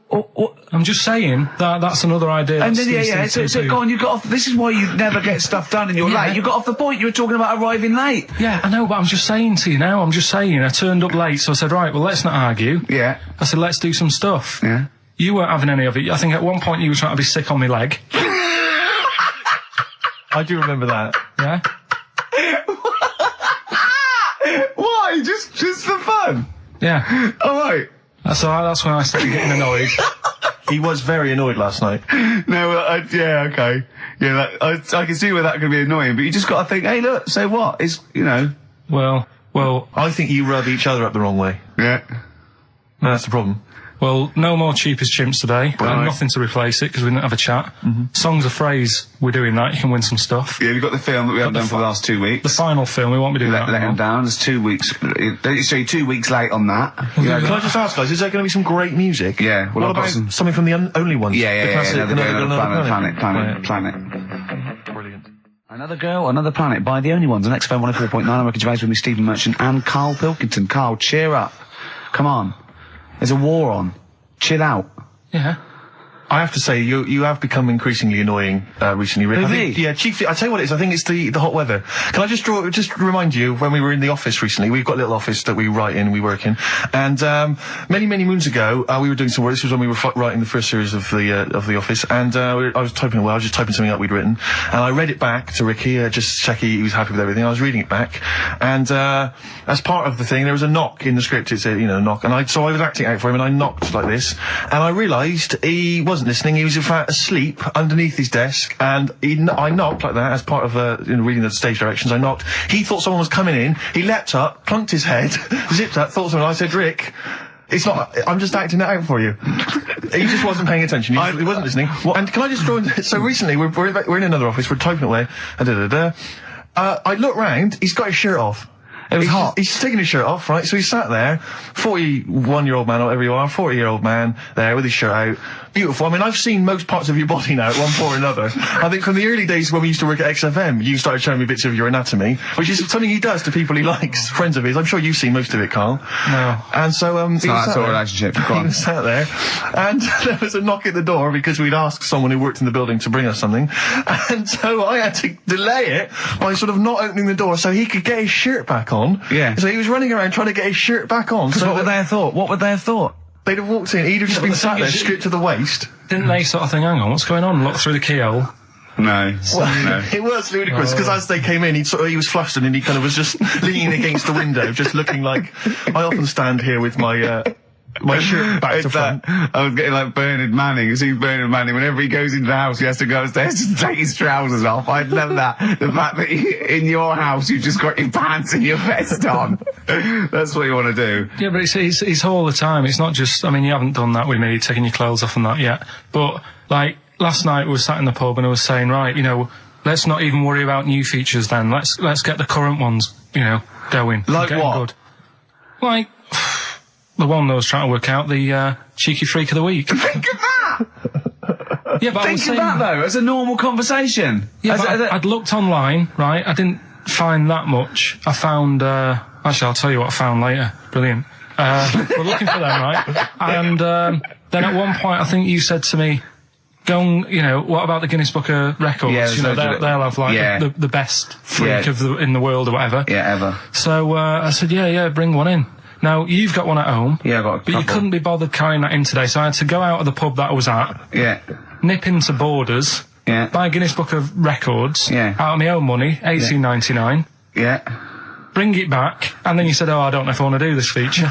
Speaker 2: What,
Speaker 1: I'm just saying that's another idea.
Speaker 2: and
Speaker 1: that's
Speaker 2: then
Speaker 1: these things
Speaker 2: So
Speaker 1: to do.
Speaker 2: go on. You got off. This is why you never get stuff done, and you're
Speaker 1: Yeah.
Speaker 2: late. You got off the point. You were talking about arriving late.
Speaker 1: Yeah, I know, but I'm just saying to you now. I turned up late, so I said, right, well, let's not argue.
Speaker 2: Yeah.
Speaker 1: I said, let's do some stuff.
Speaker 2: Yeah.
Speaker 1: You weren't having any of it. I think at one point you were trying to be sick on my leg.
Speaker 3: I do remember that.
Speaker 1: Yeah.
Speaker 2: Why? Just for fun.
Speaker 1: Yeah.
Speaker 2: All right.
Speaker 1: That's when I started getting annoyed.
Speaker 3: He was very annoyed last night.
Speaker 2: No, yeah, okay. Yeah, I can see where that could be annoying, but you just got to think, hey, look, so what? It's, you know.
Speaker 1: Well,
Speaker 3: I think you rub each other up the wrong way.
Speaker 2: Yeah.
Speaker 3: That's the problem.
Speaker 1: no more Cheap as Chimps today.
Speaker 2: Right.
Speaker 1: And nothing to replace it because we didn't have a chat. Songs of phrase, we're doing that. You can win some stuff.
Speaker 2: Yeah, we've got the film that we haven't done for the last 2 weeks.
Speaker 1: The final film, we won't be doing
Speaker 2: Let
Speaker 1: that.
Speaker 2: him down. There's 2 weeks. So you're 2 weeks late on that.
Speaker 3: Can I just ask, guys, is there going to be some great music?
Speaker 2: Yeah, well,
Speaker 3: What
Speaker 2: I've got
Speaker 3: about
Speaker 2: some-
Speaker 3: something from the Only Ones?
Speaker 2: Yeah,
Speaker 3: The classic,
Speaker 2: Another planet.
Speaker 3: Brilliant.
Speaker 2: Another girl, another planet by the only ones on XFM 104.9. I'm Ricky Gervais with me, Stephen Merchant and Karl Pilkington. Karl, cheer up. Come on. There's a war on. Chill out.
Speaker 1: Yeah.
Speaker 3: I have to say, you have become increasingly annoying recently, Rick.
Speaker 2: Really?
Speaker 3: Yeah, chiefly, I tell you what it is, I think it's the hot weather. Can I just remind you, when we were in the office recently, we've got a little office that we write in, we work in, and many moons ago, we were doing some work. This was when we were writing the first series of the office, and I was typing away, I was just typing something up we'd written, and I read it back to Ricky, just check he was happy with everything. I was reading it back, and as part of the thing, there was a knock in the script. It said, knock, and so I was acting out for him, and I knocked like this, and I realised he wasn't listening. He was in fact asleep underneath his desk, and I knocked like that as part of reading the stage directions. I knocked. He thought someone was coming in. He leapt up, plunked his head, zipped up, thought someone. I said, Rick, it's not. I'm just acting it out for you. He just wasn't paying attention. He wasn't listening. And can I just draw in? So recently we're in another office. We're typing away. I look round. He's got his shirt off.
Speaker 2: It was hot.
Speaker 3: He's taking his shirt off, right? So he sat there, 41-year-old man, or whatever you are, 40-year-old man, there with his shirt out. Beautiful. I mean, I've seen most parts of your body now at one point or another. I think from the early days when we used to work at XFM, you started showing me bits of your anatomy, which is something he does to people he likes, friends of his. I'm sure you've seen most of it, Karl.
Speaker 1: No.
Speaker 3: And so, he was
Speaker 2: that's
Speaker 3: sat
Speaker 2: our
Speaker 3: there.
Speaker 2: relationship. Go
Speaker 3: He
Speaker 2: on.
Speaker 3: was sat there, and there was a knock at the door because we'd asked someone who worked in the building to bring us something, and so I had to delay it by sort of not opening the door so he could get his shirt back on.
Speaker 2: Yeah.
Speaker 3: So he was running around trying to get his shirt back on. So
Speaker 2: What would they have thought? What would they have thought?
Speaker 3: they'd have walked in, he'd have just
Speaker 1: but
Speaker 3: been
Speaker 1: the
Speaker 3: sat
Speaker 1: thing
Speaker 3: there
Speaker 1: is-
Speaker 3: stripped to the waist.
Speaker 1: Didn't they sort of think, hang on, what's going on? Look through the keyhole.
Speaker 2: No. No.
Speaker 3: It was ludicrous because as they came in, he was flustered and he kind of was just leaning against the window, just looking like I often stand here with my my shirt back to front.
Speaker 2: I was getting like Bernard Manning. You see Bernard Manning, whenever he goes into the house, he has to go upstairs to take his trousers off. I love that. The fact that in your house, you've just got your pants and your vest on. That's what you want to do.
Speaker 1: Yeah, but it's all the time. It's not just, I mean, you haven't done that with me, taking your clothes off and that yet. But, like, last night we were sat in the pub and I was saying, right, let's not even worry about new features then. Let's get the current ones, going.
Speaker 2: Like
Speaker 1: Getting
Speaker 2: what?
Speaker 1: Good. Like, the one that I was trying to work out, the cheeky freak of the week.
Speaker 2: Think of that!
Speaker 1: Yeah, but I was
Speaker 2: Think of
Speaker 1: saying,
Speaker 2: that, though, as a normal conversation.
Speaker 1: yeah,
Speaker 2: As
Speaker 1: but
Speaker 2: a-
Speaker 1: I'd looked online, right? I didn't find that much. I found, actually, I'll tell you what I found later. Brilliant. We're looking for them, right? And then at one point, I think you said to me, Go and, what about the Guinness Book of Records?
Speaker 2: Yeah,
Speaker 1: they'll have like the best freak in the world or whatever.
Speaker 2: Yeah, ever.
Speaker 1: So I said, yeah, bring one in. Now, you've got one at home.
Speaker 2: Yeah, I got a
Speaker 1: But you
Speaker 2: couple.
Speaker 1: couldn't be bothered carrying that in today, so I had to go out of the pub that I was at,
Speaker 2: Yeah.
Speaker 1: nip into Borders,
Speaker 2: Yeah.
Speaker 1: buy Guinness Book of Records,
Speaker 2: Yeah.
Speaker 1: out of my own money, $18.99,
Speaker 2: Yeah.
Speaker 1: bring it back, and then you said, I don't know if I want to do this feature.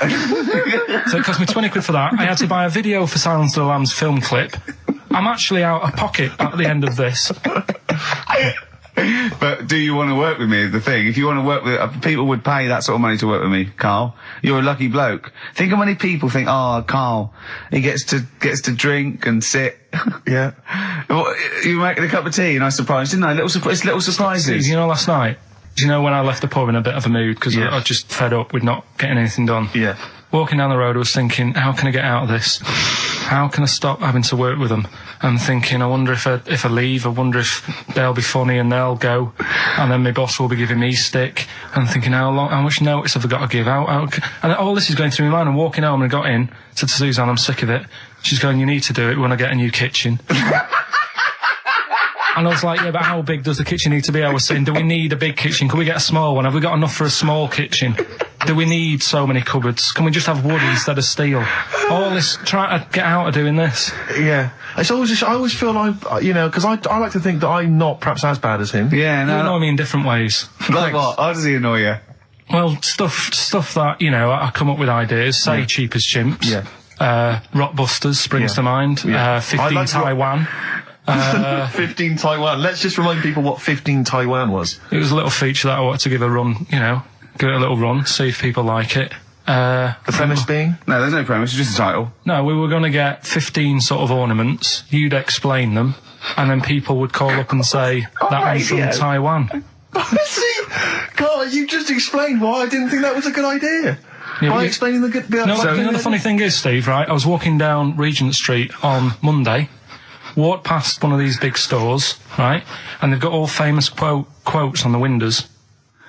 Speaker 1: So it cost me 20 quid for that. I had to buy a video for Silence of the Lambs film clip. I'm actually out of pocket at the end of this.
Speaker 2: But do you want to work with me is the thing. If you want to work with... people would pay that sort of money to work with me, Carl. You're a lucky bloke. Think how many people think, Carl, he gets to drink and sit.
Speaker 3: Yeah.
Speaker 2: Well, you making a cup of tea and I surprised, didn't I? It's little surprises.
Speaker 1: Last night, when I left the pub in a bit of a mood, because I was just fed up with not getting anything done.
Speaker 3: Yeah.
Speaker 1: Walking down the road, I was thinking, how can I get out of this? How can I stop having to work with them? I'm thinking, I wonder if I leave, I wonder if they'll be funny and they'll go, and then my boss will be giving me stick. And I'm thinking, how much notice have I got to give out? And all this is going through my mind. I'm walking home and I got in, said to Suzanne, I'm sick of it. She's going, you need to do it when I get a new kitchen. And I was like, yeah, but how big does the kitchen need to be? I was saying, do we need a big kitchen? Can we get a small one? Have we got enough for a small kitchen? Do we need so many cupboards? Can we just have wood instead of steel? All this, trying to get out of doing this.
Speaker 3: Yeah. It's always I always feel like, because I like to think that I'm not perhaps as bad as him.
Speaker 2: Yeah,
Speaker 1: You
Speaker 2: no.
Speaker 1: annoy me in different ways.
Speaker 2: Like what? How does he annoy you?
Speaker 1: Well, stuff that, I come up with ideas, say Cheap as Chimps.
Speaker 3: Yeah.
Speaker 1: Rockbusters springs to mind.
Speaker 3: Yeah.
Speaker 1: 15 Taiwan.
Speaker 3: 15 Taiwan. Let's just remind people what 15 Taiwan was.
Speaker 1: It was a little feature that I wanted to give a run, give it a little run, see if people like it.
Speaker 3: The premise being?
Speaker 2: No, there's no premise, it's just a title.
Speaker 1: No, we were going to get 15 sort of ornaments, you'd explain them, and then people would call up and say, that one's from Taiwan.
Speaker 3: See, Carl, you just explained why I didn't think that was a good idea.
Speaker 1: Yeah,
Speaker 3: By explaining the good...
Speaker 1: No, the funny thing is, Steve, right, I was walking down Regent Street on Monday, walked past one of these big stores, right, and they've got all famous quotes on the windows,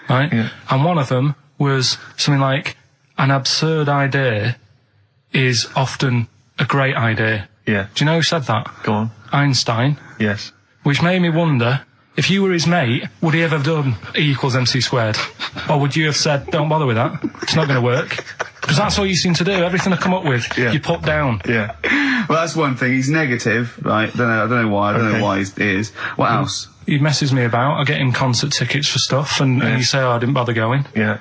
Speaker 1: right, and one of them was something like, an absurd idea is often a great idea.
Speaker 3: Yeah.
Speaker 1: Do you know who said that?
Speaker 3: Go on.
Speaker 1: Einstein.
Speaker 3: Yes.
Speaker 1: Which made me wonder, if you were his mate, would he ever have done E = MC squared? Or would you have said, don't bother with that, it's not going to work? Because that's all you seem to do. Everything I come up with, you put down.
Speaker 3: Yeah.
Speaker 2: Well, that's one thing. He's negative, right? I don't know why. I don't know why he is. What else?
Speaker 1: He messes me about. I get him concert tickets for stuff, and you say, I didn't bother going.
Speaker 3: Yeah.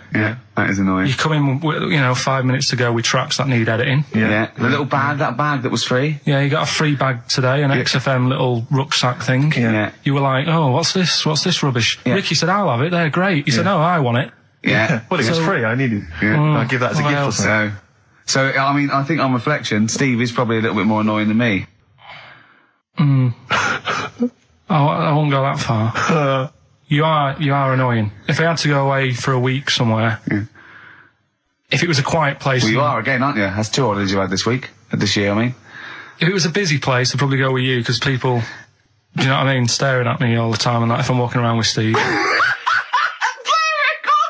Speaker 2: That is annoying.
Speaker 1: You come in, with, 5 minutes to go with tracks that need editing.
Speaker 2: Yeah. The little bag, that bag that was free.
Speaker 1: Yeah, you got a free bag today, an XFM little rucksack thing.
Speaker 2: Yeah.
Speaker 1: You were like, oh, what's this? What's this rubbish?
Speaker 2: Yeah.
Speaker 1: Ricky said, I'll have it. They're great. He said, no, I want it.
Speaker 2: Yeah.
Speaker 3: Well, it was free. I needed.
Speaker 2: Yeah.
Speaker 3: I'd give that as a gift or something.
Speaker 2: So, I mean, I think on reflection, Steve is probably a little bit more annoying than me.
Speaker 1: I won't go that far. You are annoying. If I had to go away for a week somewhere, if it was a quiet place...
Speaker 2: Well, you are again, aren't you? That's 2 holidays you had this year, I mean.
Speaker 1: If it was a busy place, I'd probably go with you, because people, do you know what I mean, staring at me all the time and that if I'm walking around with Steve.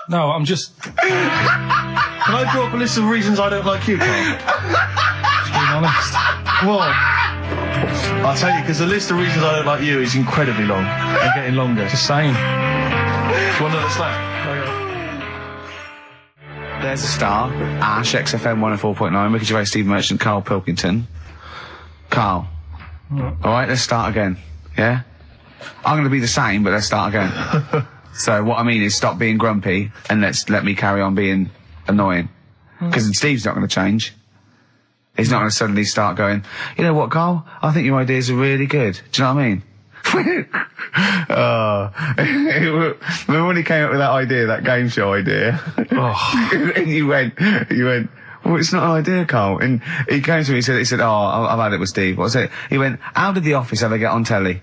Speaker 1: No, I'm just...
Speaker 3: Can I draw up a list of reasons I don't like you, Carl?
Speaker 1: Just being honest.
Speaker 3: What? I'll tell you, because the list of reasons I don't like you is incredibly long and getting longer.
Speaker 1: Just saying.
Speaker 3: Do you want another slap?
Speaker 2: There's a star. Ash, XFM 104.9, Ricky Gervais, Steve Merchant, Karl Pilkington. Carl. Alright, let's start again. Yeah? I'm gonna be the same, but let's start again. So what I mean is stop being grumpy and let me carry on being annoying. Because Steve's not going to change. He's not going to suddenly start going, you know what, Carl? I think your ideas are really good. Do you know what I mean? Remember when he came up with that idea, that game show idea? And you went, well, it's not an idea, Carl. And he came to me, he said, I've had it with Steve. What was it? He went, how did The Office ever get on telly?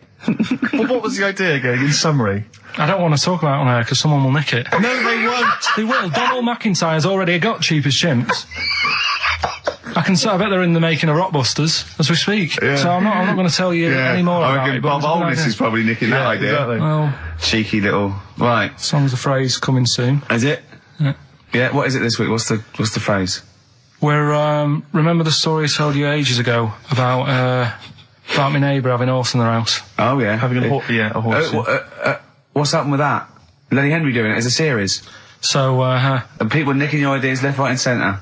Speaker 3: Well, what was the idea again, in summary?
Speaker 1: I don't want to talk about it on air because someone will nick it.
Speaker 3: No, they won't.
Speaker 1: They will. Donald McIntyre's already got Cheap as Chimps. I bet they're in the making of Rockbusters as we speak. Yeah. So I'm not going to tell you any more about it.
Speaker 2: Bob Holness is probably nicking that idea.
Speaker 3: Exactly.
Speaker 1: Well,
Speaker 2: cheeky little... Right.
Speaker 1: Song's a phrase coming soon.
Speaker 2: Is it?
Speaker 1: Yeah.
Speaker 2: Yeah, what is it this week? What's the phrase?
Speaker 1: Remember the story I told you ages ago about About my neighbour having a horse in their house.
Speaker 5: Oh, yeah.
Speaker 3: Having a horse.
Speaker 5: What's happened with that? Lenny Henry doing it as a series.
Speaker 1: So,
Speaker 5: And people nicking your ideas left, right and centre.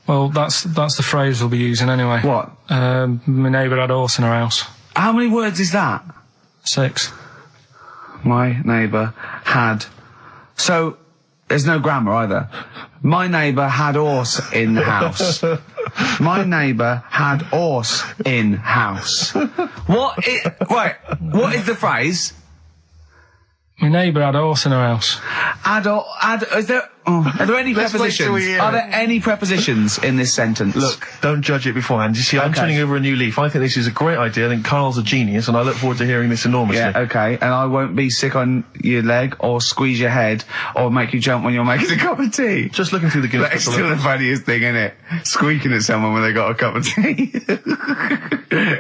Speaker 1: well, that's the phrase we'll be using anyway.
Speaker 5: What?
Speaker 1: My neighbour had a horse in her house.
Speaker 5: How many words is that?
Speaker 1: 6.
Speaker 5: My neighbour had... So, there's no grammar either. My neighbour had horse in the house. My neighbour had horse in house. What is the phrase?
Speaker 1: My neighbour had a horse in her house.
Speaker 5: Are there any prepositions? Are there any prepositions in this sentence?
Speaker 3: Look, don't judge it beforehand. You see, I'm turning over a new leaf. I think this is a great idea. I think Carl's a genius, and I look forward to hearing this enormously.
Speaker 5: Yeah, okay. And I won't be sick on your leg, or squeeze your head, or make you jump when you're making a cup of tea.
Speaker 3: Just looking through the Guinness
Speaker 5: That's still the funniest thing, isn't it? Squeaking at someone when they got a cup of tea.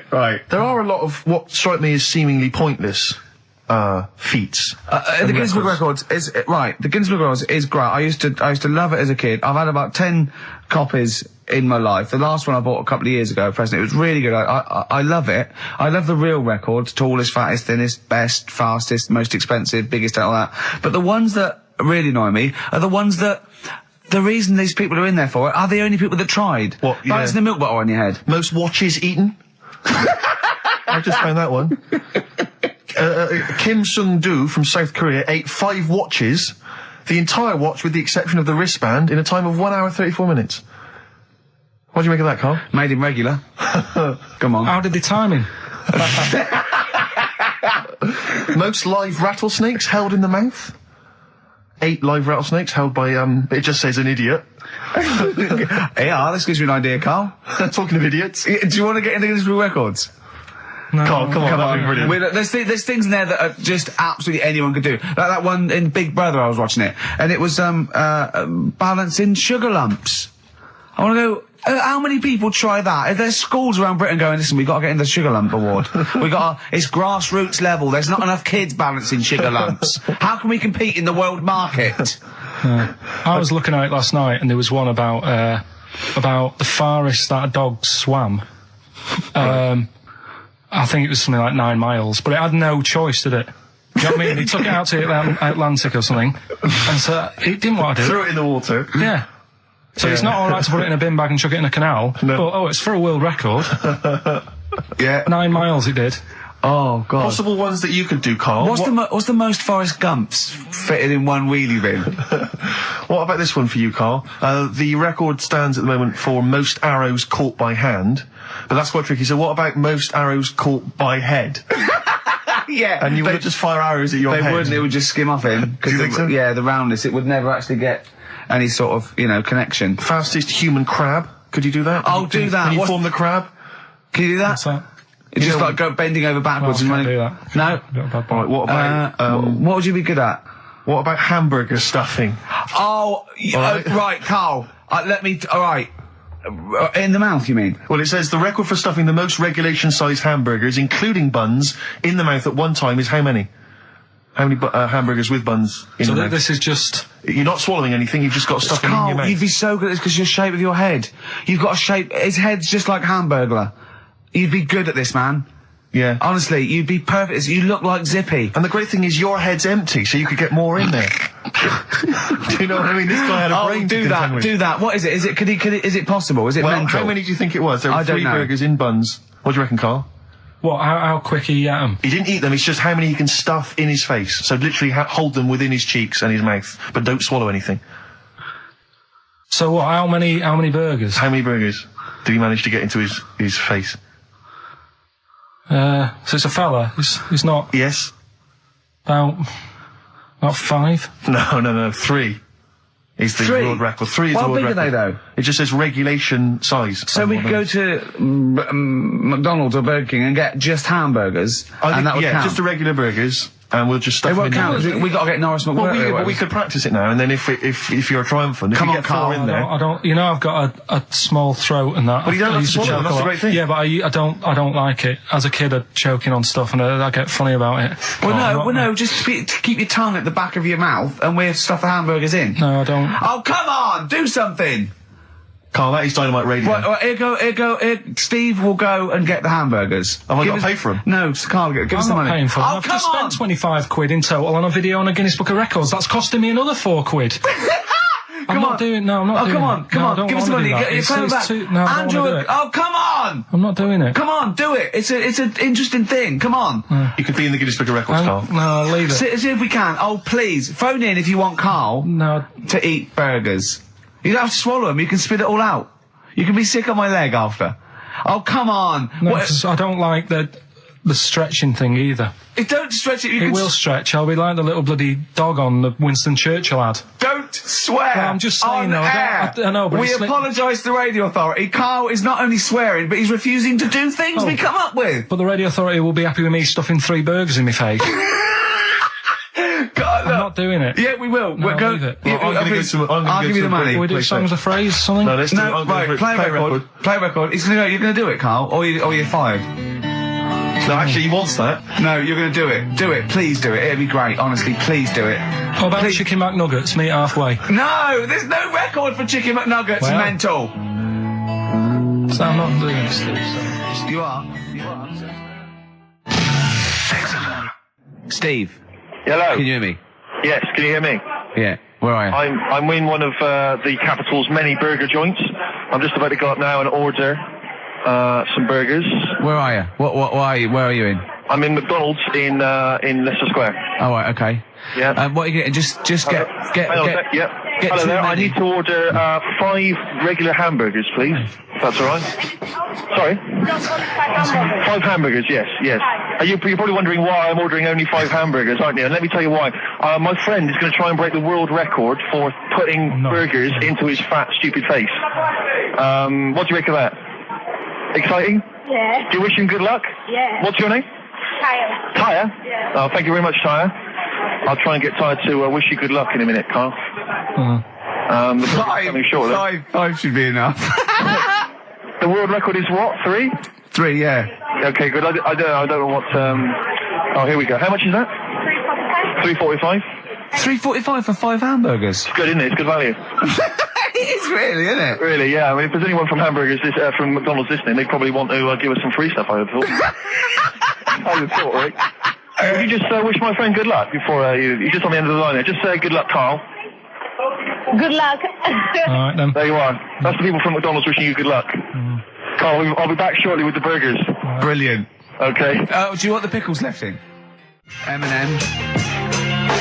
Speaker 5: Right.
Speaker 3: There are a lot of what strike me as seemingly pointless feats.
Speaker 5: The Guinness Book of Records is right. The Guinness Book of Records is great. I used to love it as a kid. I've had about 10 copies in my life. The last one I bought a couple of years ago, present. It was really good. I love it. I love the real records: tallest, fattest, thinnest, best, fastest, most expensive, biggest, and all that. But the ones that really annoy me are the ones that. The reason these people are in there for it are the only people that tried.
Speaker 3: What? Yeah.
Speaker 5: Balancing the milk bottle on your head.
Speaker 3: Most watches eaten. I just found that one. Kim Sung-do from South Korea ate 5 watches, the entire watch with the exception of the wristband, in a time of 1 hour 34 minutes. What do you make of that, Carl?
Speaker 5: Made him regular. Come on.
Speaker 1: How did they time him?
Speaker 3: Most live rattlesnakes held in the mouth. 8 live rattlesnakes held by, it just says an idiot.
Speaker 5: Yeah, this gives you an idea, Carl.
Speaker 3: Talking of idiots.
Speaker 5: Do you want to get into Guinness Book of Records?
Speaker 1: No.
Speaker 3: Carl, come on, that'd be brilliant.
Speaker 5: There's things in there that are just absolutely anyone could do. Like that one in Big Brother, I was watching it, and it was balancing sugar lumps. I want to go. How many people try that? If there's schools around Britain going, listen, we've got to get in the sugar lump award. It's grassroots level. There's not enough kids balancing sugar lumps. How can we compete in the world market?
Speaker 1: I was looking at it last night, and there was one about the farthest that a dog swam. I think it was something like 9 miles, but it had no choice, did it? You know what I mean? He took it out to the Atlantic or something, and so it didn't want to do it.
Speaker 3: Threw it in the water.
Speaker 1: Yeah. So it's not alright to put it in a bin bag and chuck it in a canal, but, it's for a world record.
Speaker 5: Yeah.
Speaker 1: 9 miles it did.
Speaker 5: Oh, God.
Speaker 3: Possible ones that you could do, Carl.
Speaker 5: What's the most Forrest Gumps fitted in one wheelie bin?
Speaker 3: What about this one for you, Carl? The record stands at the moment for most arrows caught by hand, but that's quite tricky. So what about most arrows caught by head?
Speaker 5: Yeah.
Speaker 3: And you would just fire arrows at your head?
Speaker 5: They wouldn't, it would just skim off him.
Speaker 3: Do you think so?
Speaker 5: Yeah, the roundness, it would never actually get any sort of, connection.
Speaker 3: Fastest human crab. Could you do that?
Speaker 5: I'll do that.
Speaker 3: Can you form the crab?
Speaker 5: Can you do that?
Speaker 1: What's that?
Speaker 5: It's just like go bending over backwards and running.
Speaker 1: Do that.
Speaker 5: No.
Speaker 3: Right, what about
Speaker 5: what would you be good at?
Speaker 3: what about hamburger stuffing?
Speaker 5: Oh, right, Carl. All right. In the mouth, you mean?
Speaker 3: Well, it says the record for stuffing the most regulation-sized hamburgers, including buns, in the mouth at one time is how many? How many hamburgers with buns in the mouth?
Speaker 1: This is just...
Speaker 3: You're not swallowing anything, you've just got stuffing in your mouth.
Speaker 5: You'd be so good at this because your shape of your head. You've got a shape... His head's just like Hamburglar. You'd be good at this, man.
Speaker 3: Yeah.
Speaker 5: Honestly, you'd be perfect. You look like Zippy.
Speaker 3: And the great thing is your head's empty, so you could get more in there. Do you know what I mean? This guy had a brain to contend with.
Speaker 5: Do that. What is it? Is it possible? Is it mental?
Speaker 3: How many do you think it was? There were
Speaker 5: I don't
Speaker 3: 3
Speaker 5: know.
Speaker 3: burgers in buns. What do you reckon, Carl?
Speaker 1: What, how quick he ate them?
Speaker 3: He didn't eat them, it's just how many he can stuff in his face. So literally hold them within his cheeks and his mouth, but don't swallow anything.
Speaker 1: So what, how many burgers?
Speaker 3: How many burgers did he manage to get into his face?
Speaker 1: So it's a fella. He's not
Speaker 3: Yes?
Speaker 1: about 5.
Speaker 3: No, 3. Is the
Speaker 5: 3?
Speaker 3: world record. 3 is
Speaker 5: How
Speaker 3: the world
Speaker 5: big
Speaker 3: record.
Speaker 5: are they, though?
Speaker 3: It just says regulation size.
Speaker 5: So we could go to McDonald's or Burger King and get just hamburgers, and that would count.
Speaker 3: just the regular burgers, and we'll just stuff
Speaker 5: It
Speaker 3: them
Speaker 5: won't
Speaker 3: in
Speaker 5: count.
Speaker 3: there.
Speaker 5: We got to get Norris McWhirter.
Speaker 3: But we could practice it now, and then if you're triumphant, if
Speaker 5: Come
Speaker 3: you
Speaker 5: on,
Speaker 3: get
Speaker 5: Carl,
Speaker 3: 4 in there.
Speaker 1: I don't. You know, I've got a small throat and that.
Speaker 3: Well, you don't
Speaker 1: I
Speaker 3: have
Speaker 1: used
Speaker 3: to swallow,
Speaker 1: choke
Speaker 3: that's
Speaker 1: a
Speaker 3: the
Speaker 1: lot.
Speaker 3: great thing.
Speaker 1: Yeah, but I don't like it. As a kid, I'd choking on stuff, and I get funny about it.
Speaker 5: No, just keep your tongue at the back of your mouth, and we'll stuff the hamburgers in.
Speaker 1: No, I don't.
Speaker 5: Oh, come on, do something.
Speaker 3: Carl, that is Dynamite Radio.
Speaker 5: Right, here, Steve will go and get the hamburgers.
Speaker 3: Have I got to pay for them?
Speaker 5: No, Carl, give us the money.
Speaker 1: I'm not paying for them.
Speaker 5: Oh,
Speaker 1: I've just spent 25 quid in total on a video on a Guinness Book of Records. That's costing me another 4 quid. I'm not doing it.
Speaker 5: Come on, give us the money. Come back. Andrew, come on!
Speaker 1: I'm not doing it.
Speaker 5: Come on, do it. It's an interesting thing. Come on.
Speaker 3: You could be in the Guinness Book of Records, Carl.
Speaker 1: No, leave it.
Speaker 5: See if we can. Oh, please, phone in if you want Carl to eat burgers. You don't have to swallow them. You can spit it all out. You can be sick on my leg after. Oh, come on.
Speaker 1: No, 'cause I don't like the stretching thing either.
Speaker 5: Don't stretch it.
Speaker 1: It will stretch. I'll be like the little bloody dog on the Winston Churchill ad.
Speaker 5: Don't swear.
Speaker 1: Well, I'm just saying, though. I know, but
Speaker 5: we apologise to the radio authority. Carl is not only swearing, but he's refusing to do things we come up with.
Speaker 1: But the radio authority will be happy with me stuffing 3 burgers in my face.
Speaker 5: God,
Speaker 1: I'm not doing it.
Speaker 5: Yeah, we will.
Speaker 1: No,
Speaker 5: we'll go.
Speaker 1: leave it.
Speaker 5: Yeah, I'll give you the money.
Speaker 1: Can we do songs of phrase, something?
Speaker 3: No, let's do it.
Speaker 5: Right, play a record. Play a record. You're going to do it, Carl, or you're fired.
Speaker 3: No, actually, he wants that.
Speaker 5: No, you're going to do it. Do it. Please do it. It'd be great. Honestly, please do it.
Speaker 1: How about Chicken McNuggets? Meet halfway.
Speaker 5: No, there's no record for Chicken McNuggets.
Speaker 1: Well.
Speaker 5: Mental.
Speaker 1: So I'm not doing it, Steve. So.
Speaker 5: You are. Steve.
Speaker 6: Hello.
Speaker 5: Can you hear me?
Speaker 6: Yes, can you hear me?
Speaker 5: Yeah. Where are you?
Speaker 6: I'm in one of the capital's many burger joints. I'm just about to go up now and order some burgers.
Speaker 5: Where are you? What are you? Where are you in?
Speaker 6: I'm in McDonald's in Leicester Square.
Speaker 5: Oh, right, okay.
Speaker 6: Yeah.
Speaker 5: What are you getting? Just get.
Speaker 6: Yep.
Speaker 5: Get
Speaker 6: Hello
Speaker 5: too
Speaker 6: there. I
Speaker 5: many.
Speaker 6: need to order 5 regular hamburgers, please. If that's all right. Sorry. 5 hamburgers. Yes. You're probably wondering why I'm ordering only 5 hamburgers, aren't you? And let me tell you why. My friend is going to try and break the world record for putting burgers into his fat, stupid face. What do you make of that? Exciting?
Speaker 7: Yeah.
Speaker 6: Do you wish him good luck?
Speaker 7: Yeah.
Speaker 6: What's your name?
Speaker 7: Tyre.
Speaker 6: Tyre?
Speaker 7: Yeah.
Speaker 6: Oh, thank you very much, Tyre. I'll try and get Tyre to wish you good luck in a minute, Carl. The coming shortly.
Speaker 5: 5 should be enough.
Speaker 6: The world record is what? 3?
Speaker 5: 3, yeah.
Speaker 6: Okay, good. I don't know what. Oh, here we go. How much is that? $3.45.
Speaker 5: $3.45 for 5 hamburgers.
Speaker 6: It's good, isn't it? It's good value.
Speaker 5: It is really, isn't it?
Speaker 6: Really, yeah. I mean, if there's anyone from from McDonald's listening, they probably want to give us some free stuff, I would have thought. I would have thought, right? Would you just wish my friend good luck before you're just on the end of the line there? Just say good luck, Carl.
Speaker 7: Good luck.
Speaker 1: All right, then.
Speaker 6: There you are. That's the people from McDonald's wishing you good luck. Carl, I'll be back shortly with the burgers.
Speaker 5: Brilliant.
Speaker 6: Okay.
Speaker 5: Do you want the pickles left in? Eminem.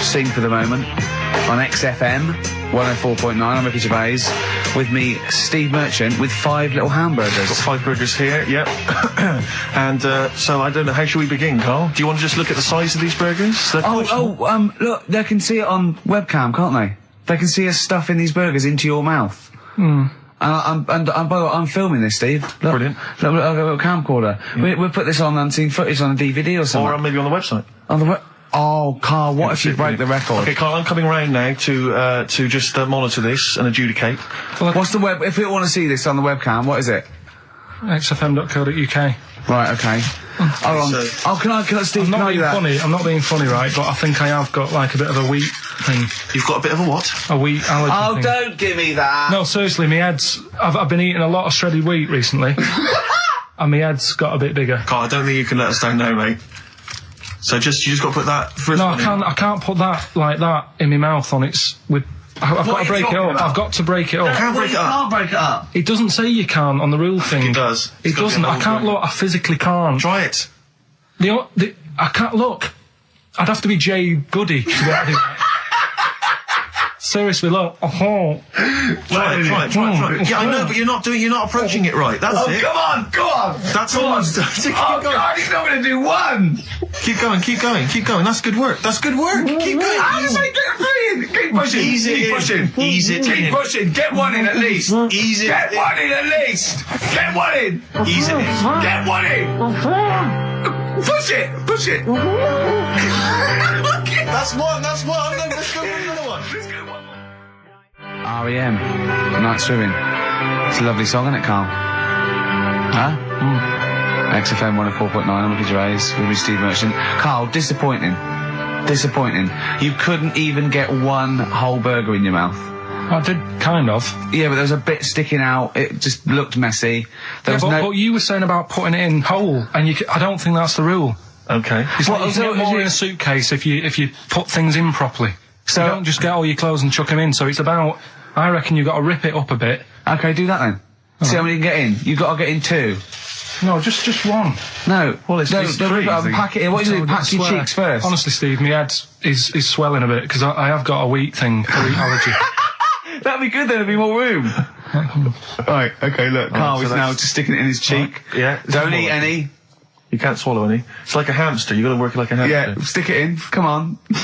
Speaker 5: Sing for the moment. On XFM 104.9. I'm Ricky Gervais. With me, Steve Merchant, with 5 little hamburgers.
Speaker 3: Got 5 burgers here, yep. And so I don't know, how should we begin, Carl? Do you want to just look at the size of these burgers?
Speaker 5: Look, they can see it on webcam, can't they? They can see us stuffing these burgers into your mouth. And by the way, I'm filming this, Steve. Look,
Speaker 3: Brilliant.
Speaker 5: Look, I've got a camcorder. We'll put this on unseen footage on a DVD or something.
Speaker 3: Or maybe on the website.
Speaker 5: On the Oh, Carl, what if you break the record?
Speaker 3: Okay, Carl, I'm coming round now to just monitor this and adjudicate.
Speaker 5: What's the web? If you want to see this on the webcam, what is it?
Speaker 1: xfm.co.uk.
Speaker 5: Right, okay. Hold on. Can I, Steve,
Speaker 1: I'm not
Speaker 5: can I
Speaker 1: being
Speaker 5: do that?
Speaker 1: funny. I'm not being funny, right? But I think I have got like a bit of a wheat thing.
Speaker 3: You've got a bit of a what?
Speaker 1: A wheat allergy
Speaker 5: Oh,
Speaker 1: thing.
Speaker 5: don't give me that.
Speaker 1: No, seriously, my head's... I've been eating a lot of shredded wheat recently. And my head's got a bit bigger.
Speaker 3: Carl, I don't think you can let us down now, mate. So you just got to put that...
Speaker 1: No, I can't put that like that in my mouth on its... I've got to break it up. I've got to break it up.
Speaker 3: Can't break it up.
Speaker 5: Can't break it up.
Speaker 1: It doesn't say you can on the rule thing.
Speaker 3: It does.
Speaker 1: It doesn't. I can't look. I physically can't.
Speaker 3: Try it.
Speaker 1: I can't look. I'd have to be Jay Goody to be able to do that. Seriously, look.
Speaker 3: Try it. Yeah, I know, but you're not approaching it right. That's it.
Speaker 5: Come on.
Speaker 3: That's all I'm doing. Keep going.
Speaker 5: God, he's not going to do one.
Speaker 3: Keep going. That's good work. Keep going.
Speaker 5: How do I get three in? Keep pushing.
Speaker 3: Ease it in. Ease it
Speaker 5: Keep
Speaker 3: in.
Speaker 5: pushing. Get one in at least.
Speaker 3: Ease it
Speaker 5: Get
Speaker 3: in.
Speaker 5: one in at least. Get one in.
Speaker 3: Ease it in.
Speaker 5: Get one in. Push it.
Speaker 3: That's one. Let's go for another one.
Speaker 5: R.E.M. Night Swimming. It's a lovely song, isn't it, Carl? Huh? XFM 104.9. I'm Ricky Gervais with me, Steve Merchant. Carl, disappointing. You couldn't even get one whole burger in your mouth.
Speaker 1: I did, kind of.
Speaker 5: Yeah, but there was a bit sticking out. It just looked messy. There was
Speaker 1: but you were saying about putting it in whole, and I don't think that's the rule.
Speaker 3: Okay.
Speaker 1: It's like you can get more in a suitcase if you put things in properly. So you don't just get all your clothes and chuck them in. So it's about, I reckon you've got to rip it up a bit.
Speaker 5: Okay, do that then. See how many you can get in. You've got to get in 2.
Speaker 1: No, just one.
Speaker 5: No.
Speaker 3: Well, it's
Speaker 5: three. Pack it in. What do you do? Pack your cheeks first.
Speaker 1: Honestly, Steve, my head is swelling a bit because I have got a wheat allergy.
Speaker 5: That'd be good then, there'd be more room. Right, okay, look, Carl is now just sticking it in his cheek.
Speaker 3: Yeah.
Speaker 5: Don't eat any.
Speaker 3: You can't swallow any. It's like a hamster, you've got to work it like a hamster.
Speaker 5: Yeah, stick it in. Come on.
Speaker 3: He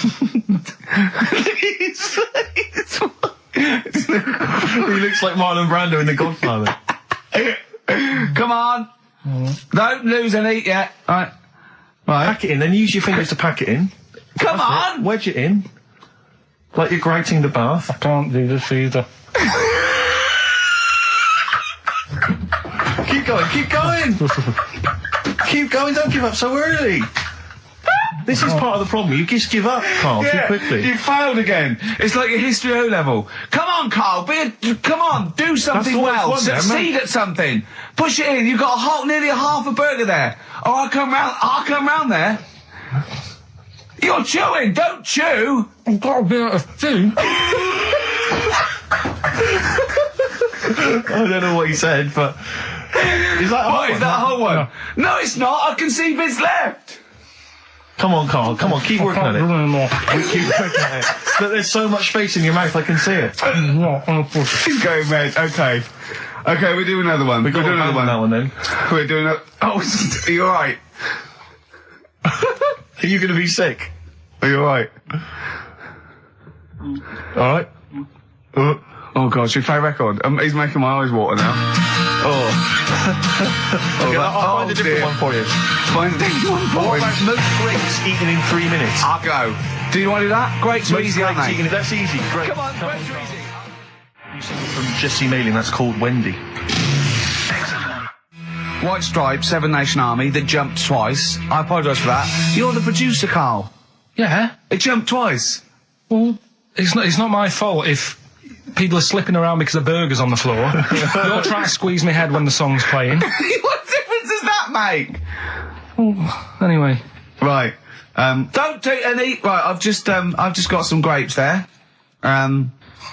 Speaker 3: looks like Marlon Brando in The Godfather.
Speaker 5: Come on. Don't lose any yet. Right.
Speaker 3: Pack it in, then use your fingers to pack it in.
Speaker 5: Come on!
Speaker 3: Wedge it in. Like you're grouting the bath.
Speaker 1: I can't do this either.
Speaker 3: Keep going, keep going! Keep going, don't give up so early. This is part of the problem. You just give up, Carl, too quickly.
Speaker 5: You failed again. It's like your history O level. Come on, Carl. Come on. Do something well. Succeed at something. Push it in. You've got nearly a half a burger there. Oh, I'll come round there. You're chewing. Don't chew.
Speaker 1: I've got a bit of food.
Speaker 3: I don't know what he said, but is that
Speaker 5: what? Is that a whole one? No, it's not. I can see bits left.
Speaker 3: Come on, Carl. Come on, keep working at it. Keep working at it. Look, there's so much space in your mouth, I can see it.
Speaker 5: He's going red. Okay. Okay, we do another one. We're doing another one.
Speaker 3: That one then.
Speaker 5: We're doing a... Oh, are you alright?
Speaker 3: Are you going to be sick?
Speaker 5: Are you alright?
Speaker 3: Alright.
Speaker 5: Oh God, should we play a record? He's making my eyes water now.
Speaker 3: I'll find a different one for you.
Speaker 5: Find a different one for
Speaker 3: you. Most grapes eaten in 3 minutes.
Speaker 5: I'll go. Do you want to do that? Grapes are easy, aren't they?
Speaker 3: That's easy. Great.
Speaker 5: Come on, grapes are easy.
Speaker 3: You sing from Jesse Mailing, that's called Wendy.
Speaker 5: White Stripes, Seven Nation Army, that jumped twice. I apologise for that. You're the producer, Carl.
Speaker 1: Yeah.
Speaker 5: It jumped twice.
Speaker 1: Well, it's not my fault if people are slipping around because of burgers on the floor. You're trying to squeeze my head when the song's playing.
Speaker 5: What difference does that make?
Speaker 1: Well, anyway.
Speaker 5: Right. Don't take any. Right, I've just got some grapes there.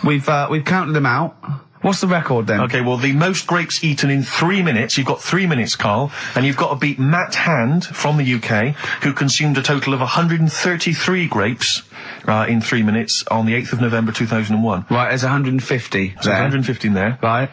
Speaker 5: We've counted them out. What's the record then?
Speaker 3: Okay, well, the most grapes eaten in 3 minutes. You've got 3 minutes, Carl, and you've got to beat Matt Hand from the UK, who consumed a total of 133 grapes in 3 minutes on the 8th of November 2001.
Speaker 5: Right, there's 150.
Speaker 3: So 150 in there.
Speaker 5: Right.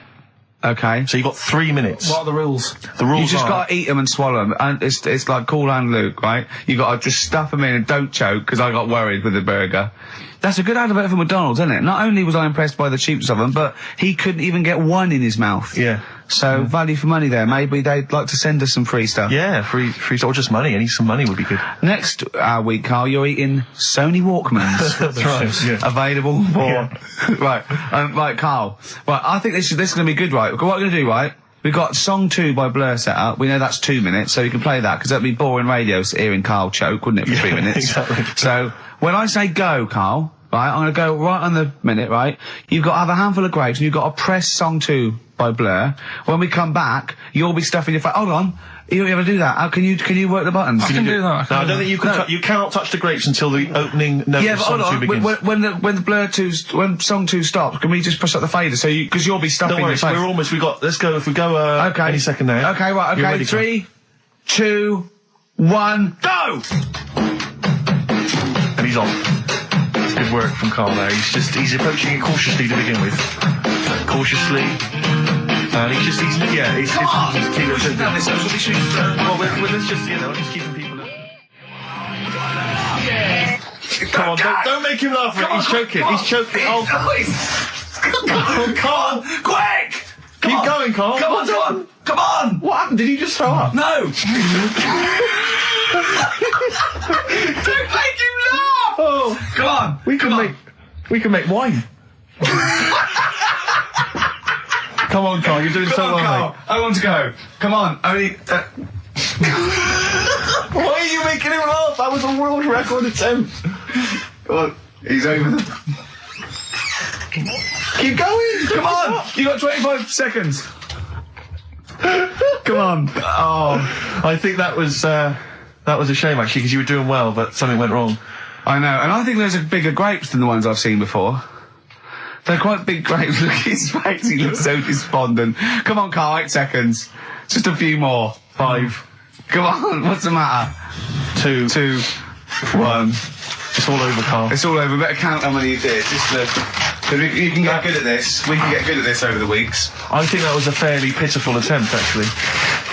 Speaker 5: Okay.
Speaker 3: So you've got 3 minutes.
Speaker 1: What are the rules?
Speaker 3: The rules
Speaker 5: You just
Speaker 3: are...
Speaker 5: got to eat them and swallow them. And it's like Cool Hand Luke, right? You got to just stuff them in and don't choke, because I got worried with the burger. That's a good advert for McDonald's, isn't it? Not only was I impressed by the cheapness of them, but he couldn't even get one in his mouth.
Speaker 3: Yeah.
Speaker 5: So, value for money there. Maybe they'd like to send us some free stuff.
Speaker 3: Yeah, free stuff, or just money. Any some money would be good.
Speaker 5: Next week, Carl, you're eating Sony Walkmans.
Speaker 3: That's right. Yeah.
Speaker 5: Available for... Right, Carl. Right, I think this is going to be good, right? What we're going to do, right? We've got Song 2 by Blur set up. We know that's 2 minutes, so you can play that, because that'd be boring radio hearing Carl choke, wouldn't it, for 3 minutes?
Speaker 3: Exactly.
Speaker 5: So, when I say go, Carl, right, I'm going to go right on the minute, right? You've got to have a handful of grapes, and you've got to press Song 2 by Blur. When we come back, you'll be stuffing your face. Hold on. You ever do that? How can you work the buttons?
Speaker 1: I can do that.
Speaker 3: No, I don't think you can. You cannot touch the grapes until the opening note of Song 2 begins.
Speaker 5: When the Blur 2's, when Song 2 stops, can we just push up the fader so because you'll be stuffing your face?
Speaker 3: We're almost. Let's go. If we go.
Speaker 5: Okay.
Speaker 3: Any second now.
Speaker 5: Okay. Right. Okay. 3, 2, 1, go!
Speaker 3: And he's off. It's good work from Carl there. He's approaching it cautiously to begin with. Cautiously. And he's keeping well, let's just, just keeping people up. Come on, don't make him laugh. He's choking. He's choking. Oh, Carl!
Speaker 5: Quick!
Speaker 3: Keep going, Carl.
Speaker 5: Come on! Come on!
Speaker 3: What happened? Did he just throw up?
Speaker 5: No! Don't make him laugh!
Speaker 3: Oh,
Speaker 5: come on!
Speaker 3: We can make wine. Come on, Carl, you're doing so well, mate.
Speaker 5: I want to go. Come on, only...
Speaker 3: Why are you making him laugh? That was a world record attempt.
Speaker 5: Come on, he's over. Keep going! Come on! You got 25 seconds. Come on. Oh.
Speaker 3: I think that was a shame, actually, because you were doing well, but something went wrong.
Speaker 5: I know, and I think those are bigger grapes than the ones I've seen before. They're quite big grapes. Look at his face, he looks so despondent. Come on, Carl, 8 seconds. Just a few more.
Speaker 3: 5.
Speaker 5: Come on, what's the matter?
Speaker 3: 2.
Speaker 5: 2. 1.
Speaker 3: It's all over, Carl.
Speaker 5: It's all over. Better count how many you did. You can get good at this. We can get good at this over the weeks.
Speaker 3: I think that was a fairly pitiful attempt, actually.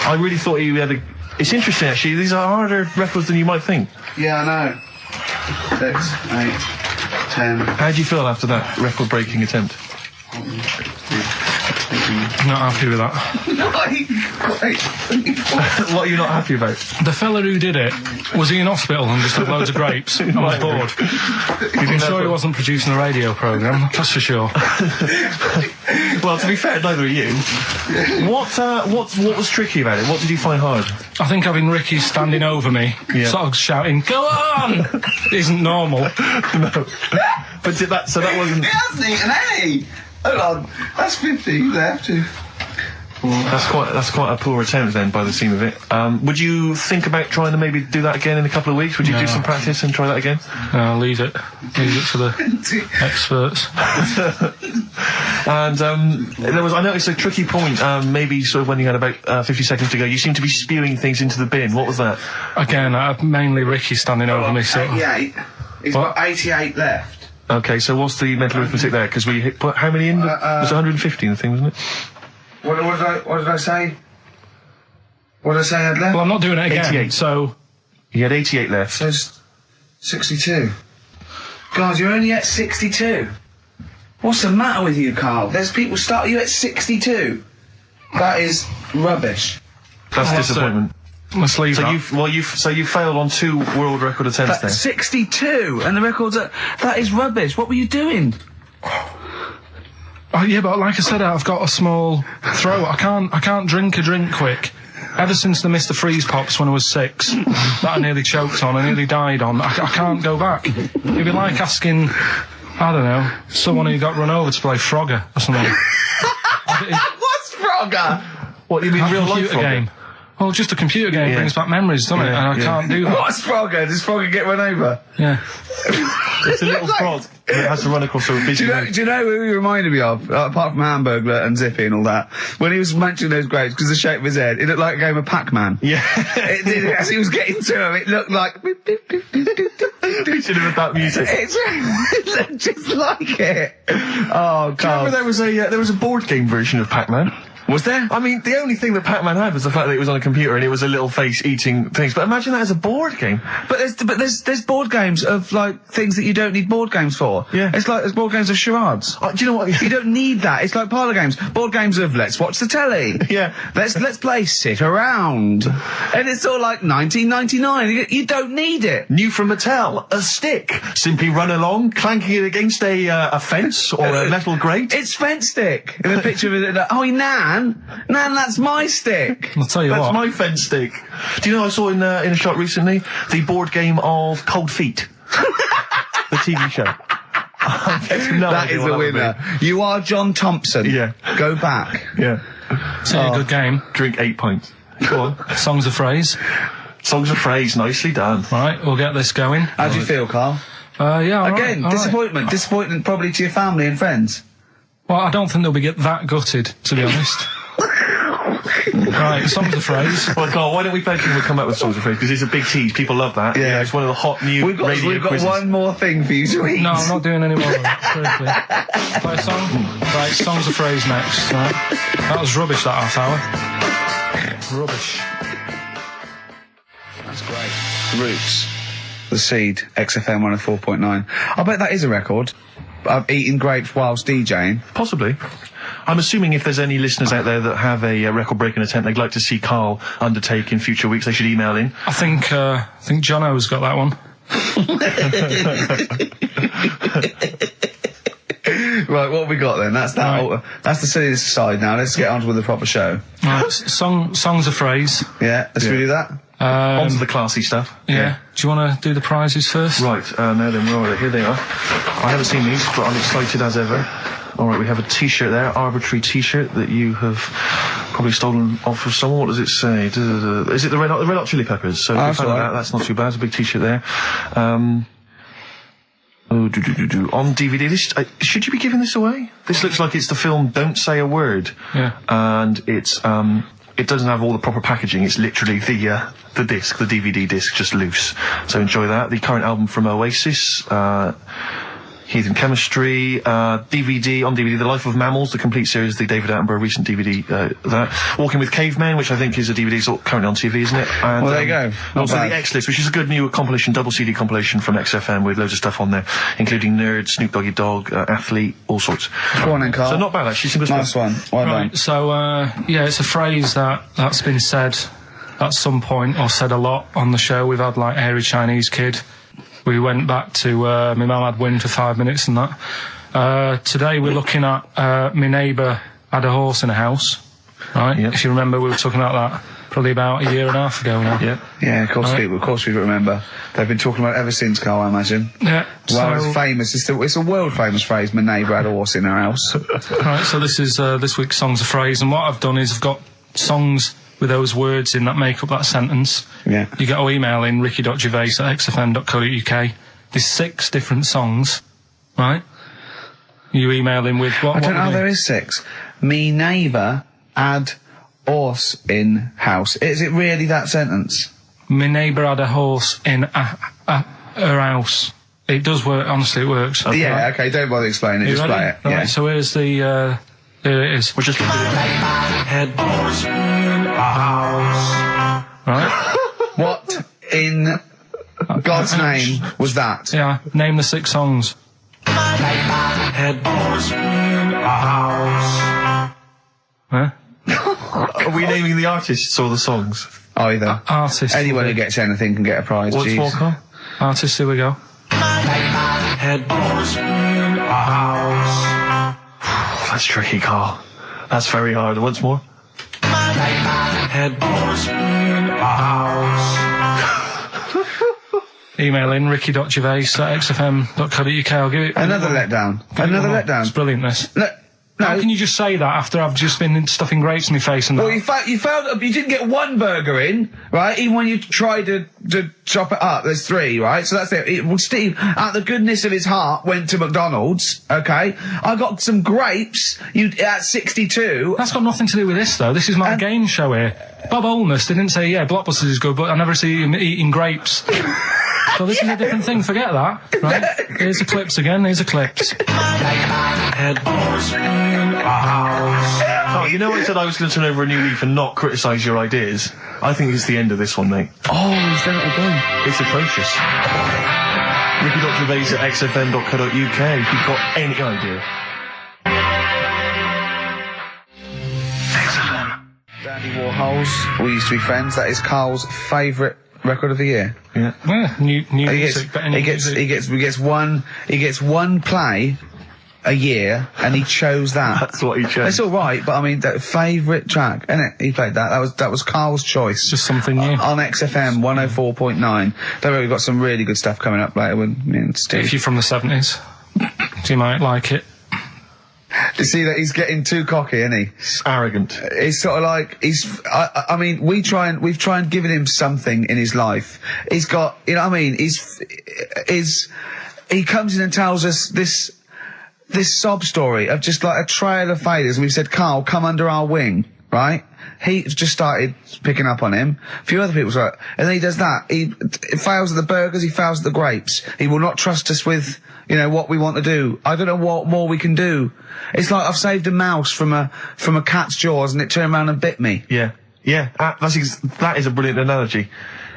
Speaker 3: I really thought you had a... It's interesting, actually. These are harder records than you might think.
Speaker 5: Yeah, I know. 6, 8, 10.
Speaker 3: How do you feel after that record-breaking attempt?
Speaker 1: Not happy with that.
Speaker 3: What are you not happy about?
Speaker 1: The fella who did it, was he in hospital and just had loads of grapes and was bored? I'm sure he wasn't producing a radio programme, that's for sure.
Speaker 3: Well, to be fair, neither are you. What was tricky about it? What did you find hard?
Speaker 1: I think having Ricky standing over me, sort of shouting, "Go on!" isn't normal.
Speaker 3: No. But that wasn't...
Speaker 5: He hasn't eaten any! Hold on, that's 50 left.
Speaker 3: That's quite a poor attempt then, by the seam of it. Would you think about trying to maybe do that again in a couple of weeks? Would you do some practice and try that again?
Speaker 1: No, leave it for the experts.
Speaker 3: And I noticed a tricky point. Maybe sort of when you had about 50 seconds to go, you seemed to be spewing things into the bin. What was that?
Speaker 1: Again, mainly Ricky standing over me. So
Speaker 5: 88. He's got 88 left.
Speaker 3: Okay, so what's the mental arithmetic there? Because we put how many in? It was 150 in the thing, wasn't it?
Speaker 5: What did I say? What did I say I had left?
Speaker 1: Well, I'm not doing it again.
Speaker 3: 88.
Speaker 1: So
Speaker 3: he had 88 left.
Speaker 5: So 62. God, you're only at 62. What's the matter with you, Carl? There's people start you at 62. That is rubbish.
Speaker 3: That's disappointment.
Speaker 1: Let's leave
Speaker 3: so
Speaker 1: that.
Speaker 3: So you failed on 2 world record attempts then.
Speaker 5: 62, and the record's that is rubbish. What were you doing?
Speaker 1: Oh yeah, but like I said, I've got a small throat. I can't drink a drink quick. Ever since the Mr. Freeze Pops when I was 6, that I nearly choked on, I nearly died on. I can't go back. It'd be like asking, I don't know, someone who got run over to play Frogger or something.
Speaker 5: What's Frogger?
Speaker 3: What, you mean real life
Speaker 1: computer game? Well, just a computer game brings back memories, doesn't it? And I can't do that.
Speaker 5: What's Frogger? Does Frogger get run over?
Speaker 1: Yeah.
Speaker 3: It's a little frog that has to run across a busy road.
Speaker 5: Do you know who he reminded me of, apart from Hamburglar and Zippy and all that? When he was mentioning those grapes, because the shape of his head, it looked like a game of Pac-Man.
Speaker 3: Yeah.
Speaker 5: It did, as he was getting to him, it looked like...
Speaker 3: You should have had that music.
Speaker 5: It looked just like it. Oh, God.
Speaker 3: Do you remember there was a board game version of Pac-Man?
Speaker 5: Was there?
Speaker 3: I mean, the only thing that Pac-Man had was the fact that it was on a computer and it was a little face eating things. But imagine that as a board game.
Speaker 5: But there's board games of, like, things that you don't need board games for.
Speaker 3: Yeah.
Speaker 5: It's like there's board games of charades.
Speaker 3: Do you know what?
Speaker 5: You don't need that. It's like parlour games. Board games of let's watch the telly.
Speaker 3: Yeah.
Speaker 5: Let's play sit around. And it's all like 1999. You don't need it.
Speaker 3: New from Mattel, a stick. Simply run along, clanking it against a fence or a metal grate.
Speaker 5: It's fence stick. And a picture of it. Oh, Nan, that's my stick.
Speaker 1: I'll tell you
Speaker 3: That's
Speaker 1: what.
Speaker 3: my fence stick. Do you know I saw in a shop recently the board game of Cold Feet, the TV show.
Speaker 5: That is a winner. You are John Thompson.
Speaker 3: Yeah.
Speaker 5: Go back.
Speaker 3: Yeah.
Speaker 1: It's a good game.
Speaker 3: Drink 8 pints. Go on.
Speaker 1: Songs of phrase.
Speaker 3: Songs of phrase, nicely done.
Speaker 1: Right, we'll get this going.
Speaker 5: How do you feel, Carl?
Speaker 1: Yeah. all
Speaker 5: Again,
Speaker 1: right, all
Speaker 5: disappointment.
Speaker 1: right.
Speaker 5: Disappointment probably to your family and friends.
Speaker 1: Well, I don't think they'll be that gutted, to be honest. Right, songs of phrase.
Speaker 3: Well, Carl, why don't we play We'll come up with songs of phrase, because it's a big tease. People love that.
Speaker 5: Yeah.
Speaker 3: It's one of the hot new
Speaker 5: We've got
Speaker 3: quizzes.
Speaker 5: one more thing for you to eat.
Speaker 1: No, I'm not doing any more of that. Play a song? Right, songs of phrase next. Right. That was rubbish, that half hour. Rubbish.
Speaker 5: That's great. Roots. The Seed, XFM 104.9. I bet that is a record. Eating grapes whilst DJing.
Speaker 3: Possibly. I'm assuming if there's any listeners out there that have a record-breaking attempt they'd like to see Carl undertake in future weeks, they should email in.
Speaker 1: I think Jono's got that one.
Speaker 5: Right, what have we got then? That's that.
Speaker 1: Right.
Speaker 5: That's the silliness aside now. Let's get on with the proper show.
Speaker 1: Right, songs of phrase.
Speaker 5: Yeah, let's do that.
Speaker 3: On to the classy stuff.
Speaker 1: Yeah. Do you want to do the prizes first?
Speaker 3: Right, now then, where are they? Here they are. I haven't seen these, but I'm excited as ever. All right, we have a T-shirt there, arbitrary T-shirt that you have probably stolen off of someone. What does it say? Is it the Red Hot Chili Peppers? So if you found that, that's not too bad. It's a big T-shirt there. On DVD, this should you be giving this away? This looks like it's the film Don't Say a Word.
Speaker 1: Yeah.
Speaker 3: And it's it doesn't have all the proper packaging. It's literally the disc, the DVD disc, just loose. So enjoy that. The current album from Oasis, Heathen Chemistry, DVD, on DVD, The Life of Mammals, the complete series, the David Attenborough recent DVD, that. Walking with Cavemen, which I think is a DVD, it's currently on TV, isn't it? And,
Speaker 2: well, there you go.
Speaker 3: Also the X-List, which is a good new compilation, double CD compilation from XFM with loads of stuff on there, including Nerd, Snoop Doggy Dogg, Athlete, all sorts.
Speaker 2: Go on then, Carl.
Speaker 3: So not bad, actually. Simple
Speaker 2: nice one. Well done.
Speaker 1: So, yeah, it's a phrase that's been said at some point, or said a lot on the show. We've had, like, Hairy Chinese Kid. We went back to my mum had wind for 5 minutes and that. Today we're looking at my neighbour had a horse in a house, right? Yep. If you remember, we were talking about that probably about a year and a half ago now.
Speaker 2: Yeah, of course we remember. They've been talking about it ever since, Carl, I imagine.
Speaker 1: Yeah.
Speaker 2: Well, it's famous. It's a world famous phrase. My neighbour had a horse in her house.
Speaker 1: Right. So this is this week's Songs of Phrase, and what I've done is I've got songs with those words in that make up that sentence.
Speaker 2: Yeah.
Speaker 1: You get to email in ricky.gervais@xfm.co.uk. There's 6 different songs, right? You email in with what?
Speaker 2: I don't know, there is 6. Me neighbour had horse in house. Is it really that sentence?
Speaker 1: My neighbour had a horse in her house. It does work, honestly, it works.
Speaker 2: Okay. Yeah, okay, don't bother explaining it, just play it.
Speaker 1: Right,
Speaker 2: yeah.
Speaker 1: so here's the, here it is.
Speaker 3: We're just going to do it. Head horse in a house.
Speaker 1: Right?
Speaker 2: What in God's name was that?
Speaker 1: Yeah, name the 6 songs.
Speaker 3: Head horse in a house.
Speaker 1: Huh?
Speaker 3: Are we naming the artists or the songs?
Speaker 2: Either.
Speaker 1: Artists.
Speaker 2: Anyone who gets anything can get a prize.
Speaker 3: What's more, Carl?
Speaker 1: Artists, here we go.
Speaker 3: Head horse in a house. That's tricky, Carl. That's very hard. Once more. Head horse in a house.
Speaker 1: Email in ricky.gervais@xfm.co.uk. I'll give it
Speaker 2: Another letdown. Another letdown.
Speaker 1: It's brilliant, this.
Speaker 2: No.
Speaker 1: How can you just say that after I've just been stuffing grapes in my face and that?
Speaker 2: Well, you found you didn't get one burger in, right? Even when you tried to chop it up, there's 3, right? So that's it. Well, Steve, out the goodness of his heart, went to McDonald's. Okay, I got some grapes. At 62.
Speaker 1: That's got nothing to do with this, though. This is my game show here. Bob Holness didn't say, yeah, Blockbusters is good, but I never see him eating grapes. So this is a different thing. Forget that. Right? Here's the clips again. Here's the clips.
Speaker 3: Head horse in a house. Oh, you know I said I was going to turn over a new leaf and not criticise your ideas? I think it's the end of this one, mate.
Speaker 2: Oh, he's done it again.
Speaker 3: It's atrocious. ricky.gervais@xfm.co.uk if you've got any idea.
Speaker 2: XFM. Dandy Warhols. We used to be friends. That is Carl's favourite record of the year.
Speaker 1: Yeah. New music.
Speaker 2: He gets one play a year, and he chose that.
Speaker 3: That's what he chose.
Speaker 2: It's all right, but I mean, that favourite track, innit? He played that. That was Carl's choice.
Speaker 1: Just something new
Speaker 2: on XFM 104.9. Don't worry, we've got some really good stuff coming up later with me and Steve.
Speaker 1: If you're from the 70s, you might like it.
Speaker 2: You see that he's getting too cocky, isn't he?
Speaker 3: It's arrogant.
Speaker 2: He's sort of like I mean, we've tried giving him something in his life. He's got, you know what I mean? He comes in and tells us this sob story of just like a trail of failures, and we've said, Carl, come under our wing, right? He just started picking up on him. A few other people's like, and then he does that. He fails at the burgers, he fails at the grapes. He will not trust us with, you know, what we want to do. I don't know what more we can do. It's like I've saved a mouse from a cat's jaws and it turned around and bit me.
Speaker 3: Yeah. That is a brilliant analogy.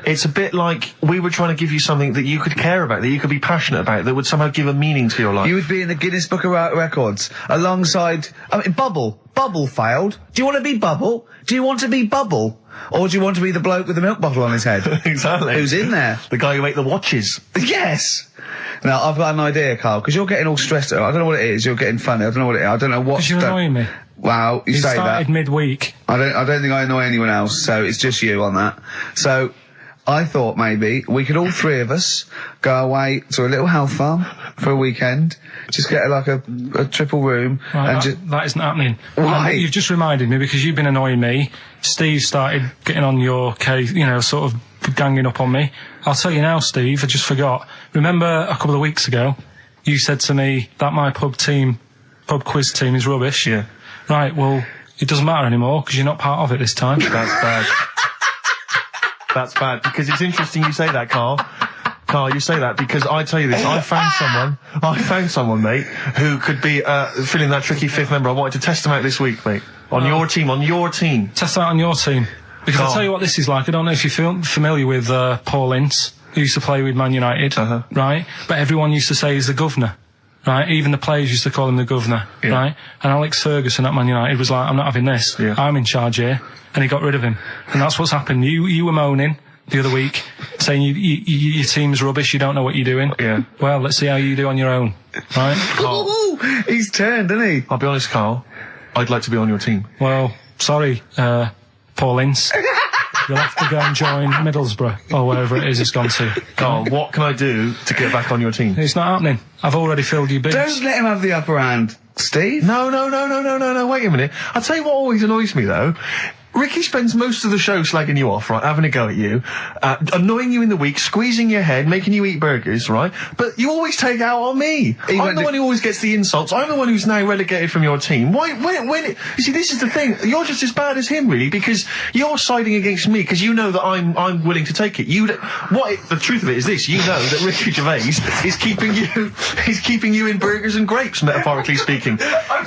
Speaker 3: It's a bit like we were trying to give you something that you could care about, that you could be passionate about, that would somehow give a meaning to your life.
Speaker 2: You would be in the Guinness Book of Records alongside, I mean, Bubble. Bubble failed. Do you want to be Bubble? Do you want to be Bubble? Or do you want to be the bloke with the milk bottle on his head?
Speaker 3: Exactly.
Speaker 2: Who's in there?
Speaker 3: The guy who made the watches.
Speaker 2: Yes! Now, I've got an idea, Carl, because you're getting all stressed out. I don't know what it is. You're getting funny. I don't know what it is. I don't know what...
Speaker 1: Because you're annoying me.
Speaker 2: Wow, you say that.
Speaker 1: Started midweek.
Speaker 2: I don't think I annoy anyone else, so it's just you on that. So,
Speaker 5: I thought maybe we could all three of us go away to a little health farm for a weekend, just get like a triple room,
Speaker 1: Right,
Speaker 5: and
Speaker 1: that isn't happening.
Speaker 5: Why?
Speaker 1: You've just reminded me because you've been annoying me. Steve started getting on your case, sort of ganging up on me. I'll tell you now, Steve, I just forgot. Remember a couple of weeks ago, you said to me that my pub quiz team is rubbish.
Speaker 3: Yeah.
Speaker 1: Right, well, it doesn't matter anymore because you're not part of it this time.
Speaker 3: That's bad. That's bad, because it's interesting you say that, Carl. Carl, you say that because I tell you this, I found someone, mate, who could be filling that tricky fifth member. I wanted to test him out this week, mate. On your team.
Speaker 1: Test out on your team. Because
Speaker 3: Carl.
Speaker 1: I'll tell you what this is like. I don't know if you're familiar with Paul Ince, who used to play with Man United, right? But everyone used to say he's the governor, right? Even the players used to call him the governor, right? And Alex Ferguson at Man United was like, I'm not having this.
Speaker 3: Yeah.
Speaker 1: I'm in charge here. And he got rid of him. And that's what's happened. You were moaning the other week, saying your team's rubbish, you don't know what you're doing.
Speaker 3: Yeah.
Speaker 1: Well, let's see how you do on your own, right?
Speaker 5: Ooh, he's turned, isn't he?
Speaker 3: I'll be honest, Carl, I'd like to be on your team.
Speaker 1: Well, sorry, Paul Ince. You'll have to go and join Middlesbrough, or wherever it is it's gone to.
Speaker 3: Carl, what can I do to get back on your team?
Speaker 1: It's not happening. I've already filled your bins.
Speaker 5: Don't let him have the upper hand, Steve.
Speaker 3: No, wait a minute. I'll tell you what always annoys me, though. Ricky spends most of the show slagging you off, right, having a go at you, annoying you in the week, squeezing your head, making you eat burgers, right? But you always take out on me. I'm the one who always gets the insults. I'm the one who's now relegated from your team. Why, you see, this is the thing. You're just as bad as him, really, because you're siding against me, because you know that I'm willing to take it. The truth of it is this, you know that Ricky Gervais is keeping you in burgers and grapes, metaphorically speaking.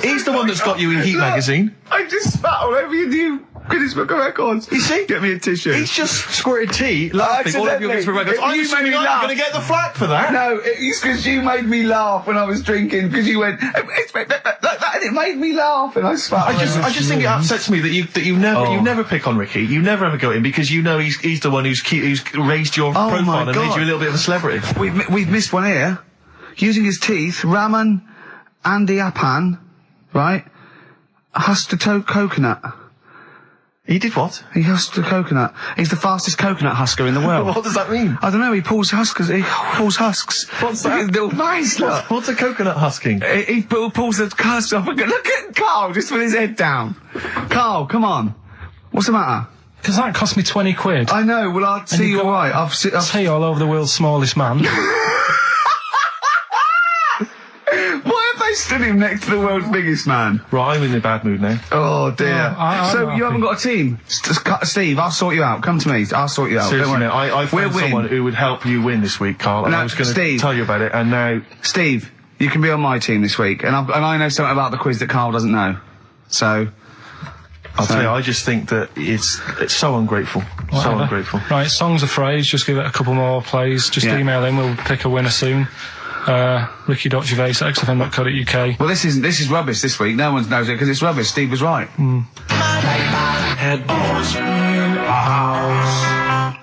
Speaker 3: He's the one that's got you in Heat magazine.
Speaker 5: I just spat all over your new Guinness Book of Records.
Speaker 3: You see?
Speaker 5: Get me a tissue.
Speaker 3: He's just squirted tea, laughing all over your Guinness Book of Records. I'm assuming I'm going to get the flak for that.
Speaker 5: No, it's because you made me laugh when I was drinking, because you went, it's like that, and it made me laugh, and I spat.
Speaker 3: I just think it upsets me that you never pick on Ricky. You never ever go at him, because you know he's the one who's raised your profile and made you a little bit of a celebrity.
Speaker 5: We've missed one here. Using his teeth, Raman Andiapan, right, husked a coconut.
Speaker 3: He did what?
Speaker 5: He husked a coconut. He's the fastest coconut husker in the world.
Speaker 3: What does that mean?
Speaker 5: I don't know, he pulls husks.
Speaker 3: What's that?
Speaker 5: His little face, look.
Speaker 3: What's a coconut husking?
Speaker 5: He pulls the husk off and look at Carl, just with his head down. Carl, come on. What's the matter?
Speaker 1: Because that cost me 20 quid.
Speaker 5: I know, well, I'll see you alright. I've
Speaker 1: tea all over the world's smallest man.
Speaker 5: Why have they stood him next to the world's biggest man?
Speaker 3: Right, I'm in a bad mood now.
Speaker 5: Oh dear. So you haven't got a team? Steve, I'll sort you out. Come to me. I'll sort you out.
Speaker 3: Seriously, no, I found someone who would help you win this week, Carl, and I was going to tell you about it, and now...
Speaker 5: Steve, you can be on my team this week, and I know something about the quiz that Carl doesn't know. So...
Speaker 3: I'll tell you, I just think that it's so ungrateful.
Speaker 1: Whatever.
Speaker 3: So ungrateful.
Speaker 1: Right, songs of phrase, just give it a couple more plays. Just email in, we'll pick a winner soon. Ricky.gervais@xfm.co.uk.
Speaker 5: Well, this is rubbish this week. No one knows it because it's rubbish. Steve was right.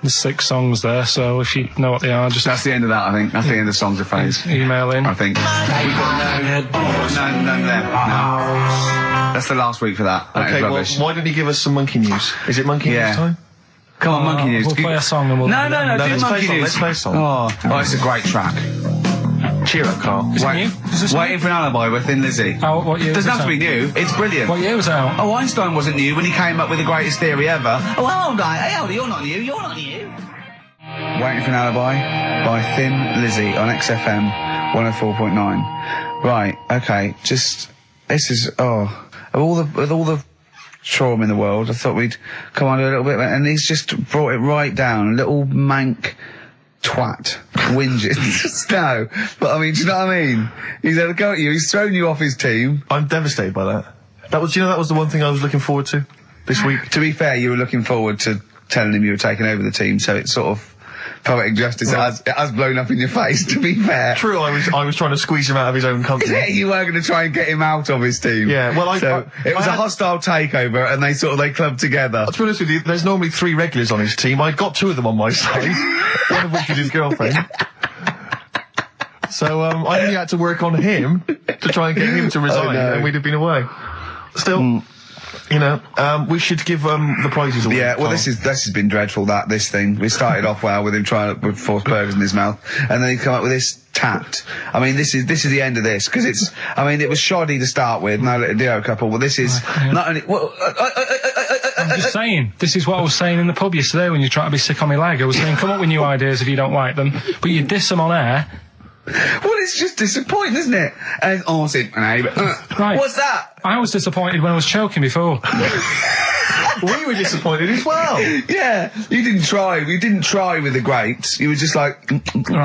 Speaker 1: There's 6 songs there, so if you know what they are, just...
Speaker 5: That's the end of that, I think. That's the end of the songs of phrase.
Speaker 1: Email in.
Speaker 5: I think. We've got none there. No. That's the last week for that.
Speaker 3: Okay, well, why don't you give us some monkey news? Is it monkey news time?
Speaker 5: Come on, monkey news.
Speaker 1: We'll play a song and we'll...
Speaker 5: No, do monkey news.
Speaker 3: Let's play a song.
Speaker 5: Oh, it's a great track.
Speaker 3: Cheer up, Carl.
Speaker 1: Is it new? Is this
Speaker 5: Waiting for an Alibi with Thin Lizzy.
Speaker 1: Oh, what year?
Speaker 5: Doesn't have to be new. It's brilliant.
Speaker 1: What year was it out?
Speaker 5: Oh, Einstein wasn't new when he came up with the greatest theory ever. Oh, hold on. Hey, hold on. You're not new. You're not new. Waiting for an Alibi by Thin Lizzy on XFM 104.9. Right. Okay. This is with all the trauma in the world, I thought we'd come on a little bit, and he's just brought it right down. Little mank twat whinges. No, but I mean, do you know what I mean? He's had a go at you. He's thrown you off his team.
Speaker 3: I'm devastated by that. That was the one thing I was looking forward to this week.
Speaker 5: To be fair, you were looking forward to telling him you were taking over the team, so it's sort of poetic justice. It has blown up in your face, to be fair.
Speaker 3: True, I was trying to squeeze him out of his own company.
Speaker 5: Yeah, you were going to try and get him out of his team.
Speaker 3: Yeah, well,
Speaker 5: it was a hostile takeover, and they clubbed together.
Speaker 3: To be honest with you, there's normally 3 regulars on his team. I got 2 of them on my side, one of which is his girlfriend. So I only had to work on him to try and get him to resign, and we'd have been away. Still, You know, we should give the prizes away.
Speaker 2: Yeah, well,
Speaker 3: Carl.
Speaker 2: this has been dreadful. This thing. We started off well with him trying to force burgers in his mouth, and then he come up with this tapped. I mean, this is the end of this because it's. I mean, it was shoddy to start with. No little duo couple. Well, this is not only. Well,
Speaker 1: I'm just saying. This is what I was saying in the pub yesterday when you try to be sick on my leg. I was saying, come up with new ideas if you don't like them, but you diss them on air.
Speaker 2: Well, it's just disappointing, isn't it? And
Speaker 1: Right.
Speaker 2: What's that?
Speaker 1: I was disappointed when I was choking before.
Speaker 3: We were disappointed as well.
Speaker 2: Yeah, you didn't try. You didn't try with the grapes. You were just like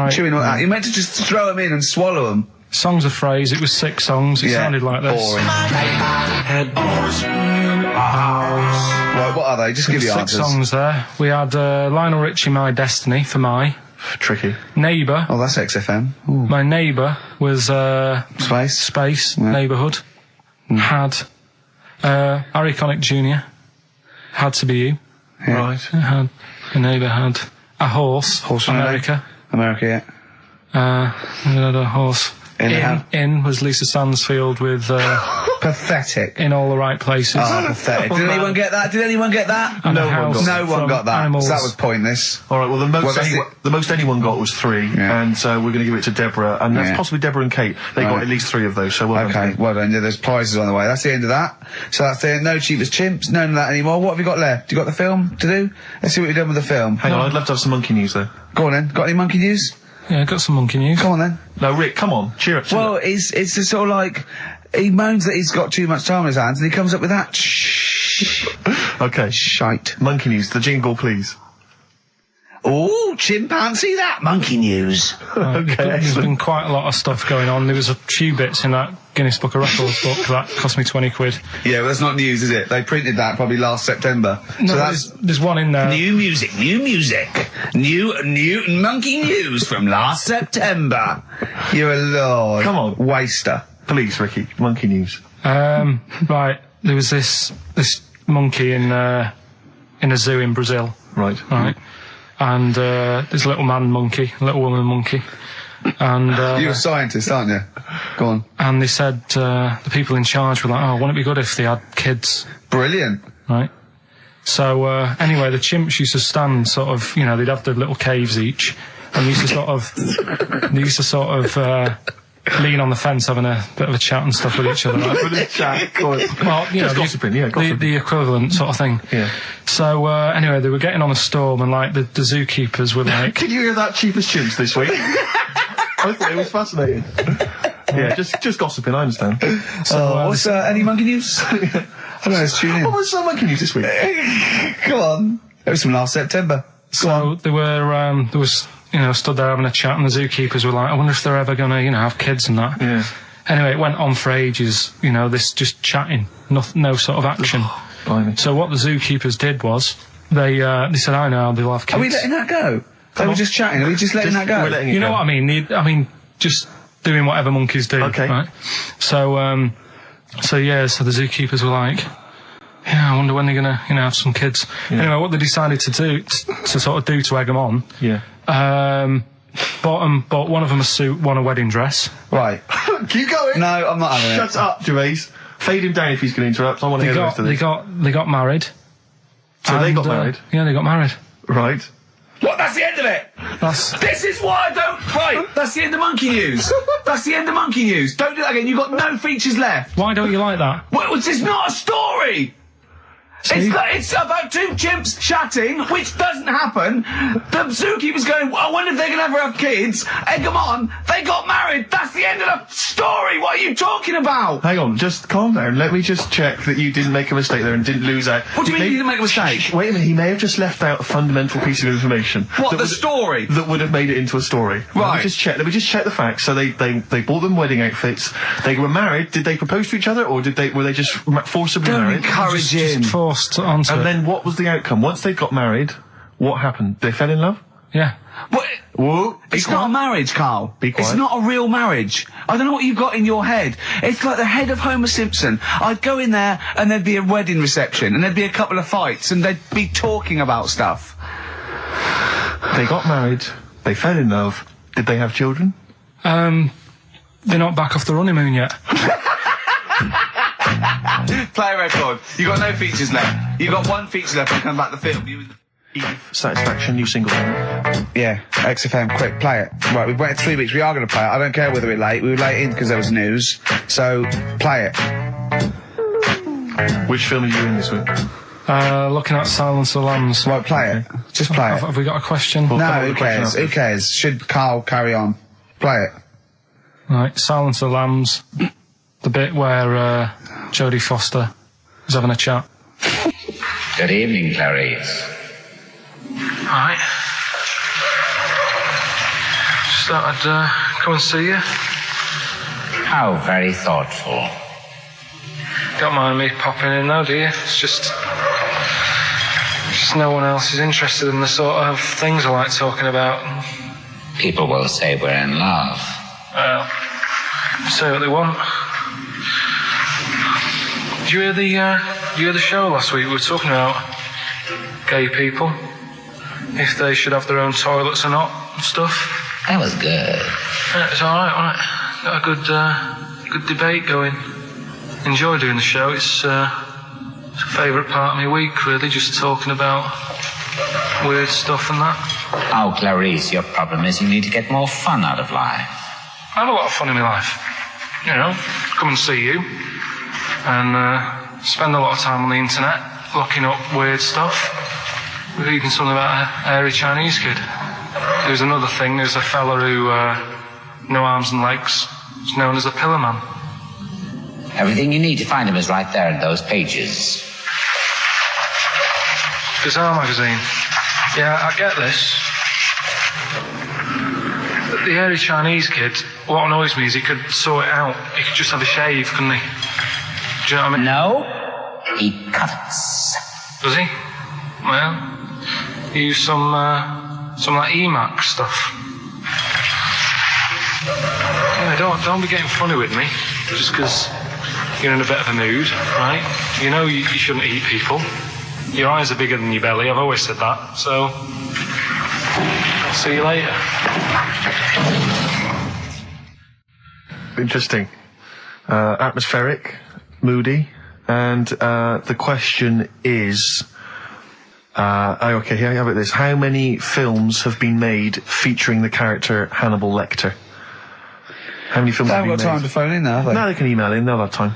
Speaker 2: chewing on that. You meant to just throw them in and swallow them.
Speaker 1: Songs of phrase. It was 6 songs. It sounded like this.
Speaker 2: Boring. Right, what are they? Just give you
Speaker 1: 6
Speaker 2: answers.
Speaker 1: songs there. We had Lionel Richie, My Destiny, for my.
Speaker 3: Tricky.
Speaker 1: Neighbour.
Speaker 2: Oh, that's XFM. Ooh.
Speaker 1: My neighbour was
Speaker 2: Space.
Speaker 1: Neighbourhood. Had Harry Connick Jr. Had to be you.
Speaker 2: Yeah.
Speaker 3: Right.
Speaker 1: Had a neighbour had a horse.
Speaker 2: From
Speaker 1: America.
Speaker 2: America, yeah.
Speaker 1: We had a horse. In was Lisa Stansfield with
Speaker 2: Pathetic.
Speaker 1: In All the Right Places.
Speaker 2: Oh, pathetic. Did anyone get that?
Speaker 1: And
Speaker 2: No
Speaker 1: a house
Speaker 2: one got that.
Speaker 1: Animals.
Speaker 2: So that was pointless.
Speaker 3: All right. Well, the most anyone got was 3, and we're going to give it to Deborah, and that's possibly Deborah and Kate. They got at least 3 of those. So well done.
Speaker 2: Okay, well done. Yeah, there's prizes on the way. That's the end of that. So that's the no cheapest chimps. None of that anymore. What have you got left? You got the film to do? Let's see what you've done with the film.
Speaker 3: Hang on, I'd love to have some monkey news though.
Speaker 2: Go on then. Got any monkey news?
Speaker 1: Yeah, got some monkey news.
Speaker 2: Go on then.
Speaker 3: No, Rick, come on, cheer up.
Speaker 2: Well, it's just sort of like he moans that he's got too much time on his hands, and he comes up with that.
Speaker 3: Okay.
Speaker 2: Shite.
Speaker 3: Monkey news. The jingle, please.
Speaker 2: Oh, chimpanzee, that monkey news.
Speaker 3: Okay.
Speaker 1: There's been quite a lot of stuff going on. There was a few bits in that Guinness Book of Records book that cost me 20 quid.
Speaker 2: Yeah, well, that's not news, is it? They printed that probably last September.
Speaker 1: No,
Speaker 2: so that's
Speaker 1: there's one in there.
Speaker 2: new music, new monkey news from last September. You're a lord.
Speaker 3: Come on.
Speaker 2: Waster.
Speaker 3: Please, Ricky. Monkey news.
Speaker 1: Right, there was this monkey in a zoo in Brazil.
Speaker 3: Right.
Speaker 1: And there's a little man monkey, a little woman monkey. And
Speaker 2: You're a scientist, aren't you? Go on.
Speaker 1: And they said the people in charge were like, oh, wouldn't it be good if they had kids?
Speaker 2: Brilliant.
Speaker 1: Right. So anyway, the chimps used to stand sort of, you know, they'd have their little caves each, and they used to sort of lean on the fence having a bit of a chat and stuff with each other. Right?
Speaker 3: With a chat, go on.
Speaker 1: Well, you know,
Speaker 3: gossiping, gossiping.
Speaker 1: The equivalent sort of thing.
Speaker 3: Yeah.
Speaker 1: So anyway, they were getting on a storm, and like the zookeepers were like,
Speaker 3: Can you hear that cheapest chimps this week? I thought it was fascinating. Yeah, just gossiping, I understand.
Speaker 1: So,
Speaker 2: what's any monkey news? I don't know, let's tune in.
Speaker 3: What was some monkey news this week?
Speaker 2: Come on. It was from last September.
Speaker 1: So there was, you know, stood there having a chat, and the zookeepers were like, I wonder if they're ever gonna, you know, have kids and that.
Speaker 3: Yeah.
Speaker 1: Anyway, it went on for ages, you know, this just chatting, no sort of action.
Speaker 3: Blimey.
Speaker 1: So what the zookeepers did was, they said, I know, they'll have kids.
Speaker 2: Are we letting that go? They were just chatting. Are we just letting that go?
Speaker 3: We're letting it
Speaker 1: You know
Speaker 3: go.
Speaker 1: what I mean? I mean, just doing whatever monkeys do.
Speaker 3: Okay.
Speaker 1: Right? So the zookeepers were like, yeah, I wonder when they're gonna, you know, have some kids.
Speaker 3: Yeah.
Speaker 1: Anyway, what they decided to do, to egg them on, bought one of them a suit, one a wedding dress.
Speaker 2: Right.
Speaker 3: Keep going.
Speaker 2: No, I'm not having it.
Speaker 3: Shut up, Gervais. Fade him down if he's going to interrupt. I want to hear the rest of this.
Speaker 1: They got married.
Speaker 3: So they got married?
Speaker 1: Yeah, they got married.
Speaker 3: Right.
Speaker 2: What? That's the end of it. This is why I don't. Right. That's the end of monkey news. That's the end of monkey news. Don't do that again. You've got no features left.
Speaker 1: Why don't you like that?
Speaker 2: Well, it's not a story. It's about 2 chimps chatting, which doesn't happen. The zookeeper's going, I wonder if they're going to ever have kids. Egg them on. They got married. That's the end of the story. What are you talking about?
Speaker 3: Hang on, just calm down. Let me just check that you didn't make a mistake there and didn't lose out.
Speaker 2: What do you mean you didn't make a mistake?
Speaker 3: Wait a minute, he may have just left out a fundamental piece of information.
Speaker 2: What, the story?
Speaker 3: That would have made it into a story.
Speaker 2: Right.
Speaker 3: Let me just check the facts. So they bought them wedding outfits. They were married. Did they propose to each other, or were they just forcibly
Speaker 2: Don't
Speaker 3: married?
Speaker 2: encourage him.
Speaker 1: Just forced onto
Speaker 3: And
Speaker 1: it.
Speaker 3: then what was the outcome? Once they got married, what happened? They fell in love?
Speaker 1: Yeah.
Speaker 2: What?
Speaker 3: Whoa.
Speaker 2: It's not a marriage, Carl.
Speaker 3: Be quiet.
Speaker 2: It's not a real marriage. I don't know what you've got in your head. It's like the head of Homer Simpson. I'd go in there and there'd be a wedding reception and there'd be a couple of fights and they'd be talking about stuff.
Speaker 3: They got married. They fell in love. Did they have children?
Speaker 1: They're not back off the honeymoon yet.
Speaker 2: Play a record. You got no features left. You got one feature left and come back to film. You
Speaker 3: Satisfaction, new single.
Speaker 2: Yeah, XFM, quick, play it. Right, we've waited 3 weeks. We are going to play it. I don't care whether we're late. We were late in because there was news. So, play it.
Speaker 3: Which film are you in this week?
Speaker 1: Looking at Silence of the Lambs.
Speaker 2: Right, play it. Just play it.
Speaker 1: Have we got a question?
Speaker 2: No, who cares? Who cares? Should Carl carry on? Play it.
Speaker 1: Right, Silence of the Lambs. The bit where Jodie Foster is having a chat.
Speaker 8: Good evening, Clarice.
Speaker 1: Right. Just thought I'd come and see you.
Speaker 8: How very thoughtful.
Speaker 1: Don't mind me popping in though, do you? It's just no one else is interested in the sort of things I like talking about.
Speaker 8: People will say we're in love.
Speaker 1: Well, say what they want. Did you hear the show last week? We were talking about gay people, if they should have their own toilets or not and stuff.
Speaker 8: That was good.
Speaker 1: Yeah, it was alright, wasn't it? Got a good debate going. Enjoy doing the show. It's a favourite part of my week, really, just talking about weird stuff and that.
Speaker 8: Oh, Clarice, your problem is you need to get more fun out of life.
Speaker 1: I have a lot of fun in my life. You know, come and see you and spend a lot of time on the internet looking up weird stuff. Reading something about a hairy Chinese kid. There's another thing, there's a fella who, no arms and legs, is known as a pillar man.
Speaker 8: Everything you need to find him is right there in those pages.
Speaker 1: Bizarre magazine. Yeah, I get this. But the hairy Chinese kid, what annoys me is he could sort it out. He could just have a shave, couldn't he? Do you know what I mean?
Speaker 8: No, he cuts.
Speaker 1: Does he? Well, he used some like Emacs stuff. Yeah, don't be getting funny with me, just because you're in a bit of a mood, right? You know you shouldn't eat people. Your eyes are bigger than your belly, I've always said that, so I'll see you later.
Speaker 3: Interesting. Atmospheric, moody, and the question is... okay, here how about this. How many films have been made featuring the character Hannibal Lecter? How many films
Speaker 2: They
Speaker 3: have been
Speaker 2: haven't got
Speaker 3: made?
Speaker 2: time to phone in now, have they?
Speaker 3: No, they can email in, they'll have time.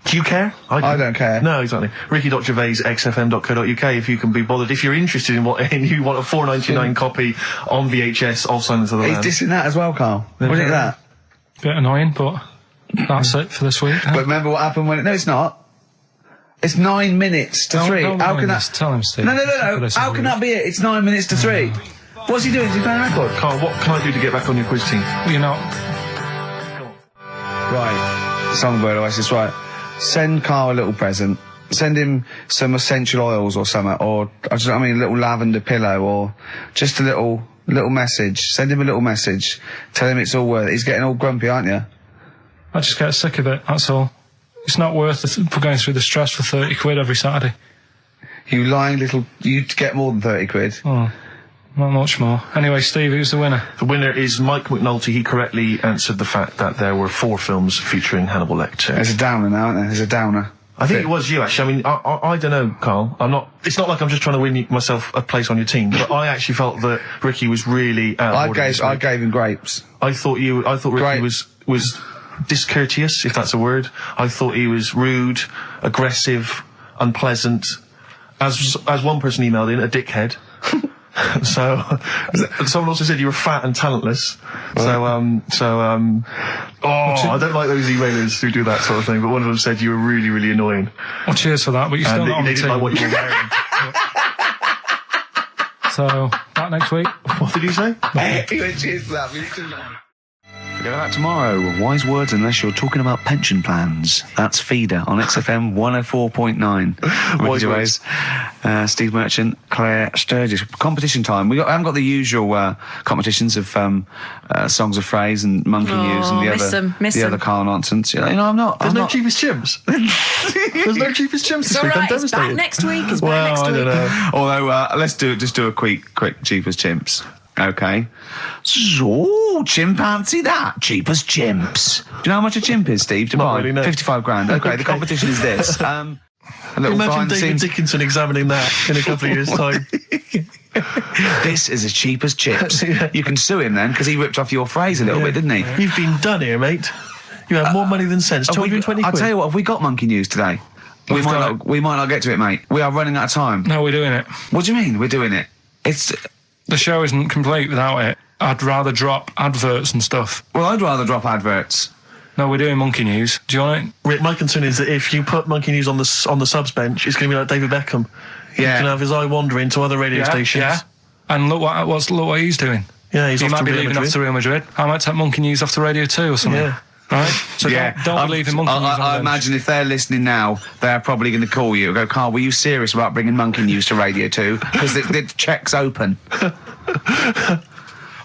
Speaker 3: Do you care?
Speaker 2: I don't care.
Speaker 3: No, exactly. Ricky.Gervais, xfm.co.uk, if you can be bothered. If you're interested in and you want a $4.99 copy on VHS of Silence of the Lambs.
Speaker 2: He's dissing that as well, Carl. Wasn't it that?
Speaker 1: Bit annoying, but that's it for this week.
Speaker 2: But remember what happened when... No, it's not. It's 9 minutes to 3. How can that...
Speaker 1: Tell him, Steve.
Speaker 2: No. How can that be it? It's 9 minutes to 3. What's he doing? Is he playing a record?
Speaker 3: Carl, what can I do to get back on your quiz team?
Speaker 1: You're not.
Speaker 2: Right. Songbird Oasis, right. Send Carl a little present. Send him some essential oils or something, or, a little lavender pillow, or just a little message. Send him a little message. Tell him it's all worth it. He's getting all grumpy, aren't you?
Speaker 1: I just get sick of it, that's all. It's not worth going through the stress for 30 quid every Saturday.
Speaker 2: You lying little... You'd get more than 30 quid.
Speaker 1: Oh, not much more. Anyway, Steve, who's the winner?
Speaker 3: The winner is Mike McNulty. He correctly answered the fact that there were 4 films featuring Hannibal Lecter.
Speaker 2: There's a downer now, isn't there? There's a downer.
Speaker 3: I think it was you, actually. I mean, I don't know, Carl. It's not like I'm just trying to win myself a place on your team, but I actually felt that Ricky was really out of order this week.
Speaker 2: I gave him grapes.
Speaker 3: I thought Ricky was discourteous, if that's a word. I thought he was rude, aggressive, unpleasant. As one person emailed in, a dickhead. So, someone also said you were fat and talentless. I don't like those emailers who do that sort of thing, but one of them said you were really, really annoying.
Speaker 1: Well, cheers for that, but you're still not on the
Speaker 3: didn't like what you were wearing.
Speaker 1: So, back next week.
Speaker 3: What did you say?
Speaker 2: Cheers for that. Forget about tomorrow. Wise words unless you're talking about pension plans. That's Feeder on XFM 104.9.
Speaker 3: Wise words.
Speaker 2: Steve Merchant, Claire Sturgis. Competition time. We haven't got the usual competitions of songs of phrase and monkey news and the other Carl nonsense. You know, I'm not.
Speaker 3: There's no cheapest chimps. There's no cheapest chimps this week. I'm
Speaker 9: It's
Speaker 3: devastated.
Speaker 9: back next week.
Speaker 3: I don't know.
Speaker 2: Although let's do a quick cheapest chimps. Okay. So, chimpanzee that. Cheap as chimps. Do you know how much a chimp is, Steve, to
Speaker 3: Not
Speaker 2: buy?
Speaker 3: really, no.
Speaker 2: 55 grand. Okay, the competition is this. A little
Speaker 3: Imagine
Speaker 2: behind the
Speaker 3: David
Speaker 2: scenes.
Speaker 3: Dickinson examining that in a couple of years' time.
Speaker 2: This is as cheap as chips. You can sue him then, because he ripped off your phrase a little bit, didn't he?
Speaker 3: You've been done here, mate. You have more money than sense. 220
Speaker 2: I'll
Speaker 3: quid.
Speaker 2: tell you what, have we got monkey news today? We might not get to it, mate. We are running out of time.
Speaker 1: No, we're doing it.
Speaker 2: What do you mean, we're doing it?
Speaker 1: The show isn't complete without it. I'd rather drop adverts and stuff.
Speaker 2: Well, I'd rather drop adverts.
Speaker 1: No, we're doing monkey news. Do you want it?
Speaker 3: Rick, my concern is that if you put Monkey News on the subs bench, it's going to be like David Beckham.
Speaker 2: Yeah.
Speaker 3: He can have his eye wandering to other radio stations.
Speaker 1: Yeah. And look what he's doing.
Speaker 3: Yeah, he
Speaker 1: might be leaving off to Real Madrid. I might take Monkey News off to Radio 2 or something.
Speaker 3: Yeah.
Speaker 1: Right? So don't believe in Monkey News.
Speaker 2: I imagine if they're listening now, they're probably going to call you and go, Carl, were you serious about bringing Monkey News to Radio 2? Because the check's open.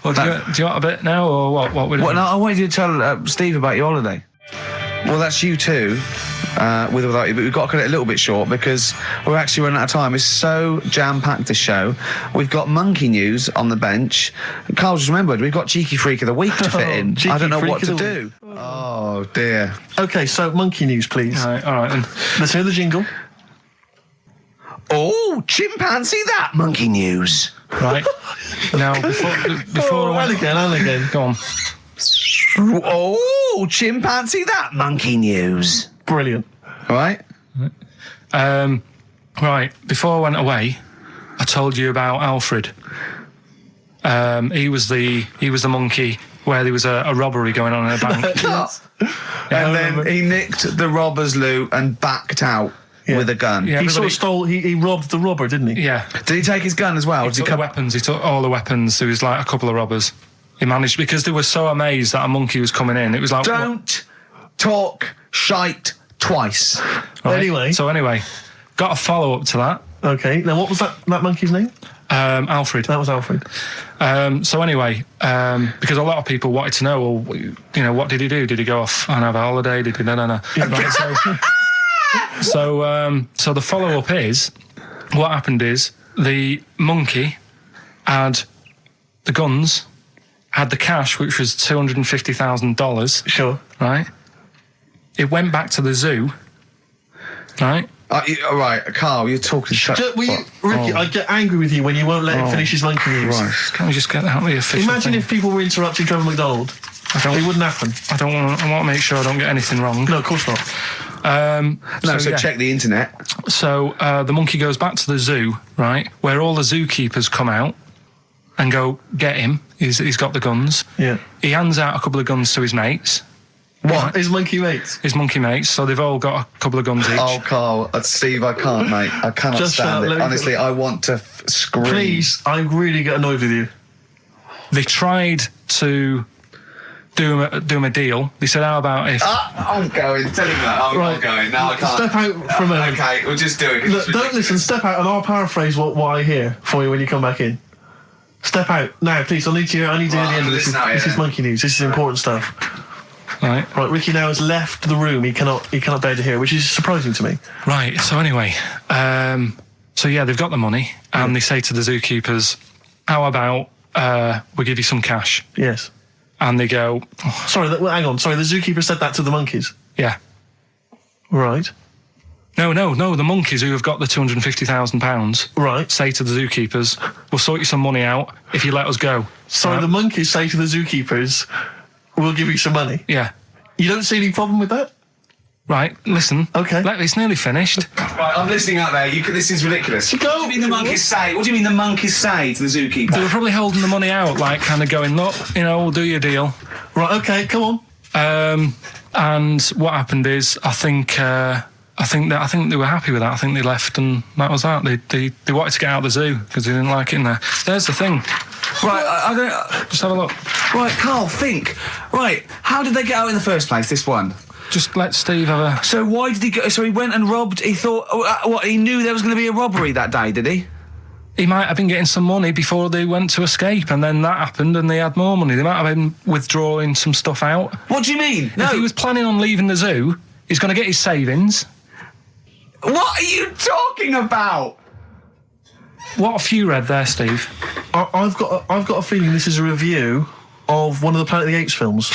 Speaker 1: Well, do you want a bit now, or what we're doing?
Speaker 2: Well, no, I wanted you to tell Steve about your holiday. Well, that's you too, with or without you, but we've got to cut it a little bit short because we're actually running out of time. It's so jam-packed, this show. We've got monkey news on the bench. Carl just remembered, we've got Cheeky Freak of the Week to fit in. I don't know what to do. Oh, dear.
Speaker 3: Okay, so Monkey News, please.
Speaker 1: All right then.
Speaker 3: Let's hear the jingle.
Speaker 2: Oh, chimpanzee that, monkey news.
Speaker 1: Right. Now, before
Speaker 3: and again.
Speaker 1: Go on.
Speaker 2: Oh, chimpanzee that, monkey news.
Speaker 3: Brilliant.
Speaker 2: All right.
Speaker 1: Right. Before I went away, I told you about Alfred. He was the monkey where there was a robbery going on in a bank.
Speaker 2: And then he nicked the robber's loot and backed out with a gun.
Speaker 1: Yeah,
Speaker 3: He sort of stole. He robbed the robber, didn't he?
Speaker 1: Yeah.
Speaker 2: Did he take his gun as well?
Speaker 1: He took the weapons. He took all the weapons. There was like a couple of robbers. He managed, because they were so amazed that a monkey was coming in. It was like,
Speaker 2: don't talk shite twice.
Speaker 1: Right? Anyway, got a follow up to that.
Speaker 3: Okay. Now, what was that monkey's name?
Speaker 1: Alfred.
Speaker 3: That was Alfred.
Speaker 1: So anyway, because a lot of people wanted to know, well, you know, what did he do? Did he go off and have a holiday? Did he? No. Right, so the follow up is, what happened is the monkey had the guns, had the cash, which was $250,000.
Speaker 3: Sure.
Speaker 1: Right. It went back to the zoo. Right.
Speaker 2: All right, Carl, you're talking shit.
Speaker 3: Ricky, I get angry with you when you won't let him finish his monkey news.
Speaker 2: Right.
Speaker 1: Can we just get out the official
Speaker 3: Imagine
Speaker 1: thing?
Speaker 3: if people were interrupting Trevor McDonald. It wouldn't happen.
Speaker 1: I want to make sure I don't get anything wrong.
Speaker 3: No, of course not.
Speaker 2: So check the internet.
Speaker 1: So the monkey goes back to the zoo, right, where all the zookeepers come out and go, get him. He's got the guns.
Speaker 3: Yeah.
Speaker 1: He hands out a couple of guns to his mates.
Speaker 3: What? His monkey mates?
Speaker 1: His monkey mates. So they've all got a couple of guns each.
Speaker 2: Oh, Carl, Steve, I can't, mate. I cannot stand it. Honestly, I want to scream.
Speaker 3: Please, I really get annoyed with you.
Speaker 1: They tried to do him a deal. They said, how about if...
Speaker 2: I'm going. Tell him that. I'm going. No, I can't.
Speaker 3: Step out from a...
Speaker 2: Okay, we'll just do it.
Speaker 3: Look, don't listen. Step out and I'll paraphrase what I hear for you when you come back in. Step out. Now, please, I need to hear the end of this. This is monkey news. This is important stuff.
Speaker 1: Right,
Speaker 3: Ricky now has left the room. He cannot bear to hear, which is surprising to me.
Speaker 1: Right, so anyway, they've got the money, and they say to the zookeepers, how about we give you some cash?
Speaker 3: Yes.
Speaker 1: And they go...
Speaker 3: Oh. Sorry, hang on. Sorry, the zookeeper said that to the monkeys?
Speaker 1: Yeah.
Speaker 3: Right.
Speaker 1: No, the monkeys who have got the £250,000
Speaker 3: right.
Speaker 1: say to the zookeepers, we'll sort you some money out if you let us go.
Speaker 3: Sorry, the monkeys say to the zookeepers, we'll give you some money?
Speaker 1: Yeah.
Speaker 3: You don't see any problem with that?
Speaker 1: Right, listen.
Speaker 3: Okay.
Speaker 1: It's nearly finished.
Speaker 2: Right, I'm listening out there. This is ridiculous. What do you mean the monkeys say? What do you mean the monkeys say to the zookeeper?
Speaker 1: They were probably holding the money out, like kind of going, look, we'll do your deal.
Speaker 3: Right, okay, come on.
Speaker 1: And what happened is, I think they were happy with that. I think they left, and that was that. They wanted to get out of the zoo because they didn't like it in there. There's the thing.
Speaker 2: Right, I don't...
Speaker 1: Just have a look.
Speaker 2: Right, Carl, think. Right, how did they get out in the first place, this one?
Speaker 1: Just let Steve have a...
Speaker 2: So why did he go... So he went and robbed... He thought... he knew there was going to be a robbery that day, did he?
Speaker 1: He might have been getting some money before they went to escape, and then that happened and they had more money. They might have been withdrawing some stuff out.
Speaker 2: What do you mean?
Speaker 1: If he was planning on leaving the zoo, he's going to get his savings.
Speaker 2: What are you talking about?
Speaker 1: What have you read there, Steve?
Speaker 3: I've got a feeling this is a review of one of the Planet of the Apes films.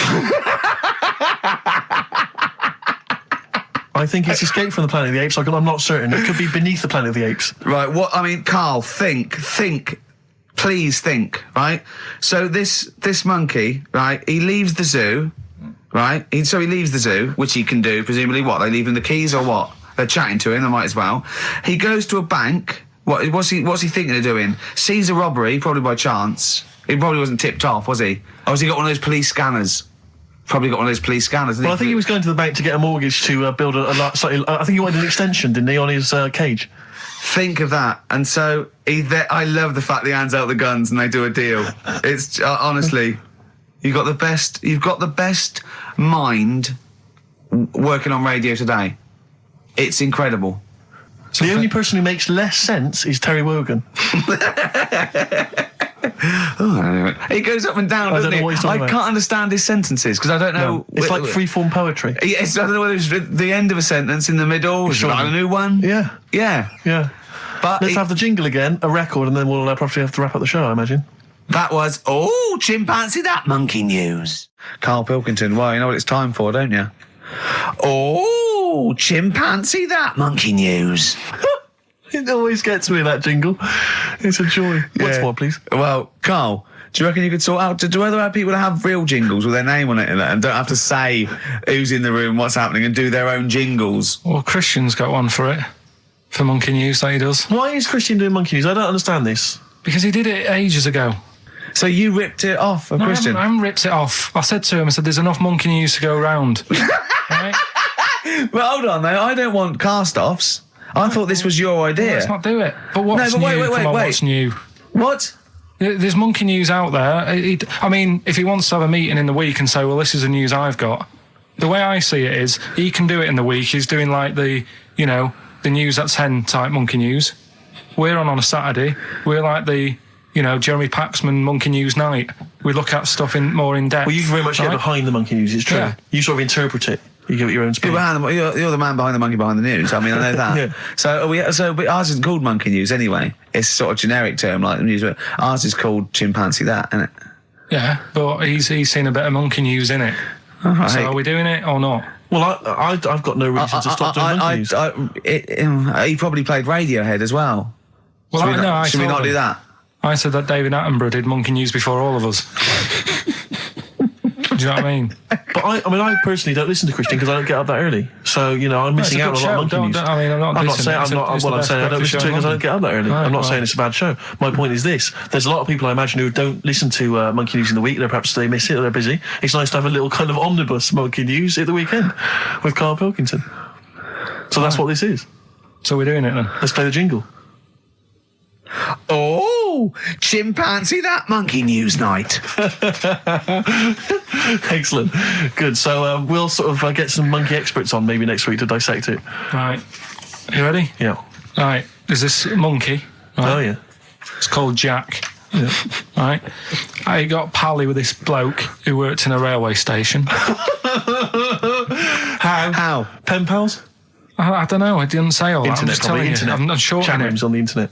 Speaker 3: I think it's Escape from the Planet of the Apes. I'm not certain. It could be Beneath the Planet of the Apes.
Speaker 2: Right, Carl, think. Please think, right? So this monkey, right, he leaves the zoo, right? So he leaves the zoo, which he can do, presumably. What, they leave him the keys or what? They're chatting to him, they might as well. He goes to a bank. What's he thinking of doing? Sees a robbery, probably by chance. He probably wasn't tipped off, was he? Or has he got one of those police scanners? Probably got one of those police scanners.
Speaker 3: Well, I think he was going to the bank to get a mortgage to build I think he wanted an extension, didn't he, on his cage?
Speaker 2: Think of that. And so I love the fact that he hands out the guns and they do a deal. It's honestly, you've got the best mind working on radio today. It's incredible.
Speaker 3: So the only person who makes less sense is Terry Wogan.
Speaker 2: He goes up and down, doesn't he? I can't understand his sentences because I don't know.
Speaker 3: No, it's like freeform poetry.
Speaker 2: Yes, I don't know whether it's the end of a sentence, in the middle,
Speaker 3: sure.
Speaker 2: A new one.
Speaker 3: Yeah. But let's have the jingle again, a record, and then we'll probably have to wrap up the show, I imagine.
Speaker 2: That was chimpanzee that monkey news. Karl Pilkington, well, you know what it's time for, don't you? Chimpanzee that monkey news.
Speaker 3: It always gets me, that jingle. It's a joy. Once more, please.
Speaker 2: Well, Karl, do you reckon you could sort out do other people that have real jingles with their name on it and don't have to say who's in the room, what's happening, and do their own jingles?
Speaker 1: Well, Christian's got one for it. For Monkey News, that he does.
Speaker 3: Why is Christian doing Monkey News? I don't understand this.
Speaker 1: Because he did it ages ago.
Speaker 2: So you ripped it off of Christian?
Speaker 1: I haven't ripped it off. I said to him, there's enough Monkey News to go around. Right?
Speaker 2: Well, hold on, though. I don't want cast-offs. I thought this was your idea.
Speaker 1: Well, let's not do it. But what's new?
Speaker 2: Wait.
Speaker 1: What's new?
Speaker 2: What?
Speaker 1: There's Monkey News out there. I mean, if he wants to have a meeting in the week and say, well, this is the news I've got, the way I see it is, he can do it in the week. He's doing like the news at 10 type Monkey News. We're on a Saturday. We're like the, Jeremy Paxman Monkey News night. We look at stuff more in depth.
Speaker 3: Well, you very much get behind the Monkey News, it's true. Yeah. You sort of interpret it. You give it your own spin.
Speaker 2: You're the man behind the monkey behind the news. I mean, I know that. Yeah. But ours isn't called Monkey News anyway. It's sort of generic term like the news. Ours is called Chimpanzee that, isn't it?
Speaker 1: Yeah, but he's seen a bit of Monkey News in it. Right. So are we doing it or not?
Speaker 3: Well, I've got no reason to stop doing Monkey News.
Speaker 2: He probably played Radiohead as well.
Speaker 1: Well,
Speaker 2: should we not do that?
Speaker 1: I said that David Attenborough did Monkey News before all of us. Do you know what I mean?
Speaker 3: But I personally don't listen to Christian because I don't get up that early. So, I'm missing out on a lot of Monkey News. I'm not saying I don't listen to it because I don't get up that early. I'm not saying it's a bad show. My point is this. There's a lot of people I imagine who don't listen to Monkey News in the week. Perhaps they miss it or they're busy. It's nice to have a little kind of omnibus Monkey News at the weekend with Karl Pilkington. So that's what this is.
Speaker 1: So we're doing it then.
Speaker 3: Let's play the jingle.
Speaker 2: Chimpanzee that Monkey News night.
Speaker 3: Excellent. Good. So we'll sort of get some monkey experts on maybe next week to dissect it.
Speaker 1: Right. You ready?
Speaker 3: Yeah.
Speaker 1: Right. There's this monkey. Right?
Speaker 3: Oh, yeah.
Speaker 1: It's called Jack.
Speaker 3: Yeah.
Speaker 1: Right. I got pally with this bloke who worked in a railway station.
Speaker 3: How? Pen pals?
Speaker 1: I don't know. I didn't say all that. I'm just telling you. I'm shortening
Speaker 3: Chat rooms on the internet.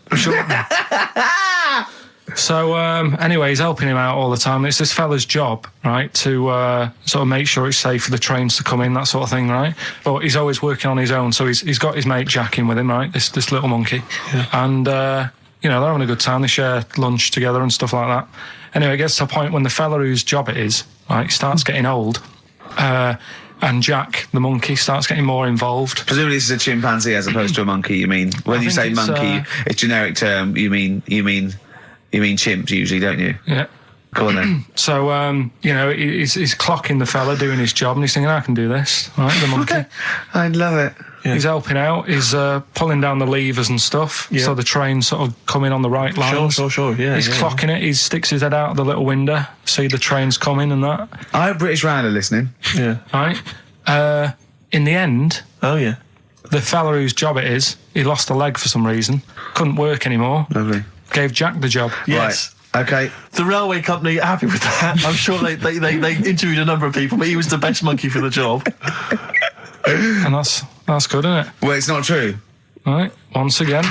Speaker 1: So, anyway, he's helping him out all the time. It's this fella's job, right, to sort of make sure it's safe for the trains to come in, that sort of thing, right? But he's always working on his own, so he's got his mate Jack in with him, right, this little monkey. Yeah. And, they're having a good time. They share lunch together and stuff like that. Anyway, it gets to a point when the fella whose job it is, right, starts getting old. And Jack, the monkey, starts getting more involved.
Speaker 2: Presumably this is a chimpanzee as opposed to a monkey, you mean? When you say monkey, it's generic term, you mean chimps usually, don't you?
Speaker 1: Yeah.
Speaker 2: Go on then.
Speaker 1: So, he's clocking the fella doing his job and he's thinking, I can do this, right, the monkey.
Speaker 2: I love it.
Speaker 1: Yeah. He's helping out, he's pulling down the levers and stuff, so the train's sort of coming on the right lines.
Speaker 3: Sure, yeah.
Speaker 1: He's clocking it, he sticks his head out the little window, see the train's coming and that.
Speaker 2: I hope British Rand are listening.
Speaker 3: Yeah.
Speaker 1: Right? In the end...
Speaker 3: Oh, yeah.
Speaker 1: The fella whose job it is, he lost a leg for some reason, couldn't work anymore.
Speaker 2: Lovely.
Speaker 1: Gave Jack the job.
Speaker 3: Yes.
Speaker 2: Right. Okay.
Speaker 3: The railway company happy with that. I'm sure they interviewed a number of people, but he was the best monkey for the job.
Speaker 1: And that's good, isn't it?
Speaker 2: Well, it's not true.
Speaker 1: Right, once again.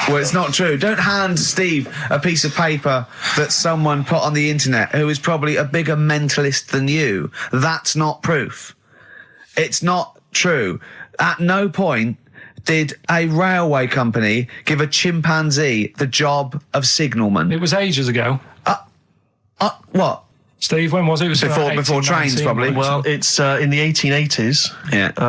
Speaker 5: Well, it's not true. Don't hand Steve a piece of paper that someone put on the internet who is probably a bigger mentalist than you. That's not proof. It's not true. At no point did a railway company give a chimpanzee the job of signalman.
Speaker 1: It was ages ago.
Speaker 5: What?
Speaker 1: Steve, when was it? It was
Speaker 5: before trains, probably.
Speaker 3: Well, it's in the 1880s,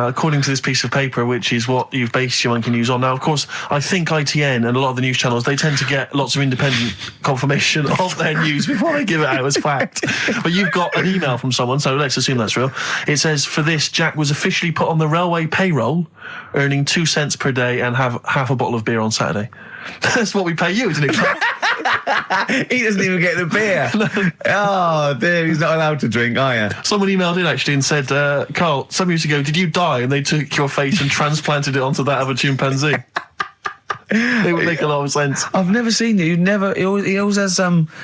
Speaker 3: according to this piece of paper, which is what you've based your monkey news on. Now, of course, I think ITN and a lot of the news channels, they tend to get lots of independent confirmation of their news before they give it out as fact. But you've got an email from someone, so let's assume that's real. It says, for this, Jack was officially put on the railway payroll, earning 2 cents per day and have half a bottle of beer on Saturday. That's what we pay you, isn't it?
Speaker 5: He doesn't even get the beer. No. Oh, dear, he's not allowed to drink, are you?
Speaker 3: Someone emailed in, actually, and said, Carl, some years ago, did you die? And they took your face and transplanted it onto that of a chimpanzee. It would make a lot of sense.
Speaker 5: I've never seen you. He always has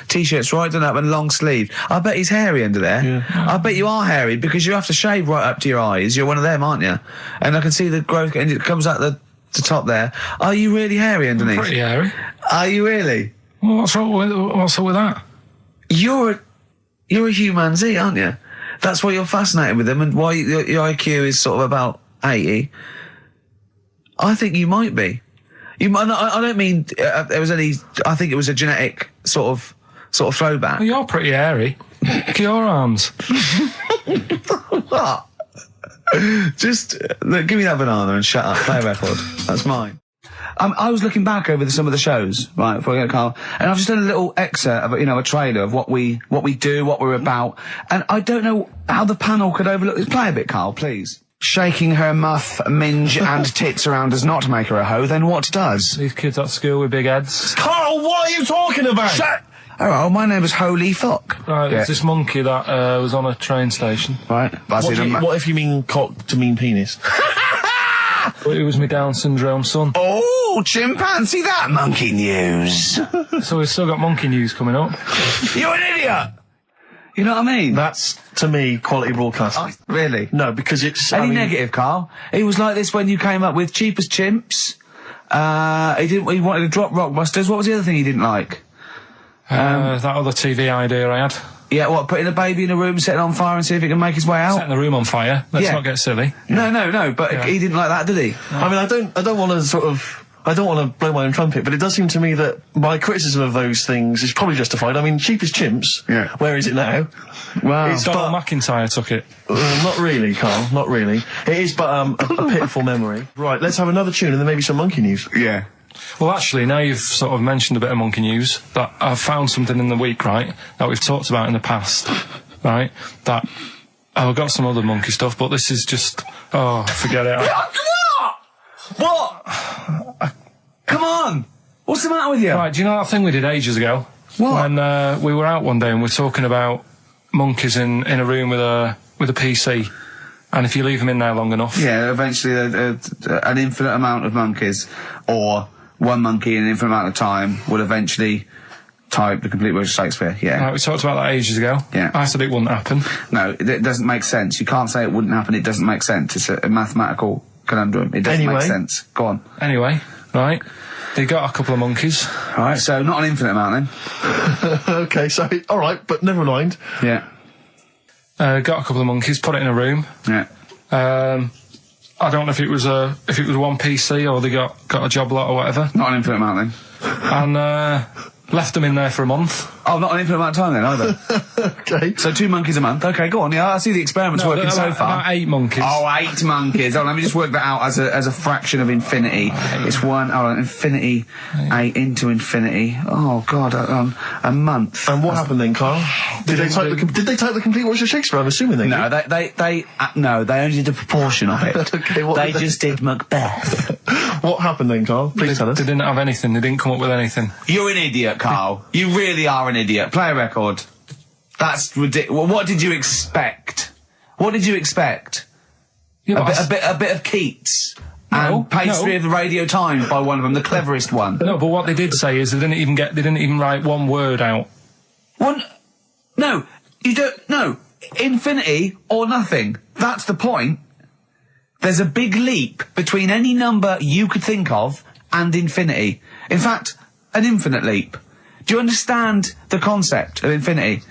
Speaker 5: T-shirts right done up and long sleeve. I bet he's hairy under there. Yeah. I bet you are hairy because you have to shave right up to your eyes. You're one of them, aren't you? And I can see the growth, and it comes out the top there. Are you really hairy underneath?
Speaker 1: I'm pretty hairy.
Speaker 5: Are you really?
Speaker 1: Well, what's up with that?
Speaker 5: You're a humanzee, aren't you? That's why you're fascinated with them, and why your IQ is sort of about 80. I think you might be. You might. I don't mean there was any. I think it was a genetic sort of throwback.
Speaker 1: Well, you're pretty hairy. Look at your arms.
Speaker 5: What? Just look, give me that banana and shut up. Play a record. That's mine. I was looking back over some of the shows, right, before I get Carl, and I've just done a little excerpt of, a trailer of what we do, what we're about, and I don't know how the panel could overlook this. Play a bit, Carl, please. Shaking her muff, minge and tits around does not make her a hoe, then what does?
Speaker 1: These kids at school with big heads.
Speaker 3: Carl, what are you talking about?
Speaker 5: Shut! Oh, my name is Holy Fuck.
Speaker 1: Right, there's this monkey that was on a train station.
Speaker 5: Right.
Speaker 3: What if you mean cock to mean penis?
Speaker 1: It was my Down syndrome son.
Speaker 5: Oh, chimpanzee, that monkey news.
Speaker 1: So we've still got monkey news coming up.
Speaker 5: You're an idiot! You know what I mean?
Speaker 3: That's, to me, quality broadcasting.
Speaker 5: Really?
Speaker 3: No, because it's...
Speaker 5: Any negative, Carl? He was like this when you came up with Cheap as Chimps. He wanted to drop Rockbusters. What was the other thing he didn't like?
Speaker 1: That other TV idea I had.
Speaker 5: Yeah, what, putting a baby in a room, setting it on fire and see if it can make his way out?
Speaker 1: Setting the room on fire. Let's not get silly.
Speaker 5: Yeah. No, but he didn't like that, did he?
Speaker 3: No. I mean, I don't want to blow my own trumpet, but it does seem to me that my criticism of those things is probably justified. I mean, Cheap as Chimps, where is it now?
Speaker 5: Wow.
Speaker 1: Donald McIntyre took it.
Speaker 3: Not really, Carl, not really. It is but a pitiful memory. Right, let's have another tune and then maybe some monkey news.
Speaker 5: Yeah.
Speaker 1: Well, actually, now you've sort of mentioned a bit of monkey news, that I've found something in the week, right, that we've talked about in the past, right, that I've got some other monkey stuff, but this is just, forget it.
Speaker 5: What? Come on! What's the matter with you?
Speaker 1: Right, do you know that thing we did ages ago?
Speaker 5: What?
Speaker 1: When we were out one day and we're talking about monkeys in a room with a PC, and if you leave them in there long enough...
Speaker 5: Yeah, eventually an infinite amount of monkeys, or one monkey in an infinite amount of time, will eventually type the complete words of Shakespeare, yeah.
Speaker 1: Right, we talked about that ages ago.
Speaker 5: Yeah.
Speaker 1: I said it wouldn't happen.
Speaker 5: No, it doesn't make sense. You can't say it wouldn't happen, it doesn't make sense. It's a mathematical conundrum. It doesn't make sense. Go on.
Speaker 1: Anyway, right, they got a couple of monkeys.
Speaker 5: Right, so not an infinite amount then.
Speaker 3: Okay, so, alright, but never mind.
Speaker 5: Yeah.
Speaker 1: Got a couple of monkeys, put it in a room.
Speaker 5: Yeah.
Speaker 1: I don't know if it was one PC or they got a job lot or whatever.
Speaker 5: Not an infinite amount then.
Speaker 1: And left them in there for a month.
Speaker 5: Oh, not an infinite amount of time then either.
Speaker 3: Okay.
Speaker 5: So 2 monkeys a month. Okay, go on. Yeah, I see the experiment's working so far.
Speaker 1: About 8 monkeys.
Speaker 5: Oh, 8 monkeys. Oh, let me just work that out as a fraction of infinity. It's infinity, 8 into infinity. Oh God, a month.
Speaker 3: And what happened then, Carl? Did they type the complete words of Shakespeare? I'm assuming they
Speaker 5: no,
Speaker 3: did.
Speaker 5: They only did a proportion of it.
Speaker 3: Okay,
Speaker 5: they just did Macbeth.
Speaker 3: What happened then, Carl? Please tell us.
Speaker 1: They didn't have anything. They didn't come up with anything.
Speaker 5: You're an idiot, Carl. You really are an idiot. Play a record. That's ridiculous. What did you expect? What did you expect?
Speaker 1: Yeah,
Speaker 5: a bit of Keats. And pastry of the Radio Times by one of them, the cleverest one.
Speaker 1: No, but what they did say is they didn't even write one word out.
Speaker 5: No, you don't. No, infinity or nothing. That's the point. There's a big leap between any number you could think of and infinity. In fact, an infinite leap. Do you understand the concept of infinity?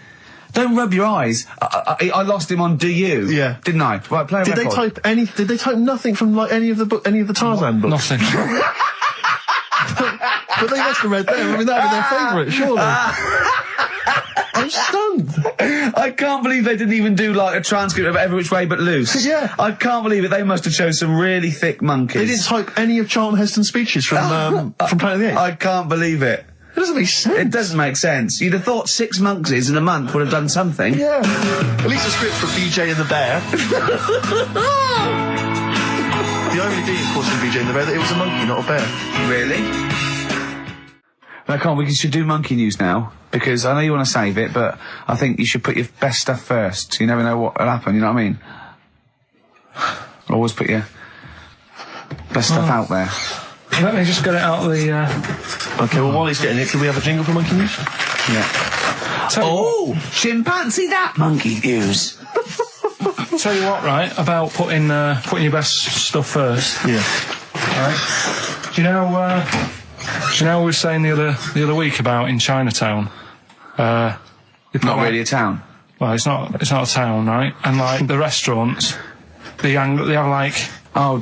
Speaker 5: Don't rub your eyes. I lost him on Do You?
Speaker 3: Yeah.
Speaker 5: Didn't I? Right, play a
Speaker 3: Did
Speaker 5: record.
Speaker 3: Did they type nothing from like any of the Tarzan books?
Speaker 1: Nothing.
Speaker 3: But they must have read them. I mean, that would be their favourite, surely. I'm stunned.
Speaker 5: I can't believe they didn't even do like a transcript of Every Which Way But Loose.
Speaker 3: Yeah.
Speaker 5: I can't believe it. They must have chose some really thick monkeys.
Speaker 3: They didn't type any of Charlton Heston's speeches from Planet of the Apes.
Speaker 5: I can't believe it.
Speaker 3: It doesn't make sense.
Speaker 5: It doesn't make sense. You'd have thought 6 monkeys in a month would have done something.
Speaker 3: Yeah. At least a script for BJ and the Bear. The irony being, of course, in BJ and the Bear, that it was a monkey, not a bear.
Speaker 5: Really? No, we should do monkey news now, because I know you want to save it, but I think you should put your best stuff first. You never know what will happen, you know what I mean? Always put your best stuff out there.
Speaker 1: Let me just get it out of the...
Speaker 3: Okay, well, while he's getting it, can we have a jingle for monkey news?
Speaker 5: Yeah. Chimpanzee that monkey news.
Speaker 1: Tell you what, right, about putting your best stuff first.
Speaker 3: Yeah.
Speaker 1: Right. Do you know we were saying the other week about in Chinatown?
Speaker 5: Not really a town.
Speaker 1: Well, it's not a town, right? And like the restaurants, they have like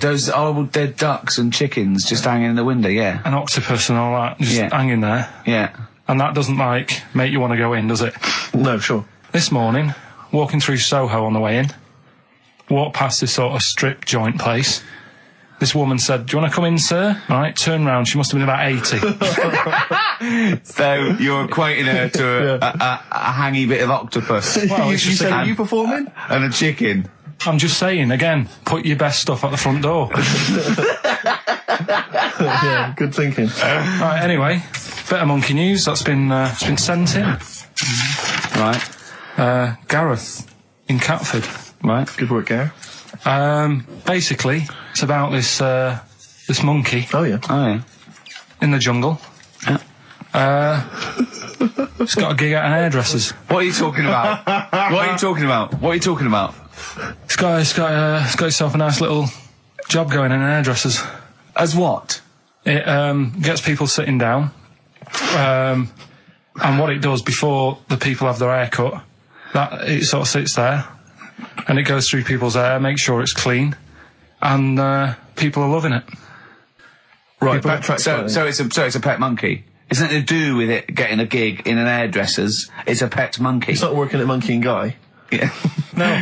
Speaker 5: those dead ducks and chickens just hanging in the window, yeah.
Speaker 1: an octopus and all that just hanging there.
Speaker 5: Yeah.
Speaker 1: And that doesn't like make you want to go in, does it?
Speaker 3: No, sure.
Speaker 1: This morning, walking through Soho on the way in, walked past this sort of strip joint place. This woman said, "Do you want to come in, sir?" Right, turn round. She must have been about 80.
Speaker 5: So you're equating her to a hangy bit of octopus.
Speaker 1: Well,
Speaker 3: you
Speaker 1: it's just
Speaker 3: said,
Speaker 1: a-
Speaker 3: are you performing?
Speaker 5: And a chicken.
Speaker 1: I'm just saying, again, put your best stuff at the front door.
Speaker 3: Yeah, good thinking.
Speaker 1: Right, anyway, bit of monkey news that's been sent in.
Speaker 5: Right.
Speaker 1: Gareth in Catford.
Speaker 5: Right.
Speaker 3: Good work, Gary.
Speaker 1: Basically, it's about this monkey
Speaker 3: Oh, yeah.
Speaker 5: Oh, yeah.
Speaker 1: in the jungle. It's got a gig at an hairdresser's.
Speaker 5: What are you talking about? What are you talking about? What are you talking about?
Speaker 1: It's got itself a nice little job going in an hairdresser's.
Speaker 5: As what?
Speaker 1: It gets people sitting down, and what it does before the people have their hair cut, that it sort of sits there, and it goes through people's hair, makes sure it's clean, and people are loving it.
Speaker 3: Right, backtrack.
Speaker 5: So it's a pet monkey. It's nothing to do with it getting a gig in an hairdresser's. It's a pet monkey.
Speaker 3: It's not working at Monkey and Guy.
Speaker 5: Yeah.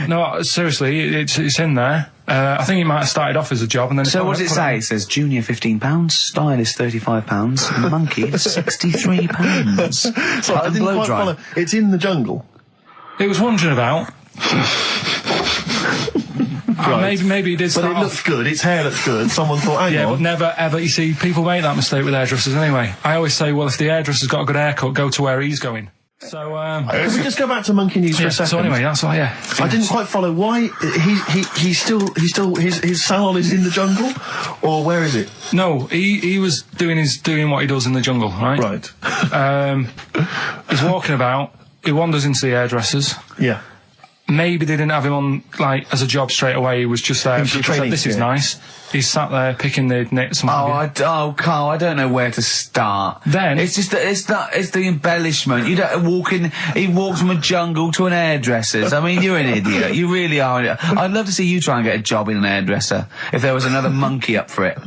Speaker 1: No, seriously, it's in there. I think it might have started off as a job, and then.
Speaker 5: So what does it say? It says junior £15, stylist £35, and monkey £63.
Speaker 3: So I didn't quite follow. It's in the jungle.
Speaker 1: It was wandering about.
Speaker 3: Right.
Speaker 1: Maybe it did
Speaker 3: But
Speaker 1: start
Speaker 3: it looks good. Its hair looks good. Someone thought, hang
Speaker 1: Yeah,
Speaker 3: on.
Speaker 1: but never ever. You see, people make that mistake with hairdressers anyway. I always say, well, if the hairdresser's got a good haircut, go to where he's going. So,
Speaker 3: Can we just go back to monkey news for a second?
Speaker 1: so anyway, that's why, yeah.
Speaker 3: I didn't quite follow why he's still his salon is in the jungle, or where is it?
Speaker 1: No, he was doing what he does in the jungle, right?
Speaker 3: Right.
Speaker 1: He's walking about. He wanders into the hairdressers.
Speaker 3: Yeah.
Speaker 1: Maybe they didn't have him on, like, as a job straight away. He was just there.
Speaker 3: He was
Speaker 1: People
Speaker 3: training,
Speaker 1: said, this is
Speaker 3: yeah.
Speaker 1: nice. He's sat there picking the knits and what have you.
Speaker 5: Carl, I don't know where to start.
Speaker 1: Then-
Speaker 5: it's just it's the embellishment. You don't he walks from a jungle to an hairdresser's. I mean, you're an idiot. You really are. I'd love to see you try and get a job in an hairdresser if there was another monkey up for it.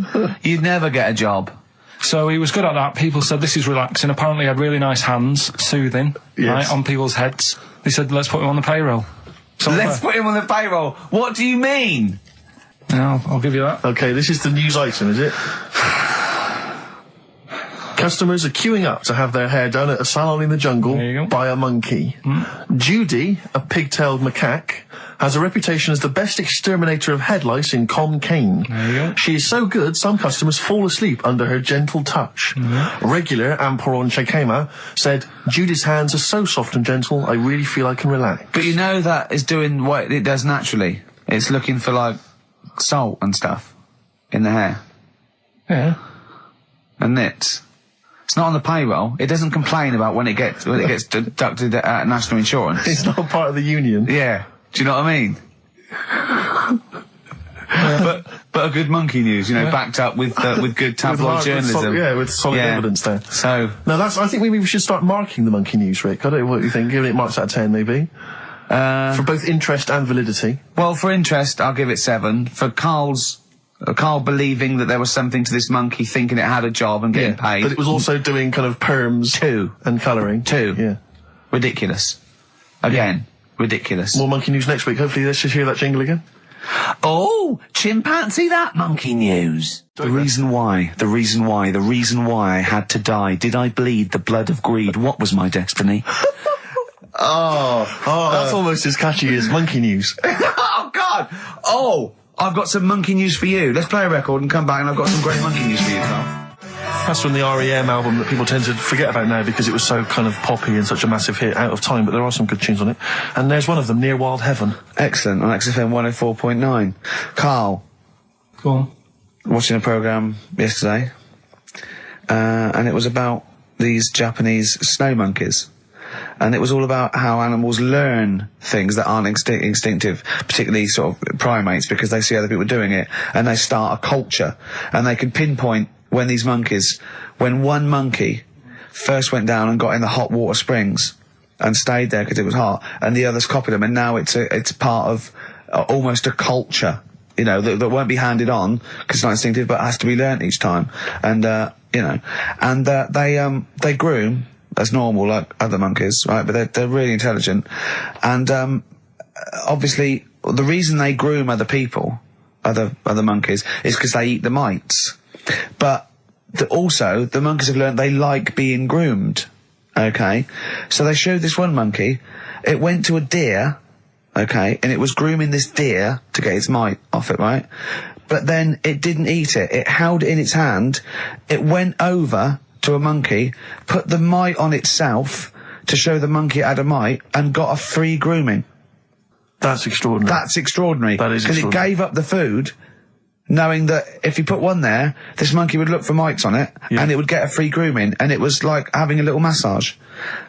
Speaker 5: You'd never get a job.
Speaker 1: So he was good at that. People said this is relaxing. Apparently he had really nice hands, soothing, right, on people's heads. They said, let's put him on the payroll.
Speaker 5: Let's put him on the payroll. What do you mean?
Speaker 1: Yeah, I'll give you that.
Speaker 3: Okay, this is the news item, is it? Customers are queuing up to have their hair done at a salon in the jungle
Speaker 1: There you go.
Speaker 3: by a monkey. Judy, a pig-tailed macaque, has a reputation as the best exterminator of head lice in Con Cane.
Speaker 1: There you go.
Speaker 3: She is so good, some customers fall asleep under her gentle touch. Regular Amporon Chekema said, Judy's hands are so soft and gentle, I really feel I can relax.
Speaker 5: But you know that is doing what it does naturally. It's looking for, like, salt and stuff in the hair.
Speaker 1: Yeah.
Speaker 5: And nits. It's not on the payroll. It doesn't complain about when it gets deducted at national insurance.
Speaker 3: It's not part of the union.
Speaker 5: Yeah. Do you know what I mean? But but a good monkey news, you know, backed up with good tabloid journalism.
Speaker 3: With solid evidence there.
Speaker 5: So
Speaker 3: no, I think maybe we should start marking the monkey news, Rick. I don't know what you think. Giving it marks out of 10, maybe. For both interest and validity.
Speaker 5: Well, for interest, I'll give it 7. For Carl believing that there was something to this monkey, thinking it had a job and getting paid.
Speaker 3: But it was also doing kind of perms
Speaker 5: 2.
Speaker 3: and colouring.
Speaker 5: 2.
Speaker 3: Yeah.
Speaker 5: Ridiculous. Again, ridiculous.
Speaker 3: More monkey news next week. Hopefully let's just hear that jingle again.
Speaker 5: Oh, chimpanzee that monkey news. The reason why I had to die. Did I bleed the blood of greed? What was my destiny?
Speaker 3: That's almost as catchy as monkey news.
Speaker 5: Oh, God! Oh, I've got some monkey news for you. Let's play a record and come back, and I've got some great monkey news for you, Carl.
Speaker 3: That's from the REM album that people tend to forget about now because it was so kind of poppy and such a massive hit out of time, but there are some good tunes on it. And there's one of them, Near Wild Heaven.
Speaker 5: Excellent, on XFM 104.9. Carl.
Speaker 1: Go on.
Speaker 5: Watching a programme yesterday, and it was about these Japanese snow monkeys. And it was all about how animals learn things that aren't instinctive, particularly sort of primates, because they see other people doing it, and they start a culture. And they can pinpoint when one monkey first went down and got in the hot water springs and stayed there because it was hot, and the others copied them, and now it's part of almost a culture, you know, that won't be handed on because it's not instinctive, but has to be learnt each time. And, they groom as normal, like other monkeys, right? But they're really intelligent. And, obviously, the reason they groom other people, other monkeys, is because they eat the mites. But also, the monkeys have learned they like being groomed, okay? So they showed this one monkey, it went to a deer, okay, and it was grooming this deer to get its mite off it, right? But then it didn't eat it. It held it in its hand, it went over to a monkey, put the mite on itself to show the monkey it had a mite, and got a free grooming.
Speaker 3: That's extraordinary.
Speaker 5: That's extraordinary.
Speaker 3: That is extraordinary.
Speaker 5: Because it gave up the food, knowing that if you put one there, this monkey would look for mites on it, and it would get a free grooming, and it was like having a little massage.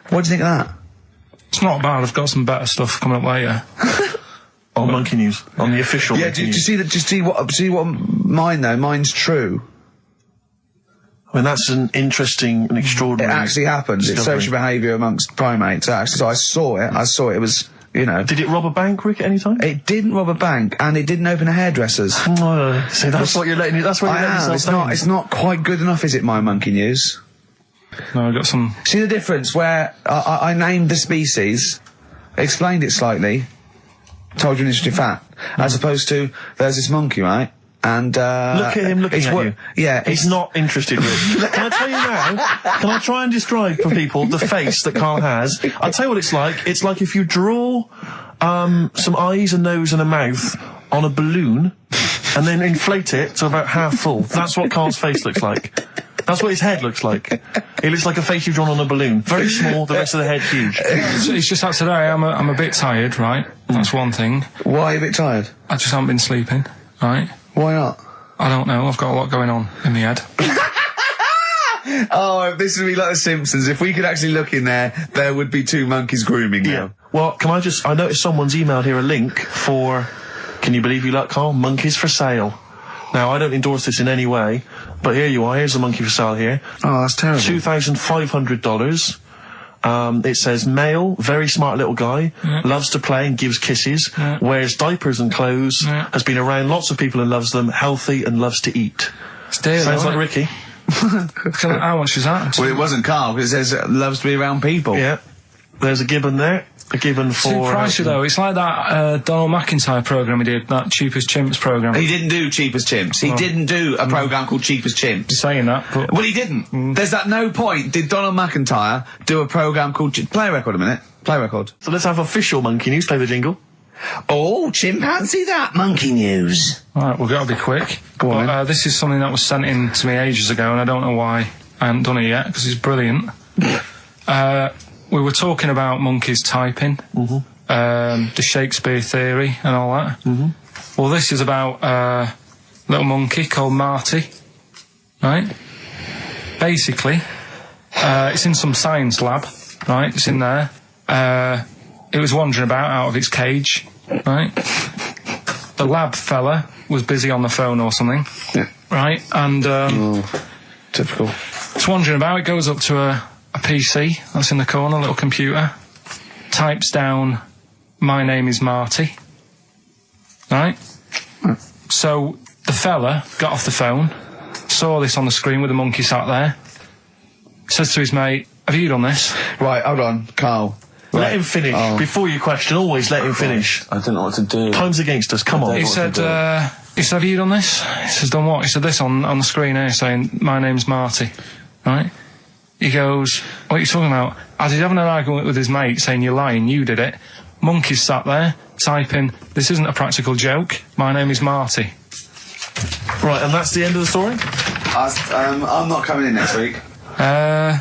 Speaker 5: What do you think of that?
Speaker 1: It's not bad. I've got some better stuff coming up later.
Speaker 3: On monkey news, on the official.
Speaker 5: Yeah, do you see that? See what mine though? Mine's true.
Speaker 3: I mean, that's an interesting and extraordinary.
Speaker 5: It actually happened. It's social behaviour amongst primates. Actually, so I saw it. It was, you know.
Speaker 3: Did it rob a bank, Rick, at any time?
Speaker 5: It didn't rob a bank, and it didn't open a hairdresser's.
Speaker 3: See, that's what you're letting. That's what you're letting yourself down.
Speaker 5: It's not quite good enough, is it? My monkey news.
Speaker 1: No, I got some.
Speaker 5: See the difference where I named the species, explained it slightly, told you an interesting fact, as opposed to there's this monkey, right? And
Speaker 3: look at him looking at you.
Speaker 5: Yeah,
Speaker 3: he's not interested, Rick. Can I tell you now? Can I try and describe for people the face that Carl has? I'll tell you what it's like. It's like if you draw some eyes, a nose, and a mouth on a balloon, and then inflate it to about half full. That's what Carl's face looks like. That's what his head looks like. It looks like a face you've drawn on a balloon. Very small, the rest of the head huge.
Speaker 1: It's just that today I'm a bit tired, right? That's one thing.
Speaker 5: Why are you a bit tired?
Speaker 1: I just haven't been sleeping, right?
Speaker 5: Why not?
Speaker 1: I don't know. I've got a lot going on in the head.
Speaker 5: Oh, this would be like The Simpsons. If we could actually look in there, there would be 2 monkeys grooming now.
Speaker 3: Yeah. Well, I noticed someone's emailed here a link for, can you believe you luck, Carl? Monkeys for sale. Now, I don't endorse this in any way, but here you are. Here's a monkey for sale here.
Speaker 5: Oh, that's terrible.
Speaker 3: $2,500. It says male, very smart little guy, loves to play and gives kisses, wears diapers and clothes, has been around lots of people and loves them, healthy and loves to eat. Sounds like Ricky.
Speaker 1: How much is that?
Speaker 5: Well, it wasn't Carl, because it says loves to be around people.
Speaker 3: Yeah. There's a gibbon there. A gibbon for...
Speaker 1: Too pricey, though. It's like that Donald McIntyre programme he did, that Cheapest Chimps programme.
Speaker 5: He didn't do Cheapest Chimps. He didn't do a programme called Cheapest Chimps.
Speaker 1: You're saying that, but...
Speaker 5: Well, he didn't. There's at no point did Donald McIntyre do a programme called... Play a record a minute. Play a record.
Speaker 3: So let's have official monkey news. Play the jingle.
Speaker 5: Oh, chimpanzee that monkey news.
Speaker 1: Alright, we've got to be quick.
Speaker 5: Go on.
Speaker 1: This is something that was sent in to me ages ago, and I don't know why I haven't done it yet, because it's brilliant. We were talking about monkeys typing, the Shakespeare theory and all that. Well, this is about a little monkey called Marty, right? Basically, it's in some science lab, right? It's in there. It was wandering about out of its cage, right? the lab fella was busy on the phone or something.
Speaker 5: Yeah.
Speaker 1: Right? And,
Speaker 5: Typical.
Speaker 1: it's wandering about. It goes up to a PC that's in the corner, a little computer. Types down, "My name is Marty." Right? So the fella got off the phone, saw this on the screen with the monkey sat there, says to his mate, "Have you done this?"
Speaker 5: Right, hold on, Carl.
Speaker 3: Let him finish. Before you question, always let him finish.
Speaker 2: I don't know what to do.
Speaker 3: Time's against us, come on.
Speaker 1: He said, "Have you done this?" He says, "Done what?" He said, "This on the screen here saying, 'My name's Marty.'" Right? He goes, "What are you talking about?" As he's having an argument with his mate saying, "You're lying, you did it." Monkey's sat there typing, "This isn't a practical joke. My name is Marty."
Speaker 3: Right, and that's the end of the story?
Speaker 5: I'm not coming in next week.
Speaker 1: I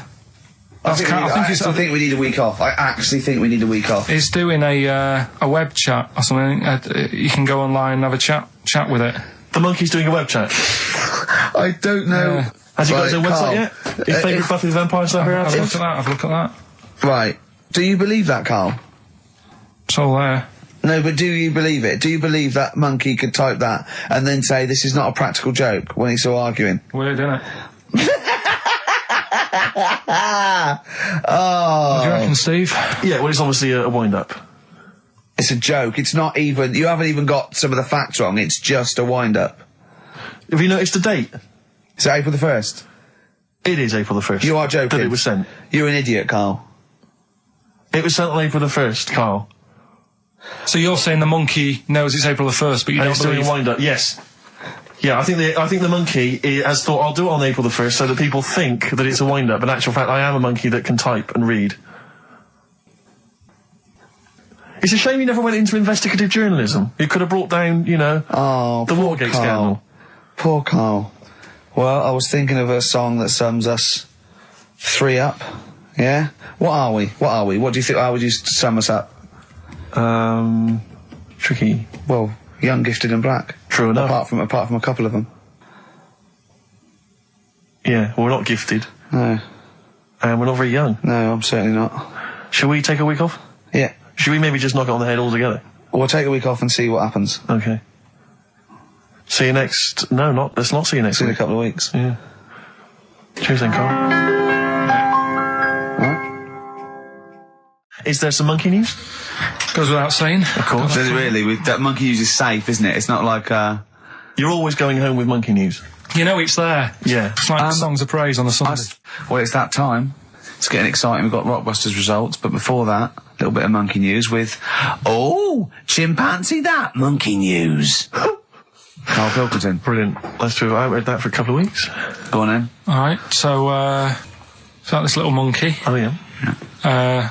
Speaker 5: I think we need a week off. I actually think we need a week off.
Speaker 1: He's doing a web chat or something. You can go online and have a chat with it.
Speaker 3: The monkey's doing a web chat?
Speaker 5: I don't know.
Speaker 3: Has he got his own website yet? His favourite Buffy the Vampire Slayer
Speaker 1: I've
Speaker 3: outfit?
Speaker 1: looked at that.
Speaker 5: Right. Do you believe that, Carl?
Speaker 1: It's all there.
Speaker 5: No, but do you believe it? Do you believe that monkey could type that and then say this is not a practical joke when he's still arguing?
Speaker 1: Weird, isn't it?
Speaker 5: Oh.
Speaker 1: What do you reckon, Steve?
Speaker 3: Yeah, well, it's obviously a wind-up.
Speaker 5: It's a joke. It's not even... You haven't even got some of the facts wrong. It's just a wind-up.
Speaker 3: Have you noticed the date?
Speaker 5: Is it April the 1st?
Speaker 3: It is April the 1st.
Speaker 5: You are joking.
Speaker 3: That it was sent.
Speaker 5: You're an idiot, Carl.
Speaker 3: It was sent on April the 1st, Carl.
Speaker 1: So you're saying the monkey knows it's April the 1st, but you
Speaker 3: And
Speaker 1: don't
Speaker 3: it's doing
Speaker 1: believe...
Speaker 3: a wind-up, yes. Yeah, I think the monkey has thought, I'll do it on April the 1st so that people think that it's a wind-up. In actual fact, I am a monkey that can type and read. It's a shame you never went into investigative journalism. You could have brought down, the Watergate scandal.
Speaker 5: Poor Carl. Well, I was thinking of a song that sums us three up. Yeah? What are we? What do you think? How would you sum us up?
Speaker 3: Tricky.
Speaker 5: Well, young, gifted and black.
Speaker 3: True enough.
Speaker 5: Apart from a couple of them.
Speaker 3: Yeah, well, we're not gifted.
Speaker 5: No.
Speaker 3: And we're not very young.
Speaker 5: No, I'm certainly not.
Speaker 3: Shall we take a week off?
Speaker 5: Yeah.
Speaker 3: Should we maybe just knock it on the head altogether?
Speaker 5: We'll take a week off and see what happens.
Speaker 3: Okay. See you next... No, let's not see you next
Speaker 5: See you in
Speaker 3: week.
Speaker 5: a couple of weeks.
Speaker 3: Yeah. Cheers then, Carl.
Speaker 5: Alright.
Speaker 3: Is there some monkey news?
Speaker 1: Goes without saying.
Speaker 3: Of course.
Speaker 2: Does it really? That monkey news is safe, isn't it? It's not like,
Speaker 3: You're always going home with monkey news.
Speaker 1: You know it's there.
Speaker 3: Yeah.
Speaker 1: It's like songs of praise on the Sunday.
Speaker 2: well, it's that time. It's getting exciting. We've got Rockbusters results, but before that, a little bit of monkey news with, chimpanzee that monkey news. Karl Pilkington.
Speaker 3: Brilliant. Let's do it. I haven't read that for a couple of weeks.
Speaker 2: Go on then.
Speaker 1: Alright, so, it's like this little monkey.
Speaker 3: Oh, yeah.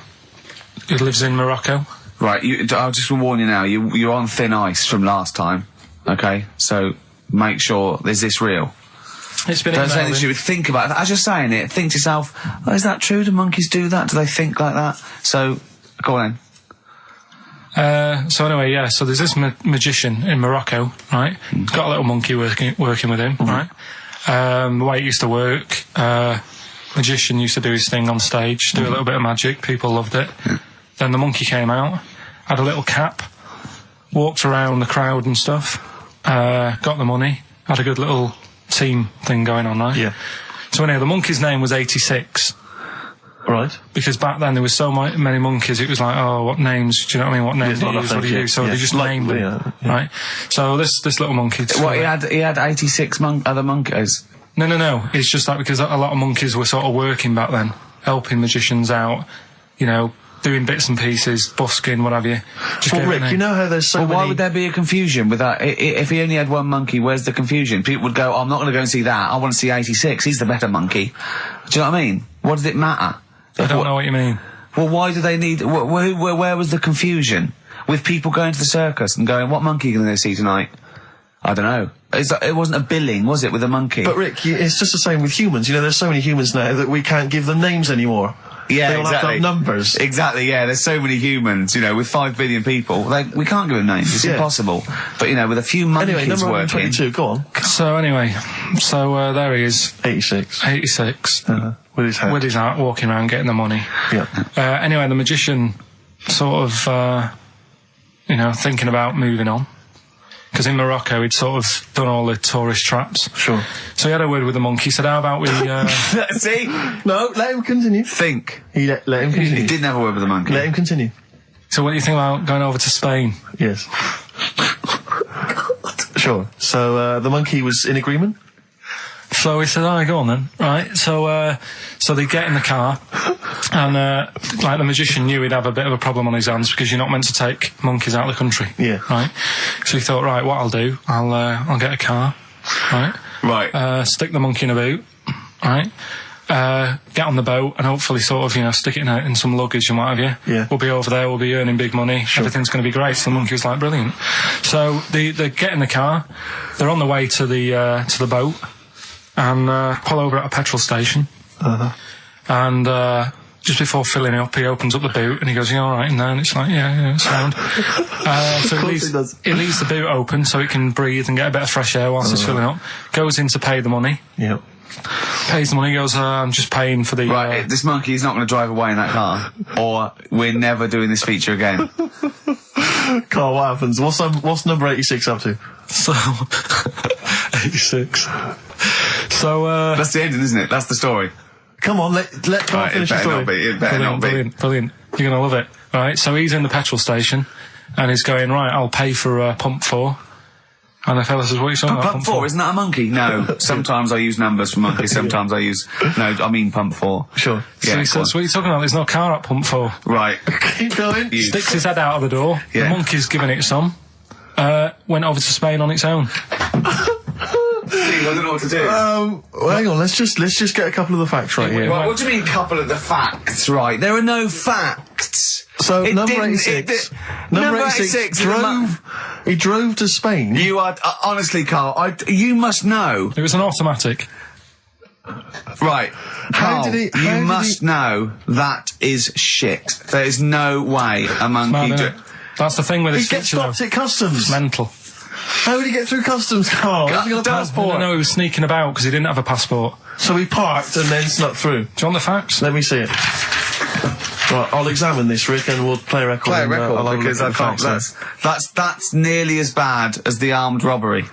Speaker 1: Who lives in Morocco.
Speaker 2: Right, I'll just warn you now, you're on thin ice from last time, okay? So, make sure, is this real?
Speaker 1: It's been
Speaker 2: Don't say
Speaker 1: emailed
Speaker 2: this,
Speaker 1: in.
Speaker 2: you would think about it. As you're saying it, think to yourself, is that true? Do monkeys do that? Do they think like that? So, go on then.
Speaker 1: So anyway, yeah, so there's this magician in Morocco, right? He's got a little monkey working with him, right? The way it used to work, magician used to do his thing on stage, do a little bit of magic, people loved it. Then the monkey came out, had a little cap, walked around the crowd and stuff, got the money, had a good little team thing going on, right?
Speaker 3: Yeah.
Speaker 1: So anyway, the monkey's name was 86.
Speaker 3: Right.
Speaker 1: Because back then there was so many monkeys, it was like, oh, what names, do you know what I mean? What names do you use? What do you use? So they just named them, right? So this little monkey...
Speaker 2: he had 86 other monkeys?
Speaker 1: No. It's just that because a lot of monkeys were sort of working back then, helping magicians out, doing bits and pieces, busking, what have you.
Speaker 3: Well, Rick, you know how there's so many...
Speaker 2: Why would there be a confusion with that? If he only had one monkey, where's the confusion? People would go, I'm not going to go and see that, I want to see 86, he's the better monkey. Do you know what I mean? What does it matter?
Speaker 1: I don't know what you mean.
Speaker 2: Well, why do they need... Where was the confusion? With people going to the circus and going, what monkey are you going to go see tonight? I don't know. It wasn't a billing, was it, with a monkey?
Speaker 3: But Rick, it's just the same with humans. There's so many humans now that we can't give them names anymore.
Speaker 2: Yeah,
Speaker 3: they all have to have numbers.
Speaker 2: Exactly, yeah. There's so many humans, with 5 billion people. We can't give them names. It's impossible. But, with a few monkeys
Speaker 3: anyway, number
Speaker 2: working...
Speaker 3: 122, go on.
Speaker 1: So anyway, there he is.
Speaker 3: 86.
Speaker 1: 86.
Speaker 3: With his hat.
Speaker 1: With his hat, walking around getting the money.
Speaker 3: Yeah.
Speaker 1: Anyway, the magician sort of, thinking about moving on. because in Morocco he'd sort of done all the tourist traps.
Speaker 3: Sure.
Speaker 1: So he had a word with the monkey, said, how about we...
Speaker 2: See?
Speaker 3: No, let him continue.
Speaker 2: Think.
Speaker 3: Let him continue.
Speaker 2: He didn't have a word with the monkey.
Speaker 3: Let him continue.
Speaker 1: So what do you think about going over to Spain?
Speaker 3: Yes. Sure. So the monkey was in agreement?
Speaker 1: So he said, go on then. Right, so they get in the car, and like the magician knew he'd have a bit of a problem on his hands because you're not meant to take monkeys out of the country.
Speaker 3: Yeah.
Speaker 1: Right? So he thought, right, what I'll do, I'll get a car, right?
Speaker 2: Right.
Speaker 1: Stick the monkey in a boot, right? Get on the boat and hopefully sort of, stick it in some luggage and what have you.
Speaker 3: Yeah.
Speaker 1: We'll be over there, we'll be earning big money, everything's going to be great. So the monkey was like, brilliant. So they get in the car, they're on the way to the boat, and pull over at a petrol station. And just before filling it up, he opens up the boot and he goes, all right in there? And it's like, yeah, it's sound. So he leaves the boot open so it can breathe and get a bit of fresh air whilst it's filling up. Goes in to pay the money.
Speaker 3: Yep.
Speaker 1: Pays the money, goes, I'm just paying for the...
Speaker 2: Right, this monkey is not going to drive away in that car, or we're never doing this feature again.
Speaker 3: Carl, what happens? What's number 86 up to?
Speaker 1: So... 86. So,
Speaker 2: That's the ending, isn't it? That's the story.
Speaker 3: Come on, let Carl finish the story.
Speaker 2: It better not be.
Speaker 1: Brilliant. You're going to love it. Right, so he's in the petrol station, and he's going, right, I'll pay for pump 4. And the fella says, what are you talking about?
Speaker 2: Pump 4, isn't that a monkey? No. Sometimes I use numbers for monkeys, sometimes I use... No, I mean pump 4.
Speaker 3: Sure.
Speaker 1: So he says, what are you talking about? There's no car at pump 4.
Speaker 2: Right.
Speaker 3: Keep going.
Speaker 1: Sticks his head out of the door.
Speaker 2: Yeah.
Speaker 1: The monkey's giving it some. Went over to Spain on its own.
Speaker 2: I don't know what to do.
Speaker 3: Well, hang on, let's just get a couple of the facts right here.
Speaker 2: What do you mean, couple of the facts, right? There are no facts.
Speaker 3: So, number 86 he drove to Spain.
Speaker 2: You are, honestly, Carl, you must know.
Speaker 1: It was an automatic.
Speaker 2: Right. Carl, you must know that is shit. There is no way a monkey...
Speaker 1: That's the thing with this.
Speaker 3: He gets stopped at customs.
Speaker 1: It's mental.
Speaker 3: How did he get through customs, Carl? Has he got a passport?
Speaker 1: No, he was sneaking about because he didn't have a passport.
Speaker 3: So he parked and then snuck through.
Speaker 1: Do you want the facts?
Speaker 3: Let me see it. Right, I'll examine this, Rick, and we'll play a record.
Speaker 2: Play a record, because I can't... That's nearly as bad as the armed robbery.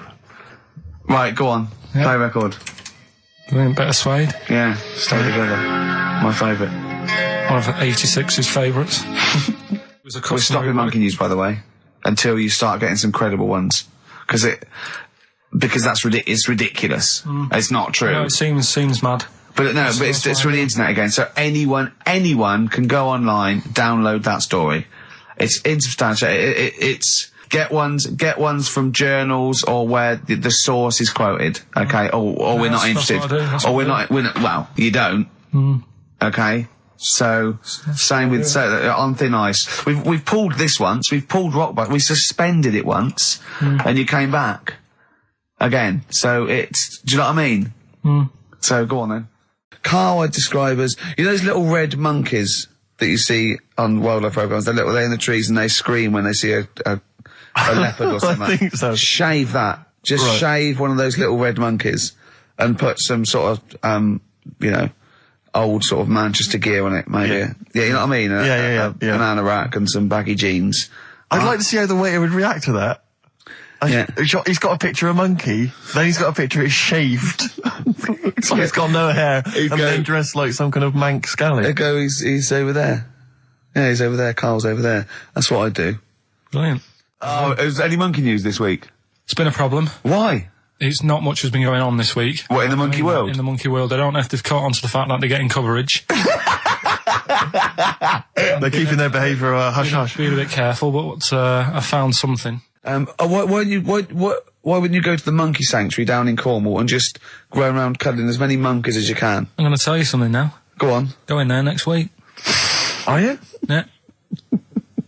Speaker 2: Right, go on.
Speaker 1: Yep.
Speaker 2: Play a record.
Speaker 1: Better Suede.
Speaker 2: Yeah, stay together. My favourite.
Speaker 1: One of 86's favourites.
Speaker 2: We're stopping monkey news, by the way, until you start getting some credible ones, because that's it's ridiculous. It's not true.
Speaker 1: No, it seems mad.
Speaker 2: But no, but it's from the internet again. So anyone can go online, download that story. It's insubstantial. It's get ones from journals or where the source is quoted. Okay, or we're not interested. Or we're not. Well, you don't. Okay. So, same with, on thin ice. We've pulled this once, we've pulled rock back, we suspended it once, and you came back. Again. So do you know what I mean? So, go on then. Carl I'd describe as, those little red monkeys that you see on wildlife programs, they're in the trees and they scream when they see a leopard or something.
Speaker 3: I think so.
Speaker 2: Shave that. Just shave one of those little red monkeys and put some sort of, old sort of Manchester gear on it, maybe. Yeah, you know what I mean? A banana rack and some baggy jeans.
Speaker 3: I'd like to see how the waiter would react to that. He's got a picture of a monkey, then he's got a picture of shaved. It's like he's got no hair, then dressed like some kind of Manx scally.
Speaker 2: There go, he's over there. Yeah, he's over there, Carl's over there. That's what I'd do.
Speaker 1: Brilliant.
Speaker 2: Oh, is there any monkey news this week?
Speaker 1: It's been a problem.
Speaker 2: Why?
Speaker 1: It's not much has been going on this week.
Speaker 2: What, in the monkey world?
Speaker 1: In the monkey world. I don't know if they've caught on to the fact that they're getting coverage.
Speaker 3: They're keeping their behaviour hush-hush.
Speaker 1: Be a bit careful, but I found something.
Speaker 2: Why wouldn't you go to the monkey sanctuary down in Cornwall and just go around cuddling as many monkeys as you can?
Speaker 1: I'm going to tell you something now.
Speaker 2: Go on.
Speaker 1: Go in there next week.
Speaker 3: Are you?
Speaker 1: Yeah.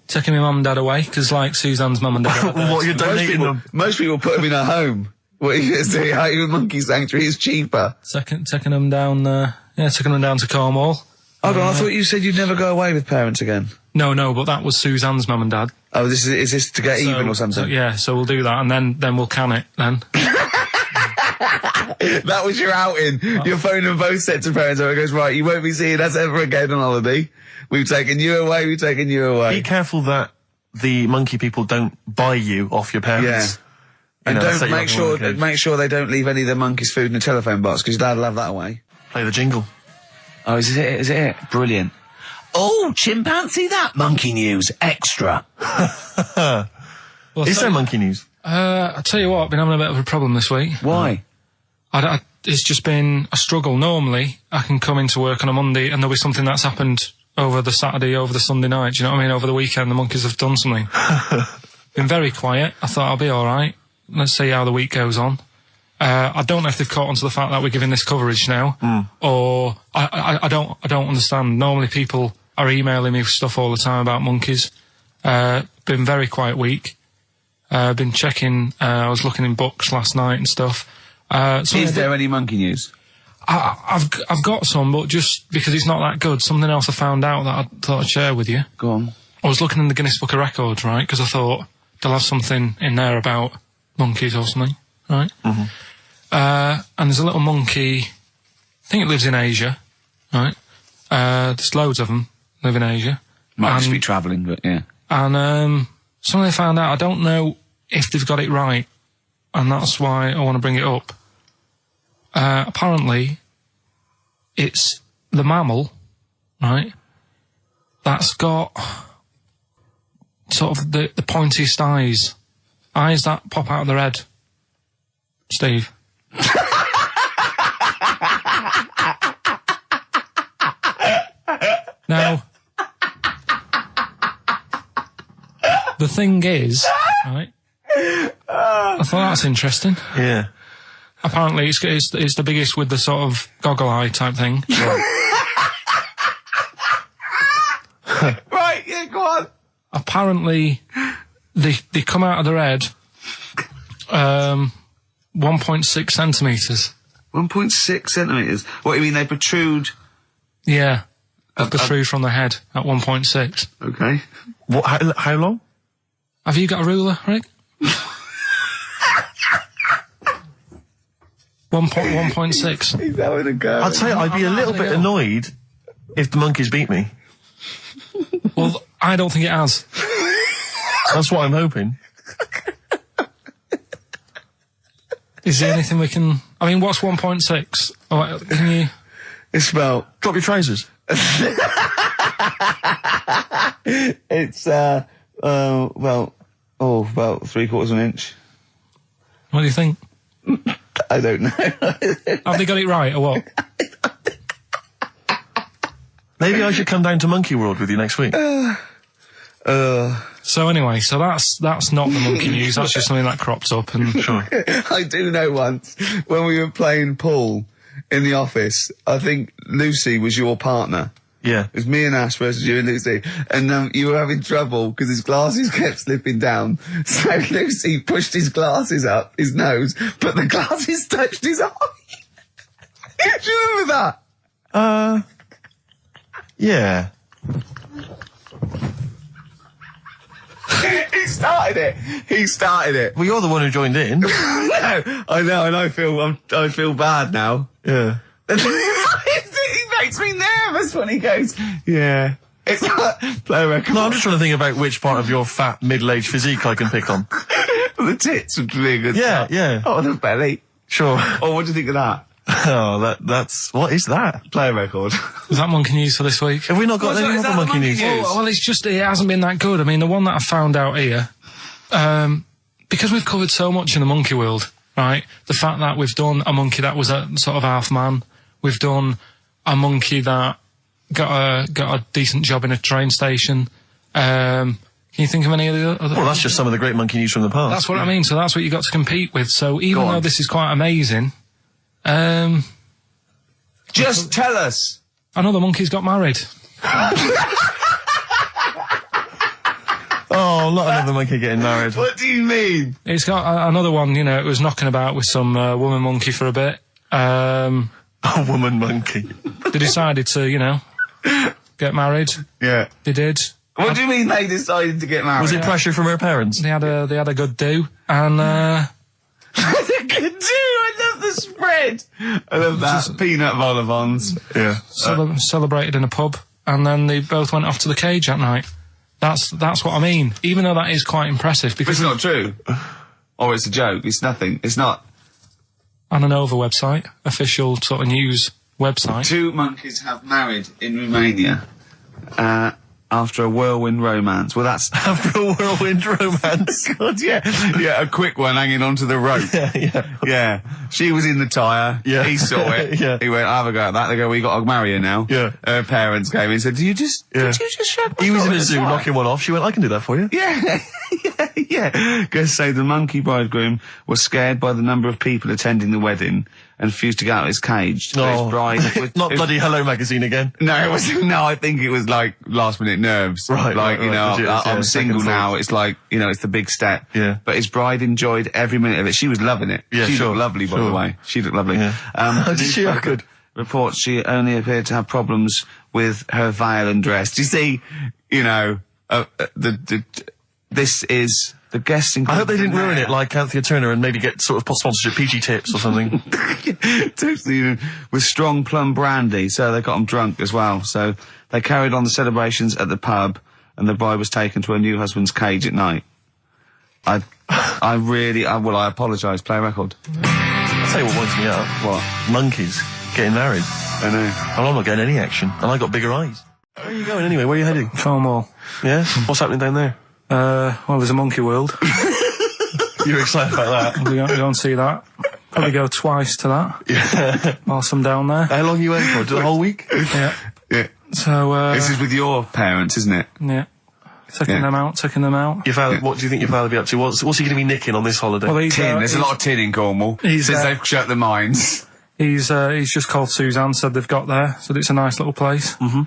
Speaker 1: Taking my mum and dad away, because like Suzanne's mum and dad.
Speaker 3: What, you're donating them?
Speaker 2: Most people put them in a home. What you going to say? Even monkey sanctuary is cheaper.
Speaker 1: Taking them down, taking them down to Cornwall.
Speaker 2: Hold on, I thought you said you'd never go away with parents again.
Speaker 1: No, but that was Suzanne's mum and dad.
Speaker 2: Oh, is this to get even or something?
Speaker 1: So we'll do that, and then we'll can it, then.
Speaker 2: That was your outing. Your phone and both sets of parents, and it goes, right, you won't be seeing us ever again on holiday. We've taken you away, we've taken you away.
Speaker 3: Be careful that the monkey people don't buy you off your parents.
Speaker 5: And
Speaker 3: You know, set
Speaker 5: don't
Speaker 3: you
Speaker 5: make
Speaker 3: up in
Speaker 5: sure
Speaker 3: one cage.
Speaker 5: make sure they don't leave any of the monkeys' food in the telephone box, because your dad will have that away.
Speaker 3: Play the jingle.
Speaker 5: Oh, is it? Is it? Brilliant. Oh, chimpanzee that monkey news extra.
Speaker 1: Well,
Speaker 3: Is there monkey news?
Speaker 1: I tell you what, I've been having a bit of a problem this week.
Speaker 5: Why?
Speaker 1: It's just been a struggle. Normally, I can come into work on a Monday and there'll be something that's happened over the Saturday, over the Sunday night. Do you know what I mean? Over the weekend, the monkeys have done something. Been very quiet. I thought I'll be all right. Let's see how the week goes on. I don't know if they've caught on to the fact that we're giving this coverage now, or I don't understand. Normally, people are emailing me stuff all the time about monkeys. Been very quiet week. Been checking. I was looking in books last night and stuff.
Speaker 5: Is there any monkey news?
Speaker 1: I've got some, but just because it's not that good, something else I found out that I thought I'd share with you.
Speaker 5: Go on.
Speaker 1: I was looking in the Guinness Book of Records, right, because I thought they'll have something in there about monkeys or something, right? Mm-hmm. And there's a little monkey, I think it lives in Asia, right? There's loads of them live in Asia.
Speaker 5: Might just be travelling, but yeah.
Speaker 1: And something they found out, I don't know if they've got it right, and that's why I want to bring it up. Apparently, it's the mammal, right, that's got sort of the pointiest eyes that pop out of their head. Steve. Now, the thing is, right, I thought that's interesting.
Speaker 3: Yeah.
Speaker 1: Apparently, it's the biggest with the sort of goggle eye type thing.
Speaker 5: Right, yeah, go on.
Speaker 1: Apparently, they come out of their head 1.6 centimetres.
Speaker 5: 1.6 centimetres? What, you mean they protrude?
Speaker 1: Yeah, they protrude from the head at 1.6.
Speaker 5: Okay.
Speaker 3: What? How long?
Speaker 1: Have you got a ruler, Rick? 1.6.
Speaker 5: He's having a go.
Speaker 3: I'd say I'd be a little bit annoyed if the monkeys beat me.
Speaker 1: Well, I don't think it has.
Speaker 3: That's what I'm hoping.
Speaker 1: Is there anything we can... I mean, what's 1.6? Oh, can you...
Speaker 5: It's about...
Speaker 3: Drop your trousers.
Speaker 5: It's, about 3/4 of an inch.
Speaker 1: What do you think?
Speaker 5: I don't know.
Speaker 1: Have they got it right, or what?
Speaker 3: Maybe I should come down to Monkey World with you next week.
Speaker 1: So anyway, that's not the monkey news, that's just something that cropped up and...
Speaker 3: Sure.
Speaker 5: I do know once, when we were playing pool in the office, I think Lucy was your partner.
Speaker 3: Yeah.
Speaker 5: It was me and Ash versus you and Lucy. And you were having trouble because his glasses kept slipping down. So Lucy pushed his glasses up his nose, but the glasses touched his eye. Do you remember that?
Speaker 3: Yeah.
Speaker 5: He started it.
Speaker 3: Well, you're the one who joined in.
Speaker 5: No, I know, and I feel bad now.
Speaker 3: Yeah.
Speaker 5: He makes me nervous when he goes, yeah. It's like, play a record.
Speaker 3: No, I'm just trying to think about which part of your fat, middle-aged physique I can pick on.
Speaker 5: The tits would be a good
Speaker 3: Yeah,
Speaker 5: start.
Speaker 3: yeah.
Speaker 5: Oh, the belly.
Speaker 3: Sure.
Speaker 5: Oh, what do you think of that?
Speaker 3: Oh, that's... What is that?
Speaker 5: Play a record.
Speaker 1: Is that monkey news for this week?
Speaker 3: Have we not got any
Speaker 5: is
Speaker 3: other
Speaker 5: that the
Speaker 3: monkey
Speaker 5: monkey
Speaker 3: news?
Speaker 5: news?
Speaker 1: Well, it's just, it hasn't been that good. I mean, the one that I found out here, because we've covered so much in the monkey world, right? The fact that we've done a monkey that was a sort of half man, we've done a monkey that got a decent job in a train station. Can you think of any of the other?
Speaker 3: Well, that's just some of the great monkey news from the past.
Speaker 1: That's what I mean. So that's what you got to compete with. So even though this is quite amazing,
Speaker 5: Just tell us.
Speaker 1: another monkey's got married.
Speaker 3: Oh, not another monkey getting married.
Speaker 5: What do you mean?
Speaker 1: It's got another one. You know, it was knocking about with some woman monkey for a bit.
Speaker 3: A woman monkey.
Speaker 1: They decided to, you know, get married.
Speaker 5: Yeah.
Speaker 1: They did.
Speaker 5: What do you mean they decided to get married?
Speaker 3: Was it pressure from her parents?
Speaker 1: They had a good do, and
Speaker 5: Good do. I love the spread. I love that. Peanut vol-au-vents.
Speaker 3: Yeah.
Speaker 1: celebrated in a pub, and then they both went off to the cage that night. That's what I mean. Even though that is quite impressive,
Speaker 5: But it's
Speaker 1: because
Speaker 5: not true.
Speaker 2: or it's a joke. It's nothing. It's not.
Speaker 1: On an Over website, official sort of news website.
Speaker 2: 2 monkeys have married in Romania after a whirlwind romance. Well, that's
Speaker 3: After a whirlwind romance.
Speaker 2: God, yeah, a quick one hanging onto the rope. Yeah. She was in the tyre.
Speaker 3: Yeah.
Speaker 2: He saw it.
Speaker 3: Yeah.
Speaker 2: He went, "I'll have a go at that." They go, "We got to marry her now."
Speaker 3: Yeah.
Speaker 2: Her parents came in and said, Did you just shag my
Speaker 3: He was in
Speaker 2: daughter
Speaker 3: a zoo
Speaker 2: tyre?"
Speaker 3: knocking one off. She went, "I can do that for you."
Speaker 2: Yeah. Guests say the monkey bridegroom was scared by the number of people attending the wedding and refused to get out of his cage. So his bride was,
Speaker 3: Not bloody Hello Magazine again.
Speaker 2: No, it wasn't. No, I think it was like last minute nerves.
Speaker 3: Right,
Speaker 2: Like,
Speaker 3: right,
Speaker 2: you know,
Speaker 3: legit,
Speaker 2: I'm
Speaker 3: yeah,
Speaker 2: single
Speaker 3: second
Speaker 2: now.
Speaker 3: thoughts.
Speaker 2: It's like, you know, it's the big step.
Speaker 3: Yeah.
Speaker 2: But his bride enjoyed every minute of it. She was loving it.
Speaker 3: Yeah,
Speaker 2: she
Speaker 3: sure,
Speaker 2: looked lovely, by the
Speaker 3: sure.
Speaker 2: way. She looked lovely.
Speaker 3: Yeah. Did she? Oh, good.
Speaker 2: Reports she only appeared to have problems with her veil and dress. Do you see, you know, this is the guest.
Speaker 3: I hope they didn't ruin it like Anthea Turner and maybe get sort of sponsorship PG tips or something.
Speaker 2: Totally, with strong plum brandy, so they got them drunk as well. So they carried on the celebrations at the pub, and the bride was taken to her new husband's cage at night. I apologise. Play a record.
Speaker 3: I'll tell you what winds me up.
Speaker 2: What?
Speaker 3: Monkeys getting married.
Speaker 2: I know.
Speaker 3: And I'm not getting any action. And I got bigger eyes. Where are you going anyway? Where are you heading?
Speaker 1: Farmwell.
Speaker 3: Yeah? What's happening down there?
Speaker 1: Well, there's a monkey world.
Speaker 3: You're excited about that?
Speaker 1: We go and see that. Probably go twice to that.
Speaker 3: Yeah.
Speaker 1: Whilst I'm down there.
Speaker 3: How long are you in for? The whole week?
Speaker 1: Yeah.
Speaker 2: Yeah.
Speaker 1: So,
Speaker 2: This is with your parents, isn't it?
Speaker 1: yeah. Taking them out.
Speaker 3: Your father, what do you think your father will be up to? What's he going to be nicking on this holiday?
Speaker 1: Well, he's,
Speaker 2: Tin. There's a lot of tin in Cornwall.
Speaker 1: He's,
Speaker 2: since they've shut the mines.
Speaker 1: He's just called Suzanne, said they've got there, said it's a nice little place.
Speaker 3: Mm-hmm.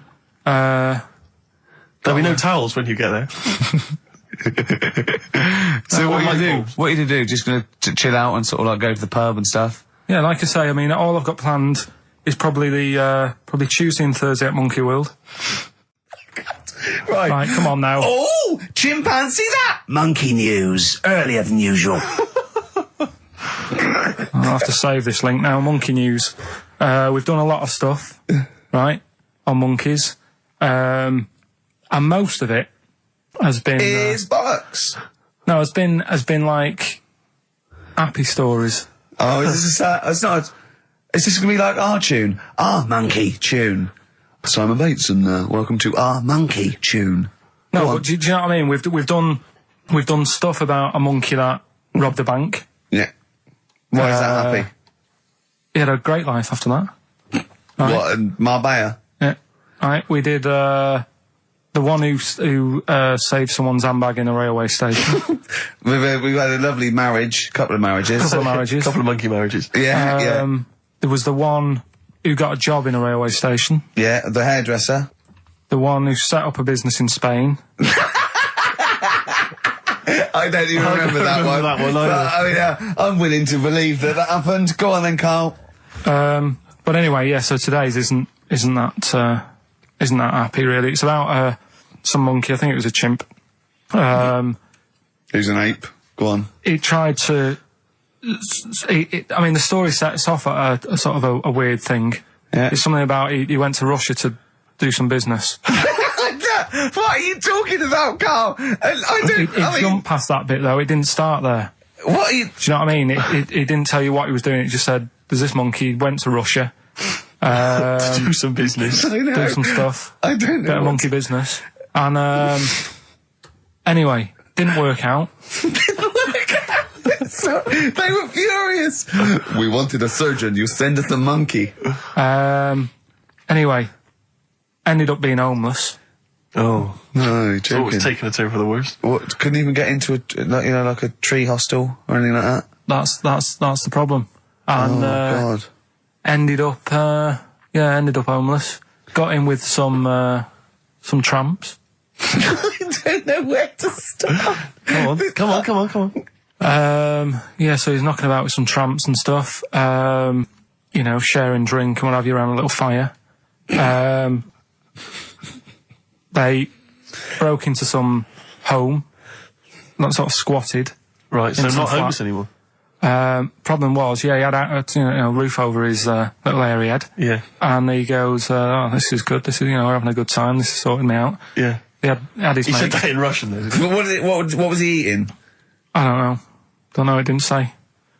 Speaker 3: There'll be no towels when you get there.
Speaker 2: So what are you do? What are you to do? Just going to chill out and sort of like go to the pub and stuff?
Speaker 1: Yeah, like I say, I mean, all I've got planned is probably probably Tuesday and Thursday at Monkey World. Right, come on now.
Speaker 2: Oh, chimpanzee that! Monkey news, earlier than usual.
Speaker 1: I'll have to save this link now. Monkey news. We've done a lot of stuff, right, on monkeys. And most of it has been...
Speaker 2: Is bollocks.
Speaker 1: No, has been like happy stories.
Speaker 2: Oh, is this it's not... Is this going to be like our tune? Our monkey tune. Simon Bates and welcome to our monkey tune.
Speaker 1: No, but do you know what I mean? We've done stuff about a monkey that robbed a bank.
Speaker 2: Yeah. Why is that happy?
Speaker 1: He had a great life after that. Right.
Speaker 2: What, in Marbella?
Speaker 1: Yeah. Right, we did the one who saved someone's handbag in a railway station.
Speaker 2: We've had a lovely marriage, couple of marriages.
Speaker 3: Couple of monkey marriages.
Speaker 2: Yeah,
Speaker 1: There was the one who got a job in a railway station.
Speaker 2: Yeah, the hairdresser.
Speaker 1: The one who set up a business in Spain.
Speaker 2: I don't even remember that one. I'm willing to believe that happened. Go on then, Carl.
Speaker 1: But anyway, yeah. So today's isn't that happy really. It's about some monkey. I think it was a chimp.
Speaker 2: Who's an ape? Go on.
Speaker 1: He tried to. I mean, the story sets off at a sort of a weird thing.
Speaker 2: Yeah.
Speaker 1: It's something about he went to Russia to do some business.
Speaker 2: What are you talking about, Carl?
Speaker 1: It jumped past that bit though. It didn't start there.
Speaker 2: What are you...
Speaker 1: Do you know what I mean? It didn't tell you what he was doing. It just said, there's this monkey, went to Russia.
Speaker 3: To do some business.
Speaker 2: I know.
Speaker 1: Do some stuff.
Speaker 2: I don't know.
Speaker 1: Bit of monkey business. And, anyway, didn't work out.
Speaker 2: So, they were furious. We wanted a surgeon. You send us a monkey.
Speaker 1: Anyway, ended up being homeless.
Speaker 3: Oh.
Speaker 2: No, you're
Speaker 3: It's
Speaker 2: joking.
Speaker 3: always taking a turn for the worst.
Speaker 2: What, couldn't even get into like a tree hostel or anything like that?
Speaker 1: That's the problem. And,
Speaker 2: God.
Speaker 1: ended up homeless. Got in with some tramps.
Speaker 2: I don't know where to start.
Speaker 3: Come on.
Speaker 1: Yeah, so he's knocking about with some tramps and stuff. You know, sharing drink and what have you around a little fire. They broke into some home, not sort of squatted.
Speaker 3: Right, so
Speaker 1: Into
Speaker 3: not
Speaker 1: the
Speaker 3: homeless
Speaker 1: flat.
Speaker 3: anymore.
Speaker 1: Problem was, yeah, he had a roof over his little area head.
Speaker 3: Yeah.
Speaker 1: And he goes, oh, this is good. This is, we're having a good time. This is sorting me out.
Speaker 3: Yeah.
Speaker 1: He had his
Speaker 3: He
Speaker 1: mate.
Speaker 3: said that in Russian though.
Speaker 2: What was he eating?
Speaker 1: I don't know. Don't know, it didn't say.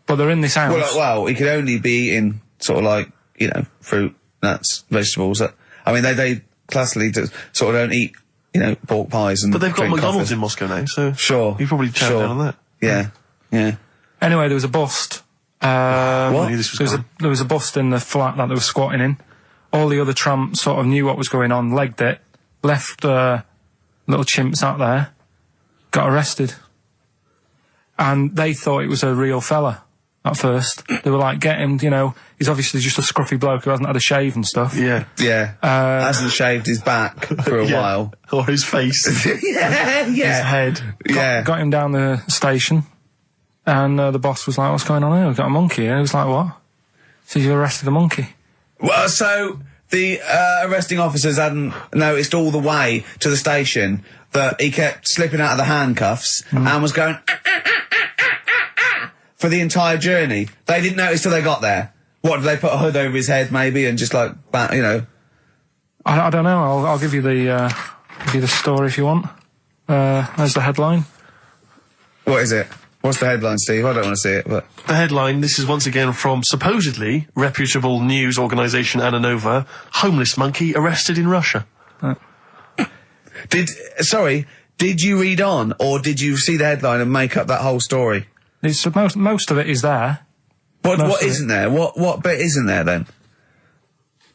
Speaker 1: But they're in this house.
Speaker 5: Well, he could only be eating sort of like, you know, fruit, nuts, vegetables. I mean, they classically sort of don't eat, you know, pork pies and.
Speaker 3: But they've got
Speaker 5: drink
Speaker 3: McDonald's
Speaker 5: coffee.
Speaker 3: in Moscow now, so.
Speaker 5: Sure.
Speaker 3: You probably chow down on that.
Speaker 5: Yeah.
Speaker 1: Anyway, there was a bust.
Speaker 5: What?
Speaker 1: There was a bust in the flat that they were squatting in. All the other tramps sort of knew what was going on, legged it, left little chimps out there, got arrested. And they thought it was a real fella at first. They were like, get him, you know, he's obviously just a scruffy bloke who hasn't had a shave and stuff.
Speaker 3: Yeah.
Speaker 5: Hasn't shaved his back for a while.
Speaker 3: Or his face.
Speaker 5: Yeah.
Speaker 3: His head.
Speaker 1: Got him down the station, and the boss was like, what's going on here? We've got a monkey here. He was like, what? So you arrested a monkey?
Speaker 5: Well, so the arresting officers hadn't noticed all the way to the station that he kept slipping out of the handcuffs and was going for the entire journey. They didn't notice till they got there. What, did they put a hood over his head maybe and just like, you know?
Speaker 1: I don't know. I'll give you the story if you want. There's the headline.
Speaker 5: What is it? What's the headline, Steve? I don't want to see it, but...
Speaker 3: The headline, this is once again from supposedly reputable news organisation Ananova, homeless monkey arrested in Russia.
Speaker 5: Did you read on, or did you see the headline and make up that whole story?
Speaker 1: Most of it is there.
Speaker 5: What isn't there? What bit isn't there then?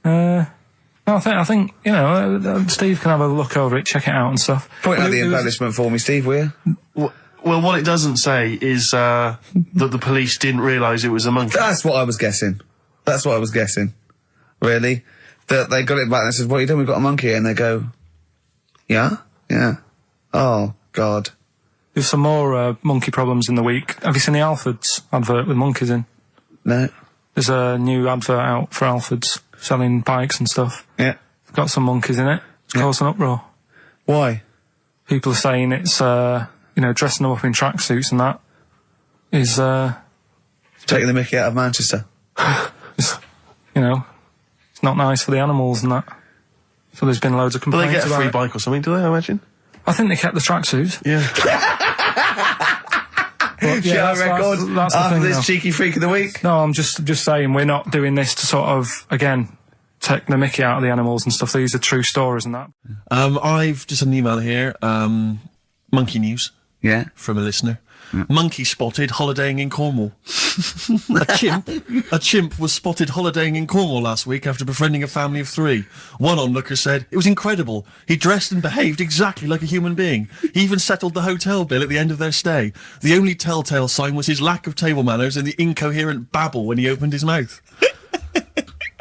Speaker 1: I think you know, Steve can have a look over it, check it out and stuff.
Speaker 5: Point out the embellishment for me, Steve, will you?
Speaker 3: Well, what it doesn't say is that the police didn't realise it was a monkey.
Speaker 5: That's what I was guessing. Really? That they got it back and said, what are you doing? We've got a monkey here. And they go, yeah? Yeah. Oh, God.
Speaker 1: There's some more monkey problems in the week. Have you seen the Alfords advert with monkeys in?
Speaker 5: No.
Speaker 1: There's a new advert out for Alfords selling bikes and stuff.
Speaker 5: Yeah.
Speaker 1: It's got some monkeys in it. It's caused an uproar.
Speaker 5: Why?
Speaker 1: People are saying it's, you know, dressing them up in tracksuits and that is,
Speaker 5: taking the mickey out of Manchester.
Speaker 1: You know, it's not nice for the animals and that. So there's been loads of
Speaker 3: But
Speaker 1: complaints
Speaker 3: they get a
Speaker 1: about
Speaker 3: free
Speaker 1: it.
Speaker 3: bike or something, do they, I imagine?
Speaker 1: I think they kept the tracksuits.
Speaker 3: Yeah.
Speaker 1: But,
Speaker 5: Yeah, record
Speaker 1: that's the
Speaker 5: after
Speaker 1: thing
Speaker 5: this
Speaker 1: now.
Speaker 5: cheeky freak of the week.
Speaker 1: No, I'm just saying we're not doing this to sort of, again, take the mickey out of the animals and stuff. These are true stories and that.
Speaker 3: I've just had an email here, monkey news.
Speaker 5: Yeah.
Speaker 3: From a listener. Monkey spotted holidaying in Cornwall. A chimp was spotted holidaying in Cornwall last week after befriending a family of 3. One onlooker said, it was incredible. He dressed and behaved exactly like a human being. He even settled the hotel bill at the end of their stay. The only telltale sign was his lack of table manners and the incoherent babble when he opened his mouth.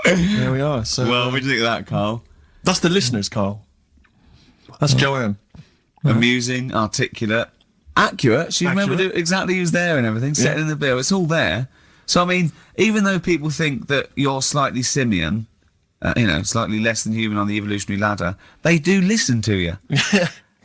Speaker 3: There we are. So,
Speaker 9: Well, what do you think of that, Carl?
Speaker 3: that's the listeners, Carl. That's Joanne.
Speaker 9: Amusing, articulate, accurate. She remembered exactly who's there and everything, setting the bill. It's all there. So, I mean, even though people think that you're slightly simian, you know, slightly less than human on the evolutionary ladder, they do listen to you.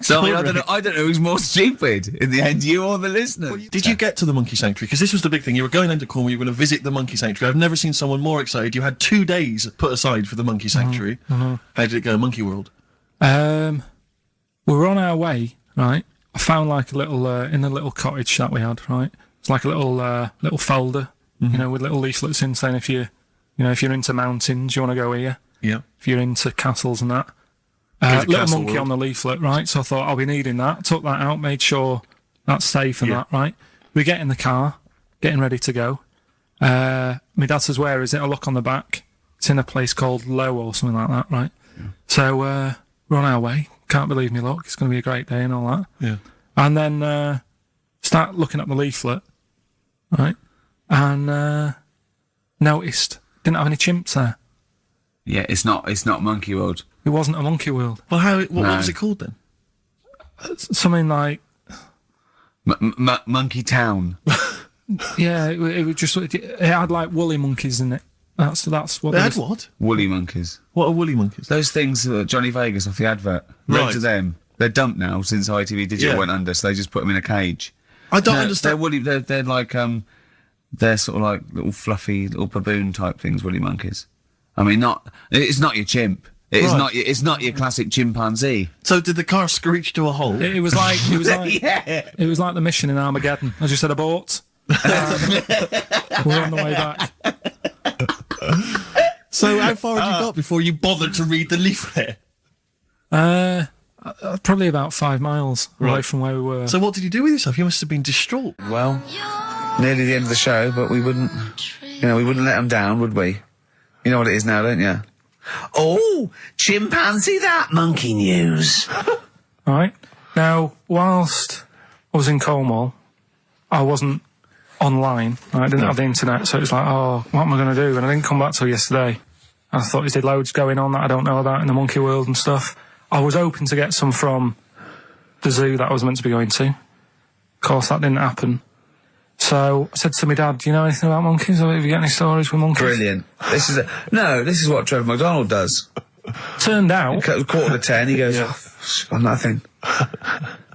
Speaker 9: So, I mean, I don't know who's more stupid in the end, you or the listeners.
Speaker 3: Did you get to the monkey sanctuary? Because this was the big thing. You were going into Cornwall, you were going to visit the monkey sanctuary. I've never seen someone more excited. You had 2 days put aside for the monkey sanctuary. How did it go, Monkey World?
Speaker 1: We were on our way, right? I found like a little, in the little cottage that we had, right? It's like a little folder, you know, with little leaflets in saying if you're into mountains, you want to go here.
Speaker 3: Yeah.
Speaker 1: If you're into castles and that.
Speaker 3: Here's a
Speaker 1: Little
Speaker 3: castle
Speaker 1: monkey
Speaker 3: world.
Speaker 1: on the leaflet, right? So I thought I'll be needing that. Took that out, made sure that's safe and that, right? We get in the car, getting ready to go. My dad says, where is it? I look on the back. It's in a place called Low or something like that, right? Yeah. So we're on our way. Can't believe me luck. It's going to be a great day and all that.
Speaker 3: Yeah.
Speaker 1: And then start looking at the leaflet, right? And noticed didn't have any chimps there.
Speaker 9: Yeah, it's not Monkey World.
Speaker 1: It wasn't a monkey world.
Speaker 3: Well, what was it called then?
Speaker 1: Something like
Speaker 9: Monkey Town.
Speaker 1: yeah, it was just it had like woolly monkeys in it. That's what
Speaker 3: They had what?
Speaker 9: Woolly monkeys.
Speaker 3: What are woolly monkeys?
Speaker 9: Those things, Johnny Vegas off the advert.
Speaker 3: Right.
Speaker 9: Loads of them. They're dumped now since ITV Digital went under, so they just put them in a cage.
Speaker 3: I don't understand.
Speaker 9: They're woolly. They're like they're sort of like little fluffy little baboon type things. Woolly monkeys. I mean, it's not your chimp. It's not your classic chimpanzee.
Speaker 3: So did the car screech to a halt?
Speaker 1: It was like
Speaker 9: Yeah.
Speaker 1: it was like the mission in Armageddon. I just said abort. We're on the way back.
Speaker 3: So how far had you got before you bothered to read the leaflet?
Speaker 1: Probably about 5 miles away from where we were.
Speaker 3: So what did you do with yourself? You must have been distraught.
Speaker 2: Well, nearly the end of the show, but we wouldn't let them down, would we? You know what it is now, don't you? Oh, chimpanzee that monkey news.
Speaker 1: Right. Now, whilst I was in Cornwall, I wasn't online. I didn't have the internet, so it was like, oh, what am I going to do? And I didn't come back till yesterday. And I thought there's loads going on that I don't know about in the monkey world and stuff. I was hoping to get some from the zoo that I was meant to be going to. Of course, that didn't happen. So I said to my dad, do you know anything about monkeys? Or have you got any stories with monkeys?
Speaker 2: Brilliant. This is what Trevor McDonald does.
Speaker 1: Turned out...
Speaker 2: 9:45, he goes, got nothing.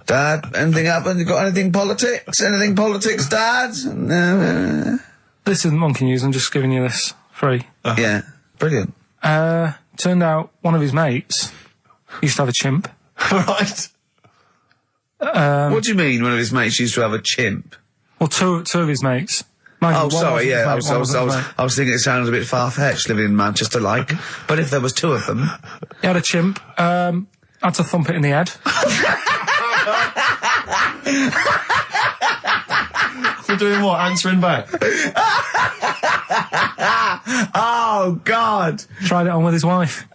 Speaker 2: Dad, anything happened? You got anything politics? Anything politics, Dad? No.
Speaker 1: This isn't monkey news, I'm just giving you this free.
Speaker 2: Yeah, brilliant.
Speaker 1: Turned out one of his mates used to have a chimp.
Speaker 3: Right.
Speaker 2: What do you mean one of his mates used to have a chimp?
Speaker 1: Well, two of his mates.
Speaker 2: Oh, sorry, yeah, I was thinking it sounded a bit far-fetched living in Manchester, like. But if there was two of them...
Speaker 1: He had a chimp, had to thump it in the head.
Speaker 3: We're doing what? Answering back?
Speaker 2: Oh, God!
Speaker 1: Tried it on with his wife.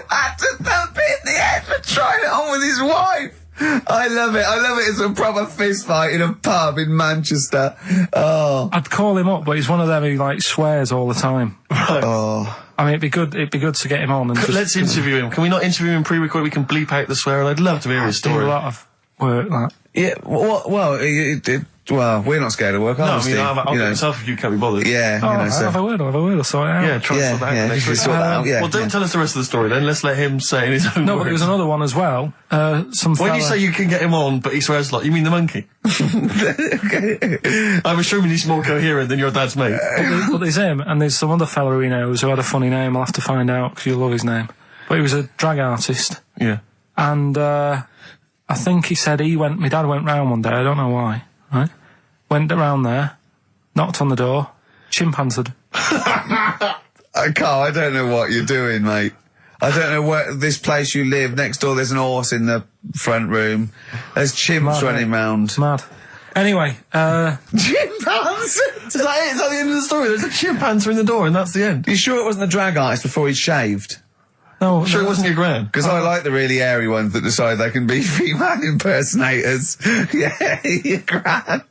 Speaker 2: Had to thump it in the head for trying it on with his wife! I love it. It's a proper fist fight in a pub in Manchester. Oh.
Speaker 1: I'd call him up, but he's one of them who, like, swears all the time.
Speaker 3: Right.
Speaker 2: Oh.
Speaker 1: I mean, it'd be good to get him on and just...
Speaker 3: Let's interview him. Can we not interview him pre-record? We can bleep out the swear, and I'd love to hear his story.
Speaker 1: Do a lot of work, that.
Speaker 2: Yeah, well, we're not scared of work, are we,
Speaker 3: No, I mean,
Speaker 2: Steve?
Speaker 3: I'll get myself if you can't be bothered.
Speaker 2: Yeah,
Speaker 1: I'll have a word, I'll sort it out.
Speaker 3: Yeah, try and sort that out next week.
Speaker 2: Sort that out, yeah.
Speaker 3: Well, don't tell us the rest of the story then. Let's let him say in his own
Speaker 1: No,
Speaker 3: words.
Speaker 1: but there was another one as well.
Speaker 3: When you say you can get him on, but he swears a lot, you mean the monkey? I'm assuming he's more coherent than your dad's mate.
Speaker 1: But there's him, and there's some other fella he knows who had a funny name. I'll have to find out, because you'll love his name. But he was a drag artist.
Speaker 3: Yeah.
Speaker 1: And, I think he said my dad went round one day, I don't know why, right? Went around there, knocked on the door, chimp answered.
Speaker 2: Carl, I don't know what you're doing, mate. I don't know where this place you live, next door there's an horse in the front room. There's chimps running round.
Speaker 1: Mad. Anyway,
Speaker 2: chimp answered!
Speaker 3: Is that it? Is that the end of the story? There's a chimp answering the door and that's the end.
Speaker 2: You sure it wasn't a drag artist before he'd shaved?
Speaker 1: No,
Speaker 3: sure it wasn't your gran?
Speaker 2: Because I like the really airy ones that decide they can be female impersonators. Yeah, your gran.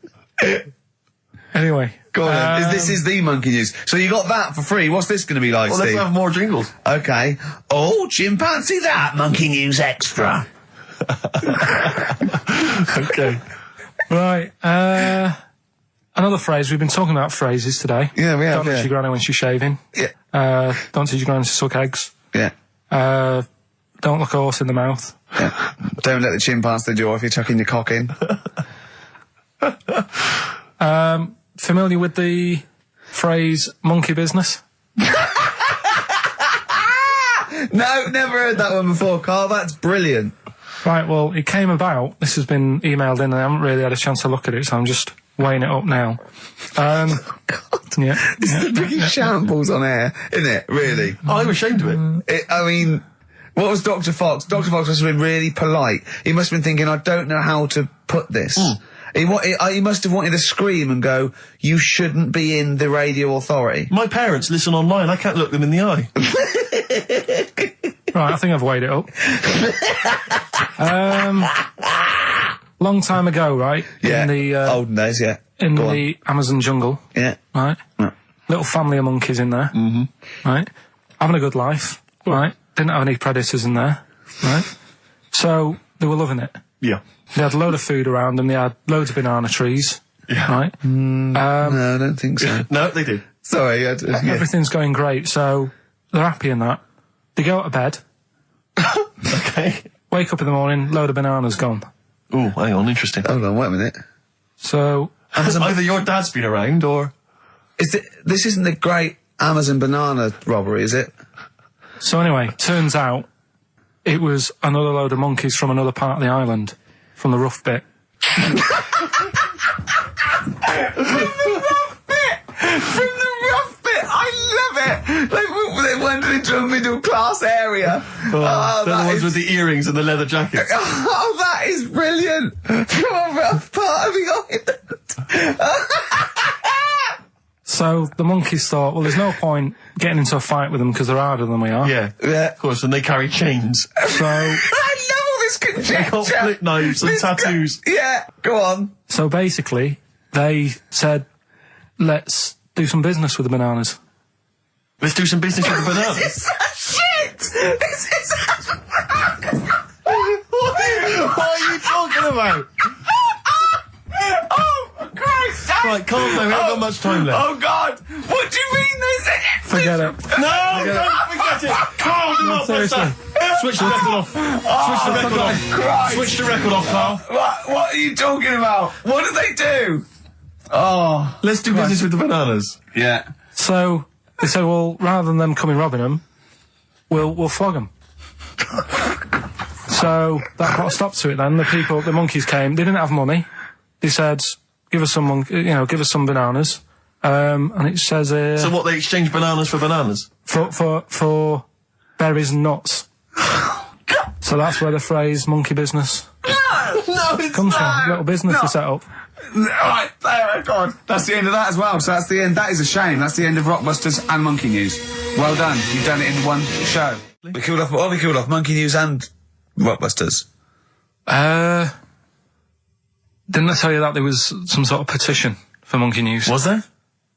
Speaker 1: Anyway.
Speaker 2: Go on then. This is the monkey news. So you got that for free. What's this going to be like,
Speaker 3: Steve? Let's have more jingles.
Speaker 2: Okay. Oh, chimpanzee that, monkey news extra.
Speaker 3: Okay.
Speaker 1: Right, another phrase. We've been talking about phrases today.
Speaker 2: Yeah, we have,
Speaker 1: Don't touch your granny when she's shaving.
Speaker 2: Yeah.
Speaker 1: Don't teach your granny to suck eggs.
Speaker 2: Yeah.
Speaker 1: Don't look a horse in the mouth.
Speaker 2: Yeah. Don't let the chimp answer the door if you're tucking your cock in.
Speaker 1: Familiar with the phrase monkey business?
Speaker 2: No, never heard that one before, Carl. That's brilliant.
Speaker 1: Right, well, it came about. This has been emailed in and I haven't really had a chance to look at it, so I'm just weighing it up now.
Speaker 2: Yeah. This is the biggest shambles on air, isn't it? Really?
Speaker 3: I'm ashamed of it.
Speaker 2: I mean, what was Dr. Fox? Dr. Fox must have been really polite. He must have been thinking, I don't know how to put this. He must have wanted to scream and go, you shouldn't be in the radio authority.
Speaker 3: My parents listen online. I can't look them in the eye.
Speaker 1: Right, I think I've weighed it up. Long time ago, right?
Speaker 2: Yeah.
Speaker 1: In the
Speaker 2: olden days, yeah.
Speaker 1: In the Amazon jungle.
Speaker 2: Yeah.
Speaker 1: Right?
Speaker 2: Yeah.
Speaker 1: Little family of monkeys in there. Mm-hmm. Right? Having a good life. Right? Didn't have any predators in there. Right? So, they were loving it.
Speaker 3: Yeah.
Speaker 1: They had a load of food around them. They had loads of banana trees.
Speaker 3: Yeah.
Speaker 1: Right?
Speaker 2: No, I don't think so.
Speaker 3: No, they did.
Speaker 2: Sorry.
Speaker 1: Everything's going great. So, they're happy in that. They go to bed.
Speaker 3: Okay.
Speaker 1: Wake up in the morning, load of bananas gone.
Speaker 3: Oh, hang on, interesting.
Speaker 2: Hold on, wait a minute.
Speaker 1: So...
Speaker 3: Either your dad's been around, or...
Speaker 2: This isn't the great Amazon banana robbery, is it?
Speaker 1: So anyway, turns out it was another load of monkeys from another part of the island, from the rough bit.
Speaker 5: From the rough bit, I love it. They went into a middle class area.
Speaker 3: They're the ones with the earrings and the leather jackets.
Speaker 5: Oh, that is brilliant. From a rough part of the island.
Speaker 1: So the monkeys thought, well, there's no point getting into a fight with them because they're harder than we are.
Speaker 3: Yeah, of course, and they carry chains.
Speaker 1: So
Speaker 5: I love all this conjecture.
Speaker 3: They got flip knives and tattoos.
Speaker 5: Yeah, go on.
Speaker 1: So basically, they said, let's do some business with the bananas.
Speaker 3: Let's do some business with the bananas.
Speaker 5: This is shit. This is.
Speaker 3: What are you talking about?
Speaker 5: Oh, Christ!
Speaker 3: Right, calm down. We haven't got much time left.
Speaker 5: Oh God! What do you mean this?
Speaker 1: Forget it.
Speaker 3: No, don't forget it. Carl, do not press that. Switch the record off. Switch the record off.
Speaker 5: Christ.
Speaker 3: Switch the record off, Carl.
Speaker 5: What are you talking about? What do they do? Oh,
Speaker 3: Let's do business with the bananas.
Speaker 5: yeah.
Speaker 1: So they said, well, rather than them coming robbing them, we'll flog them. So that put a stop to it then. The monkeys came. They didn't have money. They said, give us some bananas. And it says here...
Speaker 3: So what, they exchange bananas for bananas?
Speaker 1: For berries and nuts. So that's where the phrase monkey business
Speaker 5: No, it's
Speaker 1: comes
Speaker 5: not.
Speaker 1: from. Little business
Speaker 5: No.
Speaker 1: they set up.
Speaker 5: Right, there, God. That's the end of that as well. So that's the end. That is a shame. That's the end of Rockbusters and Monkey News. Well done. You've done it in one show. We killed off Monkey News and Rockbusters.
Speaker 1: Didn't I tell you that there was some sort of petition for monkey news?
Speaker 3: Was there?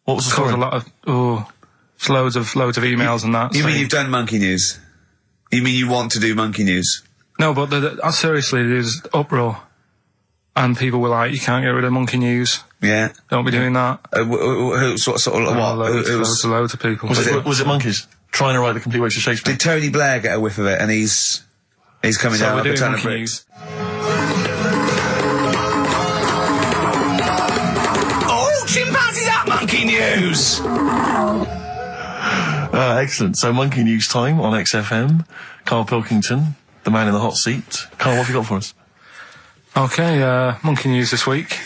Speaker 3: What was the
Speaker 1: Caused
Speaker 3: story?
Speaker 1: a lot of it's loads of emails and that.
Speaker 5: You mean
Speaker 1: saying-
Speaker 5: you've done Monkey News? You mean you want to do Monkey News?
Speaker 1: No, but seriously, there's uproar, and people were like, "You can't get rid of monkey news.
Speaker 5: Yeah.
Speaker 1: Don't be doing that."
Speaker 5: Who sort of what?
Speaker 1: Loads of people.
Speaker 3: Was it monkeys trying to write the complete works of Shakespeare?
Speaker 5: Did Tony Blair get a whiff of it? And he's coming
Speaker 1: So
Speaker 5: down
Speaker 1: we're
Speaker 5: like a
Speaker 1: doing
Speaker 5: ton of
Speaker 1: monkey
Speaker 5: bricks.
Speaker 1: news.
Speaker 5: Oh, chimpanzees at Monkey News.
Speaker 3: Excellent. So monkey news time on XFM. Karl Pilkington, the man in the hot seat. Karl, what have you got for us?
Speaker 1: Okay, monkey news this week.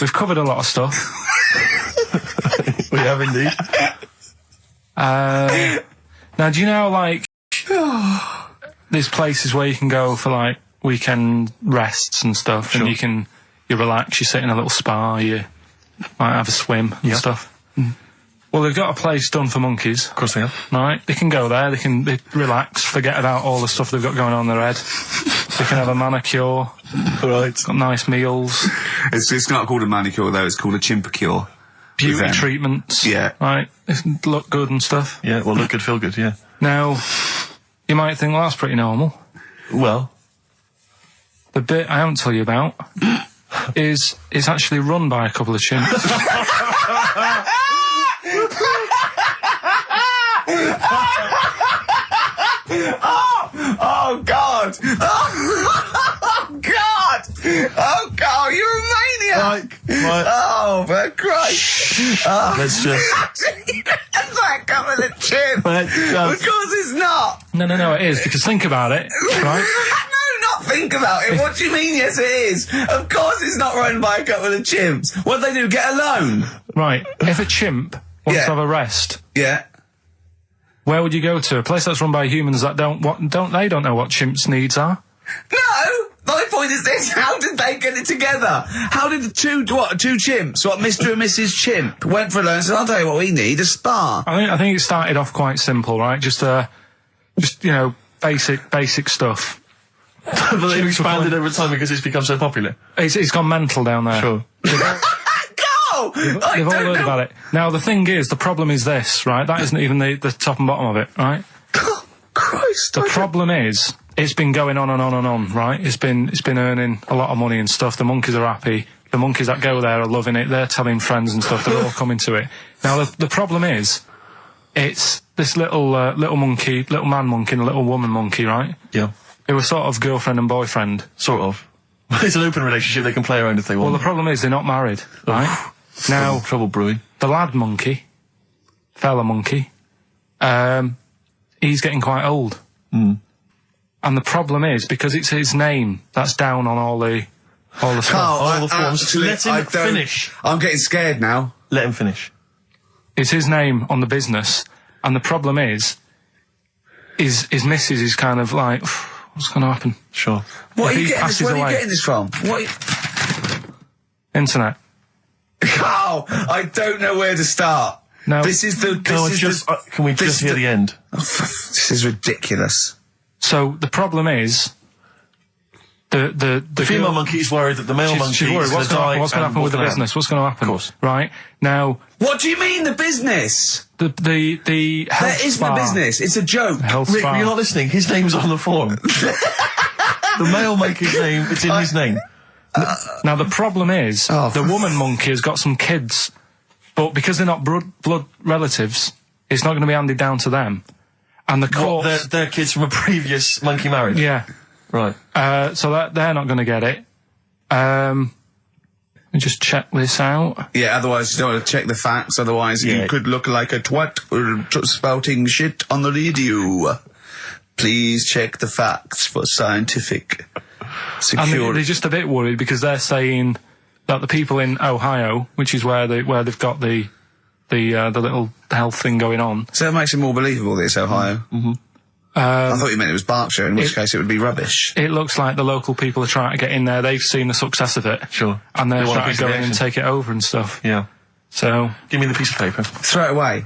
Speaker 1: We've covered a lot of stuff.
Speaker 3: We have indeed.
Speaker 1: Now, do you know, like, there's places where you can go for, like, weekend rests and stuff,
Speaker 3: Sure.
Speaker 1: and you relax, you sit in a little spa, you might have a swim and stuff. Well, they've got a place done for monkeys.
Speaker 3: Of course they have.
Speaker 1: Right, they can go there, they relax, forget about all the stuff they've got going on in their head. They can have a manicure,
Speaker 3: Right.
Speaker 1: got nice meals,
Speaker 5: It's not called a manicure though. It's called a chimpacure.
Speaker 1: beauty
Speaker 5: them.
Speaker 1: treatments.
Speaker 5: Yeah.
Speaker 1: Right, they look good and stuff.
Speaker 3: Yeah, well, look good, feel good, yeah.
Speaker 1: Now, you might think, well, that's pretty normal.
Speaker 3: Well,
Speaker 1: The bit I haven't told you about is it's actually run by a couple of chimps.
Speaker 5: Oh God! Oh God! Oh God! You're a maniac!
Speaker 3: right.
Speaker 5: Oh, for Christ! Oh.
Speaker 3: Let's just...
Speaker 5: That's like couple of chips.
Speaker 3: Let's
Speaker 5: Of
Speaker 3: just...
Speaker 5: course it's not.
Speaker 1: No, it is, because think about it, right?
Speaker 5: No, not think about it. What do you mean, yes it is? Of course it's not run by a couple of chimps. What do they do, get a loan?
Speaker 1: Right, if a chimp wants
Speaker 5: Yeah.
Speaker 1: to have a rest,
Speaker 5: Yeah.
Speaker 1: where would you go to? A place that's run by humans that don't know what chimps' needs are?
Speaker 5: No! My point is this, how did they get it together? How did the two chimps, Mr. and Mrs. Chimp, went for a loan and said, I'll tell you what we need, a spa.
Speaker 1: I think it started off quite simple, right? Just basic stuff.
Speaker 3: But they've expanded over time because it's become so popular.
Speaker 1: It's gone mental down there.
Speaker 3: Sure.
Speaker 5: Go!
Speaker 1: They've all heard about it. Now, the thing is, the problem is this, right? That isn't even the top and bottom of it, right?
Speaker 5: Oh, Christ.
Speaker 1: The problem is, it's been going on and on and on, right? It's been earning a lot of money and stuff. The monkeys are happy. The monkeys that go there are loving it. They're telling friends and stuff. They're all coming to it. Now, the problem is, it's this little monkey, little man monkey and a little woman monkey, right?
Speaker 3: Yeah.
Speaker 1: Who were sort of girlfriend and boyfriend.
Speaker 3: Sort of. It's an open relationship. They can play around if they
Speaker 1: Well,
Speaker 3: want.
Speaker 1: the problem is they're not married, right? Now,
Speaker 3: Trouble brewing.
Speaker 1: the lad monkey, fella monkey, he's getting quite old. And the problem is, because it's his name that's down on all the stuff.
Speaker 3: All the forms. Let him finish.
Speaker 5: I'm getting scared now.
Speaker 3: Let him finish.
Speaker 1: It's his name on the business, and the problem is his missus is kind of like, what's going to happen?
Speaker 3: Sure.
Speaker 5: Where
Speaker 1: If
Speaker 5: are
Speaker 1: he
Speaker 5: you
Speaker 1: passes away.
Speaker 5: getting this from?
Speaker 1: Internet.
Speaker 5: Carl, I don't know where to start.
Speaker 1: No.
Speaker 5: This is the...
Speaker 3: Can we just hear the end?
Speaker 5: This is ridiculous.
Speaker 1: So the problem is the
Speaker 3: female
Speaker 1: girl-
Speaker 3: monkey is worried that the male monkey
Speaker 1: she's worried.
Speaker 3: is
Speaker 1: What's
Speaker 3: going to die.
Speaker 1: going to happen with the business? What's going to happen?
Speaker 3: Of course.
Speaker 1: Right now,
Speaker 5: What do you mean, the business?
Speaker 1: the health
Speaker 5: There isn't
Speaker 1: spa.
Speaker 5: a business. It's a joke.
Speaker 1: Health
Speaker 3: Rick,
Speaker 1: spa.
Speaker 3: you're not listening. His name's on the form. The male monkey's name, it's in his name.
Speaker 1: Now the problem is
Speaker 5: Oh,
Speaker 1: the woman monkey has got some kids, but because they're not blood relatives, it's not going to be handed down to them. And the
Speaker 3: What,
Speaker 1: courts,
Speaker 3: they're kids from a previous monkey marriage?
Speaker 1: yeah.
Speaker 3: Right.
Speaker 1: So that they're not going to get it. Let me just check this out.
Speaker 5: Yeah, otherwise you don't want to check the facts, otherwise
Speaker 3: Yeah.
Speaker 5: you could look like a twat spouting shit on the radio. Please check the facts for scientific
Speaker 1: And
Speaker 5: security.
Speaker 1: they're just a bit worried because they're saying that the people in Ohio, which is where they've got the little health thing going on.
Speaker 5: So that makes it more believable that it's Ohio. Mm-hmm. I thought you meant it was Berkshire, in which case it would be rubbish.
Speaker 1: It looks like the local people are trying to get in there. They've seen the success of it.
Speaker 3: Sure.
Speaker 1: And they're
Speaker 3: They want a
Speaker 1: trying
Speaker 3: piece
Speaker 1: to
Speaker 3: of
Speaker 1: go
Speaker 3: the
Speaker 1: in and
Speaker 3: action.
Speaker 1: take it over and stuff.
Speaker 3: Yeah.
Speaker 1: So,
Speaker 3: Give me the piece of paper.
Speaker 5: Throw it away.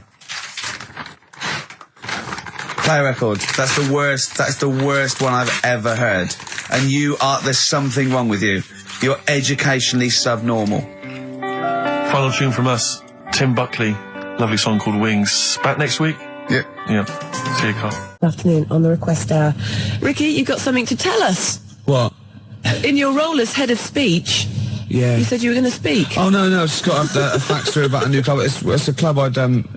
Speaker 5: Play a record. That's the worst one I've ever heard. And there's something wrong with you. You're educationally subnormal.
Speaker 3: Final tune from us, Tim Buckley. Lovely song called Wings. Back next week?
Speaker 5: Yeah.
Speaker 3: Yeah. See you, Carl.
Speaker 10: Good afternoon on the request hour. Ricky, you've got something to tell us.
Speaker 9: What?
Speaker 10: In your role as head of speech,
Speaker 9: Yeah.
Speaker 10: you said you were going to speak.
Speaker 9: Oh, no, I've just got a fact through about a new club. It's a club I've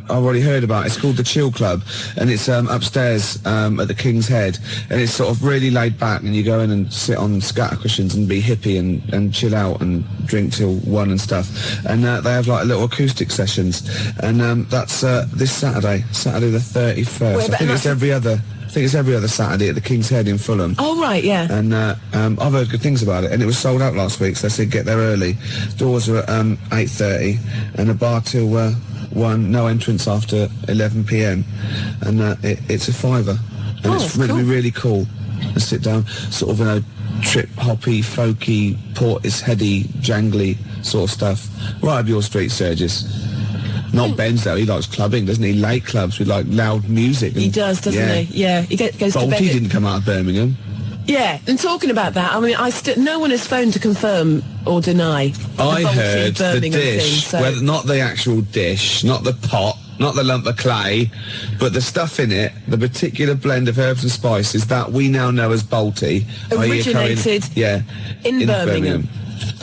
Speaker 9: already heard about. It's called the Chill Club, and it's upstairs at the King's Head, and it's sort of really laid back, and you go in and sit on scatter cushions and be hippie and chill out and drink till 1 and stuff. And they have like little acoustic sessions, and that's this Saturday the 31st.
Speaker 10: Wait,
Speaker 9: I think it's every other Saturday at the King's Head in Fulham.
Speaker 10: Oh, right, yeah.
Speaker 9: And I've heard good things about it, and it was sold out last week, so I said get there early. Doors are at 8:30, and a bar till 1, no entrance after 11 p.m, and it's a £5, and it's meant to be really cool. And sit down, sort of, trip-hoppy, folky, Portisheady, jangly sort of stuff. Right up your street, Sturgis. Not Ben's though, he likes clubbing, doesn't he? Late clubs with like loud music.
Speaker 10: He does, doesn't he? Yeah, he goes to bed.
Speaker 9: Balti didn't come out of Birmingham.
Speaker 10: Yeah, and talking about that, I mean, no one has phoned to confirm or deny the
Speaker 9: I
Speaker 10: Balti
Speaker 9: heard the
Speaker 10: Birmingham
Speaker 9: dish,
Speaker 10: thing, so.
Speaker 9: not the actual dish, not the pot, not the lump of clay, but the stuff in it, the particular blend of herbs and spices that we now know as Balti.
Speaker 10: Originated in Birmingham.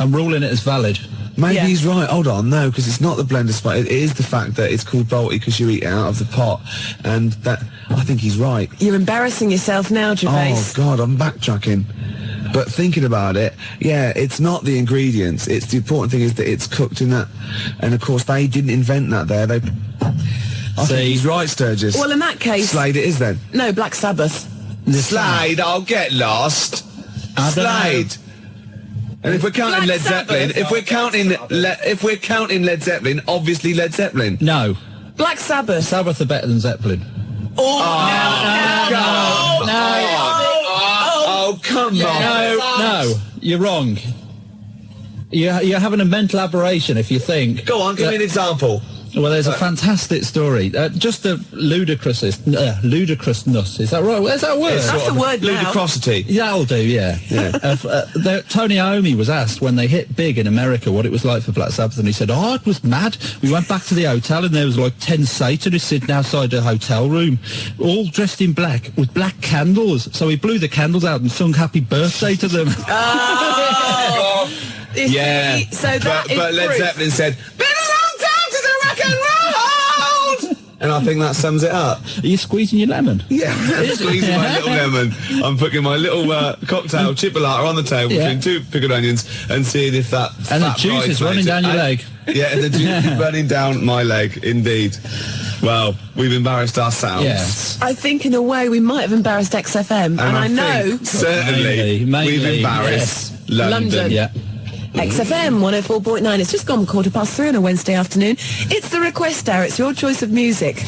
Speaker 11: I'm ruling it as valid.
Speaker 9: Maybe he's right. Hold on, no, because it's not the blend of spice. It is the fact that it's called Balti because you eat it out of the pot, and that I think he's right.
Speaker 10: You're embarrassing yourself now, Gervais.
Speaker 9: Oh God, I'm backtracking. But thinking about it, yeah, it's not the ingredients. It's the important thing is that it's cooked in that, and of course they didn't invent that there. I think he's right, Sturgis.
Speaker 10: Well, in that case,
Speaker 9: Slade it is then.
Speaker 10: No, Black Sabbath.
Speaker 9: Slade, I'll get lost. Slade. And if we're counting Led Zeppelin, if we're counting Led Zeppelin, obviously Led Zeppelin.
Speaker 11: No.
Speaker 10: Black Sabbath.
Speaker 11: Sabbath are better than Zeppelin.
Speaker 9: Oh, come on.
Speaker 11: No, you're wrong. You're having a mental aberration if you think...
Speaker 9: Go on, give me an example.
Speaker 11: Well, there's a fantastic story. Just the ludicrousness. Is that right? Where's that word?
Speaker 10: That's a word now.
Speaker 9: Ludicrosity.
Speaker 11: That'll do, yeah. Tony Iommi was asked when they hit big in America what it was like for Black Sabbath, and he said, oh, it was mad. We went back to the hotel, and there was like 10 Satanists sitting outside the hotel room, all dressed in black, with black candles. So he blew the candles out and sung Happy Birthday to them.
Speaker 9: Yeah.
Speaker 10: So that
Speaker 9: but Led
Speaker 10: proof.
Speaker 9: Zeppelin said, and I think that sums it up.
Speaker 11: Are you squeezing your lemon?
Speaker 9: Yeah, I'm squeezing my little lemon. I'm putting my little cocktail chipolata on the table between 2 pickled onions and seeing if that
Speaker 11: and the juice is running down your leg.
Speaker 9: Yeah, and the juice is running down my leg, indeed. Well, we've embarrassed ourselves.
Speaker 11: Yes.
Speaker 10: I think in a way we might have embarrassed XFM, and I know
Speaker 9: certainly
Speaker 11: Mainly,
Speaker 9: we've embarrassed London.
Speaker 11: Yeah.
Speaker 10: XFM 104.9. It's just gone 3:15 on a Wednesday afternoon. It's the request hour. It's your choice of music.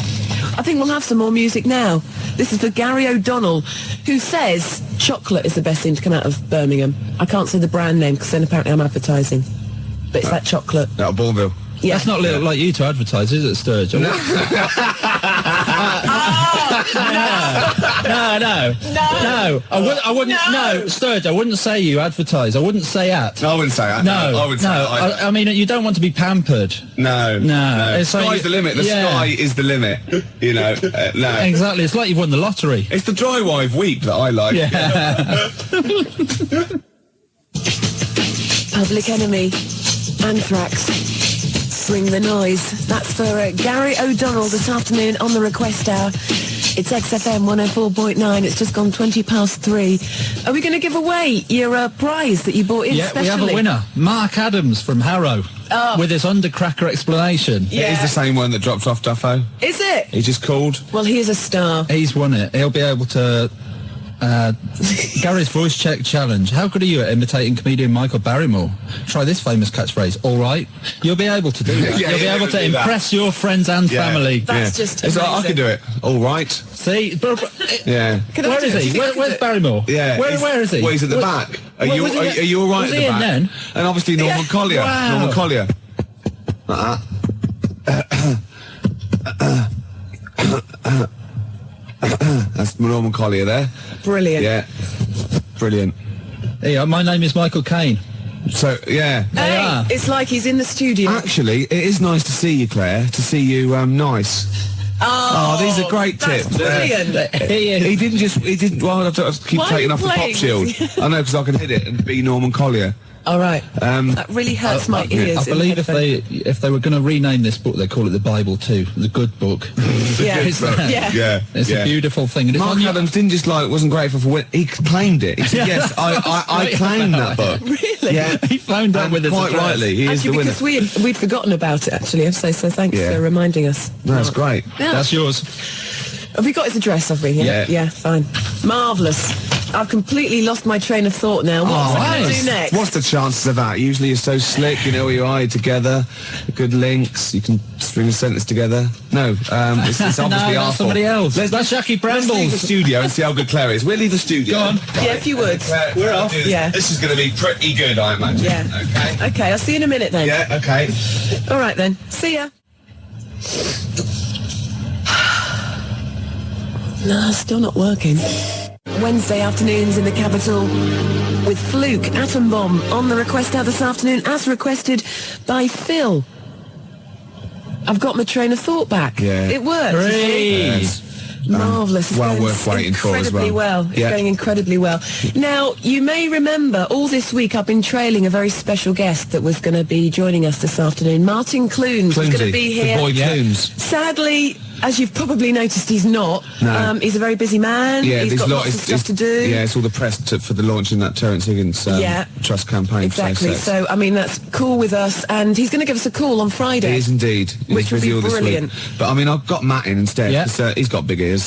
Speaker 10: I think we'll have some more music now. This is for Gary O'Donnell, who says chocolate is the best thing to come out of Birmingham. I can't say the brand name because then apparently I'm advertising. But it's that chocolate.
Speaker 9: Out of Bourneville.
Speaker 10: Yeah.
Speaker 11: That's not little like you to advertise, is it, Sturge? No. No. I wouldn't. No, Sturge. I wouldn't say you advertise. I wouldn't say at.
Speaker 9: I wouldn't say that.
Speaker 11: No,
Speaker 9: I would say that.
Speaker 11: I mean, you don't want to be pampered.
Speaker 9: No.
Speaker 11: It's
Speaker 9: Sky's
Speaker 11: like
Speaker 9: the limit. The sky is the limit. You know. No.
Speaker 11: Exactly. It's like you've won the lottery.
Speaker 9: It's the dry wive weep that I like.
Speaker 11: Yeah.
Speaker 10: Public Enemy, Anthrax. Bring the noise. That's for Gary O'Donnell this afternoon on the request hour. It's XFM 104.9. It's just gone 3:20. Are we going to give away your prize that you bought in
Speaker 11: Yeah,
Speaker 10: specially?
Speaker 11: we have a winner. Mark Adams from Harrow. With his undercracker explanation.
Speaker 10: Yeah.
Speaker 9: It is the same one that dropped off Duffo.
Speaker 10: Is it?
Speaker 9: He just called.
Speaker 10: Well, he is a star.
Speaker 11: He's won it. He'll be able to... Gary's voice check challenge. How good are you at imitating comedian Michael Barrymore? Try this famous catchphrase. All right. You'll be able to do that.
Speaker 9: Yeah,
Speaker 11: You'll be able to impress your friends and family.
Speaker 10: That's just
Speaker 9: It's
Speaker 10: amazing.
Speaker 9: like, I can do it. All right.
Speaker 11: See?
Speaker 9: Yeah.
Speaker 11: Where is he? Where's Barrymore?
Speaker 9: Yeah.
Speaker 11: Where is he?
Speaker 9: Well, he's at the back. Are you
Speaker 11: was he-
Speaker 9: are you all right
Speaker 11: was
Speaker 9: at
Speaker 11: he
Speaker 9: the
Speaker 11: in
Speaker 9: back?
Speaker 11: then?
Speaker 9: And obviously Norman Collier.
Speaker 11: Wow.
Speaker 9: Norman Collier. That's Norman Collier there.
Speaker 10: Brilliant.
Speaker 9: Yeah. Brilliant.
Speaker 11: Hey, my name is Michael Caine.
Speaker 9: So, yeah.
Speaker 11: They are.
Speaker 10: It's like he's in the studio.
Speaker 9: Actually, it is nice to see you, Claire. To see you, nice. Oh, these are great
Speaker 10: that's
Speaker 9: tips.
Speaker 10: brilliant.
Speaker 9: He didn't, well, I have to keep
Speaker 10: Why are
Speaker 9: taking
Speaker 10: you
Speaker 9: off the pop
Speaker 10: playing?
Speaker 9: shield. I know, because I can hit it and be Norman Collier.
Speaker 10: All right. That really hurts my ears.
Speaker 11: I believe if they were going to rename this book, they call it the Bible too, the good book.
Speaker 10: Yeah.
Speaker 11: It's,
Speaker 10: Yeah.
Speaker 11: It's a beautiful thing. And it's
Speaker 9: Mark
Speaker 11: on your-
Speaker 9: Adams didn't just wasn't grateful for when he claimed it. He said, yes, I claimed that book.
Speaker 10: Really?
Speaker 9: Yeah.
Speaker 11: He phoned up
Speaker 9: And
Speaker 11: with his
Speaker 9: quite
Speaker 11: address.
Speaker 9: rightly, he is the
Speaker 10: Actually,
Speaker 9: winner.
Speaker 10: because we'd forgotten about it, actually. I have to say, so thanks
Speaker 9: Yeah.
Speaker 10: for reminding us.
Speaker 9: No, that's great.
Speaker 10: Yeah.
Speaker 11: That's yours.
Speaker 10: Have we got his address, have we?
Speaker 9: Yeah.
Speaker 10: Yeah, fine. Marvellous. I've completely lost my train of thought now. What's I going to do next?
Speaker 9: What's the chances of that? Usually you're so slick, you know where you are, you're together, good links, you can string a sentence together. No, it's obviously
Speaker 11: No, that's
Speaker 9: our
Speaker 11: somebody
Speaker 9: fault.
Speaker 11: else. That's Jackie
Speaker 9: Let's leave the
Speaker 11: Brambles.
Speaker 9: studio and see how good Claire is. We'll leave the studio.
Speaker 11: Go on.
Speaker 10: Yeah, if you would.
Speaker 9: We're off.
Speaker 10: Yeah.
Speaker 9: This is going to be pretty good, I imagine.
Speaker 10: Yeah.
Speaker 9: Okay.
Speaker 10: Okay, I'll see you in a minute then.
Speaker 9: Yeah, okay.
Speaker 10: All right then. See ya. No, still not working. Wednesday afternoons in the capital with Fluke Atom Bomb on the request out this afternoon as requested by Phil. I've got my train of thought back.
Speaker 9: Yeah.
Speaker 10: It worked. you see?
Speaker 9: Yes.
Speaker 10: Marvellous. It's
Speaker 9: well
Speaker 10: going
Speaker 9: worth waiting for as
Speaker 10: incredibly
Speaker 9: well.
Speaker 10: It's
Speaker 9: Yeah.
Speaker 10: going incredibly well. Now, you may remember all this week I've been trailing a very special guest that was going to be joining us this afternoon. Martin Clunes was going to be here.
Speaker 9: The boy Clunes.
Speaker 10: Sadly, as you've probably noticed, he's not.
Speaker 9: No.
Speaker 10: He's a very busy man.
Speaker 9: Yeah,
Speaker 10: he's
Speaker 9: there's
Speaker 10: got
Speaker 9: lot-
Speaker 10: lots of stuff to do.
Speaker 9: Yeah, it's all the press for the launching that Terence Higgins Trust campaign.
Speaker 10: Exactly.
Speaker 9: So
Speaker 10: So, I mean, that's cool with us. And he's going to give us a call on Friday.
Speaker 9: he is indeed.
Speaker 10: Which
Speaker 9: He's
Speaker 10: would be
Speaker 9: busy all this week.
Speaker 10: brilliant.
Speaker 9: But I mean, I've got Matt in instead
Speaker 11: Yeah.
Speaker 9: because he's got big ears.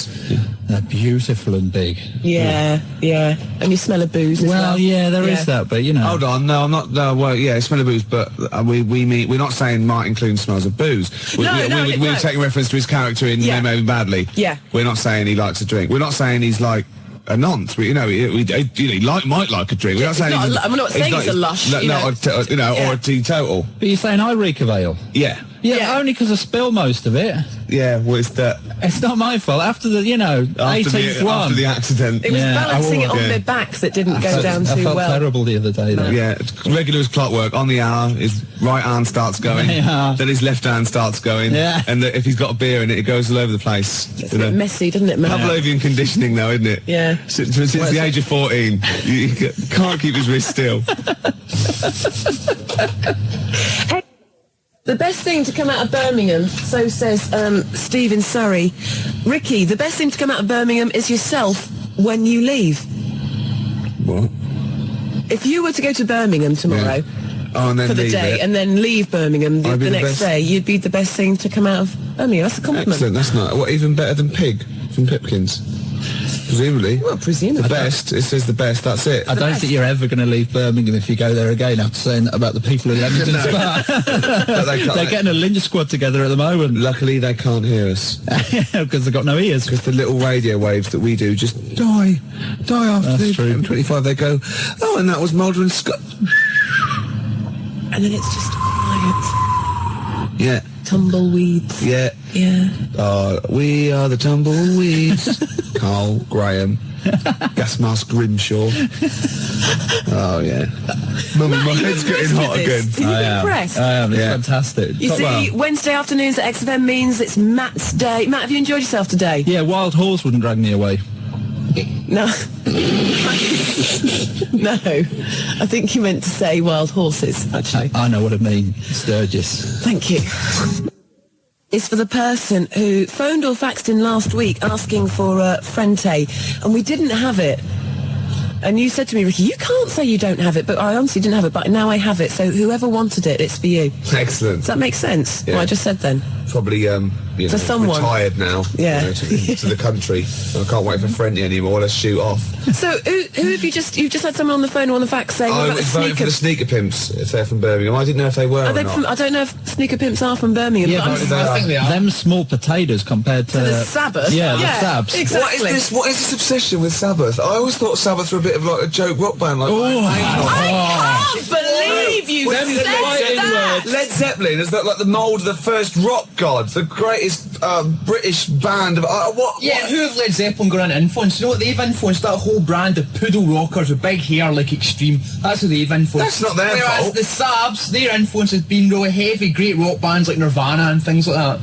Speaker 11: They're beautiful and big.
Speaker 10: Yeah. And you smell of booze as well.
Speaker 11: Well, yeah, there is that, but you know.
Speaker 9: Hold on, no, I'm not. No, well, yeah, smell of booze, but we mean we're not saying Martin Clunes smells of booze.
Speaker 10: No, no,
Speaker 9: we're taking reference to his character in
Speaker 10: Yeah.
Speaker 9: Maybe Badly.
Speaker 10: Yeah.
Speaker 9: We're not saying he likes a drink. We're not saying he's like a nonce. He might like a drink. We're not saying
Speaker 10: not
Speaker 9: he's
Speaker 10: a- I'm not saying he's a lush,
Speaker 9: No,
Speaker 10: you know.
Speaker 9: or a teetotal.
Speaker 11: But you're saying I reek of ale?
Speaker 9: Yeah.
Speaker 11: Yeah, only because I spill most of it.
Speaker 9: Yeah, well, it's that
Speaker 11: It's not my fault. After the, 18th one.
Speaker 9: after the accident.
Speaker 10: It was balancing it on
Speaker 9: yeah.
Speaker 10: their back that didn't go down
Speaker 11: I
Speaker 10: too
Speaker 11: felt
Speaker 10: well.
Speaker 11: terrible the other day, though.
Speaker 9: Yeah, it's regular as clockwork. On the hour, his right hand starts going,
Speaker 11: Yeah.
Speaker 9: then his left hand starts going,
Speaker 11: Yeah.
Speaker 9: and if he's got a beer in it, it goes all over the place.
Speaker 10: It's a bit messy, doesn't it, man?
Speaker 9: Pavlovian conditioning, though, isn't it?
Speaker 10: Yeah.
Speaker 9: Since the age of 14, you can't keep his wrist still.
Speaker 10: The best thing to come out of Birmingham, so says Steve in Surrey. Ricky, the best thing to come out of Birmingham is yourself when you leave.
Speaker 9: What?
Speaker 10: If you were to go to Birmingham tomorrow
Speaker 9: and then
Speaker 10: for the
Speaker 9: leave
Speaker 10: day,
Speaker 9: it.
Speaker 10: and then leave Birmingham the
Speaker 9: I'd be the
Speaker 10: next
Speaker 9: best.
Speaker 10: day, you'd be the best thing to come out of Birmingham. That's a compliment.
Speaker 9: Excellent, that's not... What, even better than Pig from Pipkins? Presumably.
Speaker 10: Well, presumably.
Speaker 9: The best, it says the best, that's it.
Speaker 11: I don't think you're ever going to leave Birmingham if you go there again after saying that about the people in Leamington Spa.
Speaker 9: But
Speaker 11: They're getting a lynch squad together at the moment.
Speaker 9: Luckily, they can't hear us.
Speaker 11: Because they've got no ears.
Speaker 9: Because the little radio waves that we do just die after
Speaker 11: That's true.
Speaker 9: M25. They go, oh, and that was Mulder and Scott.
Speaker 10: And then it's just quiet.
Speaker 9: Yeah.
Speaker 10: Tumbleweeds.
Speaker 9: Yeah.
Speaker 10: Yeah.
Speaker 9: We are the tumbleweeds. Carl Graham. Gas mask Grimshaw. Oh, yeah. Mummy, my head's getting hot again.
Speaker 10: Are you impressed?
Speaker 11: I am. It's fantastic.
Speaker 10: You see, Wednesday afternoons at XFM means it's Matt's day. Matt, have you enjoyed yourself today?
Speaker 11: Yeah, Wild Horse wouldn't drag me away.
Speaker 10: No. No. I think you meant to say wild horses, actually.
Speaker 11: I know what I mean. Sturgis.
Speaker 10: Thank you. It's for the person who phoned or faxed in last week asking for Frente, and we didn't have it. And you said to me, Ricky, you can't say you don't have it, but I honestly didn't have it, but now I have it, so whoever wanted it, it's for you.
Speaker 9: Excellent.
Speaker 10: Does that make sense,
Speaker 9: Yeah.
Speaker 10: what I just said then?
Speaker 9: Probably,
Speaker 10: For someone.
Speaker 9: retired now.
Speaker 10: Yeah.
Speaker 9: To the country. I can't wait for Friendly anymore. Let's shoot off.
Speaker 10: So who have you've just had someone on the phone or on the fax saying
Speaker 9: I
Speaker 10: about the
Speaker 9: was voting for
Speaker 10: sneaker...
Speaker 9: the Sneaker Pimps if they're from Birmingham. I didn't know if they were
Speaker 10: Are
Speaker 9: or
Speaker 10: they
Speaker 9: not.
Speaker 10: from, I don't know if sneaker pimps are from Birmingham.
Speaker 11: Yeah,
Speaker 10: but
Speaker 11: but
Speaker 10: I'm
Speaker 11: I think they are. Them small potatoes compared to...
Speaker 10: the Sabbath.
Speaker 11: Yeah, the Sabs.
Speaker 10: Exactly.
Speaker 9: What is this obsession with Sabbath? I always thought Sabbath were a bit of like a joke rock band. Like,
Speaker 10: I can't believe you said that.
Speaker 9: Led Zeppelin is like the mould of the first rock gods, the greatest British band of what?
Speaker 12: Yeah, who have Led Zeppelin gone on influence? You know what they've influenced? That whole brand of poodle rockers with big hair like Extreme. That's who they've influenced.
Speaker 9: That's not their
Speaker 12: Whereas
Speaker 9: fault.
Speaker 12: the Sabs, their influence has been really heavy, great rock bands like Nirvana and things like that.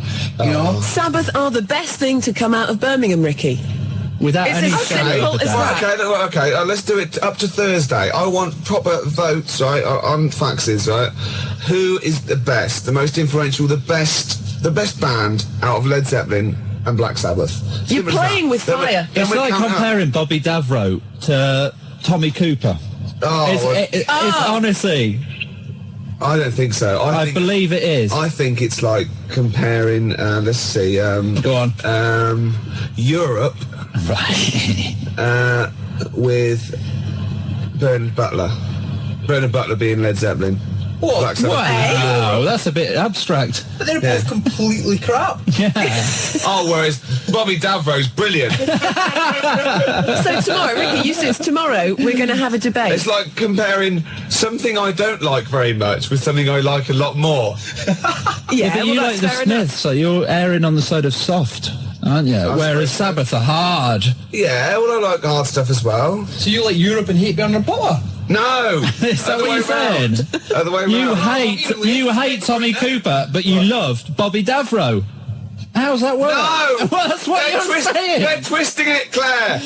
Speaker 12: You know?
Speaker 10: Sabbath are the best thing to come out of Birmingham, Ricky.
Speaker 11: Without
Speaker 10: It's
Speaker 11: any
Speaker 10: as
Speaker 11: shadow
Speaker 10: simple
Speaker 11: of a
Speaker 10: as
Speaker 11: doubt.
Speaker 10: that.
Speaker 9: Okay, let's do it up to Thursday. I want proper votes, right, on faxes, right? Who is the best, the most influential, the best band out of Led Zeppelin and Black Sabbath?
Speaker 10: You're
Speaker 9: Simple as
Speaker 10: playing
Speaker 9: that.
Speaker 10: with fire.
Speaker 11: It's like comparing Bobby Davro to Tommy Cooper. It's honestly...
Speaker 9: I don't think so.
Speaker 11: I believe it is.
Speaker 9: I think it's like comparing, let's see,
Speaker 11: Go on.
Speaker 9: Europe
Speaker 11: Right.
Speaker 9: with Bernard Butler. Bernard Butler being Led Zeppelin.
Speaker 12: What?
Speaker 9: Black Sabbath.
Speaker 11: Wow, that's a bit abstract.
Speaker 12: But they're both completely crap.
Speaker 11: Yeah.
Speaker 9: Oh, whereas Bobby Davro's brilliant.
Speaker 10: So tomorrow, Ricky, you said tomorrow we're going to have a debate.
Speaker 9: It's like comparing something I don't like very much with something I like a lot more.
Speaker 10: yeah,
Speaker 11: but you
Speaker 10: well,
Speaker 11: like
Speaker 10: that's
Speaker 11: the
Speaker 10: fair enough.
Speaker 11: Smiths, so you're erring on the side of soft, aren't you? Whereas Sabbath are hard.
Speaker 9: Yeah, well, I like hard stuff as well.
Speaker 12: So you like Europe and hate Bernard Butler?
Speaker 9: No!
Speaker 11: Is that what you're saying?
Speaker 9: Other way around.
Speaker 11: You hate Tommy Cooper, but you loved Bobby Davro. How's that work?
Speaker 9: No!
Speaker 11: Well, that's what you're saying.
Speaker 9: They're twisting it, Claire.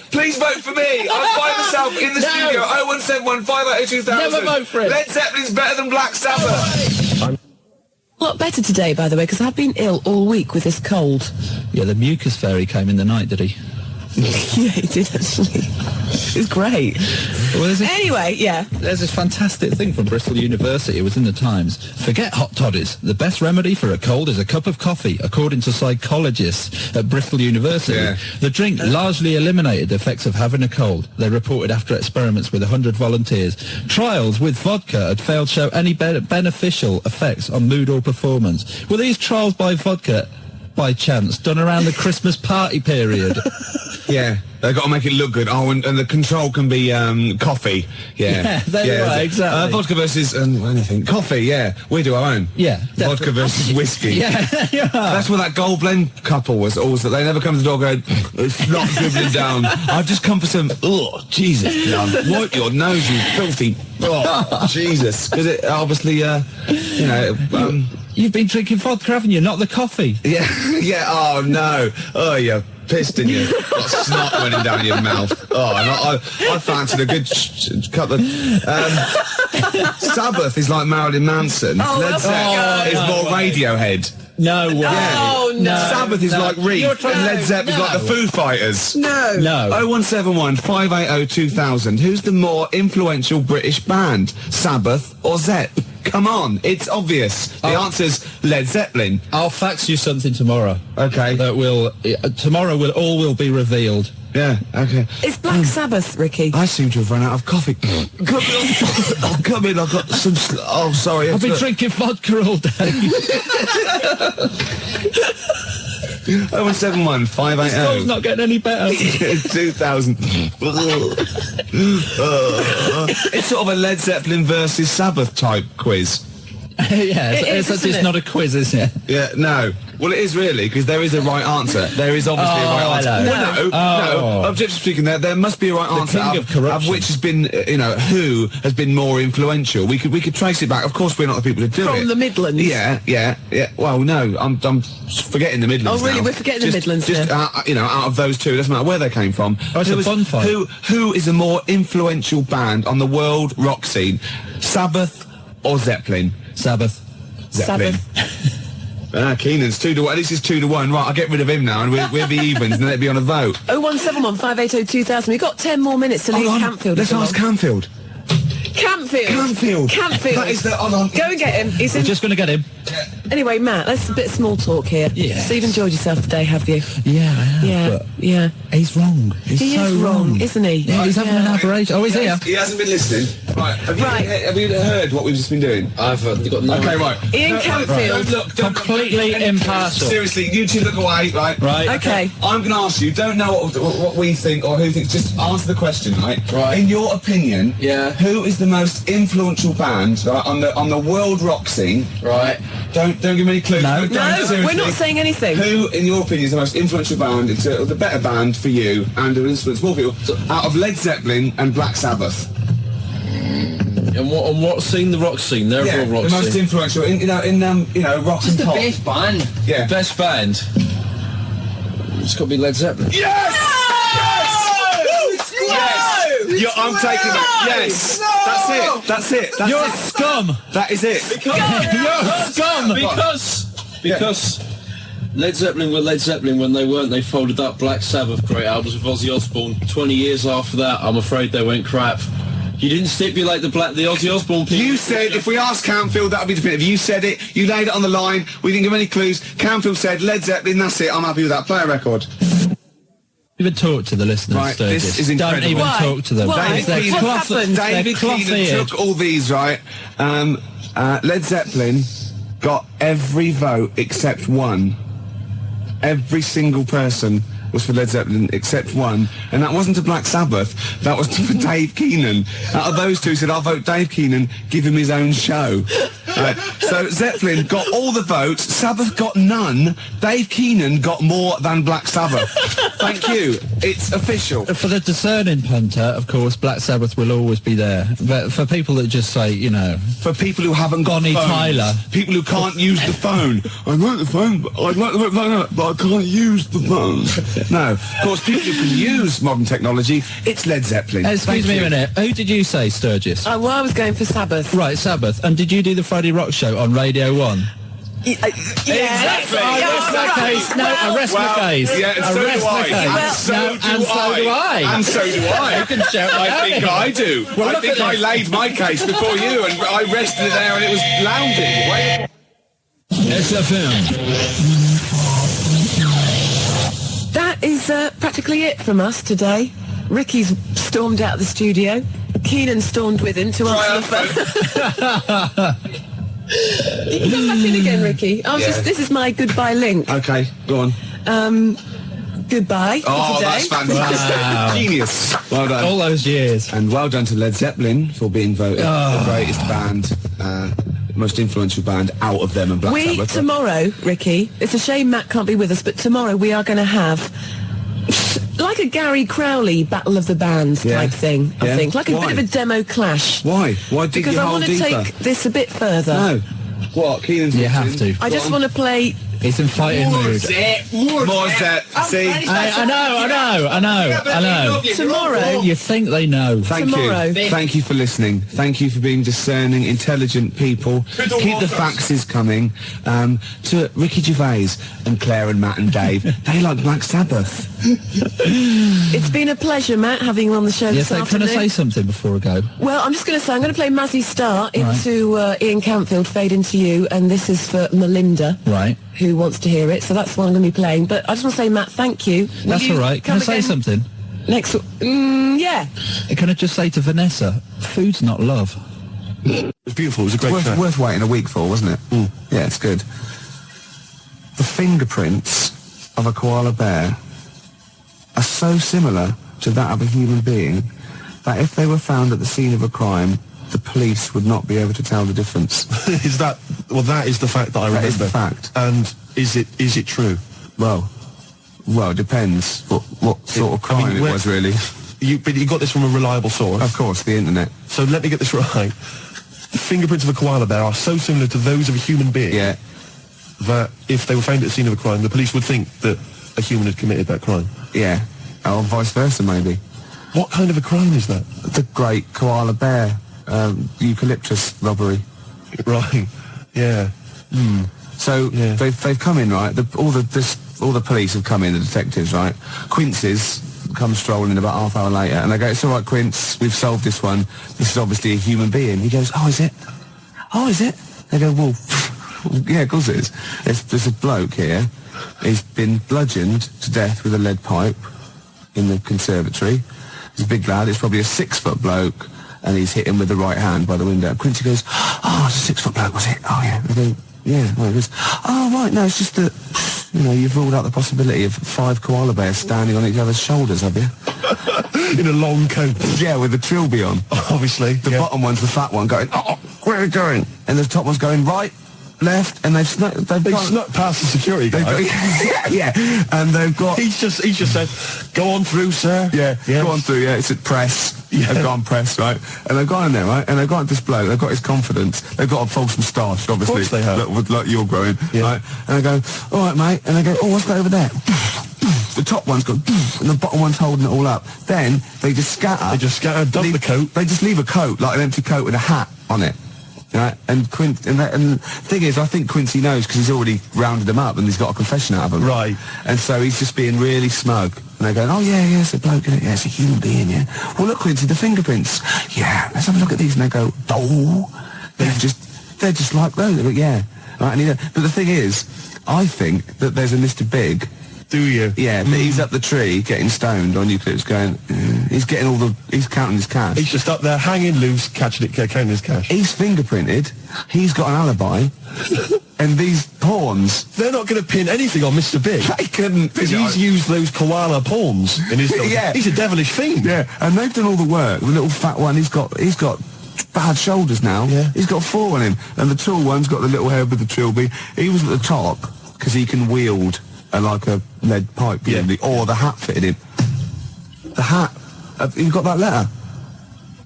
Speaker 9: Please vote for me. I'm by myself in the
Speaker 11: No.
Speaker 9: studio. 0171 580 2000.
Speaker 11: Never vote for it.
Speaker 9: Led Zeppelin's better than Black Sabbath.
Speaker 10: A lot better today, by the way, because I've been ill all week with this cold.
Speaker 11: Yeah, the mucus fairy came in the night, did he?
Speaker 10: Yeah, he did actually. It was great.
Speaker 11: Well,
Speaker 10: Anyway, yeah.
Speaker 11: There's this fantastic thing from Bristol University. It was in the Times. Forget hot toddies. The best remedy for a cold is a cup of coffee, according to psychologists at Bristol University.
Speaker 9: Yeah.
Speaker 11: The drink largely eliminated the effects of having a cold, they reported after experiments with 100 volunteers. Trials with vodka had failed to show any beneficial effects on mood or performance. Were these trials by vodka, by chance, done around the Christmas party period?
Speaker 9: Yeah, they've got to make it look good. Oh, and the control can be coffee. Yeah,
Speaker 11: there you are, exactly.
Speaker 9: Vodka versus anything. Coffee, yeah. We do our own.
Speaker 11: Yeah,
Speaker 9: Vodka versus whiskey.
Speaker 11: Yeah, yeah.
Speaker 9: That's what that gold blend couple was always. They never come to the door going, it's not dribbling down. I've just come for some, oh, Jesus. Wipe your nose, you filthy, oh, Jesus. Because it obviously,
Speaker 11: You've been drinking vodka, haven't you? Not the coffee.
Speaker 9: Yeah, yeah, oh no. Oh, you pissed in you. Got snot running down your mouth. Oh, and I fancied a good couple of... Sabbath is like Marilyn Manson. Led Zeppelin is more Radiohead.
Speaker 11: No way.
Speaker 10: Oh, no.
Speaker 9: Sabbath is like Reef, and Led Zeppelin is like the Foo Fighters.
Speaker 10: No.
Speaker 9: 0171 580 2000. Who's the more influential British band? Sabbath or Zepp? Come on, it's obvious. The answer's Led Zeppelin.
Speaker 11: I'll fax you something tomorrow.
Speaker 9: Okay.
Speaker 11: That will tomorrow will be revealed.
Speaker 9: Yeah, okay.
Speaker 10: It's Black Sabbath, Ricky.
Speaker 9: I seem to have run out of coffee. Come in, I've got some... Oh, sorry.
Speaker 11: I've been drinking vodka all day.
Speaker 9: 0171 580.
Speaker 11: It's not getting any better.
Speaker 9: 2000. It's sort of a Led Zeppelin versus Sabbath type quiz.
Speaker 11: Yeah, it's not a quiz, is it?
Speaker 9: Yeah, no. Well, it is really, because there is a right answer. There is obviously a right answer. No, objectively speaking, there must be a right answer.
Speaker 11: King of corruption.
Speaker 9: Of which has been, who has been more influential. We could trace it back. Of course, we're not the people to do it.
Speaker 10: From the Midlands.
Speaker 9: Yeah. Well, no, I'm forgetting the Midlands.
Speaker 10: Oh, really?
Speaker 9: Now.
Speaker 10: We're forgetting the Midlands.
Speaker 9: Just out of those two, it doesn't matter where they came from.
Speaker 11: Oh, it's a fun fight.
Speaker 9: Who is a more influential band on the world rock scene? Sabbath or Zeppelin?
Speaker 11: Sabbath.
Speaker 9: Zeppelin. Keenan's 2-1. At least it's 2-1. Right, I'll get rid of him now, and we'll be evens, and let it be on a vote.
Speaker 10: 0171 580 2000. We've got 10 more minutes to leave Campfield.
Speaker 9: Let's ask Campfield.
Speaker 10: Campfield.
Speaker 9: That is the... Hold on.
Speaker 10: Go and get him.
Speaker 11: We're just going to get him.
Speaker 10: Anyway, Matt, let's a bit of small talk here.
Speaker 11: Yeah.
Speaker 10: So you've enjoyed yourself today, have you?
Speaker 11: Yeah, I have.
Speaker 10: Yeah.
Speaker 11: He's wrong.
Speaker 10: He is wrong, isn't he?
Speaker 11: Yeah, he's having an aberration. Oh, he's here.
Speaker 9: He hasn't been listening. Right. Have you heard what we've just been doing?
Speaker 11: I've got no...
Speaker 9: Okay, right.
Speaker 10: Ian Campfield.
Speaker 9: Look,
Speaker 11: completely impartial.
Speaker 9: Seriously, you two look away, right?
Speaker 11: Right.
Speaker 10: Okay.
Speaker 9: I'm going to ask you, don't know what we think or who thinks, just answer the question, right?
Speaker 11: Right.
Speaker 9: In your opinion, who is the most influential band on the world rock scene?
Speaker 11: Right.
Speaker 9: Don't give me any clues.
Speaker 10: No, we're not saying anything.
Speaker 9: Who, in your opinion, is the most influential band, the better band for you, and will influence more people, out of Led Zeppelin and Black Sabbath?
Speaker 13: And what scene? The rock scene. They're all rock
Speaker 9: the most
Speaker 13: scene.
Speaker 9: influential in rock and pop.
Speaker 11: Just the best band.
Speaker 9: Yeah.
Speaker 13: Best band. It's got to be Led Zeppelin.
Speaker 9: Yes! I'm taking that. Yes. That's it.
Speaker 11: You're scum.
Speaker 9: That is it.
Speaker 11: You're scum.
Speaker 13: Because Led Zeppelin were Led Zeppelin when they weren't. They folded up Black Sabbath, great albums with Ozzy Osbourne. 20 years after that, I'm afraid they went crap. You didn't stipulate the Ozzy Osbourne people.
Speaker 9: You said, if we asked Campfield, that would be definitive. You said it, you laid it on the line, we didn't give any clues. Campfield said, Led Zeppelin, that's it, I'm happy with that. Play a record.
Speaker 11: Even talk to the listeners,
Speaker 9: right, this is incredible.
Speaker 11: Don't even talk to them.
Speaker 9: David Keenan took all these, right? Led Zeppelin got every vote except one. Every single person was for Led Zeppelin except one, and that wasn't to Black Sabbath, that was for Dave Keenan. Out of those two, he said, I'll vote Dave Keenan, give him his own show. So Zeppelin got all the votes, Sabbath got none, Dave Keenan got more than Black Sabbath. Thank you, it's official.
Speaker 11: For the discerning punter, of course, Black Sabbath will always be there. But for people that just say,
Speaker 9: For people who haven't got
Speaker 11: Bonnie
Speaker 9: phones,
Speaker 11: Tyler.
Speaker 9: People who can't use the phone. I like the phone, but I can't use the phone. No, of course, people who can use modern technology, it's Led Zeppelin.
Speaker 11: Excuse me a minute. Who did you say, Sturgis?
Speaker 10: Well, I was going for Sabbath.
Speaker 11: Right, Sabbath. And did you do the Friday Rock Show on Radio 1?
Speaker 10: Exactly.
Speaker 11: Arrest my case. No, arrest my case.
Speaker 9: Yeah, and so
Speaker 11: arrest
Speaker 9: do I.
Speaker 11: And so do I.
Speaker 9: And so do I.
Speaker 11: You can shout
Speaker 9: I think I do.
Speaker 11: Well,
Speaker 9: I think I laid my case before you, and I rested it there, and it was lounging.
Speaker 11: XFM.
Speaker 10: That is practically it from us today. Ricky's stormed out of the studio. Keenan stormed with him to answer the phone. You can come back in again, Ricky. This is my goodbye link.
Speaker 9: Okay, go on.
Speaker 10: Goodbye for today.
Speaker 9: That's fantastic.
Speaker 11: Wow.
Speaker 9: Genius. Well done.
Speaker 11: All those years.
Speaker 9: And well done to Led Zeppelin for being voted the greatest band, most influential band out of them and Black Sabbath.
Speaker 10: Tomorrow, Ricky, it's a shame Matt can't be with us, but tomorrow we are going to have like a Gary Crowley Battle of the Bands type thing, I think. Like a bit of a demo clash.
Speaker 9: Why? Why dig
Speaker 10: Because
Speaker 9: your
Speaker 10: I
Speaker 9: hole
Speaker 10: want to
Speaker 9: deeper?
Speaker 10: take this a bit further.
Speaker 9: No. What? Keenan's
Speaker 11: You have to.
Speaker 10: I just want to play
Speaker 11: It's in fighting mood.
Speaker 9: More Zet. See?
Speaker 11: I know.
Speaker 10: Tomorrow.
Speaker 11: You think they know.
Speaker 9: Thank
Speaker 10: Tomorrow.
Speaker 9: you. Thank you for listening. Thank you for being discerning, intelligent people. Keep the faxes coming. To Ricky Gervais and Claire and Matt and Dave. They like Black Sabbath.
Speaker 10: It's been a pleasure, Matt, having you on the show
Speaker 11: Yes,
Speaker 10: this
Speaker 11: can
Speaker 10: afternoon.
Speaker 11: I say something before I go?
Speaker 10: Well, I'm just going to say, I'm going to play Mazzy Star into Ian Campfield, Fade Into You, and this is for Melinda,
Speaker 11: Right.
Speaker 10: who wants to hear it, so that's what I'm going to be playing. But I just want to say, Matt, thank you. Will
Speaker 11: That's
Speaker 10: you
Speaker 11: all right. Can I
Speaker 10: come
Speaker 11: say
Speaker 10: again
Speaker 11: something?
Speaker 10: Next, yeah.
Speaker 11: Can I just say to Vanessa, food's not love.
Speaker 3: It was beautiful. It was a great track.
Speaker 9: Worth waiting a week for, wasn't it? Yeah, it's good. The fingerprints of a koala bear are so similar to that of a human being that if they were found at the scene of a crime, the police would not be able to tell the difference.
Speaker 3: Is that... Well, that is the fact that I remember.
Speaker 9: That is the fact.
Speaker 3: And is it true?
Speaker 9: Well, it depends what sort of crime it was, really.
Speaker 3: But you got this from a reliable source.
Speaker 9: Of course, the internet.
Speaker 3: So let me get this right. The fingerprints of a koala bear are so similar to those of a human being that if they were found at the scene of a crime, the police would think that a human had committed that crime.
Speaker 9: Yeah. Or vice versa, maybe.
Speaker 3: What kind of a crime is that?
Speaker 9: The great koala bear eucalyptus robbery.
Speaker 3: Right. Yeah.
Speaker 9: So they've come in, right? All the police have come in, the detectives, right? Quincy's come strolling about half hour later, and they go, "It's all right, Quince, we've solved this one. This is obviously a human being." He goes, "Oh, is it? Oh, is it?" They go, "Well, yeah, of course it is. There's a bloke here. He's been bludgeoned to death with a lead pipe in the conservatory. He's a big lad. It's probably a 6-foot bloke, and he's hit him with the right hand by the window." Quincy goes, "Oh, it's a 6-foot bloke, was it? Oh, yeah." They go, "Yeah." Well, he goes, "Oh, right, no, it's just that, you've ruled out the possibility of 5 koala bears standing on each other's shoulders, have you?"
Speaker 3: In a long coat.
Speaker 9: Yeah, with the trilby on.
Speaker 3: Obviously.
Speaker 9: The bottom one's the fat one going, "Oh, where are you going?" And the top one's going right, left, and they've snuck
Speaker 3: past the security guy.
Speaker 9: Yeah, and they've got...
Speaker 3: He's just said, "Go on through, sir."
Speaker 9: Yeah, go on through, yeah, it's at press. Yeah. They've gone press, right? And they've gone in there, right? And they've got this bloke, they've got his confidence, they've got a false moustache, obviously.
Speaker 3: Of course they have.
Speaker 9: Like you're growing, right? And they go, "All right, mate," and they go, "Oh, what's that over there?" The top one's gone, and the bottom one's holding it all up. Then they just scatter.
Speaker 3: Dump the coat.
Speaker 9: They just leave a coat, like an empty coat with a hat on it. Right? And the thing is, I think Quincy knows because he's already rounded them up and he's got a confession out of them.
Speaker 3: Right.
Speaker 9: And so he's just being really smug. And they're going, "Oh, yeah, it's a bloke, yeah, it's a human being, yeah. Well, look, Quincy, the fingerprints. Yeah, let's have a look at these." And they go, "Oh." They're just like those. They go, "Yeah." Right? And but the thing is, I think that there's a Mr. Big.
Speaker 3: Do you?
Speaker 9: Yeah, but he's up the tree getting stoned on eucalyptus going, he's counting his cash.
Speaker 3: He's just up there hanging loose, counting his cash.
Speaker 9: He's fingerprinted, he's got an alibi, and these pawns...
Speaker 3: They're not going to pin anything on Mr. Big.
Speaker 9: They couldn't.
Speaker 3: Because he's used those koala pawns in his...
Speaker 9: Yeah.
Speaker 3: He's a devilish fiend.
Speaker 9: Yeah, and they've done all the work. The little fat one, he's got bad shoulders now. Yeah. He's got 4 on him. And the tall one's got the little head with the trilby. He was at the top, because he can wield... like a lead pipe, or the hat fitted him. The hat. You've got that letter?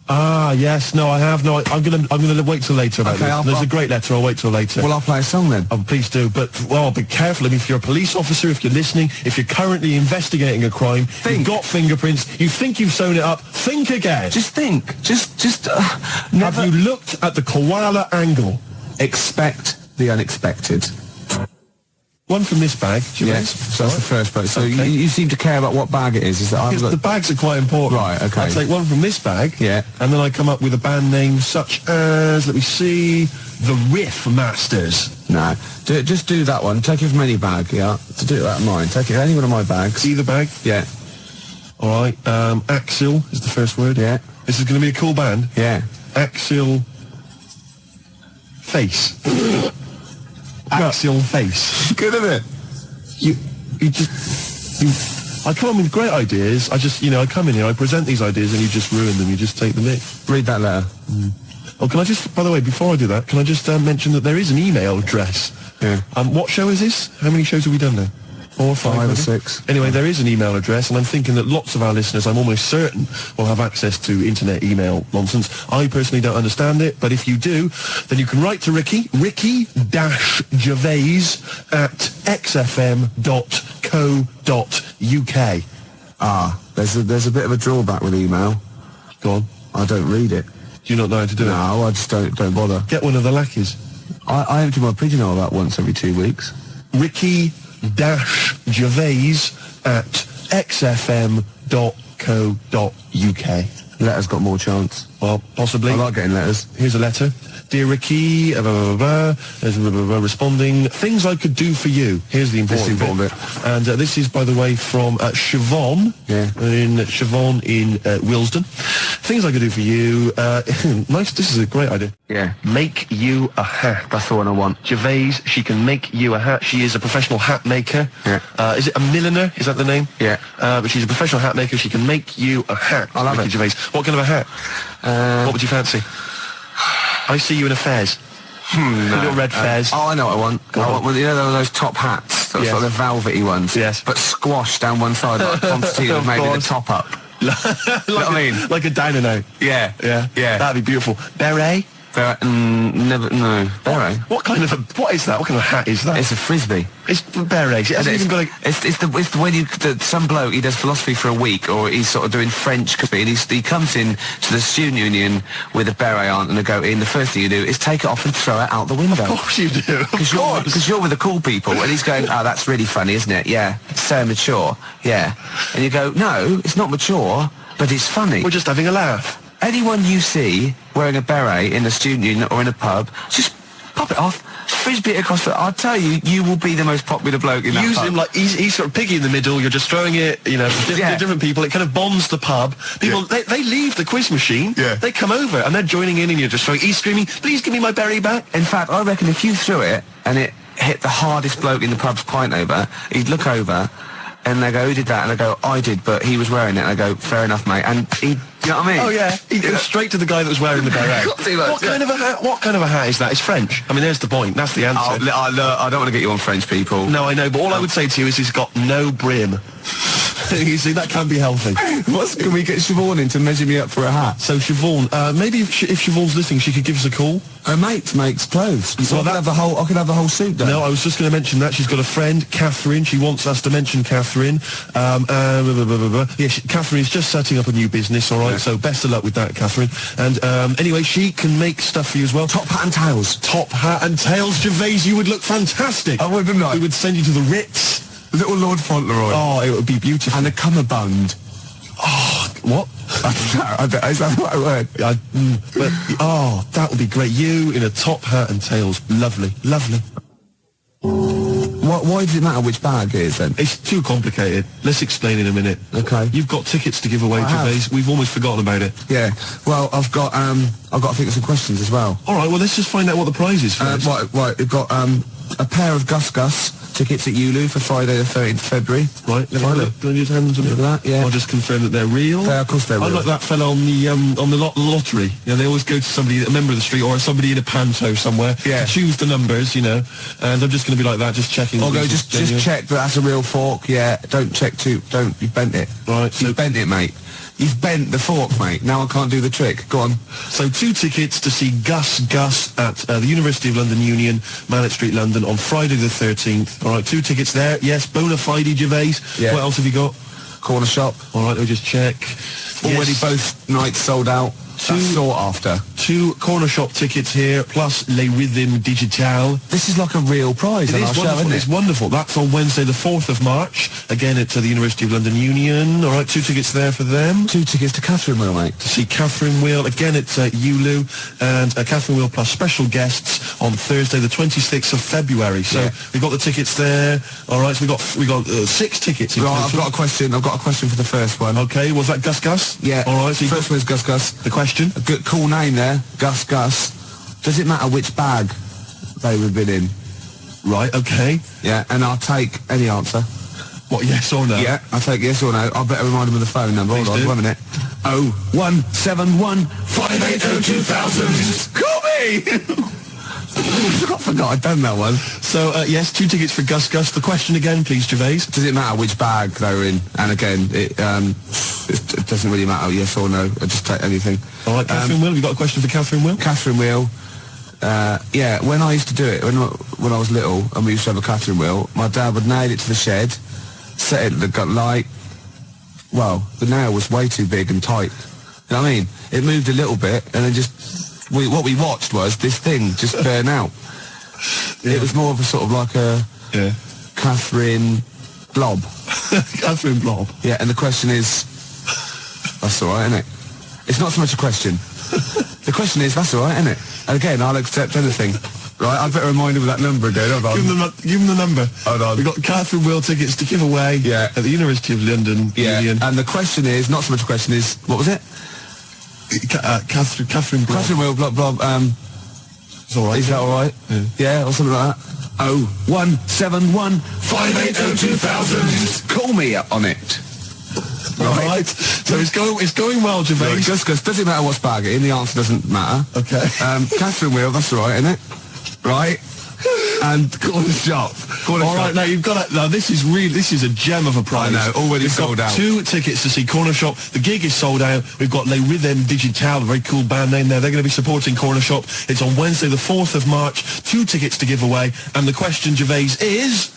Speaker 3: Ah, yes. No, I have. No, I'm gonna wait till later about this. There's a great letter. I'll wait till later.
Speaker 9: Well, I'll play a song then.
Speaker 3: Oh, please do. But be careful. I mean, if you're a police officer, if you're listening, if you're currently investigating a crime, you've got fingerprints. You think you've sewn it up. Think again.
Speaker 9: Just think. Just.
Speaker 3: Have you looked at the koala angle?
Speaker 9: Expect the unexpected.
Speaker 3: One from this bag.
Speaker 9: Yes, so that's the first bag. So you seem to care about what bag it is. Is that
Speaker 3: because the bags are quite important.
Speaker 9: Right, okay.
Speaker 3: I take one from this bag.
Speaker 9: Yeah.
Speaker 3: And then I come up with a band name such as, let me see, the Riff Masters.
Speaker 9: No, just do that one. Take it from any bag, yeah. To do it out of mine. Take it any one of my bags.
Speaker 3: Either bag?
Speaker 9: Yeah.
Speaker 3: All right. Axil is the first word.
Speaker 9: Yeah.
Speaker 3: This is going to be a cool band.
Speaker 9: Yeah.
Speaker 3: Axil Face. Axial Face.
Speaker 9: Good, isn't
Speaker 3: it? I come in with great ideas. I come in here, I present these ideas, and you just ruin them. You just take the mick.
Speaker 9: Read that letter.
Speaker 3: Oh, can I just, by the way, before I do that, can I just mention that there is an email address?
Speaker 9: Yeah.
Speaker 3: What show is this? How many shows have we done now? 4 or 5
Speaker 5: or
Speaker 3: maybe?
Speaker 5: 6.
Speaker 3: Anyway, there is an email address, and I'm thinking that lots of our listeners, I'm almost certain, will have access to internet email nonsense. I personally don't understand it, but if you do, then you can write to ricky-gervais@xfm.co.uk.
Speaker 5: There's a bit of a drawback with email.
Speaker 3: Go on.
Speaker 5: I don't read it.
Speaker 3: Do you not know how to do it?
Speaker 5: No, I just don't bother.
Speaker 3: Get one of the lackeys.
Speaker 5: I empty my pigeonhole about once every 2 weeks.
Speaker 3: ricky-gervais@xfm.co.uk.
Speaker 5: Letters got more chance.
Speaker 3: Well, possibly.
Speaker 5: I like getting letters.
Speaker 3: Here's a letter. Dear Ricky, responding, things I could do for you. Here's the important bit. And this is, by the way, from Siobhan, Siobhan in Willesden. Things I could do for you. Nice, this is a great idea.
Speaker 5: Yeah.
Speaker 3: Make you a hat.
Speaker 5: That's the one I want.
Speaker 3: Gervais, she can make you a hat. She is a professional hat maker.
Speaker 5: Yeah.
Speaker 3: Is it a milliner? Is that the name?
Speaker 5: Yeah.
Speaker 3: But she's a professional hat maker. She can make you a hat.
Speaker 5: I love
Speaker 3: Ricky
Speaker 5: it.
Speaker 3: Gervais. What kind of a hat? What would you fancy? I see you in a fez. A little red fez.
Speaker 5: Oh, I know what I want. You know those top hats? Those
Speaker 3: Yes.
Speaker 5: sort of velvety ones?
Speaker 3: Yes.
Speaker 5: But squashed down one side like Constantine
Speaker 3: Of
Speaker 5: maybe the
Speaker 3: course.
Speaker 5: top up.
Speaker 3: Like
Speaker 5: what I mean?
Speaker 3: Like a dynamo.
Speaker 5: Yeah.
Speaker 3: Yeah.
Speaker 5: Yeah.
Speaker 3: That'd be beautiful. Beret?
Speaker 5: Never, no. Beret?
Speaker 3: What kind of what is that? What kind of hat is that?
Speaker 5: It's a frisbee.
Speaker 3: It's berets. It hasn't even got like...
Speaker 5: It's the when some bloke, he does philosophy for a week, or he's sort of doing French, and he comes in to the student union with a beret on and a goatee, and the first thing you do is take it off and throw it out the window.
Speaker 3: Of course you do.
Speaker 5: Because you're with the cool people, and he's going, oh, that's really funny, isn't it? Yeah. It's so mature. Yeah. And you go, no, it's not mature, but it's funny.
Speaker 3: We're just having a laugh.
Speaker 5: Anyone you see wearing a beret in a student union or in a pub, just pop it off, frisbee it across the... I'll tell you, you will be the most popular bloke in that
Speaker 3: Use
Speaker 5: pub.
Speaker 3: him like he's sort of piggy in the middle. You're just throwing it, to different people. It kind of bonds the pub. People they leave the quiz machine.
Speaker 5: Yeah.
Speaker 3: They come over and they're joining in, and you're just throwing. He's screaming, "Please give me my beret back!"
Speaker 5: In fact, I reckon if you threw it and it hit the hardest bloke in the pub's pint over, he'd look over and they go, "Who did that?" And I go, "I did, but he was wearing it." And I go, "Fair enough, mate." And he, you know what I mean?
Speaker 3: Oh yeah, he goes straight to the guy that was wearing the beret. What kind of a hat? What kind of a hat is that? It's French. I mean, there's the point. That's the answer.
Speaker 5: I don't want to get you on French people.
Speaker 3: No, I know, but all I would say to you is he's got no brim. You see, that can be healthy.
Speaker 5: Can we get Siobhan in to measure me up for a hat?
Speaker 3: So Siobhan, maybe if Siobhan's listening, she could give us a call.
Speaker 5: Her mate makes clothes. So
Speaker 3: Well,
Speaker 5: I could have the whole suit done.
Speaker 3: No, I was just going to mention that. She's got a friend, Catherine. She wants us to mention Catherine. Catherine's just setting up a new business, all right? So best of luck with that, Catherine. And anyway, she can make stuff for you as well.
Speaker 5: Top hat and tails.
Speaker 3: Top hat and tails, Gervais. You would look fantastic.
Speaker 5: I wouldn't I?
Speaker 3: We would send you to the Ritz.
Speaker 5: Little Lord Fauntleroy.
Speaker 3: Oh, it would be beautiful.
Speaker 5: And a cummerbund.
Speaker 3: Oh, what?
Speaker 5: I bet, is that the right word?
Speaker 3: That would be great. You in a top hat and tails. Lovely, lovely.
Speaker 5: Why does it matter which bag it is then?
Speaker 3: It's too complicated. Let's explain in a minute.
Speaker 5: Okay.
Speaker 3: You've got tickets to give away, Gervais. We've almost forgotten about it.
Speaker 5: Yeah. Well, I've got to think of some questions as well.
Speaker 3: All right. Well, let's just find out what the prize is first.
Speaker 5: Right. We've got a pair of Gus tickets at Ulu for Friday the 13th of February.
Speaker 3: Right. Let me have a look. Can I just hand them to me?
Speaker 5: Look at that. Yeah.
Speaker 3: I'll just confirm that they're real.
Speaker 5: Of course they're real.
Speaker 3: I'm like that fellow on the lottery. They always go to somebody, a member of the street, or somebody in a panto somewhere.
Speaker 5: Yeah.
Speaker 3: To choose the numbers, and I'm just going to be like that, just checking.
Speaker 5: Or go just check that that's a real fork. Yeah. Don't check you've bent it.
Speaker 3: Right.
Speaker 5: You've bent it, mate. You've bent the fork, mate. Now I can't do the trick. Go on.
Speaker 3: So 2 tickets to see Gus at the University of London Union, Mallet Street, London, on Friday the 13th. All right, 2 tickets there. Yes, bona fide, Gervais.
Speaker 5: Yeah.
Speaker 3: What else have you got?
Speaker 5: Corner shop.
Speaker 3: All right, let me just check.
Speaker 5: Already both nights sold out. That's sought after.
Speaker 3: 2 corner shop tickets here, plus Les Rhythm Digital.
Speaker 5: This is like a real prize on our show, isn't it?
Speaker 3: It's wonderful. That's on Wednesday the 4th of March. Again, at the University of London Union. All right, 2 tickets there for them.
Speaker 5: 2 tickets to Catherine Wheel, mate.
Speaker 3: To see Catherine Wheel. Again, it's Ulu. And Catherine Wheel plus special guests on Thursday the 26th of February. So we've got the tickets there. All right, so we got 6 tickets.
Speaker 5: Right, I've got a question for the first one.
Speaker 3: Okay, was that Gus Gus?
Speaker 5: Yeah.
Speaker 3: All right. So
Speaker 5: first one's Gus Gus.
Speaker 3: The question?
Speaker 5: A good, cool name there, Gus Gus. Does it matter which bag they would have been in?
Speaker 3: Right, okay.
Speaker 5: Yeah, and I'll take any answer.
Speaker 3: What, yes or no?
Speaker 5: Yeah, I'll take yes or no. I better remind them of the phone number.
Speaker 3: Please
Speaker 5: Hold on,
Speaker 3: do.
Speaker 5: 1 minute. 0171 580 2000. Call me!
Speaker 9: I forgot I'd done that one.
Speaker 14: So, yes, 2 tickets for Gus Gus. The question again, please, Gervais.
Speaker 9: Does it matter which bag they're in? And again, it doesn't really matter, yes or no. I just take anything.
Speaker 14: All right, Catherine Will, you got a question for Catherine Will?
Speaker 9: Catherine Will. Yeah, when I used to do it, when I was little, and we used to have a Catherine wheel, my dad would nail it to the shed, set it, got light. Well, the nail was way too big and tight. You know what I mean? It moved a little bit, and then just what we watched was this thing just burn out. Yeah. It was more of a sort of like a Catherine blob.
Speaker 14: Catherine blob.
Speaker 9: Yeah, and the question is, that's all right, isn't it? It's not so much a question. The question is, that's all right, isn't it? And again, I'll accept anything. Right, I'd better remind him of that number again. Hold on.
Speaker 14: Give him the number.
Speaker 9: Hold on.
Speaker 14: We've got Catherine Will tickets to give away at the University of London.
Speaker 9: Yeah, and the question is, not so much a question is, what was it?
Speaker 14: Catherine Blob.
Speaker 9: Catherine Will, blob.
Speaker 14: It's all right.
Speaker 9: Is that all right? Yeah, or something like that. 0171 580 2000. Call me up on it.
Speaker 14: Right. So it's going well, Gervais.
Speaker 9: Right, Gus, doesn't matter what's bag it in, the answer doesn't matter.
Speaker 14: Okay.
Speaker 9: Catherine Wheel, that's all right, isn't it? Right. And corner shop.
Speaker 14: All right, now you've got it. Now this is a gem of a prize.
Speaker 9: I know, already
Speaker 14: We've
Speaker 9: sold
Speaker 14: got
Speaker 9: out.
Speaker 14: 2 tickets to see Corner Shop. The gig is sold out. We've got Les Rhythm Digital, a very cool band name there. They're going to be supporting Corner Shop. It's on Wednesday, the 4th of March. 2 tickets to give away. And the question, Gervais, is...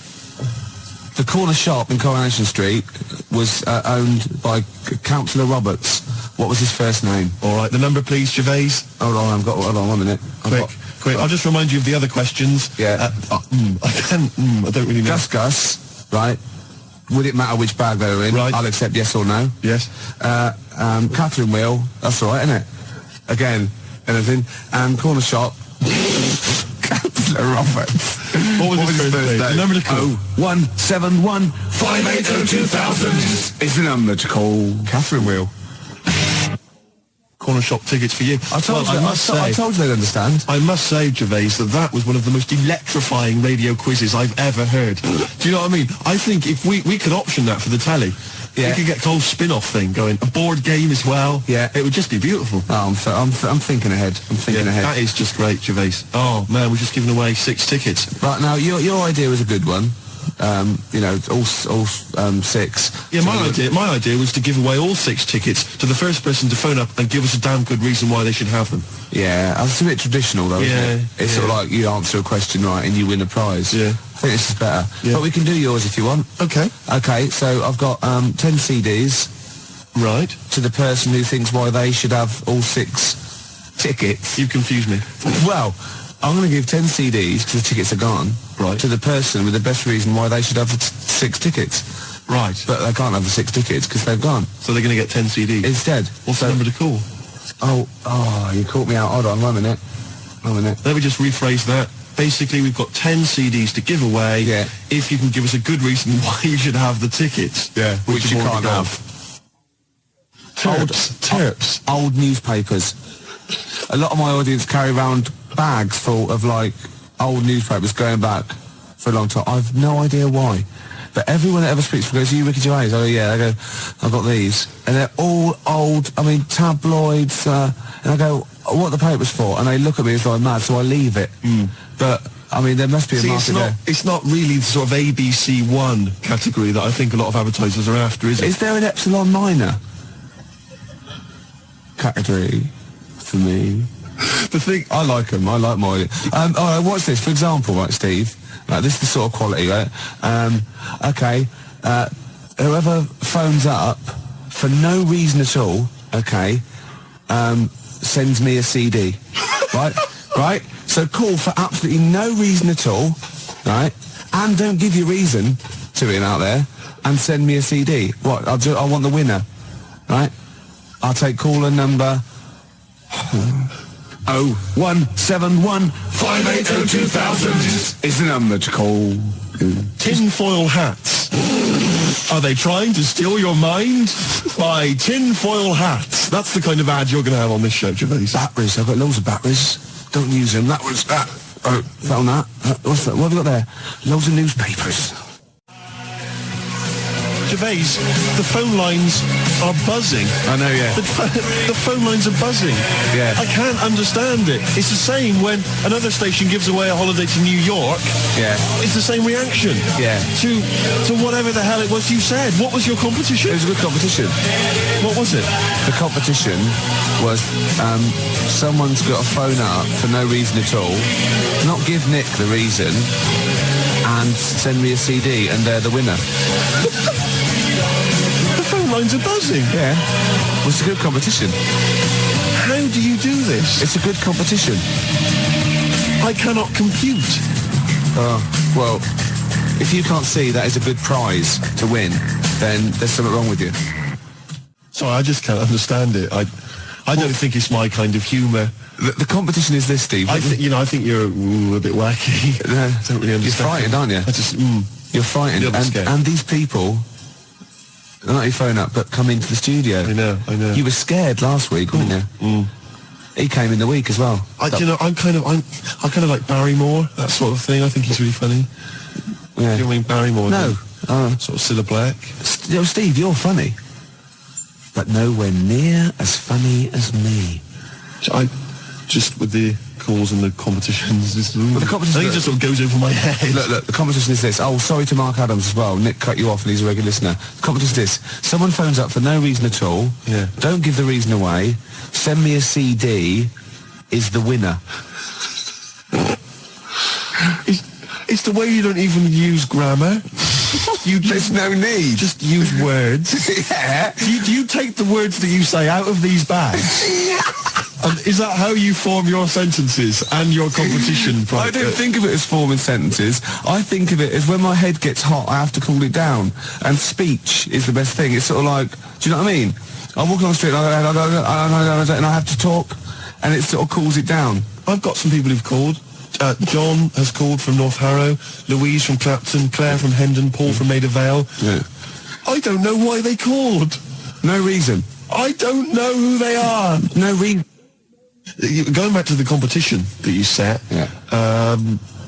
Speaker 9: The corner shop in Coronation Street was owned by Councillor Roberts. What was his first name?
Speaker 14: All right, the number, please, Gervais.
Speaker 9: Hold on, 1 minute.
Speaker 14: Quick. I'll just remind you of the other questions.
Speaker 9: Yeah.
Speaker 14: I don't really know.
Speaker 9: Gus, right? Would it matter which bag they were in?
Speaker 14: Right.
Speaker 9: I'll accept yes or no.
Speaker 14: Yes.
Speaker 9: Catherine Wheel, that's all right, isn't it? Again, anything. And corner shop. Councillor Roberts.
Speaker 14: What was his first name? The number to call.
Speaker 9: 0171 580 2000 is the number to call. Catherine Wheel.
Speaker 14: Corner Shop tickets for you.
Speaker 9: I told you they'd understand.
Speaker 14: I must say, Gervais, that was one of the most electrifying radio quizzes I've ever heard. Do you know what I mean? I think if we could option that for the telly, we could get a whole spin-off thing going, a board game as well.
Speaker 9: Yeah,
Speaker 14: it would just be beautiful.
Speaker 9: Oh, I'm thinking ahead. I'm thinking ahead.
Speaker 14: That is just great, Gervais. Oh man, we're just giving away 6 tickets.
Speaker 9: Right now, your idea was a good one. All 6.
Speaker 14: Yeah, my idea was to give away all 6 tickets to the first person to phone up and give us a damn good reason why they should have them.
Speaker 9: Yeah, that's a bit traditional though, isn't it? It's sort of like you answer a question right and you win a prize.
Speaker 14: Yeah.
Speaker 9: I think this is better.
Speaker 14: Yeah.
Speaker 9: But we can do yours if you want.
Speaker 14: Okay.
Speaker 9: Okay, so I've got 10 CDs.
Speaker 14: Right.
Speaker 9: To the person who thinks why they should have all 6 tickets.
Speaker 14: You've confused me.
Speaker 9: Well, I'm going to give 10 CDs because the tickets are gone.
Speaker 14: Right.
Speaker 9: To the person with the best reason why they should have 6 tickets.
Speaker 14: Right.
Speaker 9: But they can't have the 6 tickets because they've gone.
Speaker 14: So they're going to get 10 CDs?
Speaker 9: Instead.
Speaker 14: What's the number to call?
Speaker 9: Oh, you caught me out. Hold on, 1 minute.
Speaker 14: Let me just rephrase that. Basically, we've got 10 CDs to give away.
Speaker 9: Yeah.
Speaker 14: If you can give us a good reason why you should have the tickets.
Speaker 9: Yeah. Which you can't have.
Speaker 14: Terps.
Speaker 9: Old newspapers. A lot of my audience carry around bags full of like old newspapers going back for a long time. I've no idea why. But everyone that ever speaks to me goes, "Are you Ricky Gervais?" I go, "Yeah." I go, "I've got these." And they're all old, tabloids. And I go, "What are the papers for?" And they look at me as though I'm mad, so I leave it. But, there must be a market there.
Speaker 14: It's not really the sort of ABC 1 category that I think a lot of advertisers are after, is it?
Speaker 9: Is there an Epsilon Minor category for me?
Speaker 14: The thing...
Speaker 9: I like them. I like my... all right, watch this. For example, right, Steve? This is the sort of quality, right? Okay. Whoever phones up for no reason at all, okay, sends me a CD. Right? Right? So call for absolutely no reason at all, right? And don't give your reason to him out there and send me a CD. What? I want the winner, right? I'll take caller number 0171 580 2000 is the number to call.
Speaker 14: Tinfoil hats. Are they trying to steal your mind? Buy tinfoil hats. That's the kind of ad you're going to have on this show, Gervais.
Speaker 9: Batteries. I've got loads of batteries. Don't use them. That was that. Oh, found that. What's that? What have we got there? Loads of newspapers.
Speaker 14: Gervais, the phone lines are buzzing.
Speaker 9: I know, yeah.
Speaker 14: The phone lines are buzzing.
Speaker 9: Yeah.
Speaker 14: I can't understand it. It's the same when another station gives away a holiday to New York.
Speaker 9: Yeah.
Speaker 14: It's the same reaction.
Speaker 9: Yeah.
Speaker 14: To whatever the hell it was you said. What was your competition?
Speaker 9: It was a good competition.
Speaker 14: What was it?
Speaker 9: The competition was someone's got to phone up for no reason at all, not give Nick the reason, and send me a CD, and they're the winner.
Speaker 14: The phone lines are buzzing.
Speaker 9: Yeah. Well, it's a good competition.
Speaker 14: How do you do this?
Speaker 9: It's a good competition.
Speaker 14: I cannot compute.
Speaker 9: Well, if you can't see that is a good prize to win, then there's something wrong with you.
Speaker 14: Sorry, I just can't understand it. I don't think it's my kind of humour.
Speaker 9: The competition is this, Steve.
Speaker 14: I think you're a bit wacky.
Speaker 9: No,
Speaker 14: I don't really understand.
Speaker 9: You're frightened, aren't you?
Speaker 14: I just,
Speaker 9: You're frightened. And these people, not your phone up, but come into the studio.
Speaker 14: I know.
Speaker 9: You were scared last week, weren't you? He came in the week as well.
Speaker 14: I kind of like Barrymore, that sort of thing. I think he's really funny.
Speaker 9: Yeah.
Speaker 14: You know what I mean, Barrymore?
Speaker 9: No.
Speaker 14: Sort of Cilla Black.
Speaker 9: Steve, you're funny. But nowhere near as funny as me.
Speaker 14: I just with the calls and the competitions. The competition, I think it just sort of goes over my head.
Speaker 9: Look, the competition is this. Oh, sorry to Mark Adams as well. Nick cut you off and he's a regular listener. The competition is this. Someone phones up for no reason at all.
Speaker 14: Yeah.
Speaker 9: Don't give the reason away. Send me a CD. Is the winner.
Speaker 14: It's the way you don't even use grammar.
Speaker 9: There's no need.
Speaker 14: Just use words.
Speaker 9: Yeah.
Speaker 14: Do you take the words that you say out of these bags? And is that how you form your sentences and your competition?
Speaker 9: I don't think of it as forming sentences. I think of it as when my head gets hot, I have to cool it down. And speech is the best thing. It's sort of like, do you know what I mean? I walk along the street and I have to talk, and it sort of cools it down.
Speaker 14: I've got some people who've called. John has called from North Harrow, Louise from Clapton, Claire from Hendon, Paul from Maida Vale.
Speaker 9: Yeah.
Speaker 14: I don't know why they called.
Speaker 9: No reason.
Speaker 14: I don't know who they are.
Speaker 9: No reason.
Speaker 14: Going back to the competition that you set,
Speaker 9: I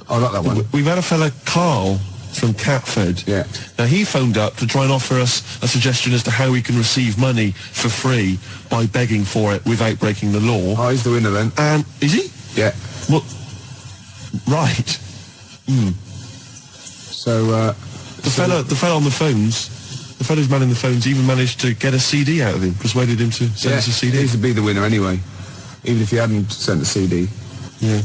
Speaker 9: like that one.
Speaker 14: We've had a fella, Karl, from Catford.
Speaker 9: Yeah.
Speaker 14: Now, he phoned up to try and offer us a suggestion as to how we can receive money for free by begging for it without breaking the law.
Speaker 9: Oh, he's the winner then.
Speaker 14: And is he?
Speaker 9: Yeah.
Speaker 14: Well, right.
Speaker 9: So,
Speaker 14: the fella on the phones, the fella who's manning the phones, even managed to get a CD out of him, persuaded him to send us a CD.
Speaker 9: He would be the winner anyway, even if he hadn't sent the CD.
Speaker 14: Yeah.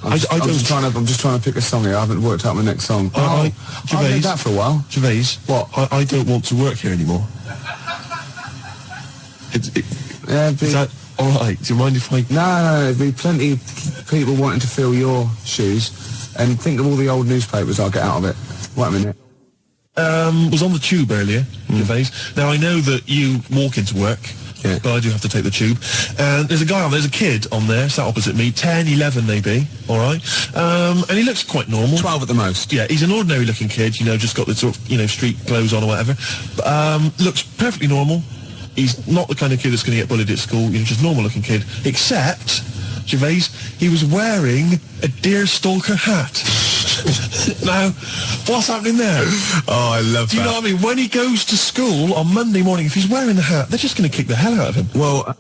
Speaker 9: I'm just trying to pick a song here. I haven't worked out my next song.
Speaker 14: Gervais,
Speaker 9: I've done that for a while.
Speaker 14: Gervais,
Speaker 9: what?
Speaker 14: I don't want to work here anymore. Is that all right? Do you mind if I?
Speaker 9: No, there'd be plenty of people wanting to fill your shoes, and think of all the old newspapers I'll get out of it. Wait a minute.
Speaker 14: Was on the tube earlier, Gervais. Now I know that you walk into work.
Speaker 9: Yeah.
Speaker 14: But I do have to take the tube. And there's a kid on there, sat opposite me, 10, 11 maybe, all right? And he looks quite normal.
Speaker 9: 12 at the most.
Speaker 14: Yeah, he's an ordinary looking kid, just got the sort of, street clothes on or whatever. Looks perfectly normal. He's not the kind of kid that's going to get bullied at school, just normal looking kid. Except, Gervais, he was wearing a deerstalker hat. Now, what's happening there?
Speaker 9: Oh, I love that.
Speaker 14: Do you know what I mean? When he goes to school on Monday morning, if he's wearing the hat, they're just going to kick the hell out of him.
Speaker 9: Well,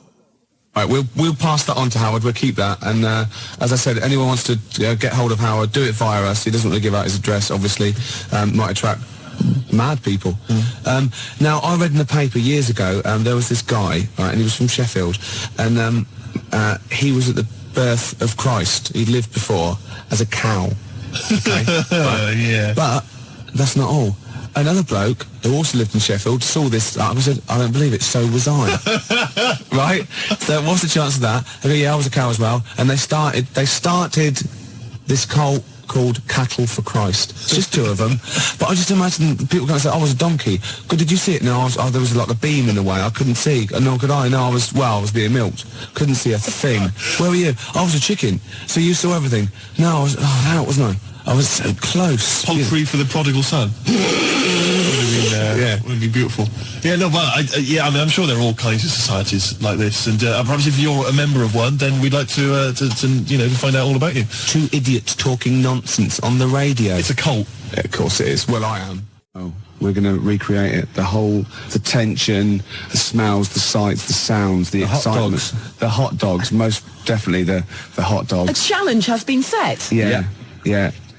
Speaker 9: right, we'll pass that on to Howard. We'll keep that. And as I said, anyone wants to get hold of Howard, do it via us. He doesn't want to give out his address, obviously. Might attract mad people. Now, I read in the paper years ago, there was this guy, right, and he was from Sheffield, and he was at the birth of Christ. He'd lived before as a cow. Okay, right.
Speaker 14: Yeah.
Speaker 9: But that's not all. Another bloke who also lived in Sheffield saw this and said, I don't believe it, so was I. Right? So what's the chance of that? I go, yeah, I was a cow as well. And they started this cult called Cattle for Christ. It's just two of them. But I just imagine people going to say, I was a donkey. Good, did you see it? No, there was like a beam in the way. I couldn't see. Nor could I. No, I was being milked. Couldn't see a thing. Where were you? I was a chicken. So you saw everything. No, I was out, wasn't I? I was so close.
Speaker 14: Free for the prodigal son. Would be beautiful. Yeah, no, but I'm sure there are all kinds of societies like this, and perhaps if you're a member of one, then we'd like to find out all about you.
Speaker 9: Two idiots talking nonsense on the radio.
Speaker 14: It's a cult.
Speaker 9: Yeah, of course it is. Well, I am.
Speaker 2: Oh, we're going to recreate it. The tension, the smells, the sights, the sounds, the excitement. The hot dogs, most definitely the hot dogs.
Speaker 10: A challenge has been set.
Speaker 2: Yeah.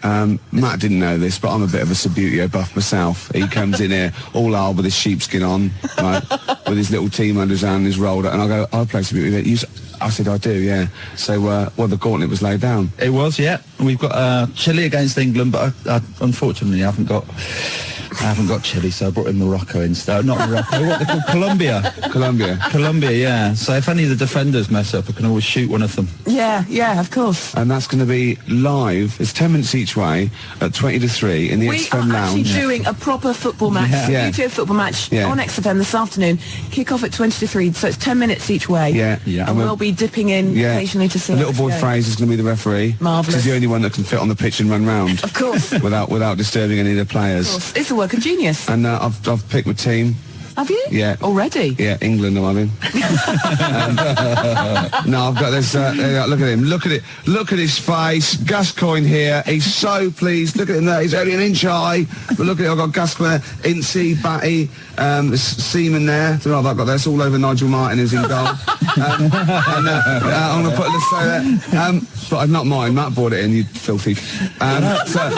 Speaker 2: Matt didn't know this, but I'm a bit of a Subbuteo buff myself. He comes in here all hard with his sheepskin on, right, with his little team under his hand, his rolled up, and I go, I'll play Subbuteo. I said, I do, yeah. So, the gauntlet was laid down.
Speaker 11: It was, yeah. We've got Chile against England, but I unfortunately haven't got Chile, so I brought in Morocco instead. Not Morocco, what they call Colombia. Colombia, yeah. So if any of the defenders mess up, I can always shoot one of them.
Speaker 10: Yeah, of course.
Speaker 2: And that's going to be live. It's 10 minutes each way at 20 to 3 in the XFM Lounge.
Speaker 10: We are actually doing a proper football match, YouTube football match on XFM this afternoon. Kick off at 20 to 3, so it's 10 minutes each way. Yeah. And we'll be dipping in occasionally to see.
Speaker 2: The little boy Fraser's going to be the referee.
Speaker 10: Marvellous.
Speaker 2: He's the only one that can fit on the pitch and run round.
Speaker 10: Of course.
Speaker 2: without disturbing any of the players.
Speaker 10: Of course. It's a work of genius.
Speaker 2: And I've picked my team.
Speaker 10: Have you?
Speaker 2: Yeah.
Speaker 10: Already?
Speaker 2: Yeah, England, I'm in. No, I've got this. Look at him. Look at it. Look at his face. Gascoigne here. He's so pleased. Look at him there. He's only an inch high. But look at it. I've got Gascoigne, Incy, Batty, Seaman there. So I've got this all over Nigel Martin, who's in goal. I'm going to put a list there. But I've not mine. Matt bought it in, you filthy. So,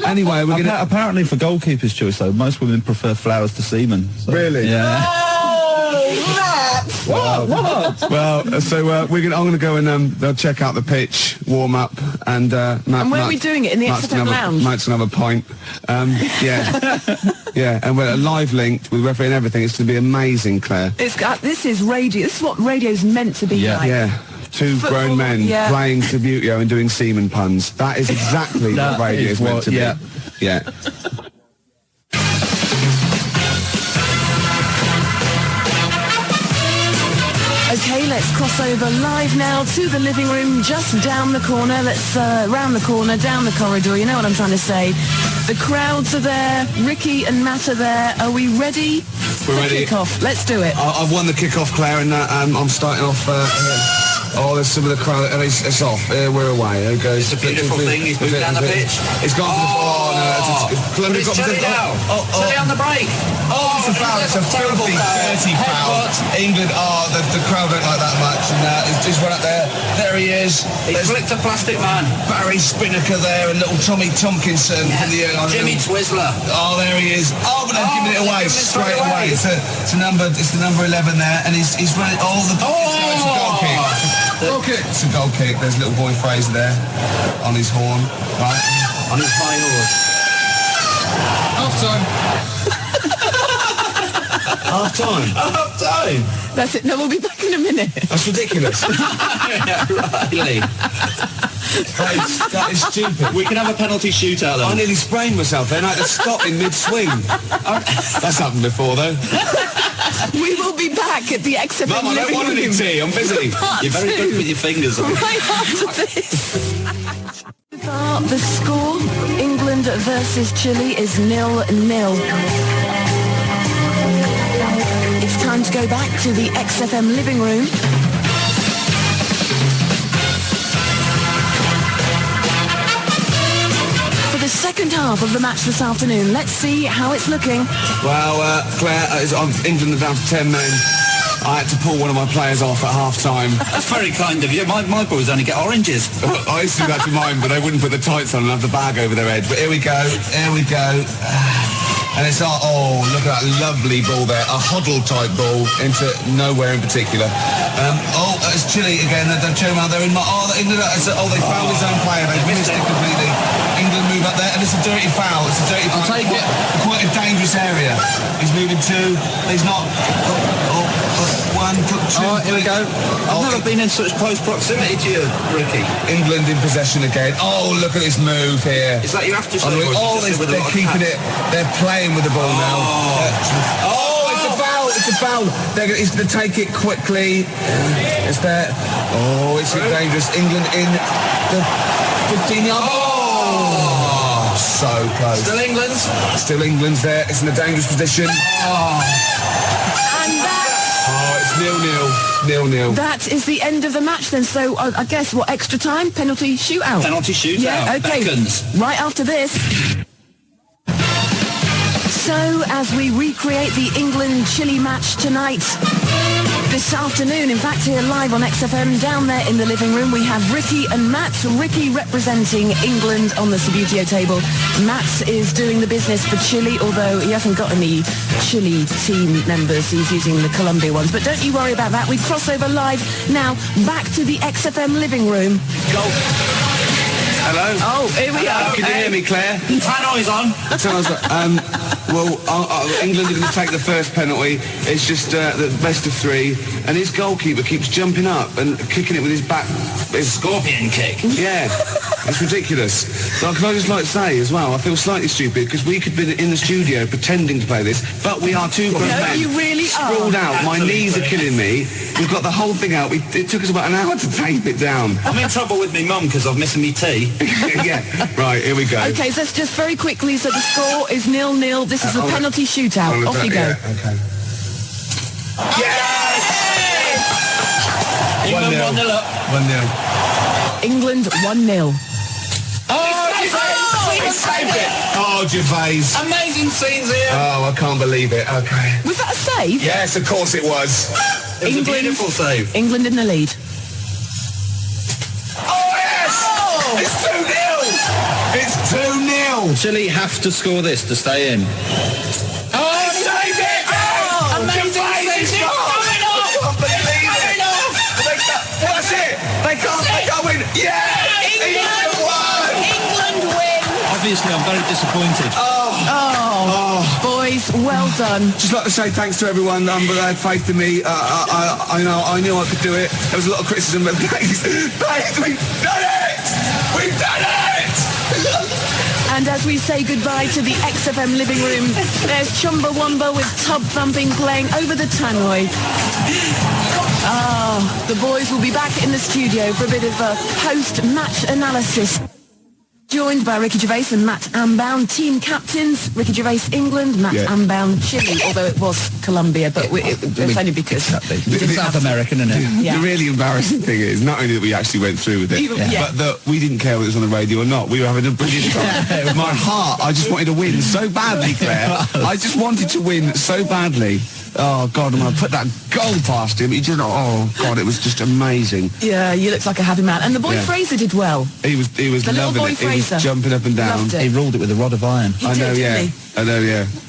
Speaker 2: anyway, we're going to...
Speaker 11: Apparently for goalkeeper's choice, though, most women prefer flowers to semen. So.
Speaker 2: Really?
Speaker 11: Yeah.
Speaker 2: What? Well, so I'm going to go and they'll check out the pitch, warm up, and Matt,
Speaker 10: and where are we doing it? In the XFM Lounge?
Speaker 2: Matt's another pint. Yeah, and we're live linked with referee and everything. It's going to be amazing, Claire.
Speaker 10: This is radio. This is what radio's meant to be like.
Speaker 2: Yeah. Two grown men playing Subbuteo and doing semen puns. That is exactly what radio is meant to be. Yeah.
Speaker 10: Okay, let's cross over live now to the living room just down the corner. Let's round the corner, down the corridor. You know what I'm trying to say. The crowds are there. Ricky and Matt are there. Are we ready?
Speaker 2: We're ready.
Speaker 10: Kick-off. Let's do it.
Speaker 2: I've won the kick-off, Claire, and I'm starting off here. Oh, there's some of the crowd, and it's off. We're away. It goes.
Speaker 15: It's a beautiful thing. He's moved down the pitch.
Speaker 2: It's gone for the... Oh, no.
Speaker 15: But it's Chile now. Chile on the break.
Speaker 2: Oh, it's a foul. It's a filthy, dirty foul. England, the crowd don't like that much. And he's run up there. There he is.
Speaker 15: He flicked a plastic man.
Speaker 2: Barry Spinnaker there, and little Tommy Tompkinson from the...
Speaker 15: Jimmy Twizzler.
Speaker 2: Oh, there he is. Oh, but they've given it away straight away. It's the number 11 there, and he's running... Oh, it's a goal kick. It's a goal kick. There's little boy Fraser there on his horn, right?
Speaker 15: On his high horse.
Speaker 2: Half time.
Speaker 10: That's it. No, we'll be back in a minute.
Speaker 2: That's ridiculous.
Speaker 15: Really?
Speaker 2: That is stupid.
Speaker 15: We can have a penalty shootout then.
Speaker 2: I nearly sprained myself then. I had to stop in mid-swing. That's happened before, though.
Speaker 10: We will be back at the XFM
Speaker 2: Mum, I don't want any tea. I'm busy.
Speaker 15: You're very good with your fingers.
Speaker 10: Right after this. The score, England versus Chile, is 0-0. It's time to go back to the XFM living room. For the second half of the match this afternoon, let's see how it's looking.
Speaker 2: Well, Claire, England are down to 10 men. I had to pull one of my players off at half-time.
Speaker 15: That's very kind of you. My boys only get oranges.
Speaker 2: I used to do that to mine, but they wouldn't put the tights on and have the bag over their head. But here we go. And it's look at that lovely ball there. A Hoddle-type ball into nowhere in particular. It's Chile again. They've shown how they're in my... they fouled his own player. They've missed it completely. England move up there, and it's a dirty foul.
Speaker 15: I'll take it.
Speaker 2: Quite a dangerous area. He's moving two. He's not... One, two,
Speaker 15: here we go. I've never been in such close proximity to you, Ricky.
Speaker 2: England in possession again. Oh, look at this move here.
Speaker 15: Is that your after show?
Speaker 2: They're keeping it. They're playing with the ball now. It's a foul. He's going to take it quickly. It's there. Oh, it's dangerous. England in the 15-yard. Oh, so close. Still England's there. It's in a dangerous position. It's 0-0.
Speaker 10: That is the end of the match then. So I guess extra time? Penalty shootout?
Speaker 15: Penalty shootout.
Speaker 10: Yeah, okay.
Speaker 15: Beckons.
Speaker 10: Right after this. So, as we recreate the England-Chile match tonight, this afternoon, in fact, here live on XFM, down there in the living room, we have Ricky and Matt. Ricky representing England on the Subbuteo table. Matt is doing the business for Chile, although he hasn't got any Chile team members. He's using the Colombia ones. But don't you worry about that. We cross over live now back to the XFM living room.
Speaker 2: Go. Hello?
Speaker 10: Oh, here we are.
Speaker 2: Can you hear me, Claire?
Speaker 15: Tannoy's on.
Speaker 2: England are going to take the first penalty. It's just the best of three. And his goalkeeper keeps jumping up and kicking it with his back. His
Speaker 15: scorpion kick.
Speaker 2: Yeah. It's ridiculous. So can I just like to say as well, I feel slightly stupid because we could be in the studio pretending to play this, but we are two grown men.
Speaker 10: You really
Speaker 2: sprawled
Speaker 10: are.
Speaker 2: out. My knees are killing me. We've got the whole thing out. It took us about an hour to tape it down.
Speaker 15: I'm in trouble with me mum because I'm missing me tea.
Speaker 2: Yeah. Right, here we go.
Speaker 10: Okay, so let's just very quickly, so the score is 0-0. This is a penalty shootout. Off you go.
Speaker 2: Yeah, okay.
Speaker 15: Yes! England 1-0 up.
Speaker 2: 1-0.
Speaker 10: England 1-0.
Speaker 15: He saved it!
Speaker 2: Oh, Gervais.
Speaker 15: Amazing scenes here.
Speaker 2: Oh, I can't believe it. Okay.
Speaker 10: Was that a save?
Speaker 2: Yes, of course it was.
Speaker 15: It was a beautiful save.
Speaker 10: England in the lead.
Speaker 2: Oh, yes! Oh! It's 2-0! It's 2-0!
Speaker 13: Chile have to score this to stay in.
Speaker 2: Oh, he saved it! Oh,
Speaker 15: amazing
Speaker 2: Gervais
Speaker 15: save.
Speaker 2: is gone!
Speaker 15: Coming off!
Speaker 2: I can't believe it! That's it! They can't win! Yeah! England won!
Speaker 10: England win!
Speaker 13: Obviously, I'm very disappointed.
Speaker 10: Boys, well done.
Speaker 2: Just like to say thanks to everyone that had faith in me. I knew I could do it. There was a lot of criticism, but thanks, we've done it! We've done it!
Speaker 10: And as we say goodbye to the XFM living room, there's Chumbawamba with Tub Thumping playing over the tannoy. The boys will be back in the studio for a bit of a post-match analysis. Joined by Ricky Gervais and Matt Ambound, team captains. Ricky Gervais, England, Matt Ambound, Chile, although it was Colombia, but it's only because...
Speaker 11: It's South American, isn't it?
Speaker 10: Yeah.
Speaker 2: The really embarrassing thing is not only that we actually went through with it, but that we didn't care whether it was on the radio or not. We were having a brilliant time. My heart, I just wanted to win so badly, Claire. I just wanted to win so badly. Oh, God, I'm going to put that goal past him. He just, oh, God, it was just amazing.
Speaker 10: Yeah, you looked like a happy man. And the boy Fraser did well.
Speaker 2: He was
Speaker 10: the little
Speaker 2: loving
Speaker 10: boy
Speaker 2: it.
Speaker 10: Fraser.
Speaker 2: He was jumping up and down.
Speaker 11: He ruled it with a rod of iron.
Speaker 10: I know,
Speaker 2: yeah.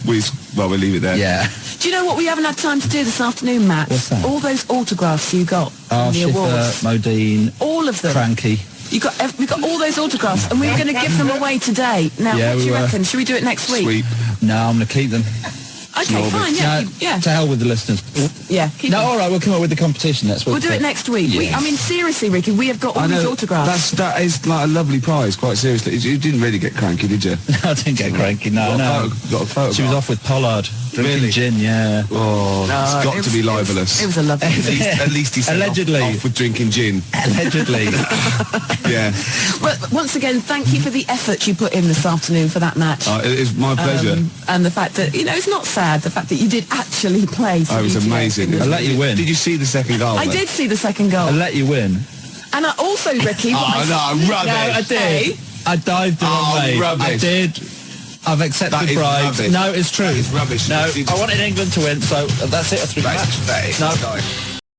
Speaker 2: We'll leave it there.
Speaker 11: Yeah.
Speaker 10: Do you know what we haven't had time to do this afternoon, Matt?
Speaker 11: What's that?
Speaker 10: All those autographs you got on the
Speaker 11: Schiffer,
Speaker 10: awards.
Speaker 11: Modine.
Speaker 10: All of them.
Speaker 11: Cranky.
Speaker 10: We got all those autographs, and we were going to give them away today. Now,
Speaker 11: Yeah,
Speaker 10: what do
Speaker 11: we
Speaker 10: you
Speaker 11: were.
Speaker 10: reckon? Should we do it next week?
Speaker 2: Sweep.
Speaker 11: No, I'm going to keep them.
Speaker 10: Okay, fine. Yeah,
Speaker 11: To hell with the listeners.
Speaker 10: yeah. Keep
Speaker 11: No,
Speaker 10: them.
Speaker 11: all right, we'll come up with the competition next week.
Speaker 10: We'll do it next week.
Speaker 11: Yes.
Speaker 10: I mean, seriously, Ricky, we have got all these autographs.
Speaker 2: That is like a lovely prize, quite seriously. You didn't really get cranky, did you?
Speaker 11: I didn't get cranky, no.
Speaker 2: Got a photo.
Speaker 11: She was off with Pollard. Drinking
Speaker 2: Really?
Speaker 11: gin, yeah.
Speaker 2: Oh, it's got to be libelous.
Speaker 10: It was a lovely
Speaker 2: At least he said
Speaker 11: Allegedly.
Speaker 2: off with drinking gin.
Speaker 11: Allegedly.
Speaker 2: Yeah.
Speaker 10: Well, once again, thank you for the effort you put in this afternoon for that match.
Speaker 2: It is my pleasure.
Speaker 10: And the fact that, it's not sad, the fact that you did actually play.
Speaker 2: It was amazing.
Speaker 11: I'll let you win.
Speaker 2: Did you see the second goal?
Speaker 10: I
Speaker 2: then?
Speaker 10: did see the second goal.
Speaker 11: I'll let you win.
Speaker 10: And I also, Ricky...
Speaker 2: No, rubbish.
Speaker 11: No, I did. I dived the wrong way.
Speaker 2: Rubbish.
Speaker 11: I did. I've accepted
Speaker 2: That is
Speaker 11: bribe.
Speaker 2: rubbish.
Speaker 11: No, it's true.
Speaker 2: That is rubbish.
Speaker 11: No, I wanted England to win, so that's it.
Speaker 2: That is
Speaker 11: No.
Speaker 2: nice.